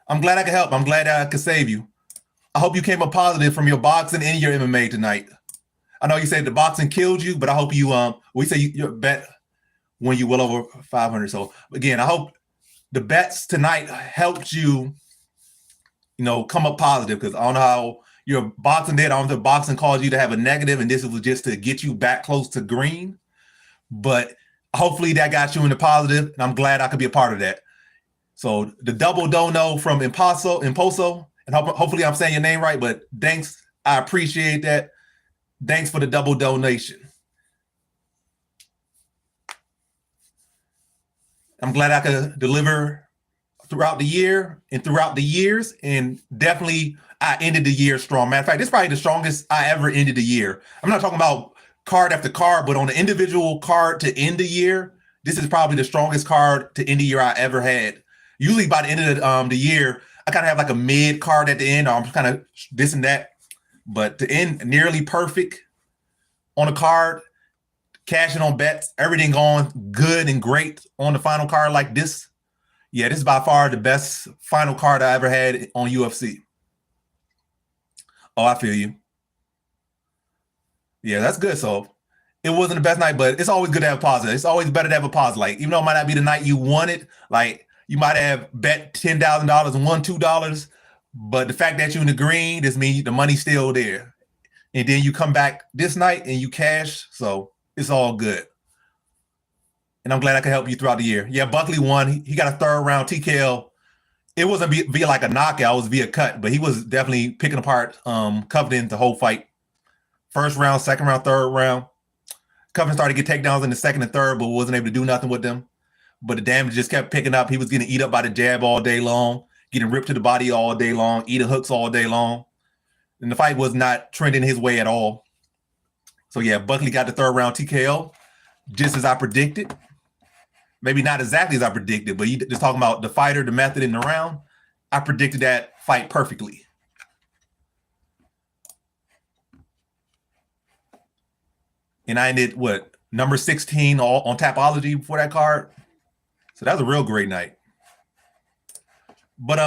I'm glad I could help. I'm glad I could save you. I hope you came up positive from your boxing and your MMA tonight. I know you said the boxing killed you, but I hope you we say your bet when you well over 500. So again, I hope the bets tonight helped you, come up positive, because I don't know how your boxing did. I don't know if boxing caused you to have a negative and this was just to get you back close to green. But hopefully that got you in the positive, and I'm glad I could be a part of that. So the double dono from Imposo, and hopefully I'm saying your name right, but thanks. I appreciate that. Thanks for the double donation. I'm glad I could deliver throughout the year and throughout the years, and definitely I ended the year strong. Matter of fact, this is probably the strongest I ever ended the year. I'm not talking about card after card, but on the individual card to end the year, this is probably the strongest card to end the year I ever had. Usually by the end of the year, I kind of have like a mid card at the end, or I'm kind of this and that. But to end nearly perfect on a card, cashing on bets, everything going good and great on the final card like this. Yeah, this is by far the best final card I ever had on UFC. Oh, I feel you. Yeah, that's good. So it wasn't the best night, but it's always good to have a positive. It's always better to have a positive. Like, even though it might not be the night you wanted, like you might have bet $10,000 and won $2, but the fact that you're in the green, this means the money's still there. And then you come back this night and you cash, so it's all good. And I'm glad I could help you throughout the year. Yeah, Buckley won. He got a third round TKO. It wasn't via like a knockout, it was via cut, but he was definitely picking apart Covington the whole fight. First round, second round, third round. Covington started to get takedowns in the second and third, but wasn't able to do nothing with them. But the damage just kept picking up. He was getting eat up by the jab all day long, getting ripped to the body all day long, eating hooks all day long. And the fight was not trending his way at all. So yeah, Buckley got the third round TKO, just as I predicted. Maybe not exactly as I predicted, but you just talking about the fighter, the method, and the round. I predicted that fight perfectly. And I ended number 16 on Tapology before that card. So that was a real great night. But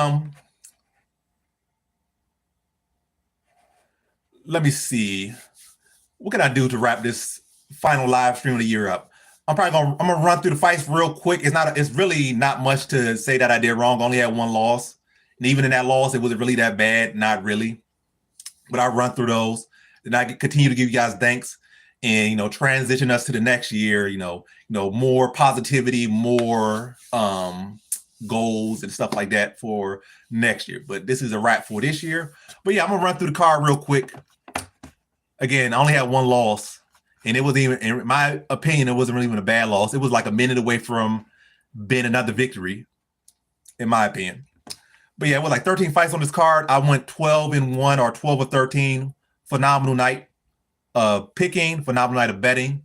let me see. What can I do to wrap this final live stream of the year up? I'm gonna run through the fights real quick. It's really not much to say that I did wrong. I only had one loss. And even in that loss, it wasn't really that bad. Not really. But I'll run through those. Then I continue to give you guys thanks and transition us to the next year, more positivity, more goals and stuff like that for next year. But this is a wrap for this year. But yeah, I'm gonna run through the card real quick. Again, I only had one loss, and it wasn't even, in my opinion, it wasn't really even a bad loss. It was like a minute away from being another victory, in my opinion. But yeah, with like 13 fights on this card, I went 12-1 or 12 or 13. Phenomenal night of picking, phenomenal night of betting.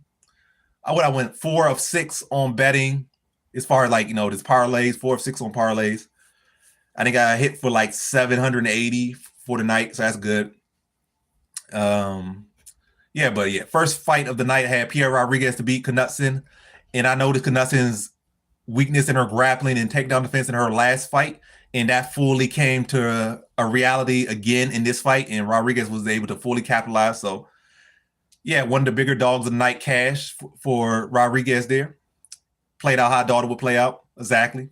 I went 4 of 6 on betting as far as this parlays, 4 of 6 on parlays. I think I hit for like 780 for the night, so that's good. First fight of the night, I had Pierre Rodriguez to beat Knutson, and I noticed Knutson's weakness in her grappling and takedown defense in her last fight, and that fully came to a reality again in this fight, and Rodriguez was able to fully capitalize. So, yeah, one of the bigger dogs of the night cash for Rodriguez there. Played out how I thought it would play out, exactly.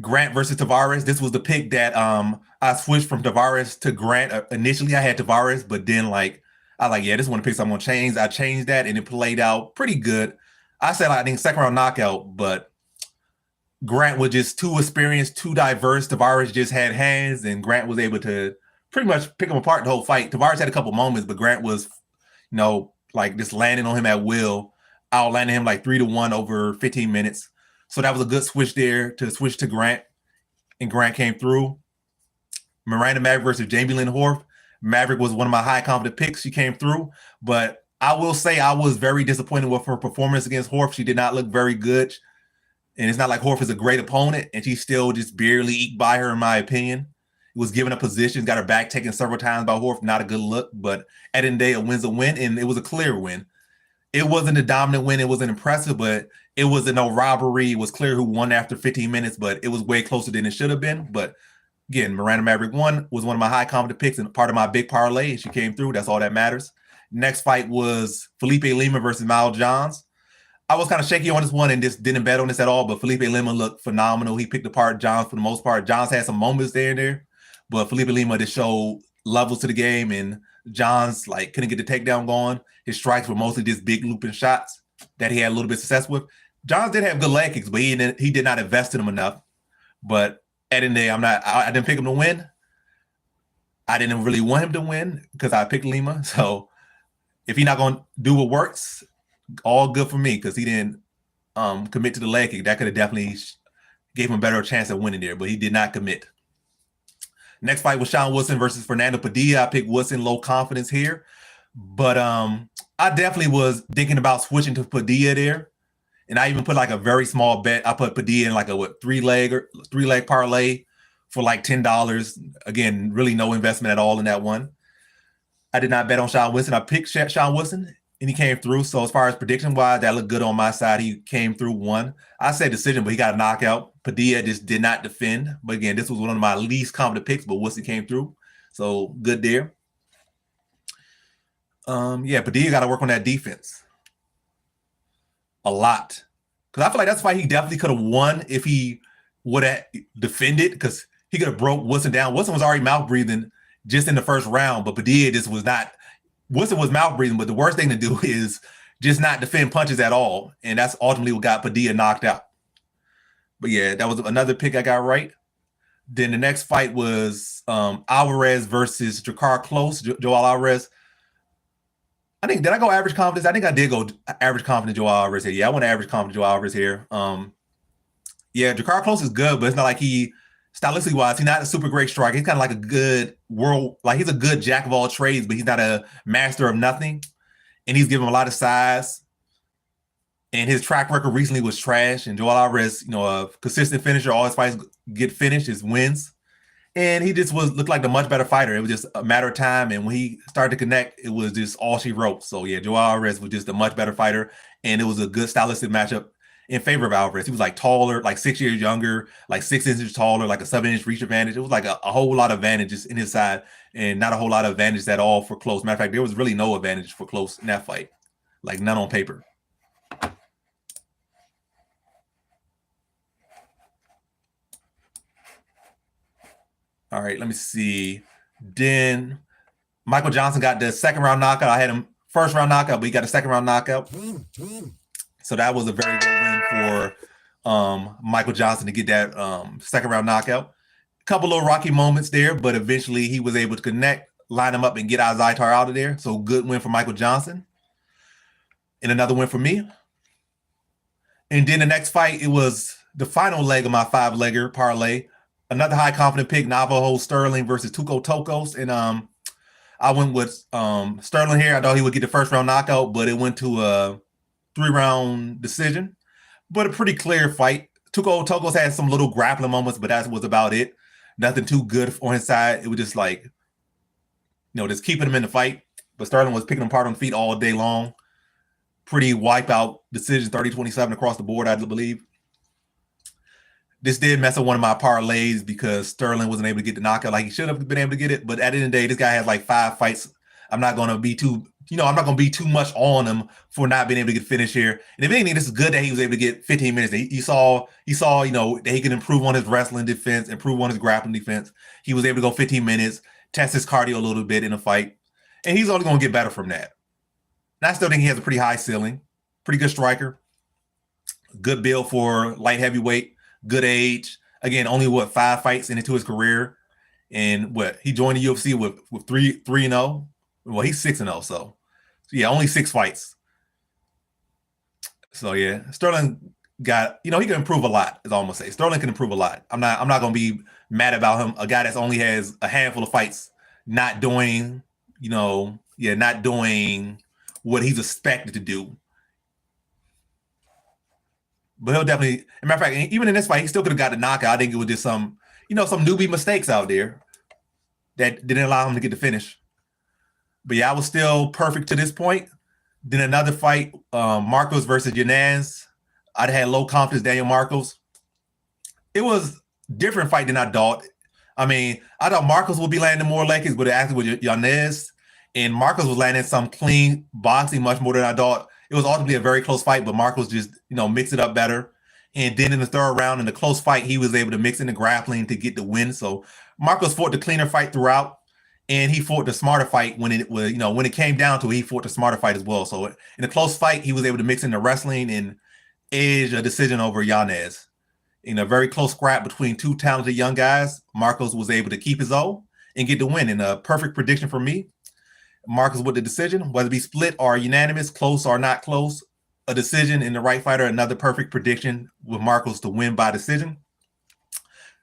Grant versus Tavares. This was the pick that I switched from Tavares to Grant. Initially, I had Tavares, but then this one picks I'm gonna change. I changed that, and it played out pretty good. I said I think second round knockout, but Grant was just too experienced, too diverse. Tavares just had hands, and Grant was able to pretty much pick him apart the whole fight. Tavares had a couple moments, but Grant was, just landing on him at will, outlanding him like 3-1 over 15 minutes. So that was a good switch there to switch to Grant, and Grant came through. Miranda Maverick versus Jamie Lynn Horf. Maverick was one of my high confident picks. She came through, but I will say I was very disappointed with her performance against Horf. She did not look very good, and it's not like Horf is a great opponent, and she still just barely eked by her, in my opinion. Was given a position, got her back taken several times by Horf. Not a good look, but at the end of the day, a win's a win, and it was a clear win. It wasn't a dominant win. It wasn't impressive, but it wasn't no robbery. It was clear who won after 15 minutes, but it was way closer than it should have been. But again, Miranda Maverick was one of my high confident picks and part of my big parlay, and she came through. That's all that matters. Next fight was Felipe Lima versus Miles Johns. I was kind of shaky on this one and just didn't bet on this at all, but Felipe Lima looked phenomenal. He picked apart Johns for the most part. Johns had some moments there and there, but Felipe Lima just showed levels to the game, and Johns couldn't get the takedown going. His strikes were mostly just big looping shots that he had a little bit of success with. Johns did have good leg kicks, but he did not invest in them enough. But at the end of the day, I didn't pick him to win. I didn't really want him to win because I picked Lima. So if he's not going to do what works, all good for me, because he didn't commit to the leg kick. That could have definitely gave him a better chance of winning there, but he did not commit. Next fight was Sean Woodson versus Fernando Padilla. I picked Woodson, low confidence here. But I definitely was thinking about switching to Padilla there. And I even put a very small bet. I put Padilla in a three-leg parlay for $10. Again, really no investment at all in that one. I did not bet on Sean Woodson. I picked Sean Woodson, and he came through. So as far as prediction-wise, that looked good on my side. He came through, won. I said decision, but he got a knockout. Padilla just did not defend. But again, this was one of my least confident picks, but Woodson came through. So good there. Padilla got to work on that defense a lot, because I feel like that's why he definitely could have won if he would have defended, because he could have broke Woodson down. Woodson was already mouth breathing just in the first round, but Padilla just was not. Woodson was mouth breathing, but the worst thing to do is just not defend punches at all, and that's ultimately what got Padilla knocked out. But yeah, that was another pick I got right. Then the next fight was Alvarez versus Clos, Joel Alvarez. Did I go average confidence? I think I did go average confidence Joel Alvarez here. Yeah, I went average confidence Joel Alvarez here. Jakar Close is good, but it's not like stylistically wise, he's not a super great striker. He's kind of like a good he's a good jack of all trades, but he's not a master of nothing. And he's given him a lot of size. And his track record recently was trash. And Joel Alvarez, a consistent finisher, all his fights get finished, his wins. And he just looked like the much better fighter. It was just a matter of time. And when he started to connect, it was just all she wrote. So yeah, Joel Alvarez was just a much better fighter. And it was a good stylistic matchup. in favor of Alvarez. He was like taller, like 6 years younger, like 6 inches taller, like a 7-inch reach advantage. It was like a whole lot of advantages in his side and not a whole lot of advantage at all for Clos. Matter of fact, there was really no advantage for Clos in that fight, like none on paper. All right, let me see. Then Michael Johnson got the second round knockout. I had him first round knockout, but he got a second round knockout. So that was a very good win for Michael Johnson to get that second round knockout. A couple little rocky moments there, but eventually he was able to connect, line him up, and get Zitar out of there. So good win for Michael Johnson. And another win for me. And then the next fight, it was the final leg of my 5-legger parlay. Another high confident pick, Navajo Sterling versus Tokos. And I went with Sterling here. I thought he would get the first round knockout, but it went to a 3-round decision. But a pretty clear fight. Tokos had some little grappling moments, but that was about it. Nothing too good on his side. It was just like, just keeping him in the fight. But Sterling was picking him apart on feet all day long. Pretty wipeout decision, 30-27 across the board, I believe. This did mess up one of my parlays because Sterling wasn't able to get the knockout like he should have been able to get it. But at the end of the day, this guy has like 5 fights. I'm not going to be too much on him for not being able to get finished here. And if anything, this is good that he was able to get 15 minutes. He saw, that he can improve on his wrestling defense, improve on his grappling defense. He was able to go 15 minutes, test his cardio a little bit in a fight. And he's only going to get better from that. And I still think he has a pretty high ceiling, pretty good striker, good build for light heavyweight. Good age. Again, only 5 fights into his career. And he joined the UFC with 3-0. Well, he's 6-0, so yeah, only 6 fights. So yeah, Sterling got, he can improve a lot, is all I'm gonna say. Sterling can improve a lot. I'm not gonna be mad about him. A guy that's only has a handful of fights, not doing what he's expected to do. But he'll definitely, as a matter of fact, even in this fight, he still could have got the knockout. I think it was just some newbie mistakes out there that didn't allow him to get the finish. But yeah, I was still perfect to this point. Then another fight, Marcos versus Yanez. I'd had low confidence, Daniel Marcos. It was a different fight than I thought. I mean, I thought Marcos would be landing more leg kicks, but it actually was Yanez. And Marcos was landing some clean boxing much more than I thought. It was ultimately a very close fight, but Marcos just, mixed it up better. And then in the third round, in the close fight, he was able to mix in the grappling to get the win. So Marcos fought the cleaner fight throughout, and he fought the smarter fight when it came down to it, he fought the smarter fight as well. So in the close fight, he was able to mix in the wrestling and edge a decision over Yanez. In a very close scrap between 2 talented young guys, Marcos was able to keep his own and get the win. And a perfect prediction for me. Marcos with the decision, whether it be split or unanimous, close or not close, a decision in the right fighter, another perfect prediction with Marcos to win by decision.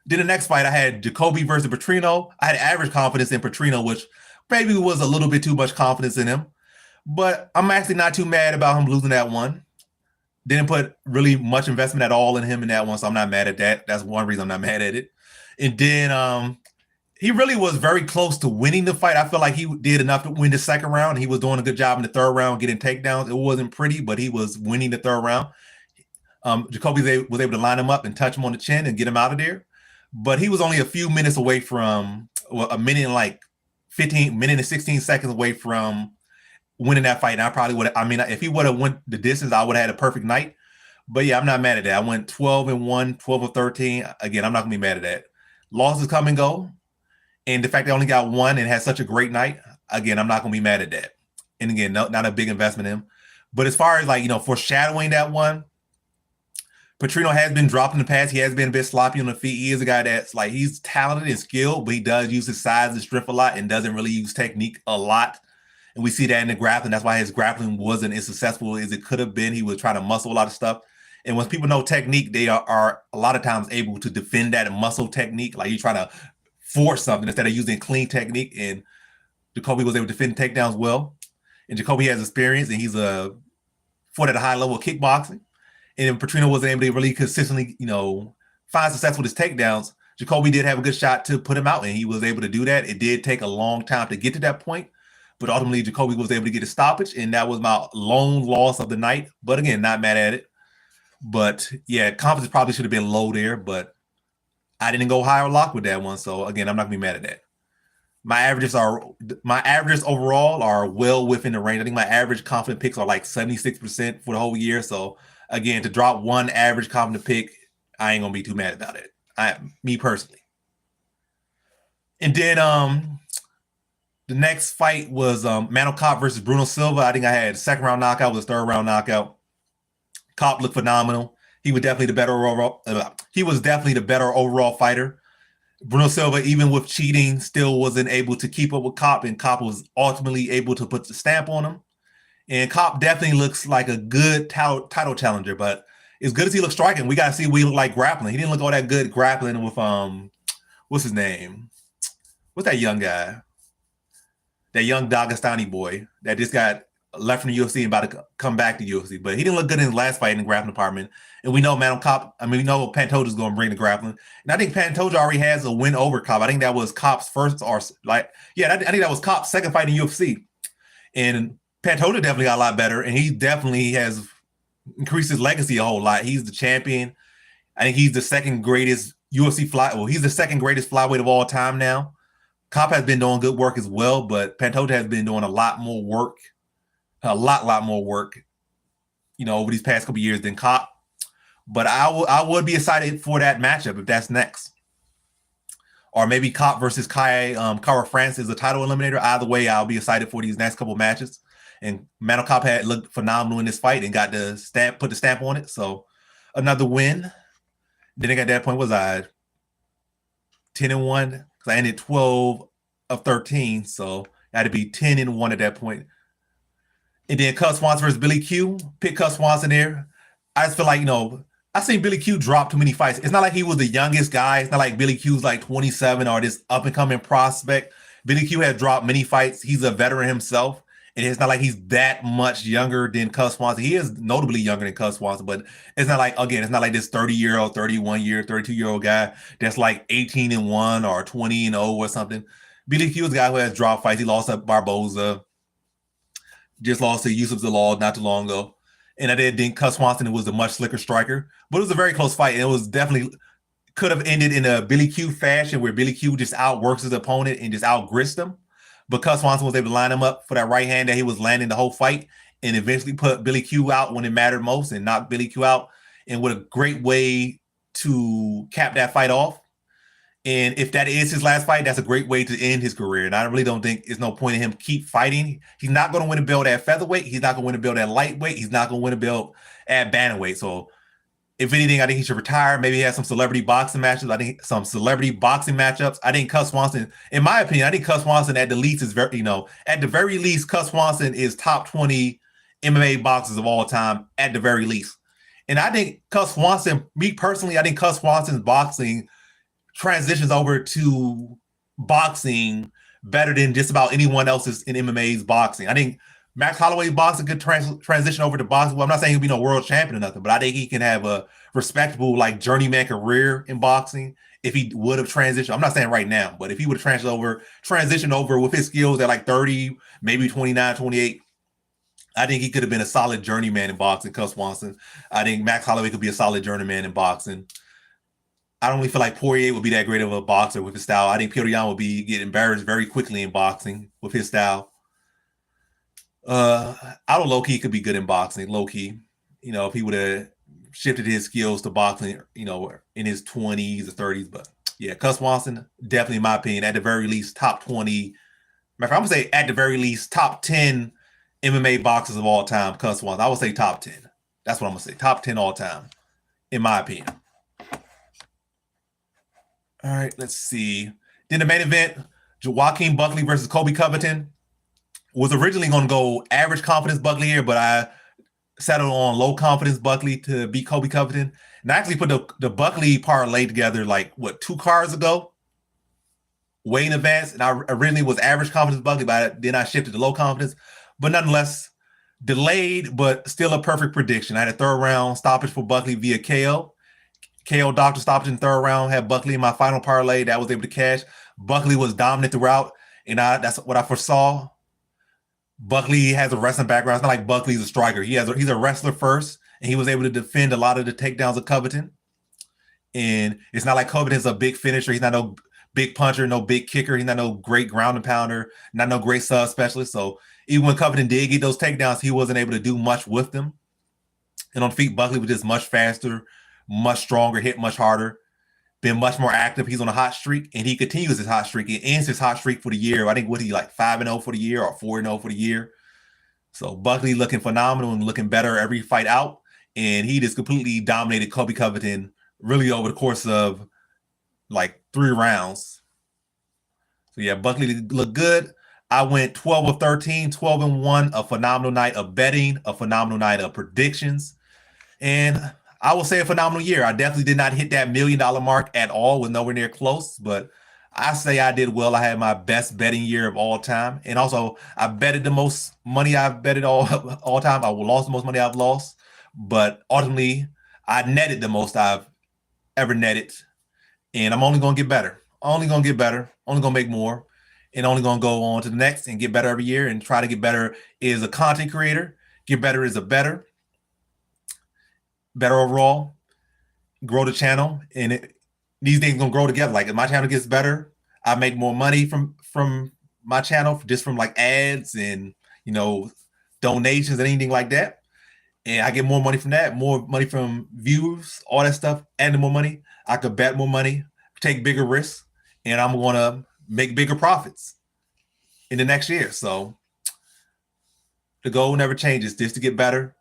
Then the next fight, I had Jacobe versus Patrino. I had average confidence in Patrino, which maybe was a little bit too much confidence in him. But I'm actually not too mad about him losing that one. Didn't put really much investment at all in him in that one, so I'm not mad at that. That's one reason I'm not mad at it. And then he really was very close to winning the fight. I feel like he did enough to win the second round. He was doing a good job in the third round, getting takedowns. It wasn't pretty, but he was winning the third round. Jacobe was able to line him up and touch him on the chin and get him out of there. But he was only a few minutes away from, a minute and like 16 seconds away from winning that fight. And I probably would have, if he would have went the distance, I would have had a perfect night. But yeah, I'm not mad at that. I went 12-1, 12-13. Again, I'm not going to be mad at that. Losses come and go. And the fact they only got one and had such a great night, again, I'm not going to be mad at that. And again, not a big investment in him. But as far as foreshadowing that one, Patrino has been dropped in the past. He has been a bit sloppy on the feet. He is a guy that's he's talented and skilled, but he does use his size and strength a lot and doesn't really use technique a lot. And we see that in the grappling. That's why his grappling wasn't as successful as it could have been. He was trying to muscle a lot of stuff. And when people know technique, they are a lot of times able to defend that muscle technique. Like you're trying to force something instead of using clean technique. And Jacobe was able to defend takedowns well. And Jacobe has experience, and he's fought at a high level of kickboxing. And Patrino wasn't able to really consistently, find success with his takedowns. Jacobe did have a good shot to put him out, and he was able to do that. It did take a long time to get to that point, but ultimately Jacobe was able to get a stoppage, and that was my lone loss of the night. But again, not mad at it. But yeah, confidence probably should have been low there, but I didn't go high or lock with that one. So again, I'm not gonna be mad at that. My averages overall are well within the range. I think my average confident picks are like 76% for the whole year. So again, to drop one average confident pick, I ain't gonna be too mad about it. Me personally. And then the next fight was Manel Kape versus Bruno Silva. I think I had second round knockout, was third round knockout. Kape looked phenomenal. He was definitely the better overall fighter. Bruno Silva, even with cheating, still wasn't able to keep up with Kape, and Kape was ultimately able to put the stamp on him. And Kape definitely looks like a good title challenger, but as good as he looks striking, we got to see what he looked like grappling. He didn't look all that good grappling with what's his name? What's that young guy? That young Dagestani boy that just got left from the UFC and about to come back to UFC. But he didn't look good in his last fight in the grappling department. And we know we know Pantoja's going to bring the grappling. And I think Pantoja already has a win over Kape. I think that was Kape's first, I think that was Kape's second fight in UFC. And Pantoja definitely got a lot better, and he definitely has increased his legacy a whole lot. He's the champion. I think he's the second greatest he's the second greatest flyweight of all time now. Kape has been doing good work as well, but Pantoja has been doing a lot more work, over these past couple of years than Kape. But I would be excited for that matchup if that's next. Or maybe Kape versus Kara France is a title eliminator. Either way, I'll be excited for these next couple of matches. And Manel Kape had looked phenomenal in this fight and got put the stamp on it. So another win. Then at that point was I 10-1 because I ended 12 of 13. So I had to be 10-1 at that point. And then Cus Swanson versus Billy Q. Pick Cus Swanson there. I just feel like, I seen Billy Q drop too many fights. It's not like he was the youngest guy. It's not like Billy Q's like 27 or this up-and-coming prospect. Billy Q has dropped many fights. He's a veteran himself. And it's not like he's that much younger than Cus Swanson. He is notably younger than Cus Swanson, but it's not like this 30-year-old, 31-year, 32-year-old guy that's like 18-1 or 20-0 or something. Billy Q is a guy who has dropped fights. He lost to Barboza. Just lost to Yusuf Zalal not too long ago. And I did think Cus Swanson was a much slicker striker, but it was a very close fight. And it was definitely could have ended in a Billy Q fashion where Billy Q just outworks his opponent and just outgrissed him. But Cus Swanson was able to line him up for that right hand that he was landing the whole fight and eventually put Billy Q out when it mattered most and knocked Billy Q out. And what a great way to cap that fight off. And if that is his last fight, that's a great way to end his career. And I really don't think there's no point in him keep fighting. He's not going to win a belt at featherweight. He's not going to win a belt at lightweight. He's not going to win a belt at bantamweight. So if anything, I think he should retire. Maybe he has some celebrity boxing matches. I think some celebrity boxing matchups. I think Cus Swanson, in my opinion, I think Cus Swanson at the least is at the very least, Cus Swanson is top 20 MMA boxers of all time at the very least. And I think Cus Swanson, me personally, I think Cus Swanson's boxing transitions over to boxing better than just about anyone else's in MMA's boxing. I think Max Holloway's boxing could transition over to boxing. Well, I'm not saying he'll be no world champion or nothing, but I think he can have a respectable journeyman career in boxing if he would have transitioned. I'm not saying right now, but if he would have transitioned over with his skills at 30, maybe 29, 28, I think he could have been a solid journeyman in boxing, Cus Swanson. I think Max Holloway could be a solid journeyman in boxing. I don't really feel like Poirier would be that great of a boxer with his style. I think Petr Yan would get embarrassed very quickly in boxing with his style. Otto low-key could be good in boxing, low-key. If he would have shifted his skills to boxing, in his 20s or 30s. But yeah, Cus Swanson, definitely in my opinion, at the very least, top 20. I'm going to say at the very least, top 10 MMA boxers of all time, Cus Swanson. I would say top 10. That's what I'm going to say. Top 10 all time, in my opinion. All right, let's see. Then the main event, Joaquin Buckley versus Colby Covington. Was originally going to go average confidence Buckley here, but I settled on low confidence Buckley to beat Colby Covington. And I actually put the Buckley parlay together 2 cards ago, way in advance. And I originally was average confidence Buckley, but then I shifted to low confidence. But nonetheless, delayed, but still a perfect prediction. I had a third round stoppage for Buckley via KO. KO doctor stoppage in the third round, had Buckley in my final parlay that I was able to cash. Buckley was dominant throughout, and that's what I foresaw. Buckley has a wrestling background. It's not like Buckley's a striker. He's a wrestler first, and he was able to defend a lot of the takedowns of Covington. And it's not like Covington's a big finisher. He's not no big puncher, no big kicker. He's not no great ground and pounder, not no great sub specialist. So even when Covington did get those takedowns, he wasn't able to do much with them. And on feet, Buckley was just much faster, much stronger, hit much harder, been much more active. He's on a hot streak, and he continues his hot streak. He ends his hot streak for the year. I think what he like 5-0 for the year or 4-0 for the year. So Buckley looking phenomenal and looking better every fight out. And he just completely dominated Colby Covington really over the course of like 3 rounds. So yeah, Buckley looked good. I went 12 of 13, 12-1, a phenomenal night of betting, a phenomenal night of predictions. And I will say a phenomenal year. I definitely did not hit that $1 million mark at all, was nowhere near close, but I say I did well. I had my best betting year of all time. And also I betted the most money I've betted all time. I lost the most money I've lost, but ultimately I netted the most I've ever netted. And I'm only going to get better. Only going to get better. Only going to make more. And only going to go on to the next and get better every year and try to get better as a content creator. Get better as a better overall. Grow the channel. And these things going to grow together. Like if my channel gets better, I make more money from my channel just from like ads and, you know, donations and anything like that. And I get more money from that, more money from views, all that stuff, and more money. I could bet more money, take bigger risks, and I'm going to make bigger profits in the next year. So the goal never changes, just to get better,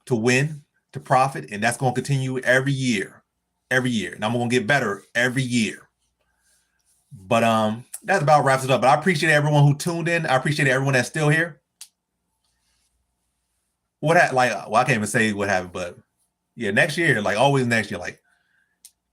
to win, to profit, and that's going to continue every year. And I'm going to get better every year. But that about wraps it up. But I appreciate everyone who tuned in. I appreciate everyone that's still here. I can't even say what happened, but yeah, next year, like always next year, like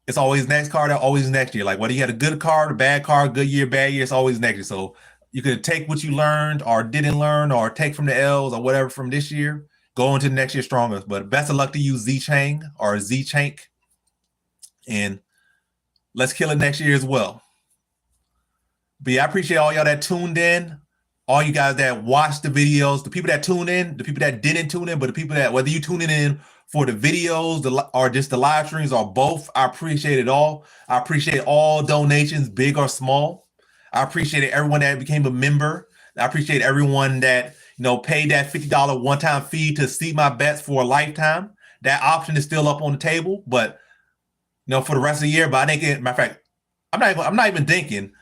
it's always next card, always next year. Like whether you had a good card, a bad card, good year, bad year, it's always next year. So you could take what you learned or didn't learn or take from the L's or whatever from this year, go into next year stronger. But best of luck to you, Z-Chang or Z-Chank. And let's kill it next year as well. But yeah, I appreciate all y'all that tuned in. All you guys that watched the videos, the people that tune in, the people that didn't tune in, but the people that, whether you tuning in for the videos or just the live streams or both, I appreciate it all. I appreciate all donations, big or small. I appreciate everyone that became a member. I appreciate everyone that, you know, paid that $50 one-time fee to see my bets for a lifetime. That option is still up on the table, but you know, for the rest of the year. But I think, matter of fact, I'm not even thinking.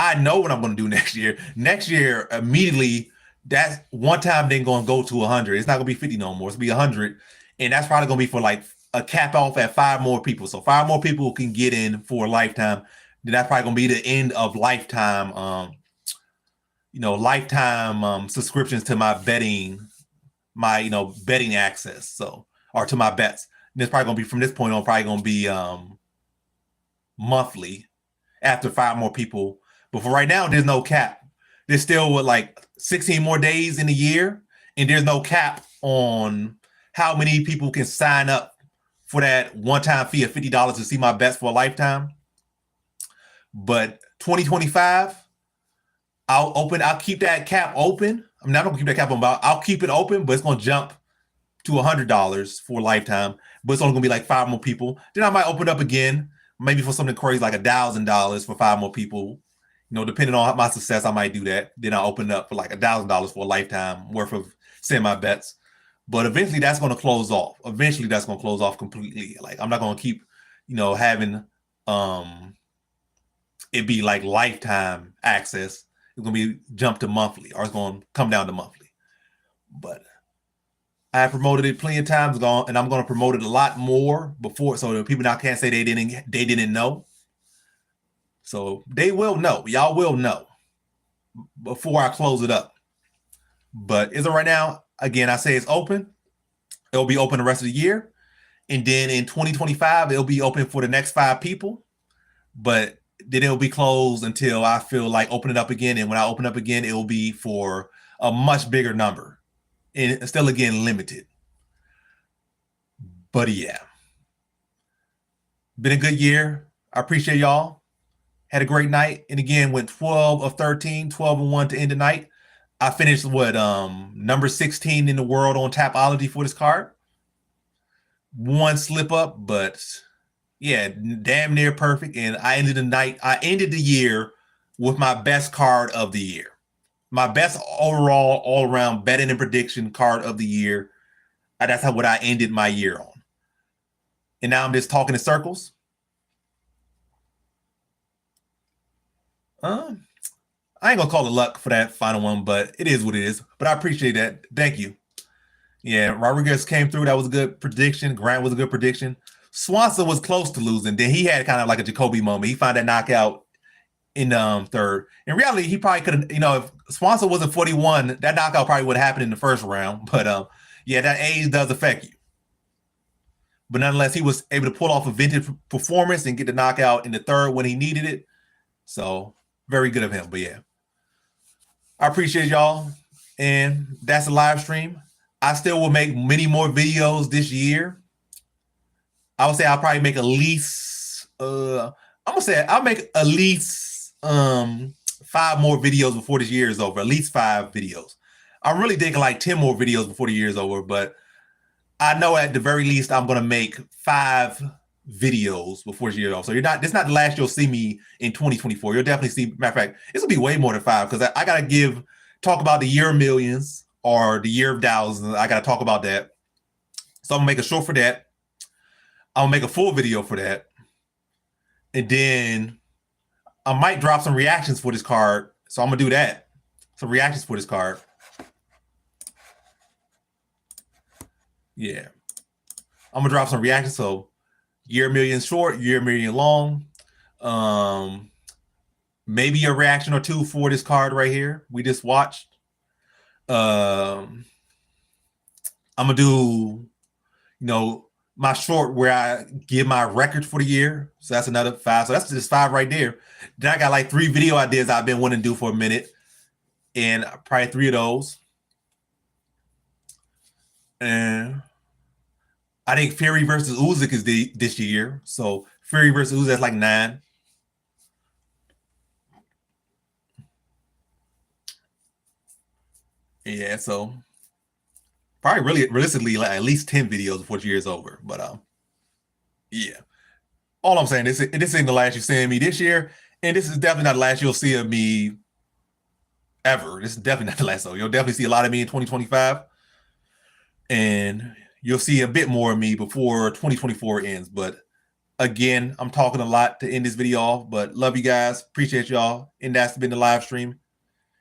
I know what I'm going to do next year. Next year, immediately, that one time thing going to go to 100. It's not going to be 50 no more. It's going to be 100. And that's probably going to be for like a cap off at 5 more people. So 5 more people can get in for a lifetime. Then that's probably going to be the end of lifetime, subscriptions to my betting, betting access. So, or to my bets. And it's probably going to be from this point on, probably going to be monthly after 5 more people. But for right now, there's no cap. There's still like 16 more days in the year, and there's no cap on how many people can sign up for that one-time fee of $50 to see my bets for a lifetime. But 2025, I'll keep that cap open. I'm not going to keep that cap open, but I'll keep it open, but it's going to jump to $100 for a lifetime. But it's only going to be like 5 more people. Then I might open up again, maybe for something crazy like $1,000 for 5 more people. You know, depending on my success, I might do that. Then I'll open up for like $1,000 for a lifetime worth of semi bets. But eventually that's going to close off. Eventually that's going to close off completely. Like I'm not going to keep, having it be like lifetime access. It's going to be jump to monthly, or it's going to come down to monthly. But I have promoted it plenty of times, and I'm going to promote it a lot more before, so that people now can't say they didn't know. So they will know. Y'all will know before I close it up. But as of right now, again, I say it's open. It'll be open the rest of the year. And then in 2025, it'll be open for the next 5 people. But then it'll be closed until I feel like open it up again. And when I open up again, it will be for a much bigger number. And still, again, limited. But yeah. Been a good year. I appreciate y'all. Had a great night. And again, went 12 of 13, 12-1 to end the night. I finished number 16 in the world on Tapology for this card. one slip up, but yeah, damn near perfect. And I ended the year with my best card of the year. My best overall, all around betting and prediction card of the year. That's what I ended my year on. And now I'm just talking in circles. I ain't gonna call it luck for that final one, but it is what it is. But I appreciate that. Thank you. Yeah, Rodriguez came through. That was a good prediction. Grant was a good prediction. Swanson was close to losing. Then he had kind of like a Jacobe moment. He found that knockout in third. In reality, he probably could have, if Swanson wasn't 41, that knockout probably would have happened in the first round. But yeah, that age does affect you. But nonetheless, he was able to pull off a vintage performance and get the knockout in the third when he needed it. So very good of him. But yeah, I appreciate y'all. And that's a live stream. I still will make many more videos this year. I would say I'll probably make at least I'll make at least 5 more videos before this year is over. At least 5 videos. I'm really thinking like 10 more videos before the year is over, but I know at the very least I'm gonna make 5 videos before this year is over. So this not the last you'll see me in 2024. You'll definitely see, matter of fact, this will be way more than 5 because I gotta talk about the year of millions or the year of thousands. I gotta talk about that. So I'm gonna make a short for that. I'll make a full video for that. And then I might drop some reactions for this card. So I'm gonna do that. Some reactions for this card. Yeah. I'm gonna drop some reactions. So year million short, year million long. Maybe a reaction or 2 for this card right here we just watched. I'm gonna do, my short where I give my record for the year. So that's another 5. So that's just 5 right there. Then I got like 3 video ideas I've been wanting to do for a minute. And probably 3 of those. And I think Fury versus Usyk is this year. So Fury versus Usyk, that's like 9. Yeah, so probably really realistically like at least 10 videos before the year is over. But yeah. All I'm saying is this ain't the last you're seeing me this year, and this is definitely not the last you'll see of me ever. This is definitely not the last. So you'll definitely see a lot of me in 2025, and you'll see a bit more of me before 2024 ends. But again, I'm talking a lot to end this video off, but love you guys. Appreciate y'all. And that's been the live stream,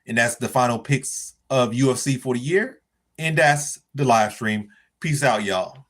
and that's the final picks of UFC for the year, and that's the live stream. Peace out, y'all.